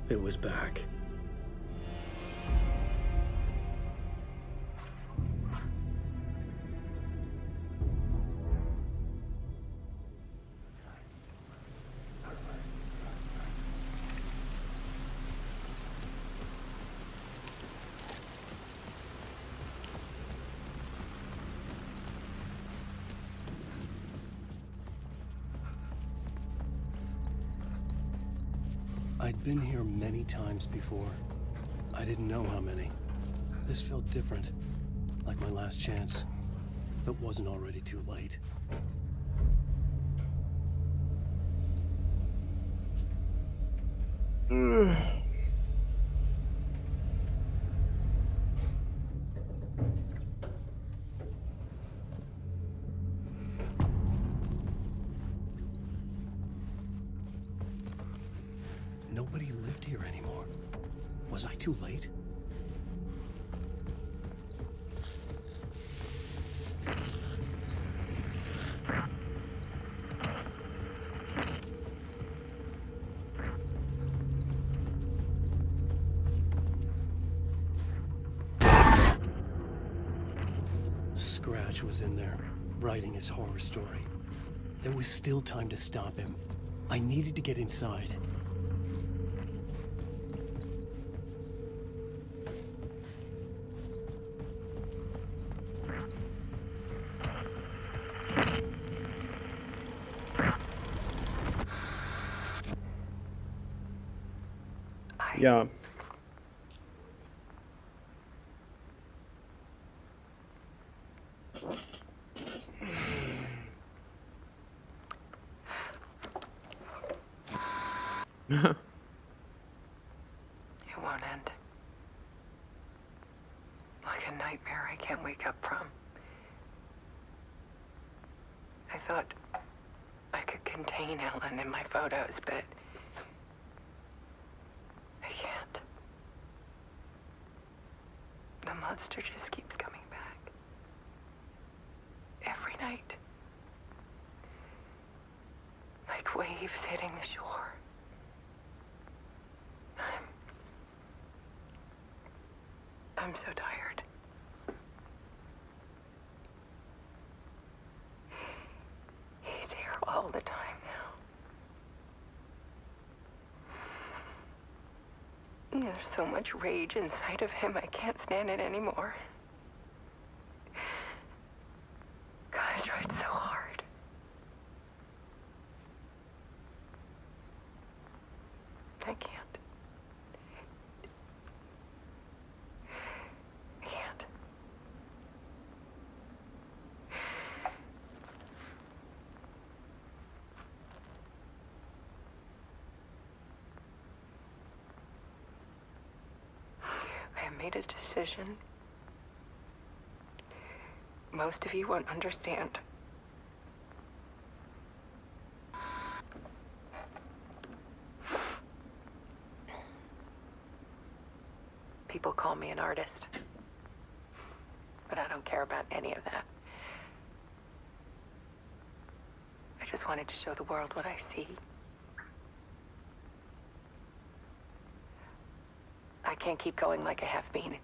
It was back. I'd been here many times before. I didn't know how many. This felt different, like my last chance, if it wasn't already too late. Nobody lived here anymore. Was I too late? Scratch was in there, writing his horror story. There was still time to stop him. I needed to get inside. Yeah. It won't end. Like a nightmare I can't wake up from. I thought I could contain Ellen in my photos, but I can't. The monster just keeps coming back. Every night. Like waves hitting the shore. I'm so tired. He's here all the time now. There's so much rage inside of him, I can't stand it anymore. God, I tried so hard. I can't. I made a decision. Most of you won't understand. artist. But I don't care about any of that. I just wanted to show the world what I see. I can't keep going like I have been.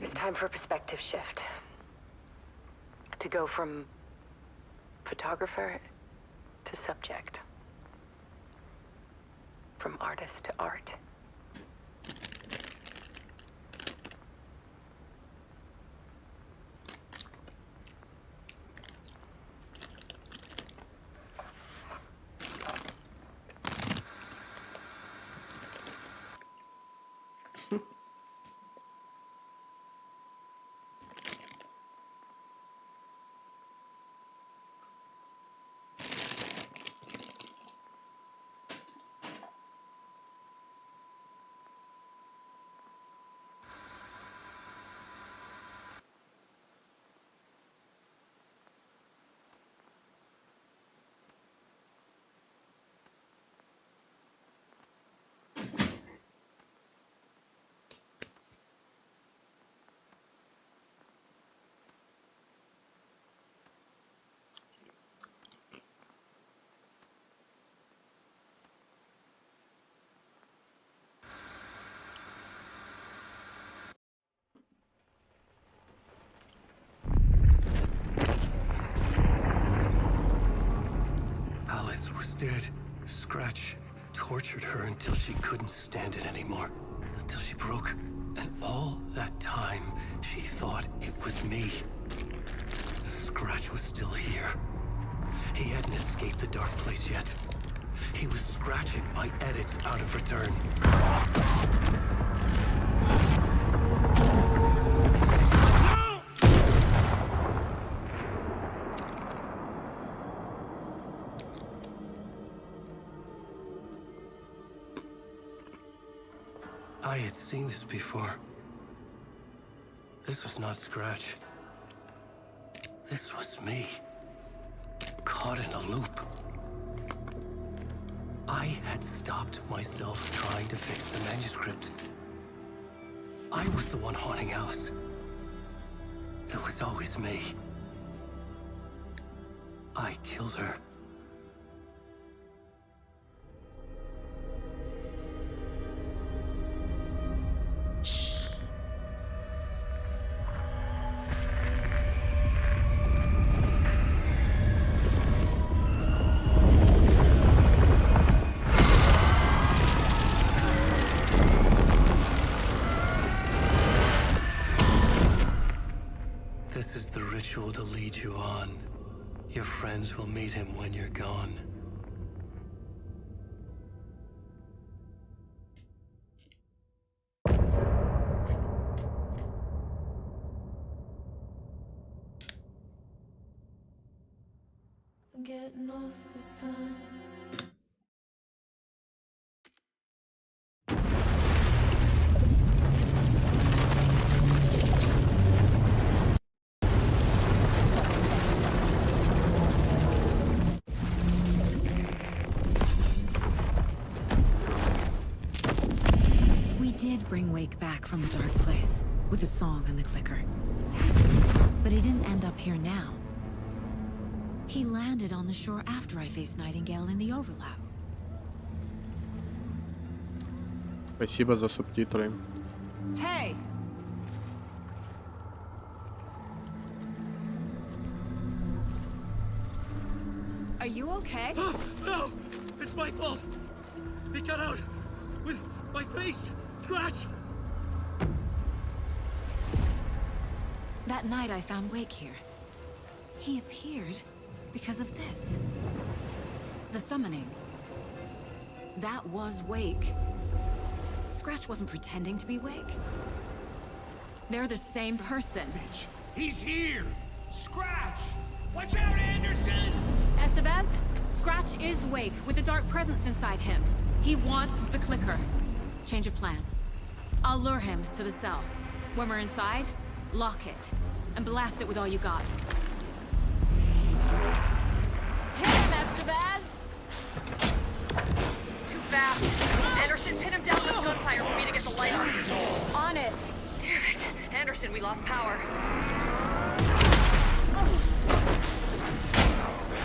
It's time for a perspective shift. To go from photographer to subject. From artist to art. Alice was dead. Scratch tortured her until she couldn't stand it anymore. Until she broke. And all that time, she thought it was me. Scratch was still here. He hadn't escaped the dark place yet. He was scratching my edits out of return. I had seen this before. This was not Scratch. This was me. Caught in a loop. I had stopped myself trying to fix the manuscript. I was the one haunting Alice. It was always me. I killed her. This is the ritual to lead you on. Your friends will meet him when you're gone. I'm getting off this time. Bring Wake back from the dark place with the song and the clicker. But he didn't end up here now. He landed on the shore after I faced Nightingale in the overlap. Спасибо за субтитры. Hey! Are you okay? No! It's my fault! He got out with my face! Scratch! That night I found Wake here. He appeared because of this. The summoning. That was Wake. Scratch wasn't pretending to be Wake. They're the same person. He's here! Scratch! Watch out, Anderson! Estevez, Scratch is Wake with a dark presence inside him. He wants the clicker. Change of plan. I'll lure him to the cell. When we're inside, lock it, and blast it with all you got. Hit him, Estevez! He's too fast. Anderson, pin him down with gunfire for me to get the light on. On it. Damn it. Anderson, we lost power.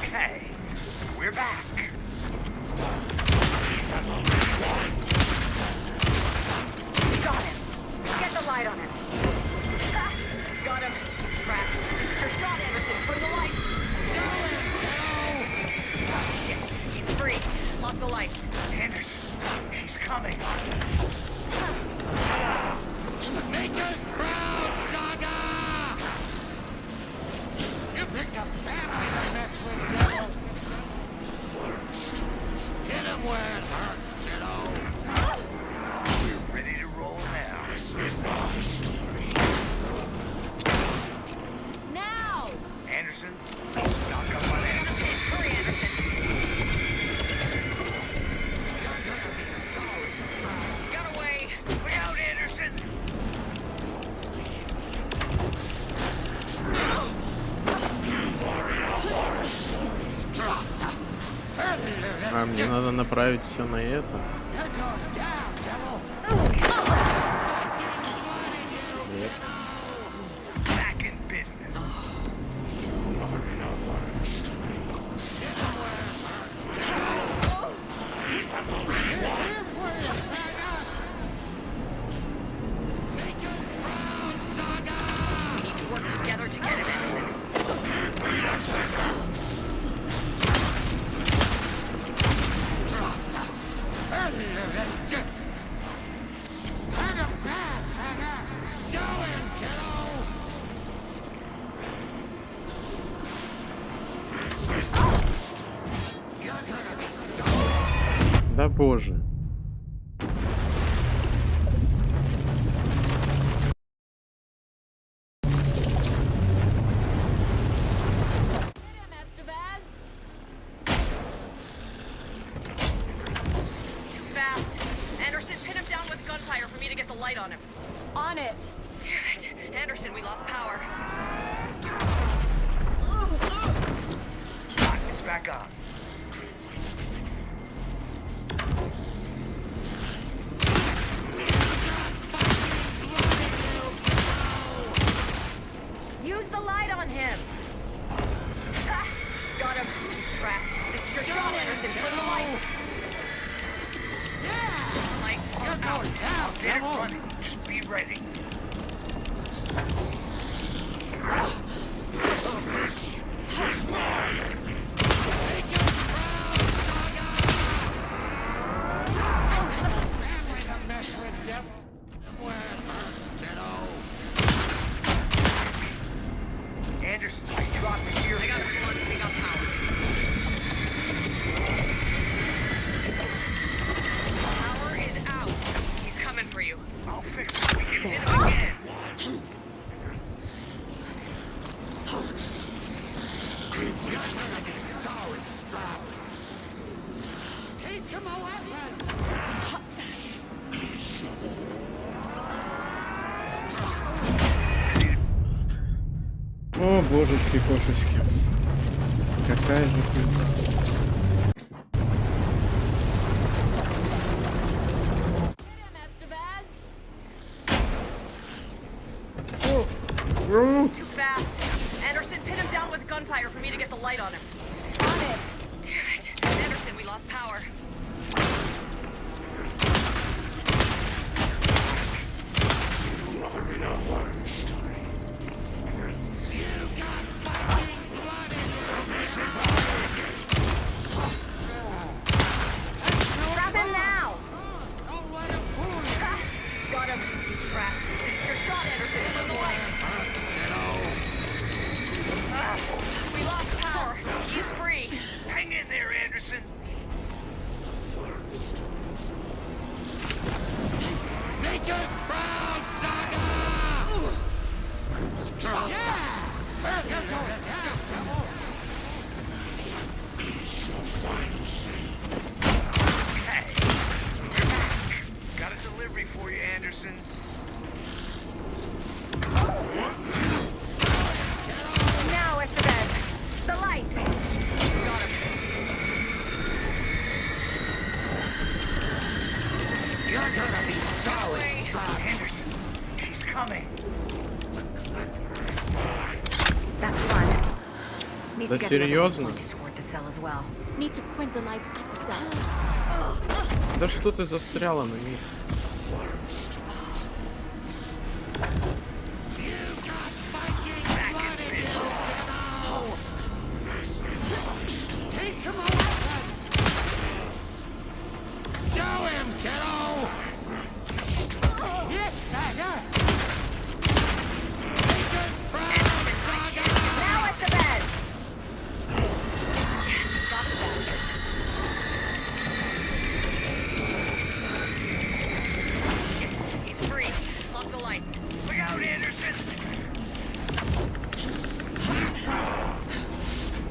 Okay, we're back. Got him. Get the light on him. Ah, got him. Trapped. Your shot, Anderson. Bring the light. Shit. He's free. Lost the light. Anderson, he's coming. Make us proud, Saga! You picked a family to mess with, devil. Hit him where it hurts, kiddo. We're ready to roll now. This is my story. Now! Anderson, knock up on Anderson. Hurry, Anderson. Got away. Look out, Anderson. А, мне надо направить все на это. Нет. Back in business. We need to work together to get him, Anderson. Да боже. Too fast. Anderson, pin him down with gunfire for me to get the light on him. On it. Damn it. Anderson, we lost power. It's back on. Use the light on him. Ah, got him. Trapped. This is your shot, Anderson. Put the light. Lights are out. I'll get it running. Just be ready. He's mine! Make it proud, Saga! Family to mess with, devil. Where it hurts, kiddo. Anderson, I dropped it here. I got this one. We got power. Power is out. He's coming for you. I'll fix it. We can hit him again. Sorry, Strap. Teach him a lesson! О, божечки, кошечки. Какая же пизда. Too fast. Anderson, pin him down with gunfire for me to get the light on him. On it. Damn it. Anderson, we lost power. Grab him now. Got him. He's trapped. This is your shot, Anderson. Put the light. We lost power. He's free. Hang in there, Anderson. Make us proud, Saga! Need Да to get the other серьезно? pointed toward the cell as well. Need to point the lights at the cell. Да что ты застряла на них? Teach him a lesson! Show him, kiddo! Yes, Tiger! Nature's proud, Saga! Now at the bed! He's free. Lost the lights. Look out, Anderson!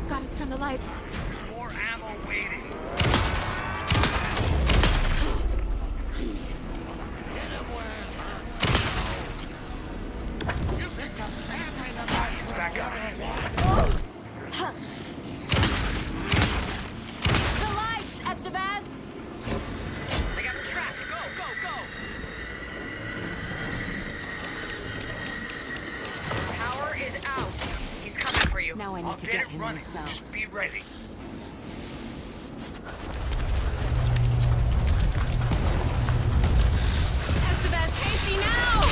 Gotta turn the lights. More ammo waiting. Hit him where it hurts. You picked a family that might back up. The lights, Estevez! They got him trapped. Go, go, go! Power is out. He's coming for you. Now I need to get him in the cell. Just be ready. Estevez, Casey, now!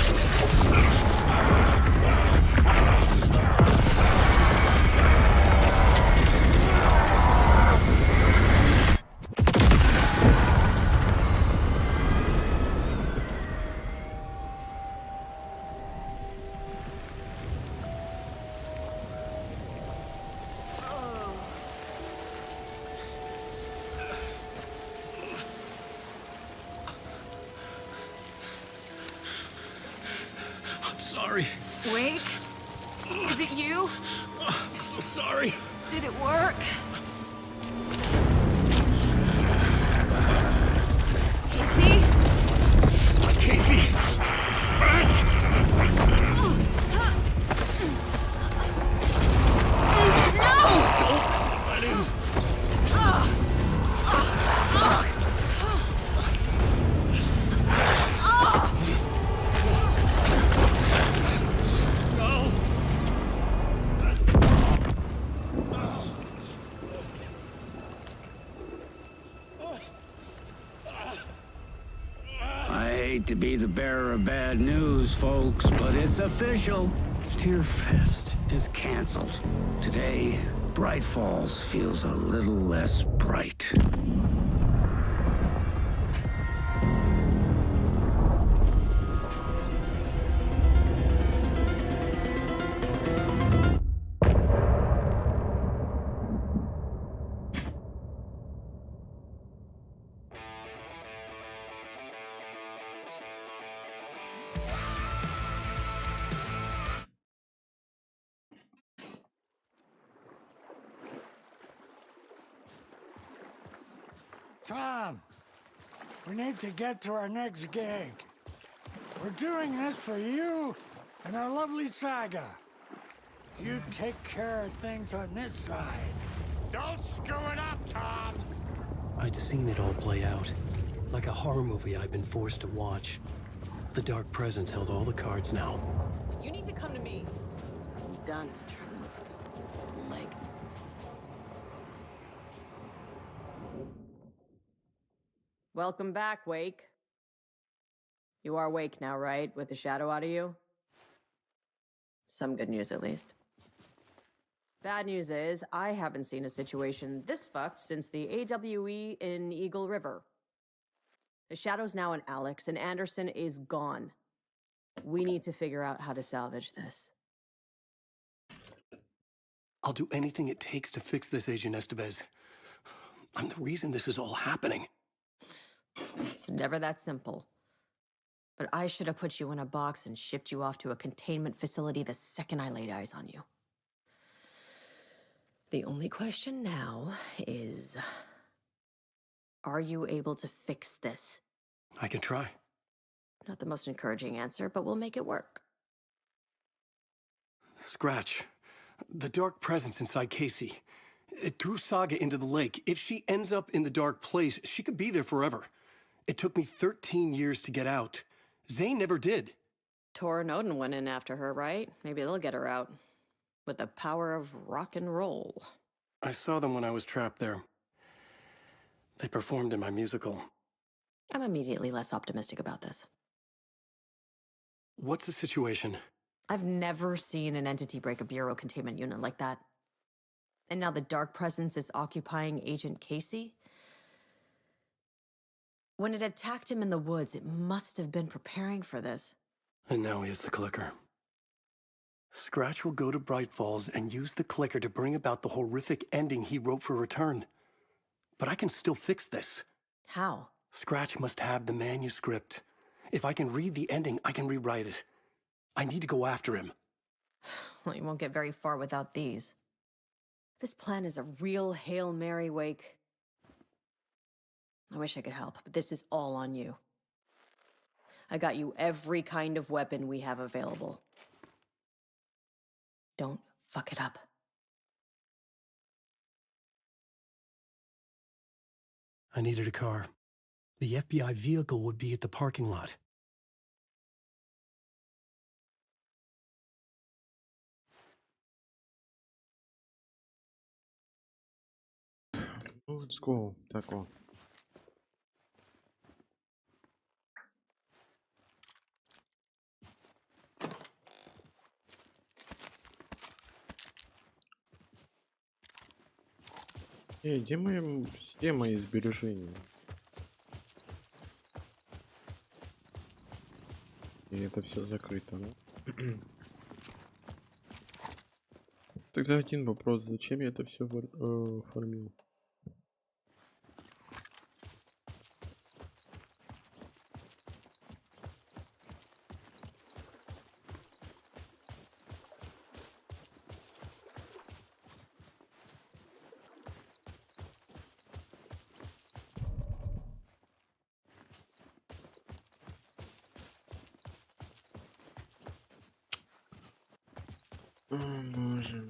I'm sorry. Wait. Is it you? I'm so sorry. Did it work? Casey? Casey! Scratch! I hate to be the bearer of bad news, folks, but it's official. Tear Fest is canceled. Today, Brайt-Фоллс feels a little less bright. Tom, we need to get to our next gig. We're doing this for you and our lovely Saga. You take care of things on this side. Don't screw it up, Tom! I'd seen it all play out. Like a horror movie I'd been forced to watch. The Dark Presence held all the cards now. You need to come to me. I'm done trying to move this leg. Welcome back, Wake. You are awake now, right? With the shadow out of you? Some good news, at least. Bad news is, I haven't seen a situation this fucked since the AWE in Eagle River. The shadow's now in Alex, and Anderson is gone. We need to figure out how to salvage this. I'll do anything it takes to fix this, Agent Estevez. I'm the reason this is all happening. It's never that simple. But I should have put you in a box and shipped you off to a containment facility the second I laid eyes on you. The only question now is, are you able to fix this? I can try. Not the most encouraging answer, but we'll make it work. Scratch. The Dark Presence inside Casey. It threw Saga into the lake. If she ends up in the dark place, she could be there forever. It took me 13 years to get out. Zane never did. Tor and Odin went in after her, right? Maybe they'll get her out. with the power of rock and roll. I saw them when I was trapped there. They performed in my musical. I'm immediately less optimistic about this. What's the situation? I've never seen an entity break a bureau containment unit like that. And now the dark presence is occupying Agent Casey? When it attacked him in the woods, it must have been preparing for this. And now he has the clicker. Scratch will go to Braight-Fall's and use the clicker to bring about the horrific ending he wrote for Return. But I can still fix this. How? Scratch must have the manuscript. If I can read the ending, I can rewrite it. I need to go after him. Well, you won't get very far without these. This plan is a real Hail Mary, Wake. I wish I could help, but this is all on you. I got you every kind of weapon we have available. Don't fuck it up. I needed a car. The FBI vehicle would be at the parking lot. Ну, let's go. Так вот. Где мои сбережения? И это все закрыто, да? Тогда один вопрос: зачем я это все оформил? Боже.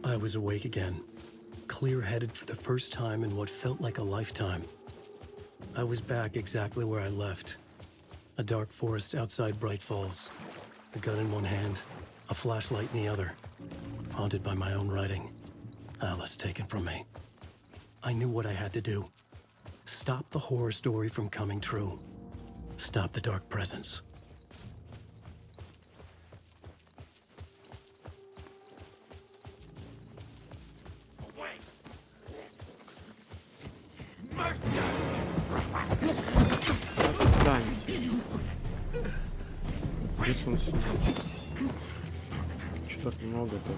I was awake again, clear-headed for the first time in what felt like a lifetime. I was back exactly where I left. A dark forest outside Braight-Falls. A gun in one hand, a flashlight in the other. Haunted by my own writing. Alice taken from me. I knew what I had to do. Stop the horror story from coming true. Stop the dark presence. Здесь он что-то много-то.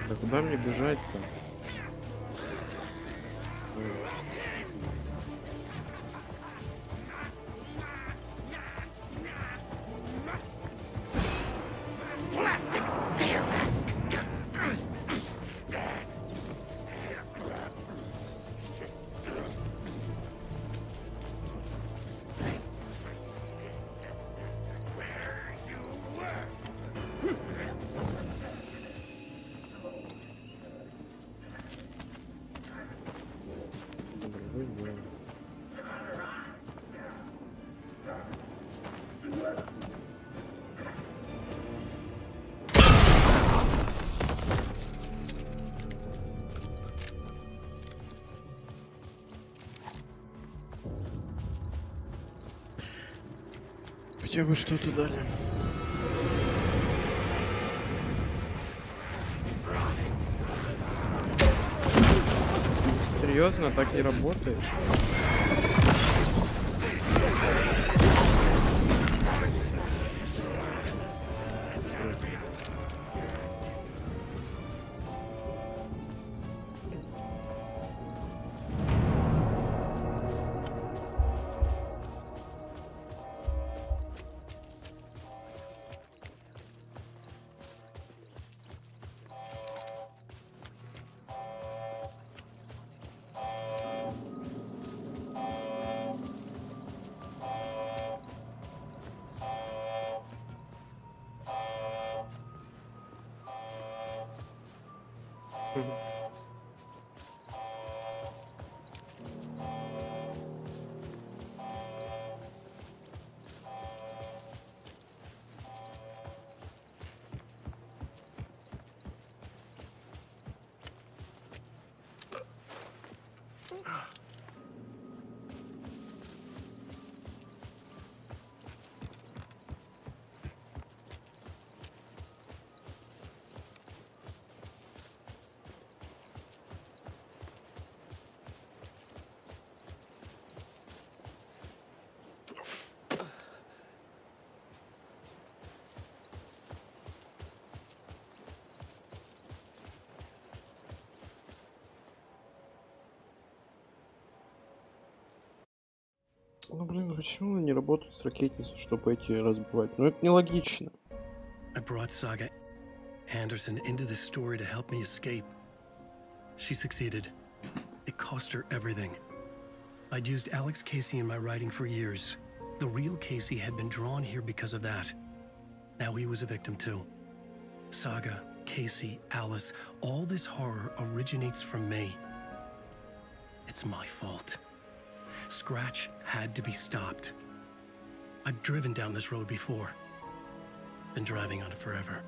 Да куда мне бежать-то? хотя бы что-то дали. Серьезно, так не работает? Ну блин, почему они работают с ракетницей, чтобы эти разбивать? Ну это нелогично. I brought Saga Anderson into this story to help me escape. She succeeded. It cost her everything. I'd used Alex Casey in my writing for years. The real Casey had been drawn here because of that. Now he was a victim too. Saga, Casey, Alice, all this horror originates from me. It's my fault. Scratch had to be stopped. I've driven down this road before. Been driving on it forever.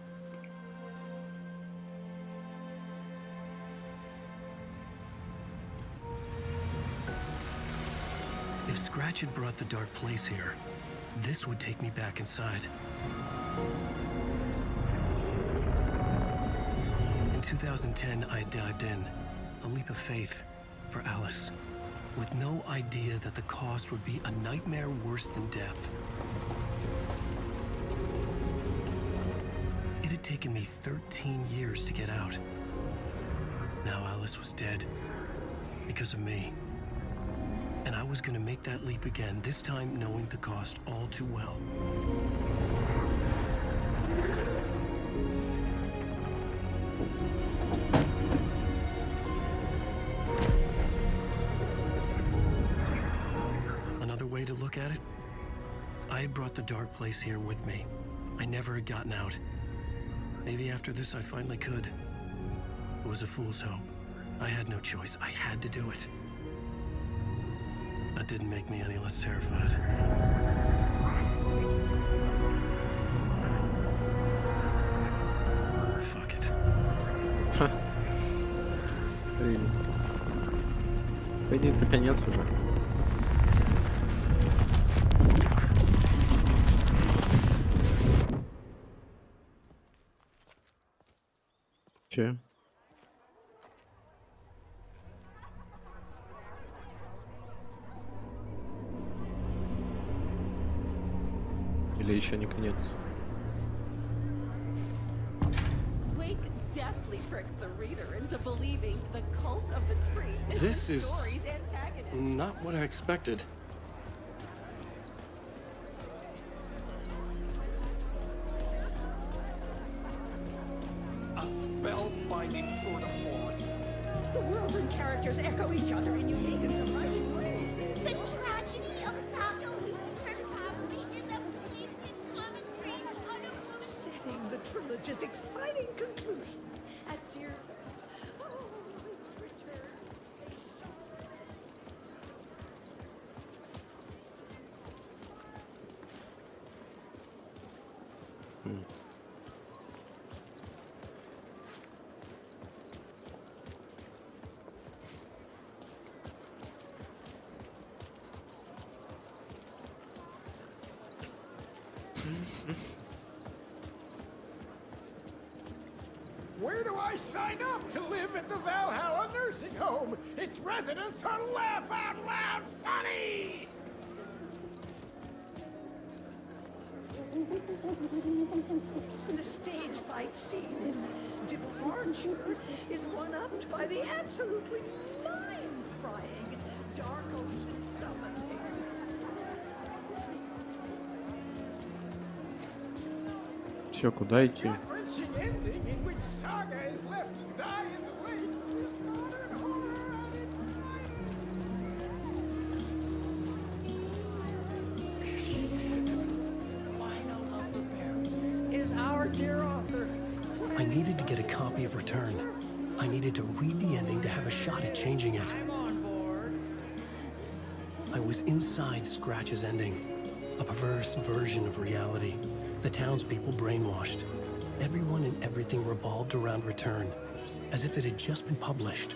If Scratch had brought the dark place here, this would take me back inside. In 2010, I had dived in, a leap of faith for Alice, with no idea that the cost would be a nightmare worse than death. It had taken me 13 years to get out. Now Alice was dead, because of me. And I was gonna make that leap again, this time knowing the cost all too well. Another way to look at it, I had brought the dark place here with me. I never had gotten out. Maybe after this I finally could. It was a fool's hope. I had no choice. I had to do it. That didn't make me any less terrified. Fuck it. Блин. Пойди, это конец уже. Че? Или еще не конец? Wake deftly tricks the reader into believing the cult of the tree is This the is story's antagonist. not what I expected. A spellbinding tour de force. The worlds and characters echo each other in unique and surprising ways. The tragedy of Saga loses her family is a blatant commentary on a woman. Setting the trilogy's exciting conclusion at Deerfest. Oh, Luke's return. Where do I sign up to live at the Valhalla nursing home? Its residents are laugh out loud funny! The stage fight scene in Departure is one-upped by the absolutely mind-frying Dark Ocean summoning. Все, куда идти? Gut-wrenching ending in which Saga is left to die in the lake is modern horror at its Is our dear author. I needed to get a copy of Return. I needed to read the ending to have a shot at changing it. I was inside Scratch's ending, a perverse version of reality. The townspeople brainwashed. Everyone and everything revolved around Return, as if it had just been published.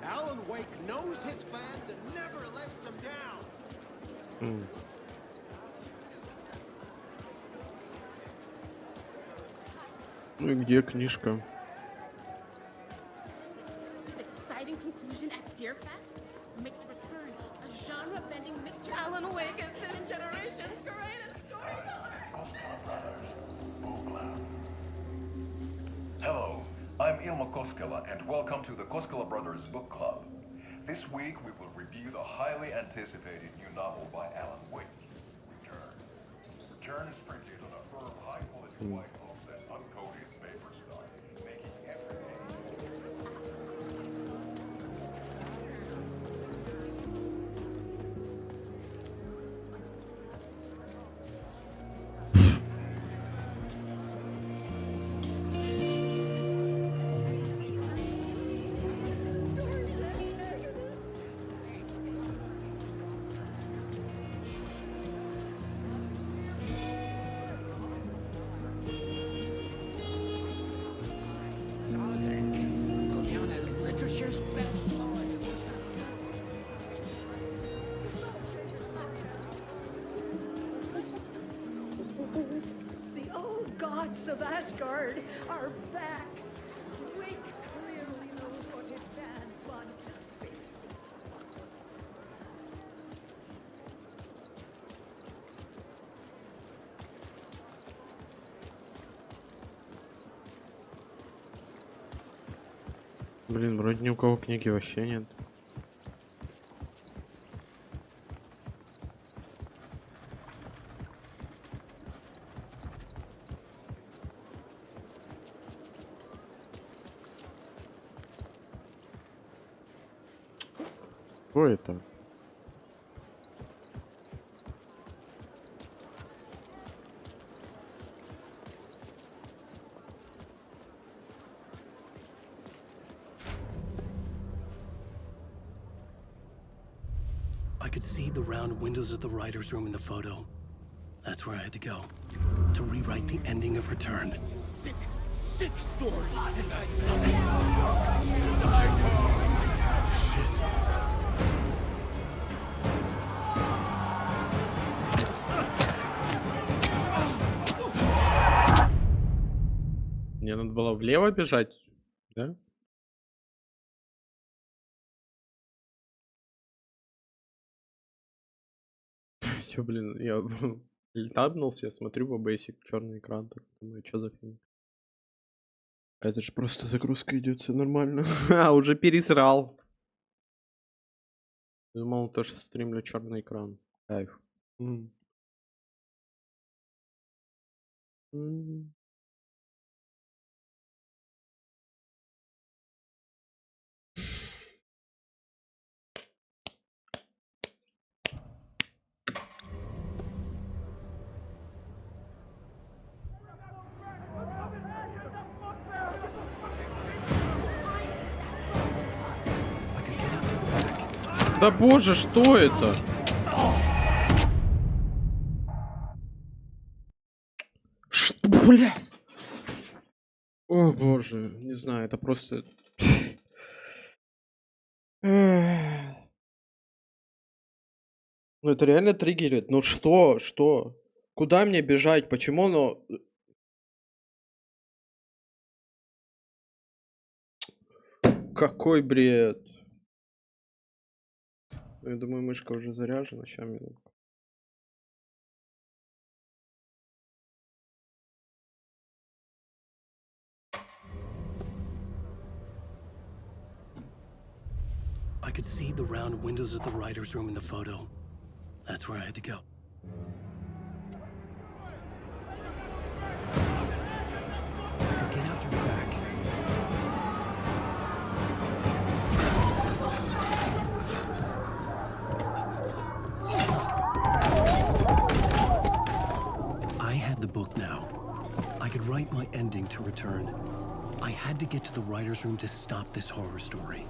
Alan Wake knows his fans and never lets them down. Ну и где книжка? Exciting conclusion at Deerfest makes Return a genre-bending mixture. Alana Uweyka is this generation's greatest storyteller. Hello, I'm Ilma Koskela, and welcome to the Koskela Brothers Book Club. This week we will review the highly anticipated new novel by Alan Wake, Return. Return is printed on a firm, high-quality white offset, uncoated paper stock, making every Go down as literature's best line. The old gods of Asgard are back. Wake clearly knows what his fans want to see. Блин, вроде ни у кого книги вообще нет. Что это? I could see the round windows of the writer's room in the photo. That's where I had to go, to rewrite the ending of Return. Sick story. Shit. Мне надо было влево бежать, да? Все, блин, я летабнулся, смотрю по бейсик, черный экран, так думаю, что за фильм? Это же просто загрузка идет, все нормально. А, уже пересрал. Думал, то, что стримлю черный экран. Кайф. Да боже, что это? Что, бля? О боже, не знаю, это просто... Ну это реально триггерит. Ну что? Что? Куда мне бежать? Почему оно... Какой бред? Я думаю, мышка уже заряжена. Сейчас минутку. I could see the round windows of the writer's room in the photo. That's where I had to go. I could get out through the back. I had the book now. I could write my ending to return. I had to get to the writer's room to stop this horror story.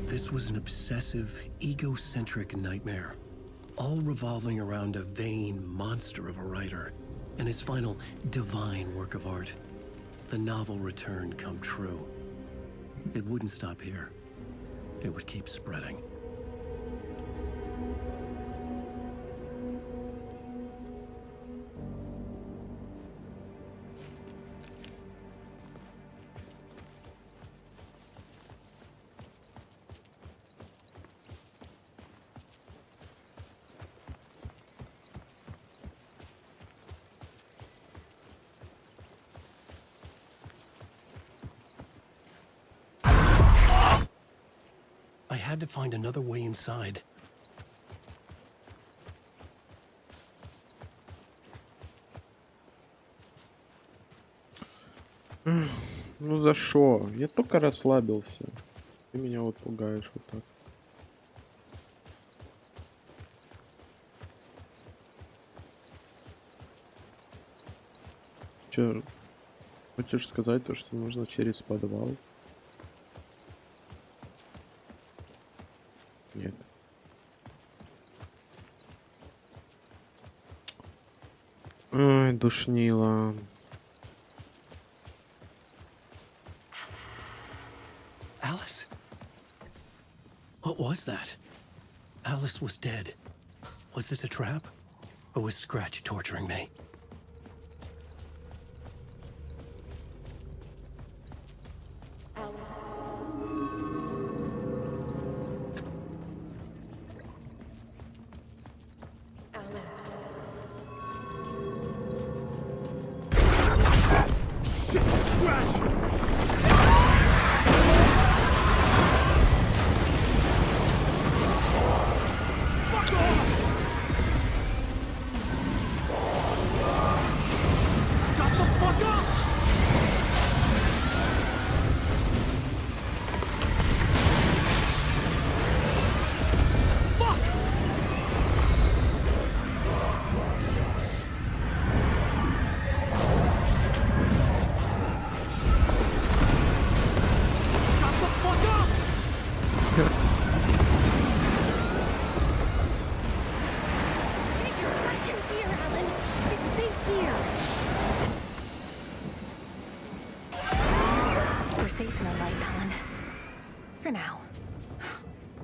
This was an obsessive, egocentric nightmare, all revolving around a vain monster of a writer and his final divine work of art, the novel return come true. It wouldn't stop here. It would keep spreading. I had to find another way inside. Ну за что? Я только расслабился. Ты меня вот пугаешь вот так. Че, хочешь сказать то, что нужно через подвал? Нет. Ой, душнило. Alice? What was that? Alice was dead. Was this a trap? Or was Scratch torturing me?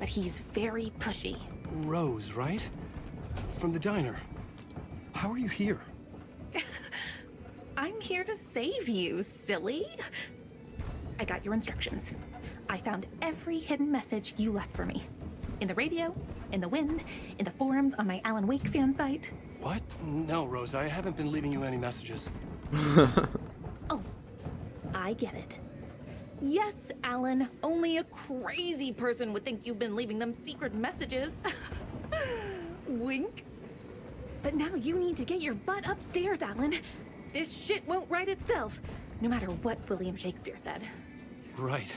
He's very pushy. Rose, right? From the diner. How are you here? I'm here to save you, silly. I got your instructions. I found every hidden message you left for me. In the radio, in the wind, in the forums on my Alan Wake fan site. What? No, Rose, I haven't been leaving you any messages. Oh, I get it. Yes, Alan, only a crazy person would think you've been leaving them secret messages. Wink. But now you need to get your butt upstairs, Alan. This shit won't right itself, no matter what William Shakespeare said. Right.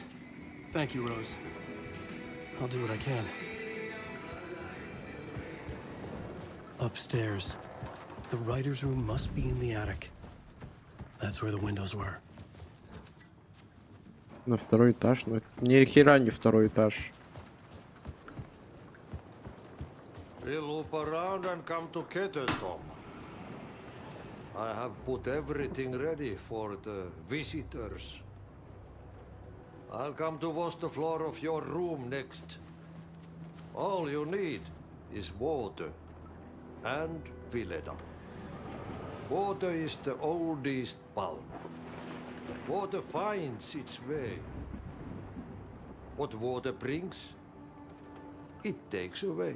Thank you, Rose. I'll do what I can. Upstairs. The writer's room must be in the attic. That's where the windows were. На второй этаж, но это ни хера не второй этаж. We'll loop around and come to Kettle, Tom. I have put everything ready for the visitors. I'll come to wash the floor of your room next. All you need is water and Vileda. Water is the oldest pulp. Water finds its way. What water brings, it takes away.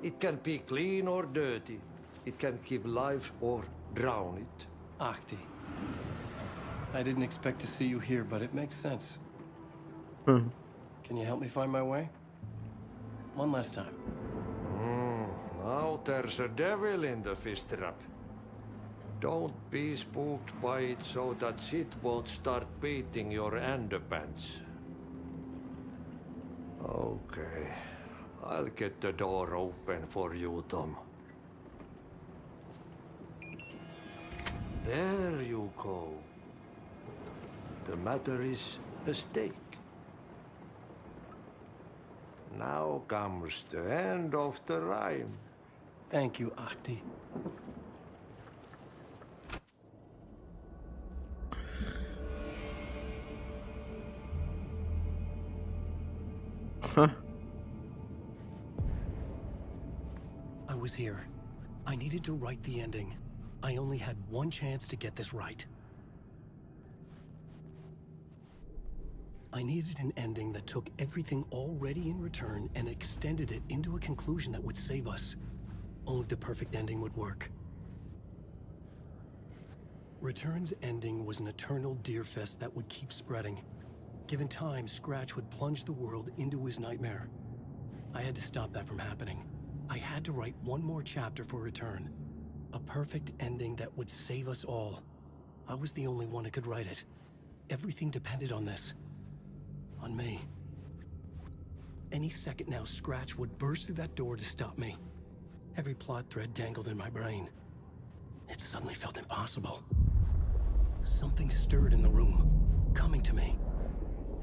It can be clean or dirty. It can give life or drown it. Ahti. I didn't expect to see you here, but it makes sense. Can you help me find my way? One last time. Now there's a devil in the fish trap. Don't be spooked by it so that shit won't start beating your underpants. Okay. I'll get the door open for you, Tom. There you go. The matter is a stake. Now comes the end of the rhyme. Thank you, Ahti. I was here. I needed to write the ending. I only had one chance to get this right. I needed an ending that took everything already in return and extended it into a conclusion that would save us. Only the perfect ending would work. Return's ending was an eternal deer fest that would keep spreading. Given time, Scratch would plunge the world into his nightmare. I had to stop that from happening. I had to write one more chapter for Return. A perfect ending that would save us all. I was the only one who could write it. Everything depended on this. On me. Any second now, Scratch would burst through that door to stop me. Every plot thread dangled in my brain. It suddenly felt impossible. Something stirred in the room, coming to me.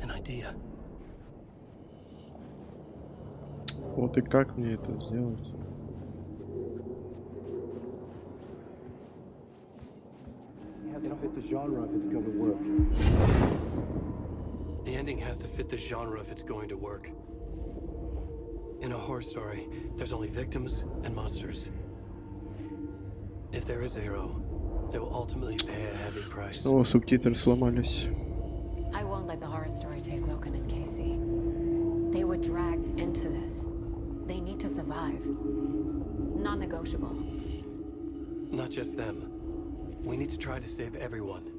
An idea. Вот и как мне это сделать? It has to fit the genre if it's going to work. The ending has to fit the genre if it's going to work. In a horror story, there's only victims and monsters. If there is a hero, they will ultimately pay a heavy price. Снова субтитры сломались. I won't let the horror story take Logan and Casey. They were dragged into this. They need to survive. Non-negotiable. Not just them. We need to try to save everyone.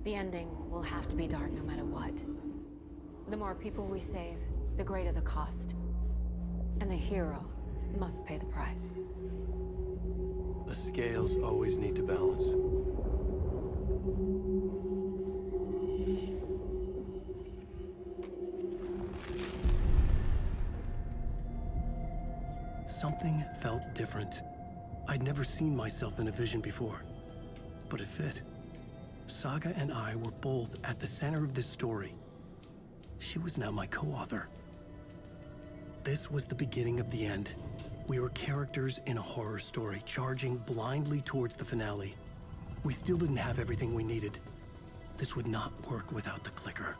The ending will have to be dark no matter what. The more people we save, the greater the cost. And the hero must pay the price. The scales always need to balance. Something felt different. I'd never seen myself in a vision before, but it fit. Saga and I were both at the center of this story. She was now my co-author. This was the beginning of the end. We were characters in a horror story, charging blindly towards the finale. We still didn't have everything we needed. This would not work without the clicker.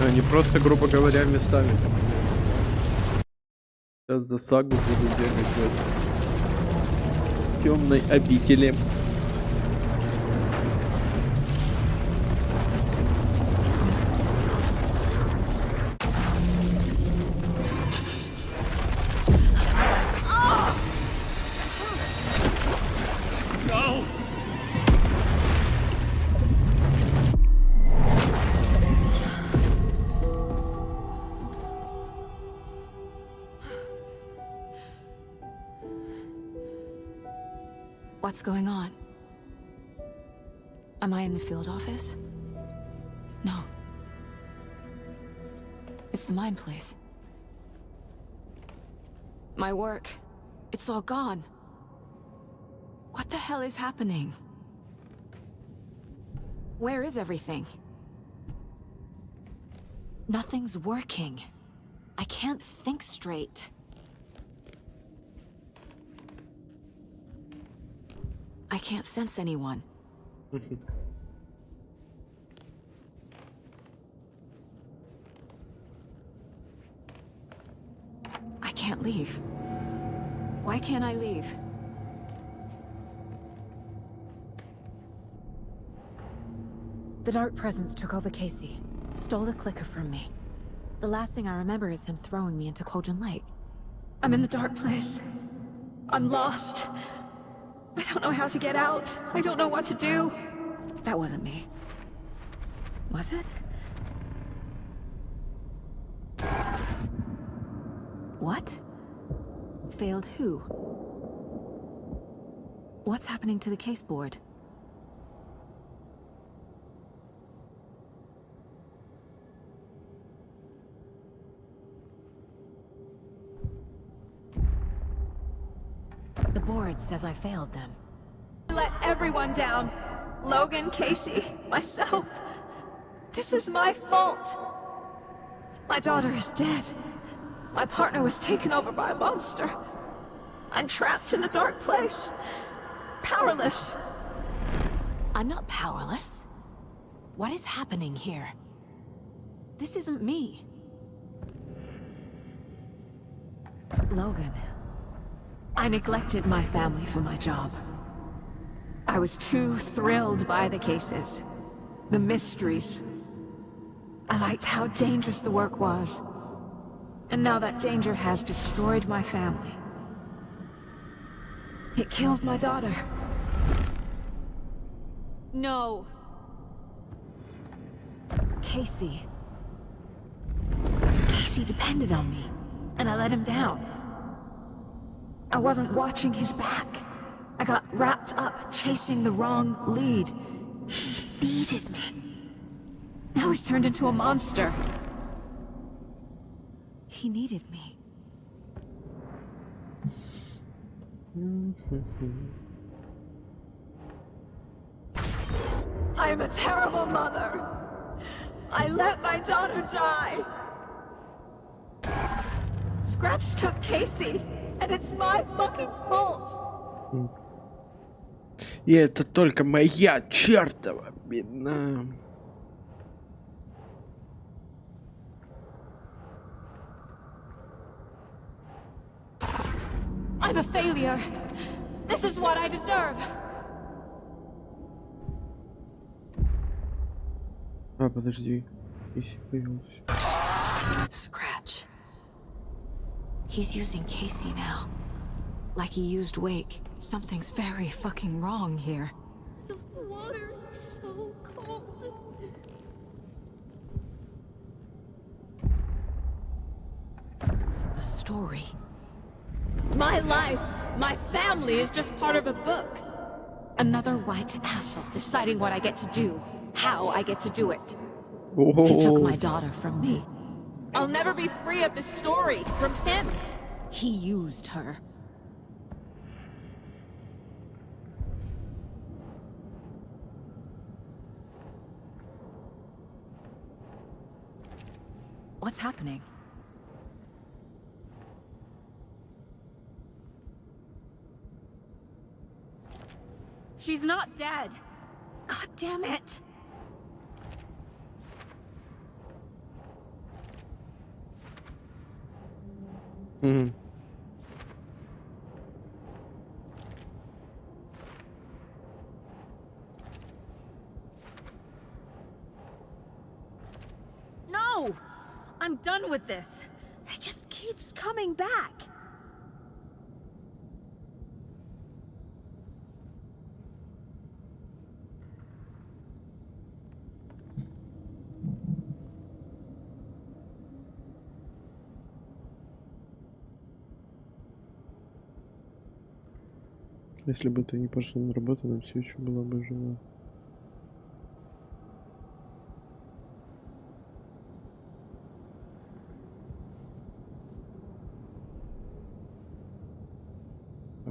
Они просто, грубо говоря, местами. Сейчас за Сагу буду бегать в темной обители. What's going on? Am I in the field office? No. It's the mine place. My work. It's all gone. What the hell is happening? Where is everything? Nothing's working. I can't think straight. I can't sense anyone. I can't leave. Why can't I leave? The Dark Presence took over Casey. Stole the clicker from me. The last thing I remember is him throwing me into Cauldron Lake. I'm in the dark place. I'm lost. I don't know how to get out. I don't know what to do. That wasn't me. Was it? What? Failed who? What's happening to the case board? The board says I failed them. I let everyone down. Logan, Casey, myself. This is my fault. My daughter is dead. My partner was taken over by a monster. I'm trapped in the dark place. Powerless. I'm not powerless. What is happening here? This isn't me. Logan. I neglected my family for my job. I was too thrilled by the cases, the mysteries. I liked how dangerous the work was. And now that danger has destroyed my family. It killed my daughter. No. Casey. Casey depended on me, and I let him down. I wasn't watching his back. I got wrapped up chasing the wrong lead. He needed me. Now he's turned into a monster. He needed me. I'm a terrible mother. I let my daughter die. Scratch took Casey, and it's my fucking fault. И это только моя чертова вина. I'm a failure. This is what I deserve. А, подожди. Если появился. Scratch. He's using Casey now. Like he used Wake. Something's very fucking wrong here. The water is so cold. The story. My life, my family is just part of a book. Another white asshole deciding what I get to do, how I get to do it. Oh. He took my daughter from me. I'll never be free of this story from him. He used her. What's happening? She's not dead. God damn it. No! I'm done with this. It just keeps coming back. Если бы ты не пошел на работу, она все еще была бы жива.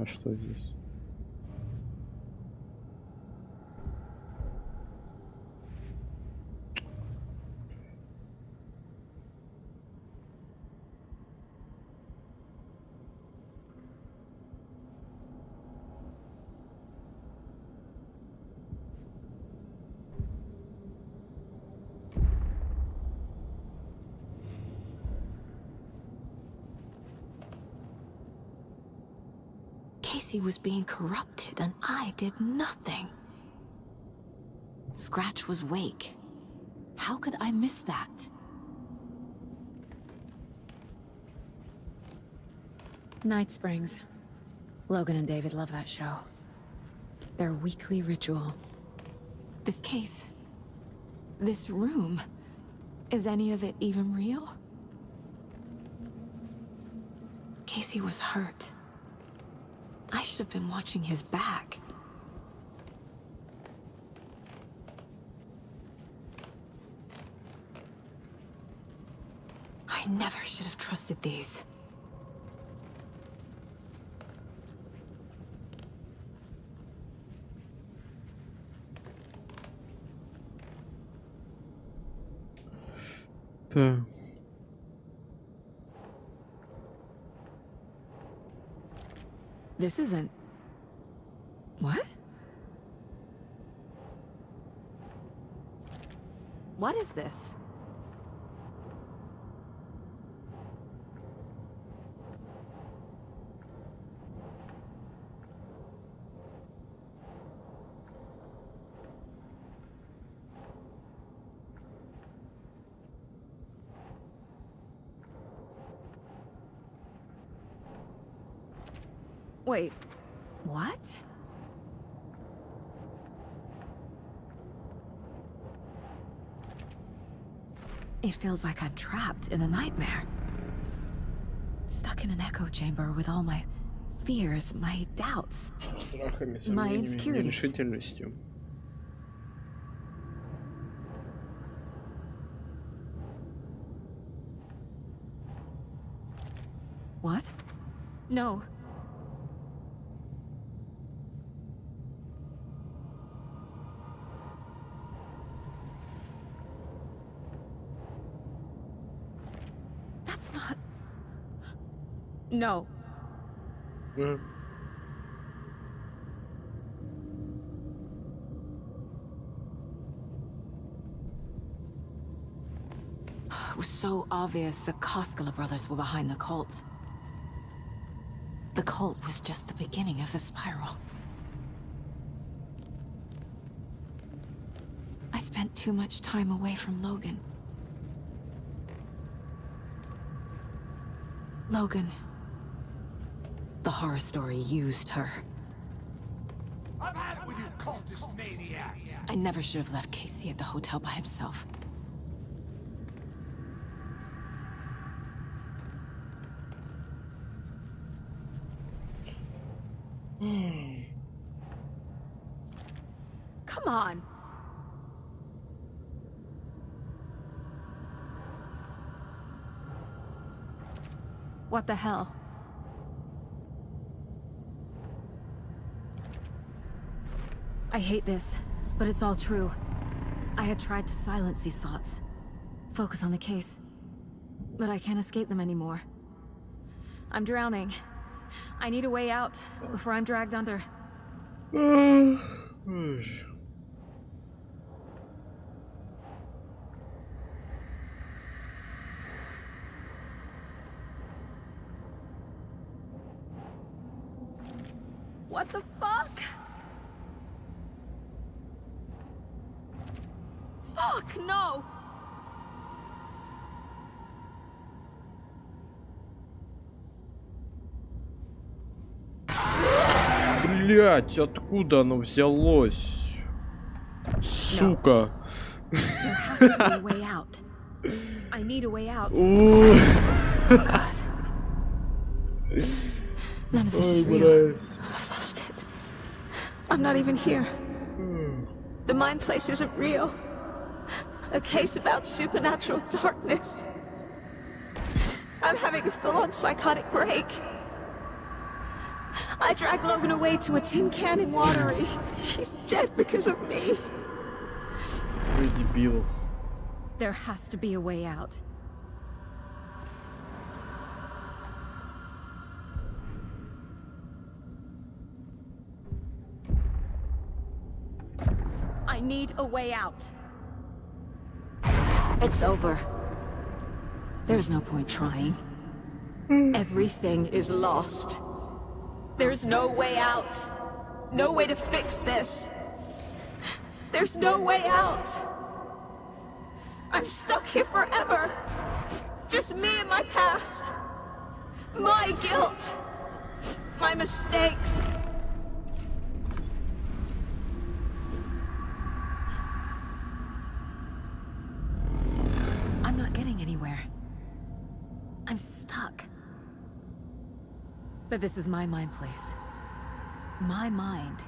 А что здесь? Casey was being corrupted, and I did nothing. Scratch was Wake. How could I miss that? Night Springs. Logan and David love that show. Their weekly ritual. This case. This room. Is any of it even real? Casey was hurt. I should have been watching his back. I never should have trusted these. Да. This isn't... What? What is this? Wait, what? It feels like I'm trapped in a nightmare. Stuck in an echo chamber with all my fears, my doubts, Страхами, my сомнениями, insecurities. нерешительностью. What? No. That's not... No. It was so obvious the Koskela brothers were behind the cult. The cult was just the beginning of the spiral. I spent too much time away from Logan. Logan. The horror story used her. I've had it with you cultist maniacs! I never should have left Casey at the hotel by himself. Come on. What the hell? I hate this, but it's all true. I had tried to silence these thoughts. Focus on the case. But I can't escape them anymore. I'm drowning. I need a way out before I'm dragged under. What the fuck? Fuck, no! Блять, откуда оно взялось? Сука. There has to be a way out. I need a way out. Oh God. None of this is real. I've lost it. I'm not even here. The mind place isn't real. A case about supernatural darkness. I'm having a full-on psychotic break. I dragged Logan away to a tin can in Watery. She's dead because of me. Ой, дебил. There has to be a way out. I need a way out. It's over. There's no point trying. Everything is lost. There's no way out. No way to fix this. There's no way out. I'm stuck here forever. Just me and my past. My guilt. My mistakes. I'm not getting anywhere. I'm stuck. But this is my mind place. My mind.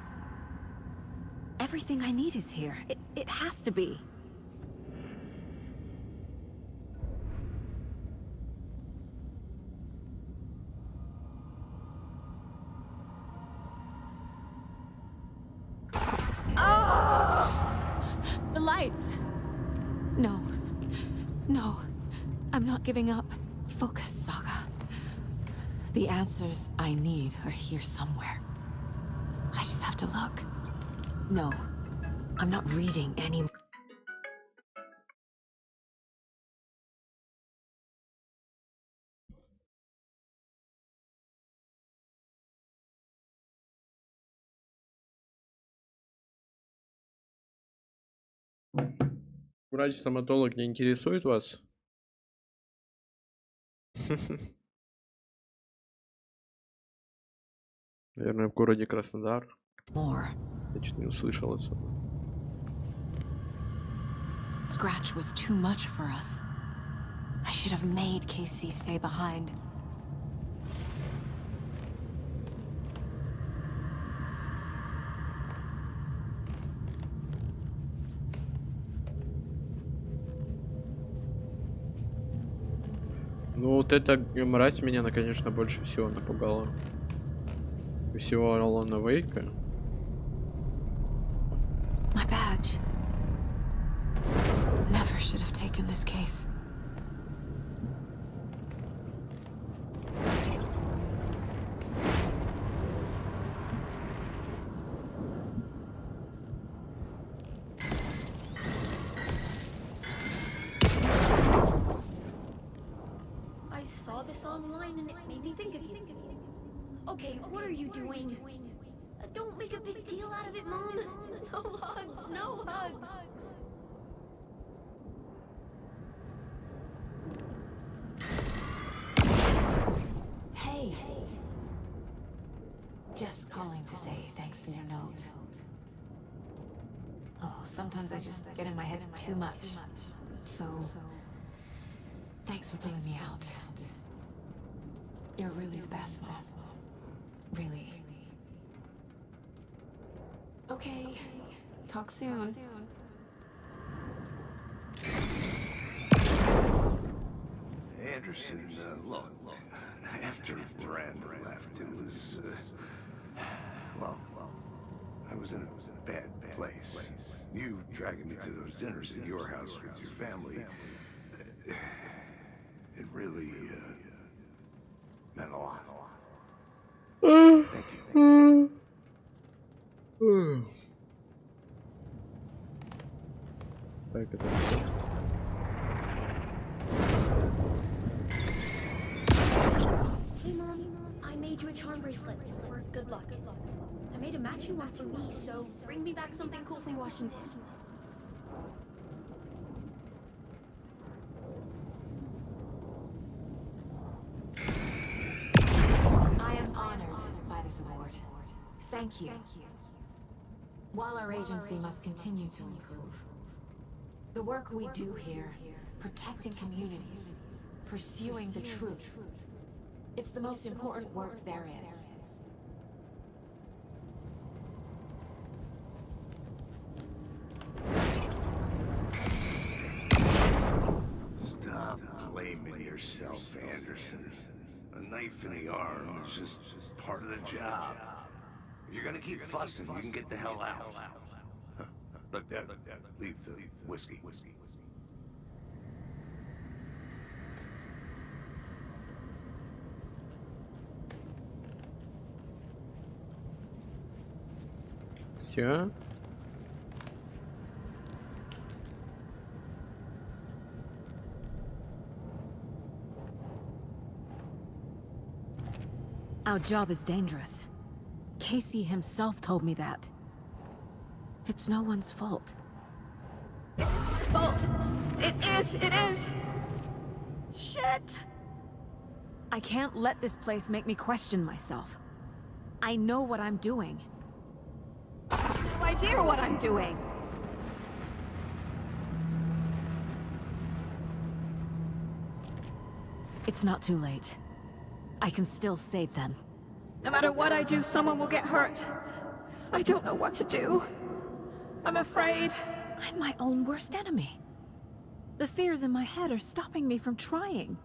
Everything I need is here. It has to be. The lights! No. No. I'm not giving up. Focus, Saga. The answers I need are here somewhere. I just have to look. No. I'm not reading any... Врач-стоматолог не интересует вас? Наверное, в городе Краснодар. Точно не услышал особо. Scratch was too much for us. I should have made KC stay behind. Ну вот эта мразь меня, конечно, больше всего напугала. Всего Алана Уэйка. My badge. Never should have taken this case. I saw this online and it made me think of you. Okay, what are you doing? Don't make a big deal out of it, Mom. No hugs, no hugs. Hey. Just calling to say thanks for your note. Oh, sometimes I just get in my head too much. So, thanks for pulling me out. You're really the best, Mom. Really. Okay. Talk soon. Anderson, look, after Miranda left, it was, well, I was in a bad place. You dragging me to those dinners at your house with your family, it really, meant a lot. Thank you. Так, это всё. Hey, Mom, I made you a charm bracelet for good luck. I made a matching one for me, so bring me back something cool from Washington. I am honored by this award. Thank you. While our agency must continue to improve, the work we do here, protecting communities, pursuing the truth, it's the most important work there is. Stop blaming yourself, Anderson. A knife in the arm is just part of the job. If you're gonna keep fussing, you can get the hell out. Look, leave the whiskey. Все. Our job is dangerous. Casey himself told me that. It's no one's fault. Fault! It is! Shit! I can't let this place make me question myself. I know what I'm doing. No idea what I'm doing. It's not too late. I can still save them. No matter what I do, someone will get hurt. I don't know what to do. I'm afraid. I'm my own worst enemy. The fears in my head are stopping me from trying.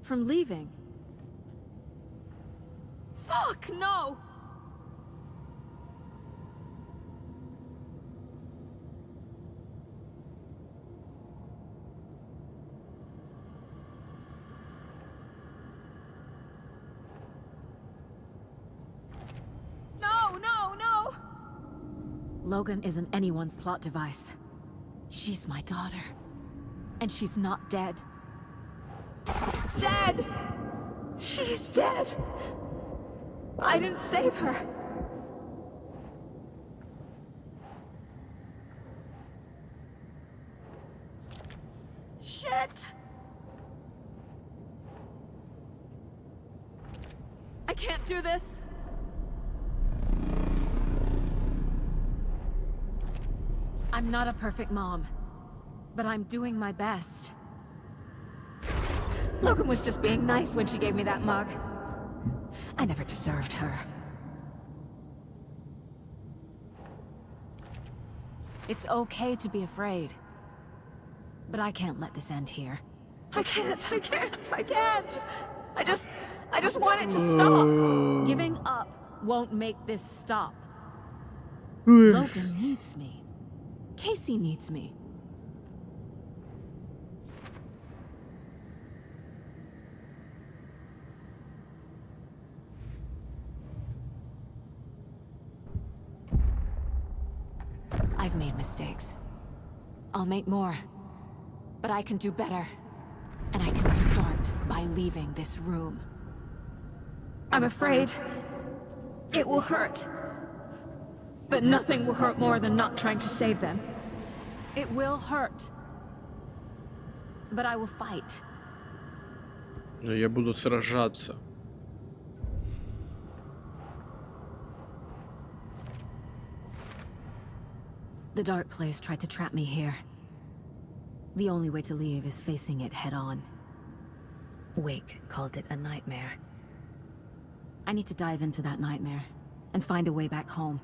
From leaving. Fuck, no! No! Logan isn't anyone's plot device. She's my daughter. And she's not dead. Dead! She's dead! I didn't save her. Shit! I can't do this. I'm not a perfect mom, but I'm doing my best. Logan was just being nice when she gave me that mug. I never deserved her. It's okay to be afraid. But I can't let this end here. I can't. I just want it to stop. Giving up won't make this stop. Logan needs me. Casey needs me. I've made mistakes. I'll make more. But I can do better. And I can start by leaving this room. I'm afraid it will hurt. But nothing will hurt more than not trying to save them. It will hurt. But I will fight. Но я буду сражаться. The dark place tried to trap me here. The only way to leave is facing it head on. Uэйk called it a nightmare. I need to dive into that nightmare and find a way back home.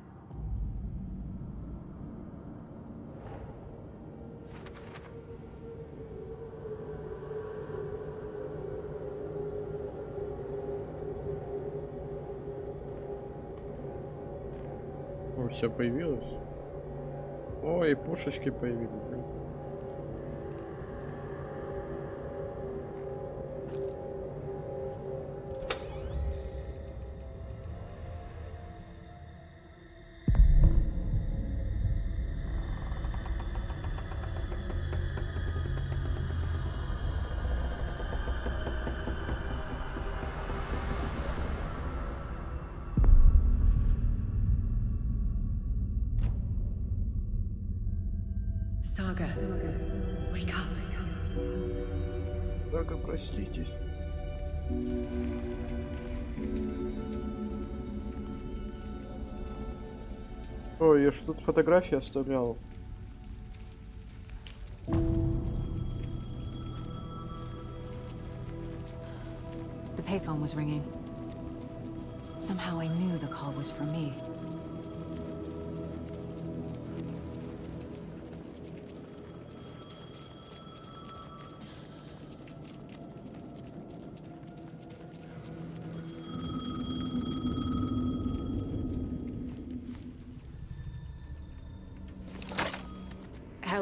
О, все появилось. Ой, и пушечки появились, блин. Saga, wake up. Сага, проститесь. Ой, я ж тут фотографии оставлял. The payphone was ringing. Somehow I knew the call was for me.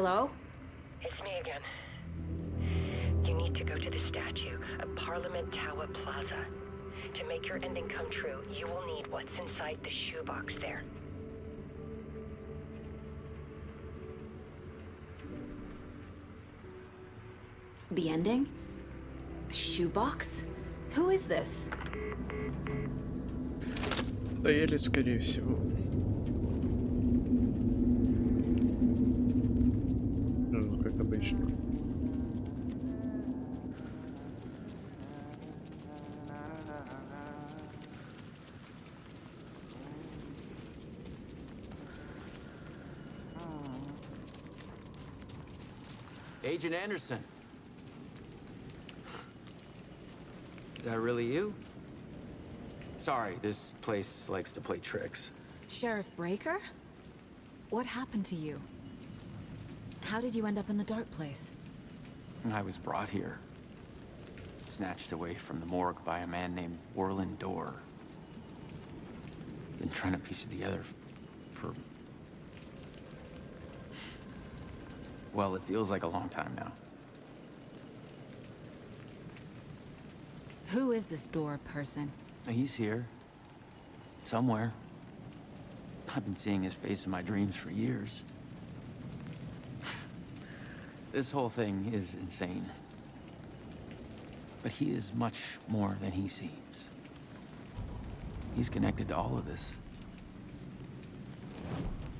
Hello? It's me again. You need to go to the statue of Parliament Tower Plaza. To make your ending come true, you will need what's inside the shoebox there. The ending? A shoebox? Who is this? Да еле, скорее всего. Ну, как обычно. Agent Anderson. Is that really you? Sorry, this place likes to play tricks. Sheriff Breaker? What happened to you? How did you end up in the dark place? I was brought here. Snatched away from the morgue by a man named Warland Dorr. Been trying to piece it together for... Well, it feels like a long time now. Who is this Dorr person? He's here. Somewhere. I've been seeing his face in my dreams for years. This whole thing is insane. But he is much more than he seems. He's connected to all of this.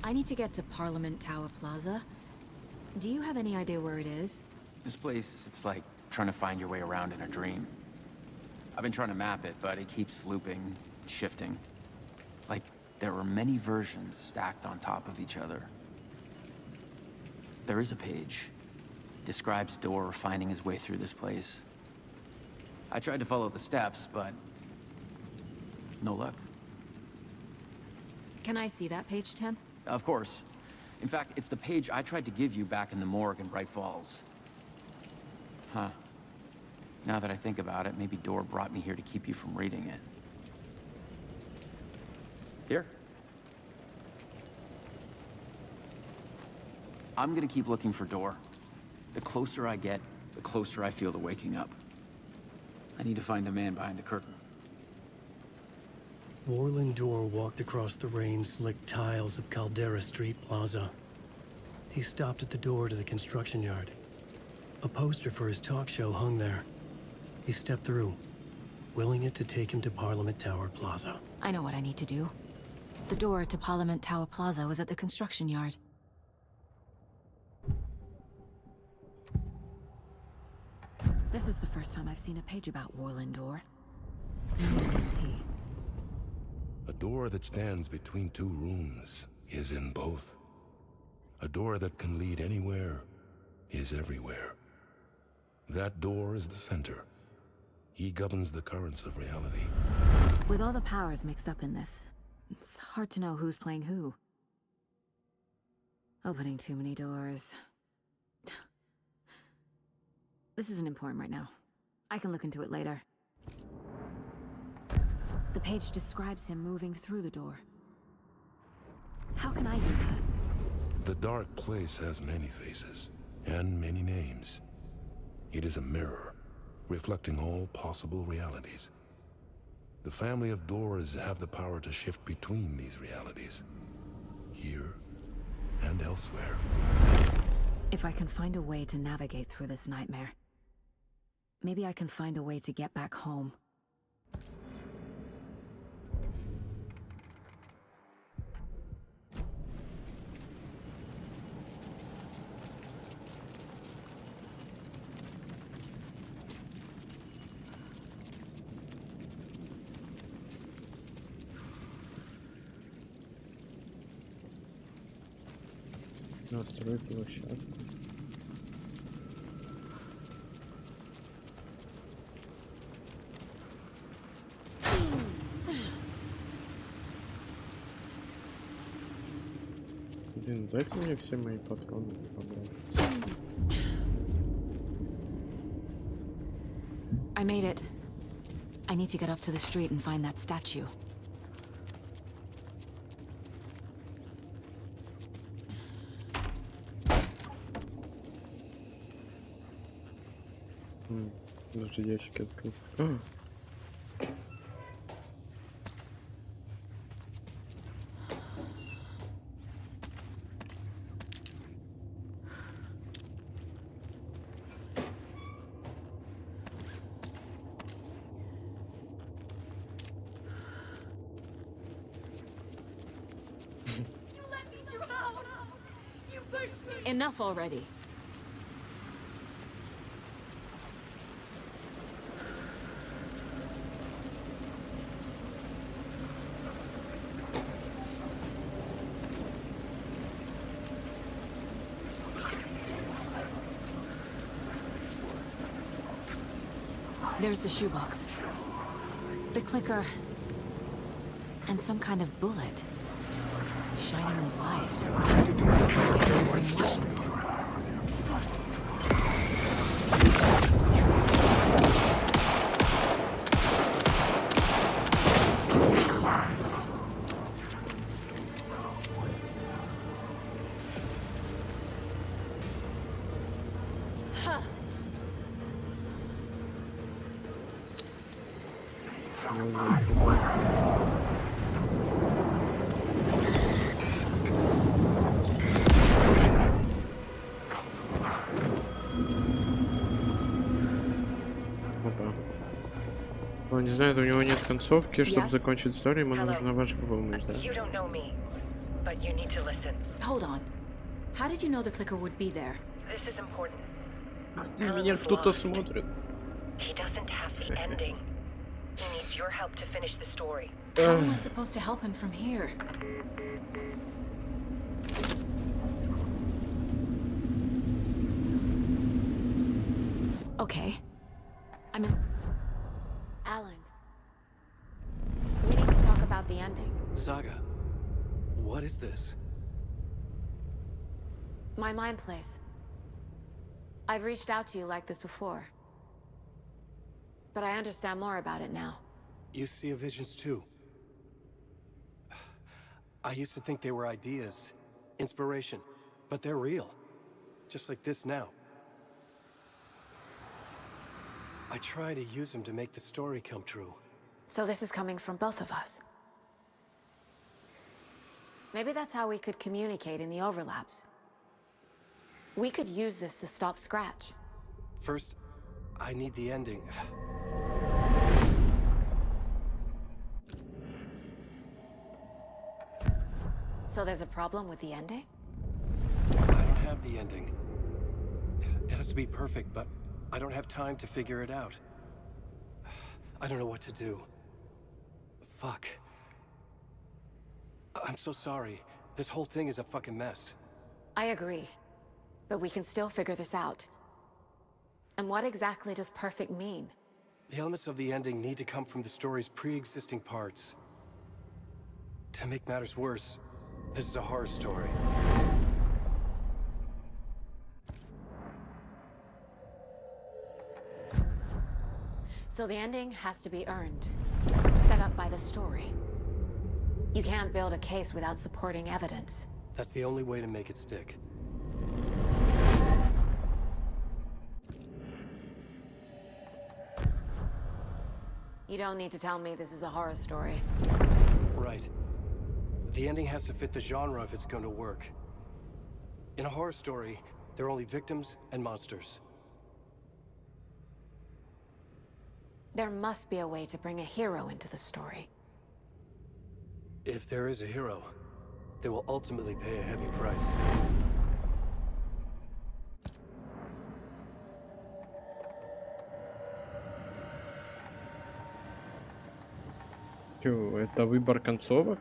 I need to get to Parliament Tower Plaza. Do you have any idea where it is? This place, it's like trying to find your way around in a dream. I've been trying to map it, but it keeps looping, shifting. Like there were many versions stacked on top of each other. There is a page. Describes Dorr finding his way through this place. I tried to follow the steps, but no luck. Can I see that page, Tim? Of course. In fact, it's the page I tried to give you back in the morgue in Braight-Fallz. Huh. Now that I think about it, maybe Dorr brought me here to keep you from reading it. Here. I'm gonna keep looking for Dorr. The closer I get, the closer I feel to waking up. I need to find the man behind the curtain. Warland Dorr walked across the rain-slicked tiles of Caldera Street Plaza. He stopped at the door to the construction yard. A poster for his talk show hung there. He stepped through, willing it to take him to Parliament Tower Plaza. I know what I need to do. The door to Parliament Tower Plaza was at the construction yard. This is the first time I've seen a page about Warland Dorr. Who is he? A door that stands between two rooms is in both. A door that can lead anywhere is everywhere. That door is the center. He governs the currents of reality. With all the powers mixed up in this, it's hard to know who's playing who. Opening too many doors. This isn't important right now. I can look into it later. The page describes him moving through the door. How can I do that? The dark place has many faces and many names. It is a mirror, reflecting all possible realities. The family of Dorrs have the power to shift between these realities, here and elsewhere. If I can find a way to navigate through this nightmare, maybe I can find a way to get back home. Настрой площадку. Блин, дайте мне все мои патроны побрать. I made it. I need to get up to the street and find that statue. Даже ящики открыть. А! Enough already. There's the shoebox. The clicker. And some kind of bullet. Shining with light. How did the clicker get to Washington? Ну, не знаю, у него нет концовки, чтобы Yes? закончить историю, ему Hello. нужна ваша помощь, да? You don't know me, but you need to listen. Hold on. How did you know the clicker would be there? This is important. Меня кто-то смотрит. He doesn't have the ending. He needs your help to finish the story. How am I supposed to help him from here? Okay. I'm in... Alan. We need to talk about the ending. Saga, what is this? My mind place. I've reached out to you like this before. But I understand more about it now. You see visions too. I used to think they were ideas, inspiration, but they're real. Just like this now. I try to use them to make the story come true. So this is coming from both of us. Maybe that's how we could communicate in the overlaps. We could use this to stop Scratch. First, I need the ending. So there's a problem with the ending? I don't have the ending. It has to be perfect, but I don't have time to figure it out. I don't know what to do. Fuck. I'm so sorry. This whole thing is a fucking mess. I agree. But we can still figure this out. And what exactly does perfect mean? The elements of the ending need to come from the story's pre-existing parts. To make matters worse, this is a horror story. So the ending has to be earned. Set up by the story. You can't build a case without supporting evidence. That's the only way to make it stick. You don't need to tell me this is a horror story. Right. The ending has to fit the genre if it's going to work. In a horror story, there are only victims and monsters. There must be a way to bring a hero into the story. If there is a hero, they will ultimately pay a heavy price. Чё, это выбор концовок?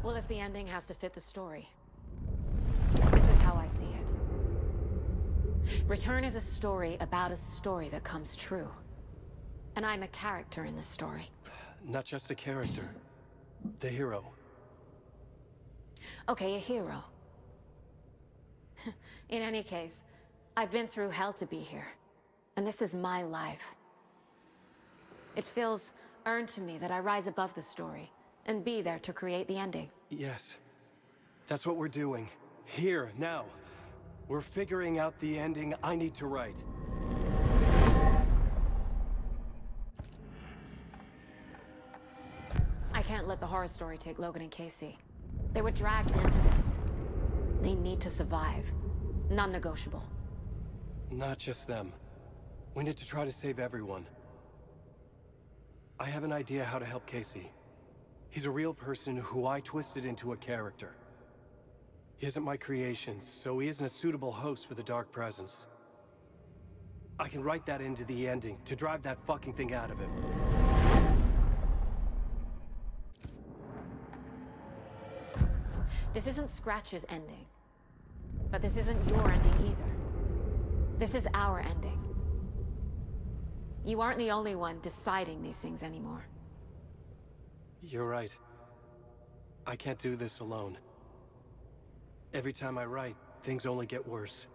Well, if the ending has to fit the story. This is how I see it. Return is a story about a story that comes true. And I'm a character in this story. Not just a character. The hero. Okay, a hero. In any case, I've been through hell to be here. And this is my life. It feels earned to me that I rise above the story and be there to create the ending. Yes. That's what we're doing. Here, now. We're figuring out the ending I need to write. I can't let the horror story take Logan and Casey. They were dragged into this. They need to survive. Non-negotiable. Not just them. We need to try to save everyone. I have an idea how to help Casey. He's a real person who I twisted into a character. He isn't my creation, so he isn't a suitable host for the Dark Presence. I can write that into the ending to drive that fucking thing out of him. This isn't Scratch's ending. But this isn't your ending either. This is our ending. You aren't the only one deciding these things anymore. You're right. I can't do this alone. Every time I write, things only get worse.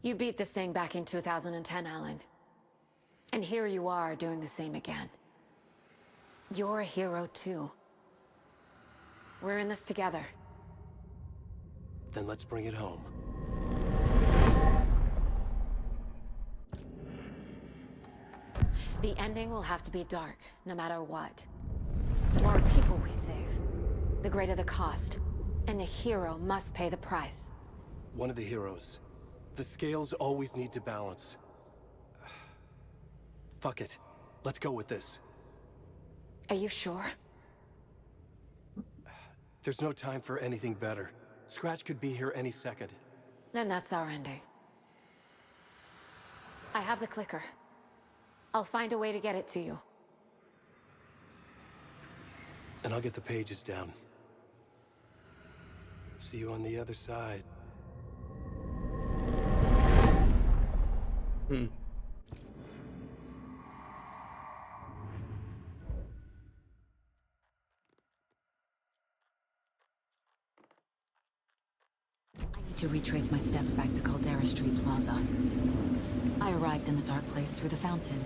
You beat this thing back in 2010, Alan. And here you are doing the same again. You're a hero too. We're in this together. Then let's bring it home. The ending will have to be dark, no matter what. The more people we save, the greater the cost. And the hero must pay the price. One of the heroes. The scales always need to balance. Fuck it. Let's go with this. Are you sure? There's no time for anything better. Scratch could be here any second. Then that's our ending. I have the clicker. I'll find a way to get it to you. And I'll get the pages down. See you on the other side. To retrace my steps back to Caldera Street Plaza. I arrived in the dark place through the fountain.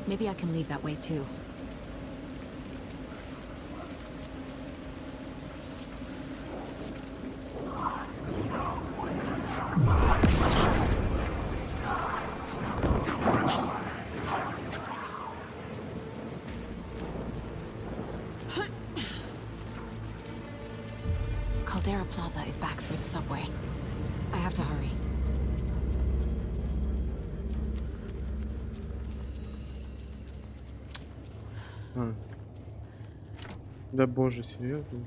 Maybe I can leave that way too. Caldera Plaza is back through the subway. I have to hurry. Да боже, серьезно?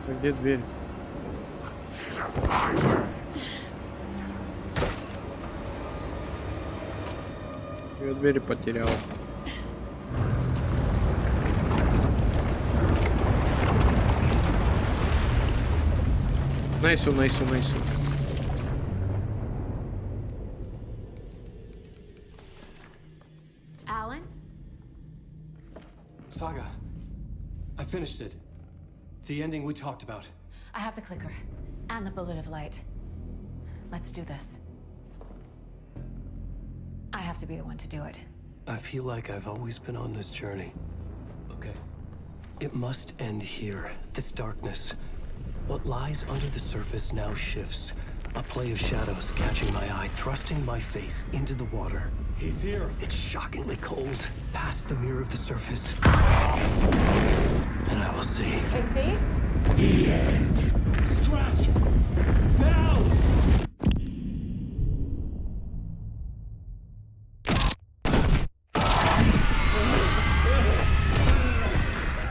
А где дверь? Я двери потерял. Найсу. Alan? Saga, I finished it. The ending we talked about. I have the clicker and the bullet of light. Let's do this. I have to be the one to do it. I feel like I've always been on this journey. Okay. It must end here. This darkness. What lies under the surface now shifts. A play of shadows catching my eye, thrusting my face into the water. He's here. It's shockingly cold. Past the mirror of the surface. And I will see. Casey? The end. Scratch! Now!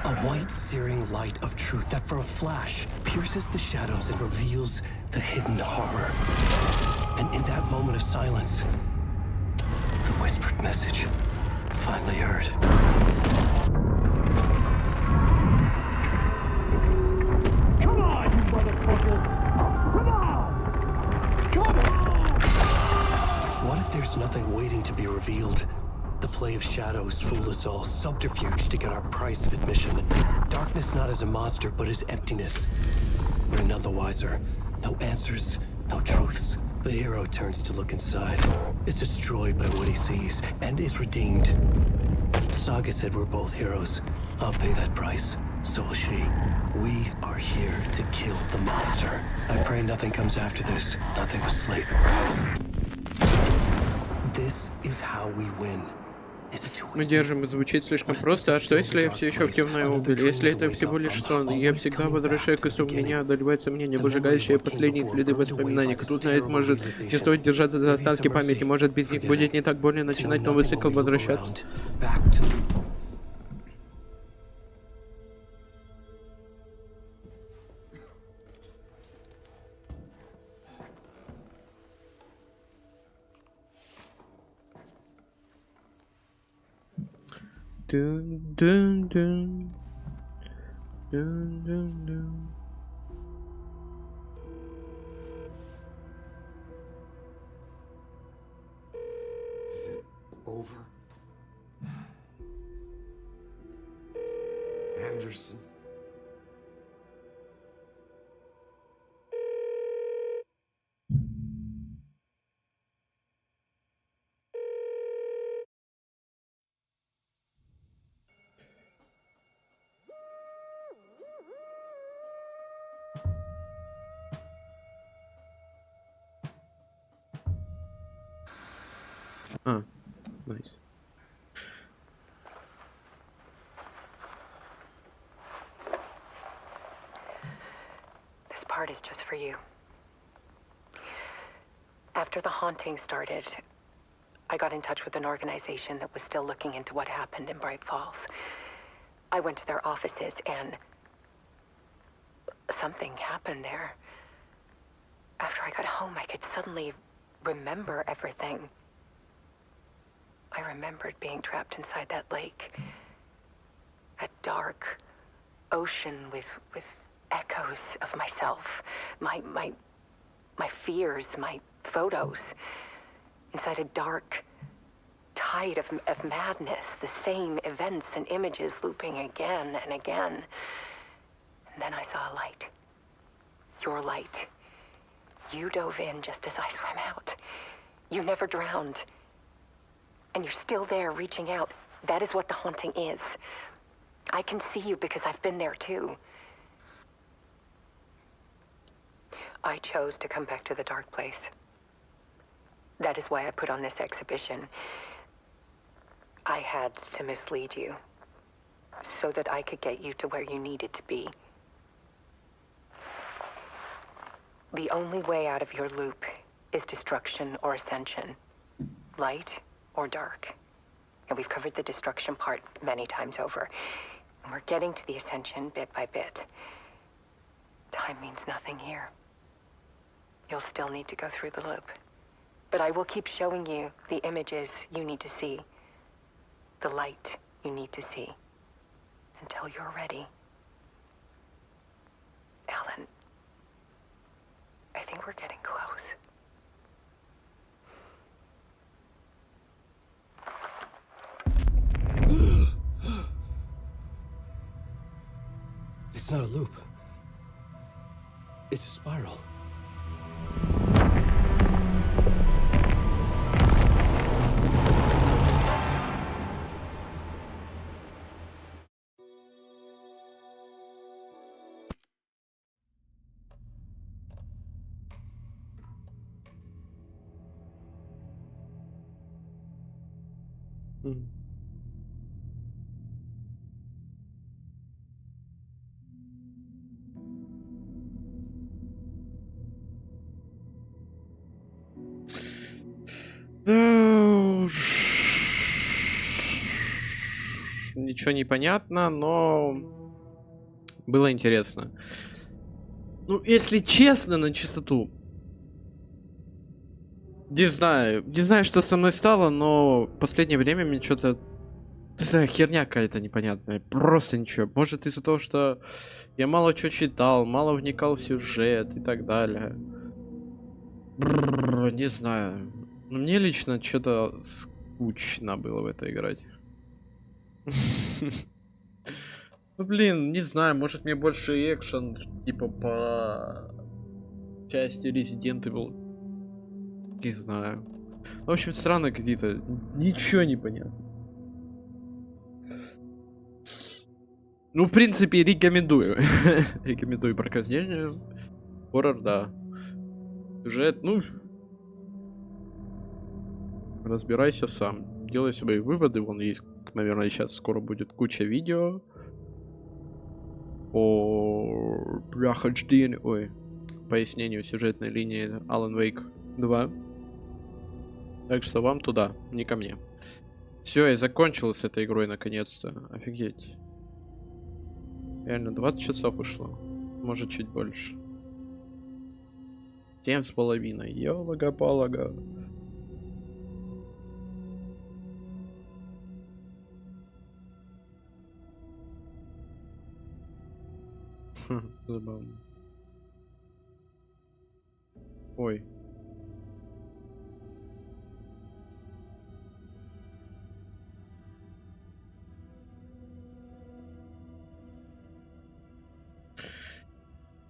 A white, searing light of truth that for a flash pierces the shadows and reveals the hidden horror. And in that moment of silence, the whispered message finally heard. Come on, you motherfucker! Come on! Come on! What if there's nothing waiting to be revealed? The play of shadows fool us all, subterfuge to get our price of admission. Darkness not as a monster, but as emptiness. We're none the wiser. No answers, no truths. The hero turns to look inside, is destroyed by what he sees, and is redeemed. Saga said we're both heroes. I'll pay that price. So will she. We are here to kill the monster. I pray nothing comes after this. Nothing will sleep. This is how we win. Мы держим, звучит слишком просто. А что, если я все еще активно его убили? Если это всего лишь сон, я всегда возвращаюсь к истокам, меня одолевает сомнение, обжигающие последние следы воспоминаний. Кто знает, может, не стоит держаться за остатки памяти, может, без них будет не так больно начинать новый цикл возвращаться. Dun, dun, dun. Dun, dun, dun. Is it over? Anderson? Ah, nice. This part is just for you. After the haunting started, I got in touch with an organization that was still looking into what happened in Braight-Fall's. I went to their offices and something happened there. After I got home, I could suddenly remember everything. I remembered being trapped inside that lake. A dark ocean with echoes of myself. My fears, my photos. Inside a dark tide of madness. The same events and images looping again and again. And then I saw a light. Your light. You dove in just as I swam out. You never drowned. And you're still there reaching out. That is what the haunting is. I can see you because I've been there too. I chose to come back to the dark place. That is why I put on this exhibition. I had to mislead you so that I could get you to where you needed to be. The only way out of your loop is destruction or ascension. Light or dark. And we've covered the destruction part many times over. And we're getting to the ascension bit by bit. Time means nothing here. You'll still need to go through the loop. But I will keep showing you the images you need to see. The light you need to see. Until you're ready. Alan, I think we're getting close. It's not a loop. It's a spiral. Ничего не понятно, но Было интересно. Ну, если честно, на чистоту. Не знаю, что со мной стало, но в последнее время мне что-то... Не знаю, херня какая-то непонятная. Просто ничего. Может, из-за того, что я мало чего читал, мало вникал в сюжет и так далее. Не знаю. Но мне лично что-то скучно было в это играть. Ну, блин, не знаю, может мне больше экшен, типа по части Resident Evil. Не знаю. В общем, странно какие-то. Ничего не понятно. Ну, в принципе, рекомендую. Рекомендую прохождение. Хоррор, да. Сюжет, ну... Разбирайся сам. Делай свои выводы. Вон есть, наверное, сейчас скоро будет куча видео. По прохождению... Ой. Пояснению сюжетной линии Алан Уэйк 2. Так что вам туда, не ко мне. Все, я закончил с этой игрой наконец-то. Офигеть. Реально, 20 часов ушло. Может, чуть больше. 7,5. Ёлага-палага. Забавно. Ой.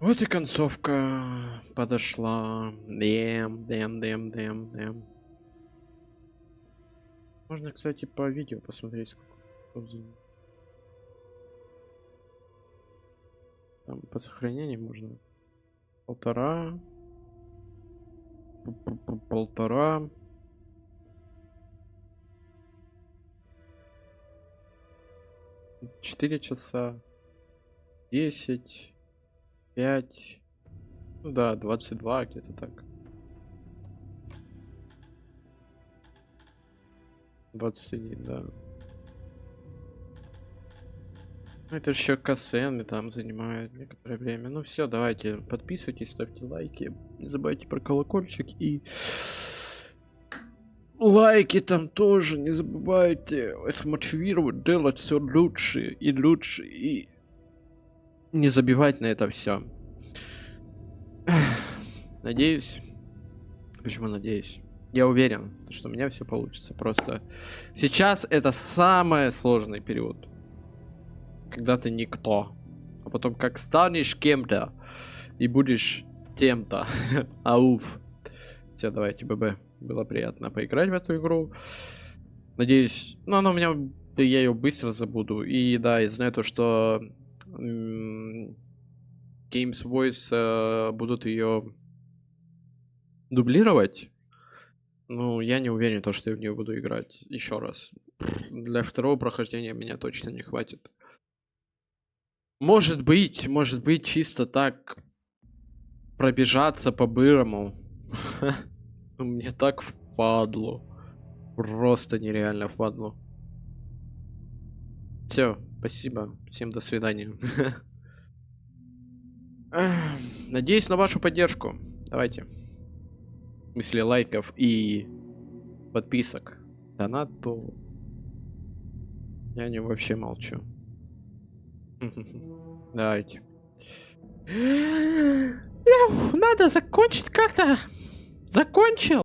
Вот и концовка подошла. Дэм. Можно, кстати, по видео посмотреть, сколько там по сохранению можно. Полтора. 4 часа. 10. 5. Ну да, 22 где-то так. 21, да. Ну, это еще касцены там занимают некоторое время. Ну все, давайте, подписывайтесь, ставьте лайки. Не забывайте про колокольчик и... Лайки там тоже не забывайте. Это мотивирует делать все лучше и лучше. И не забивать на это все. Надеюсь. Почему надеюсь? Я уверен, что у меня все получится. Просто сейчас это самый сложный период. Когда ты никто. А потом как станешь кем-то и будешь тем-то. Ауф. Все, давайте, ББ. Было приятно поиграть в эту игру. Надеюсь, ну она у меня, я ее быстро забуду. И да, я знаю то, что Games Voice будут ее дублировать. Ну, я не уверен, то, что я в нее буду играть еще раз. Для второго прохождения меня точно не хватит. Может быть, чисто так пробежаться по-бырому. Мне так впадло. Просто нереально впадло. Все, спасибо. Всем до свидания. Надеюсь на вашу поддержку. Давайте. В смысле лайков и подписок. Донат, то я не вообще молчу. Давайте. Надо закончить как-то. Закончил.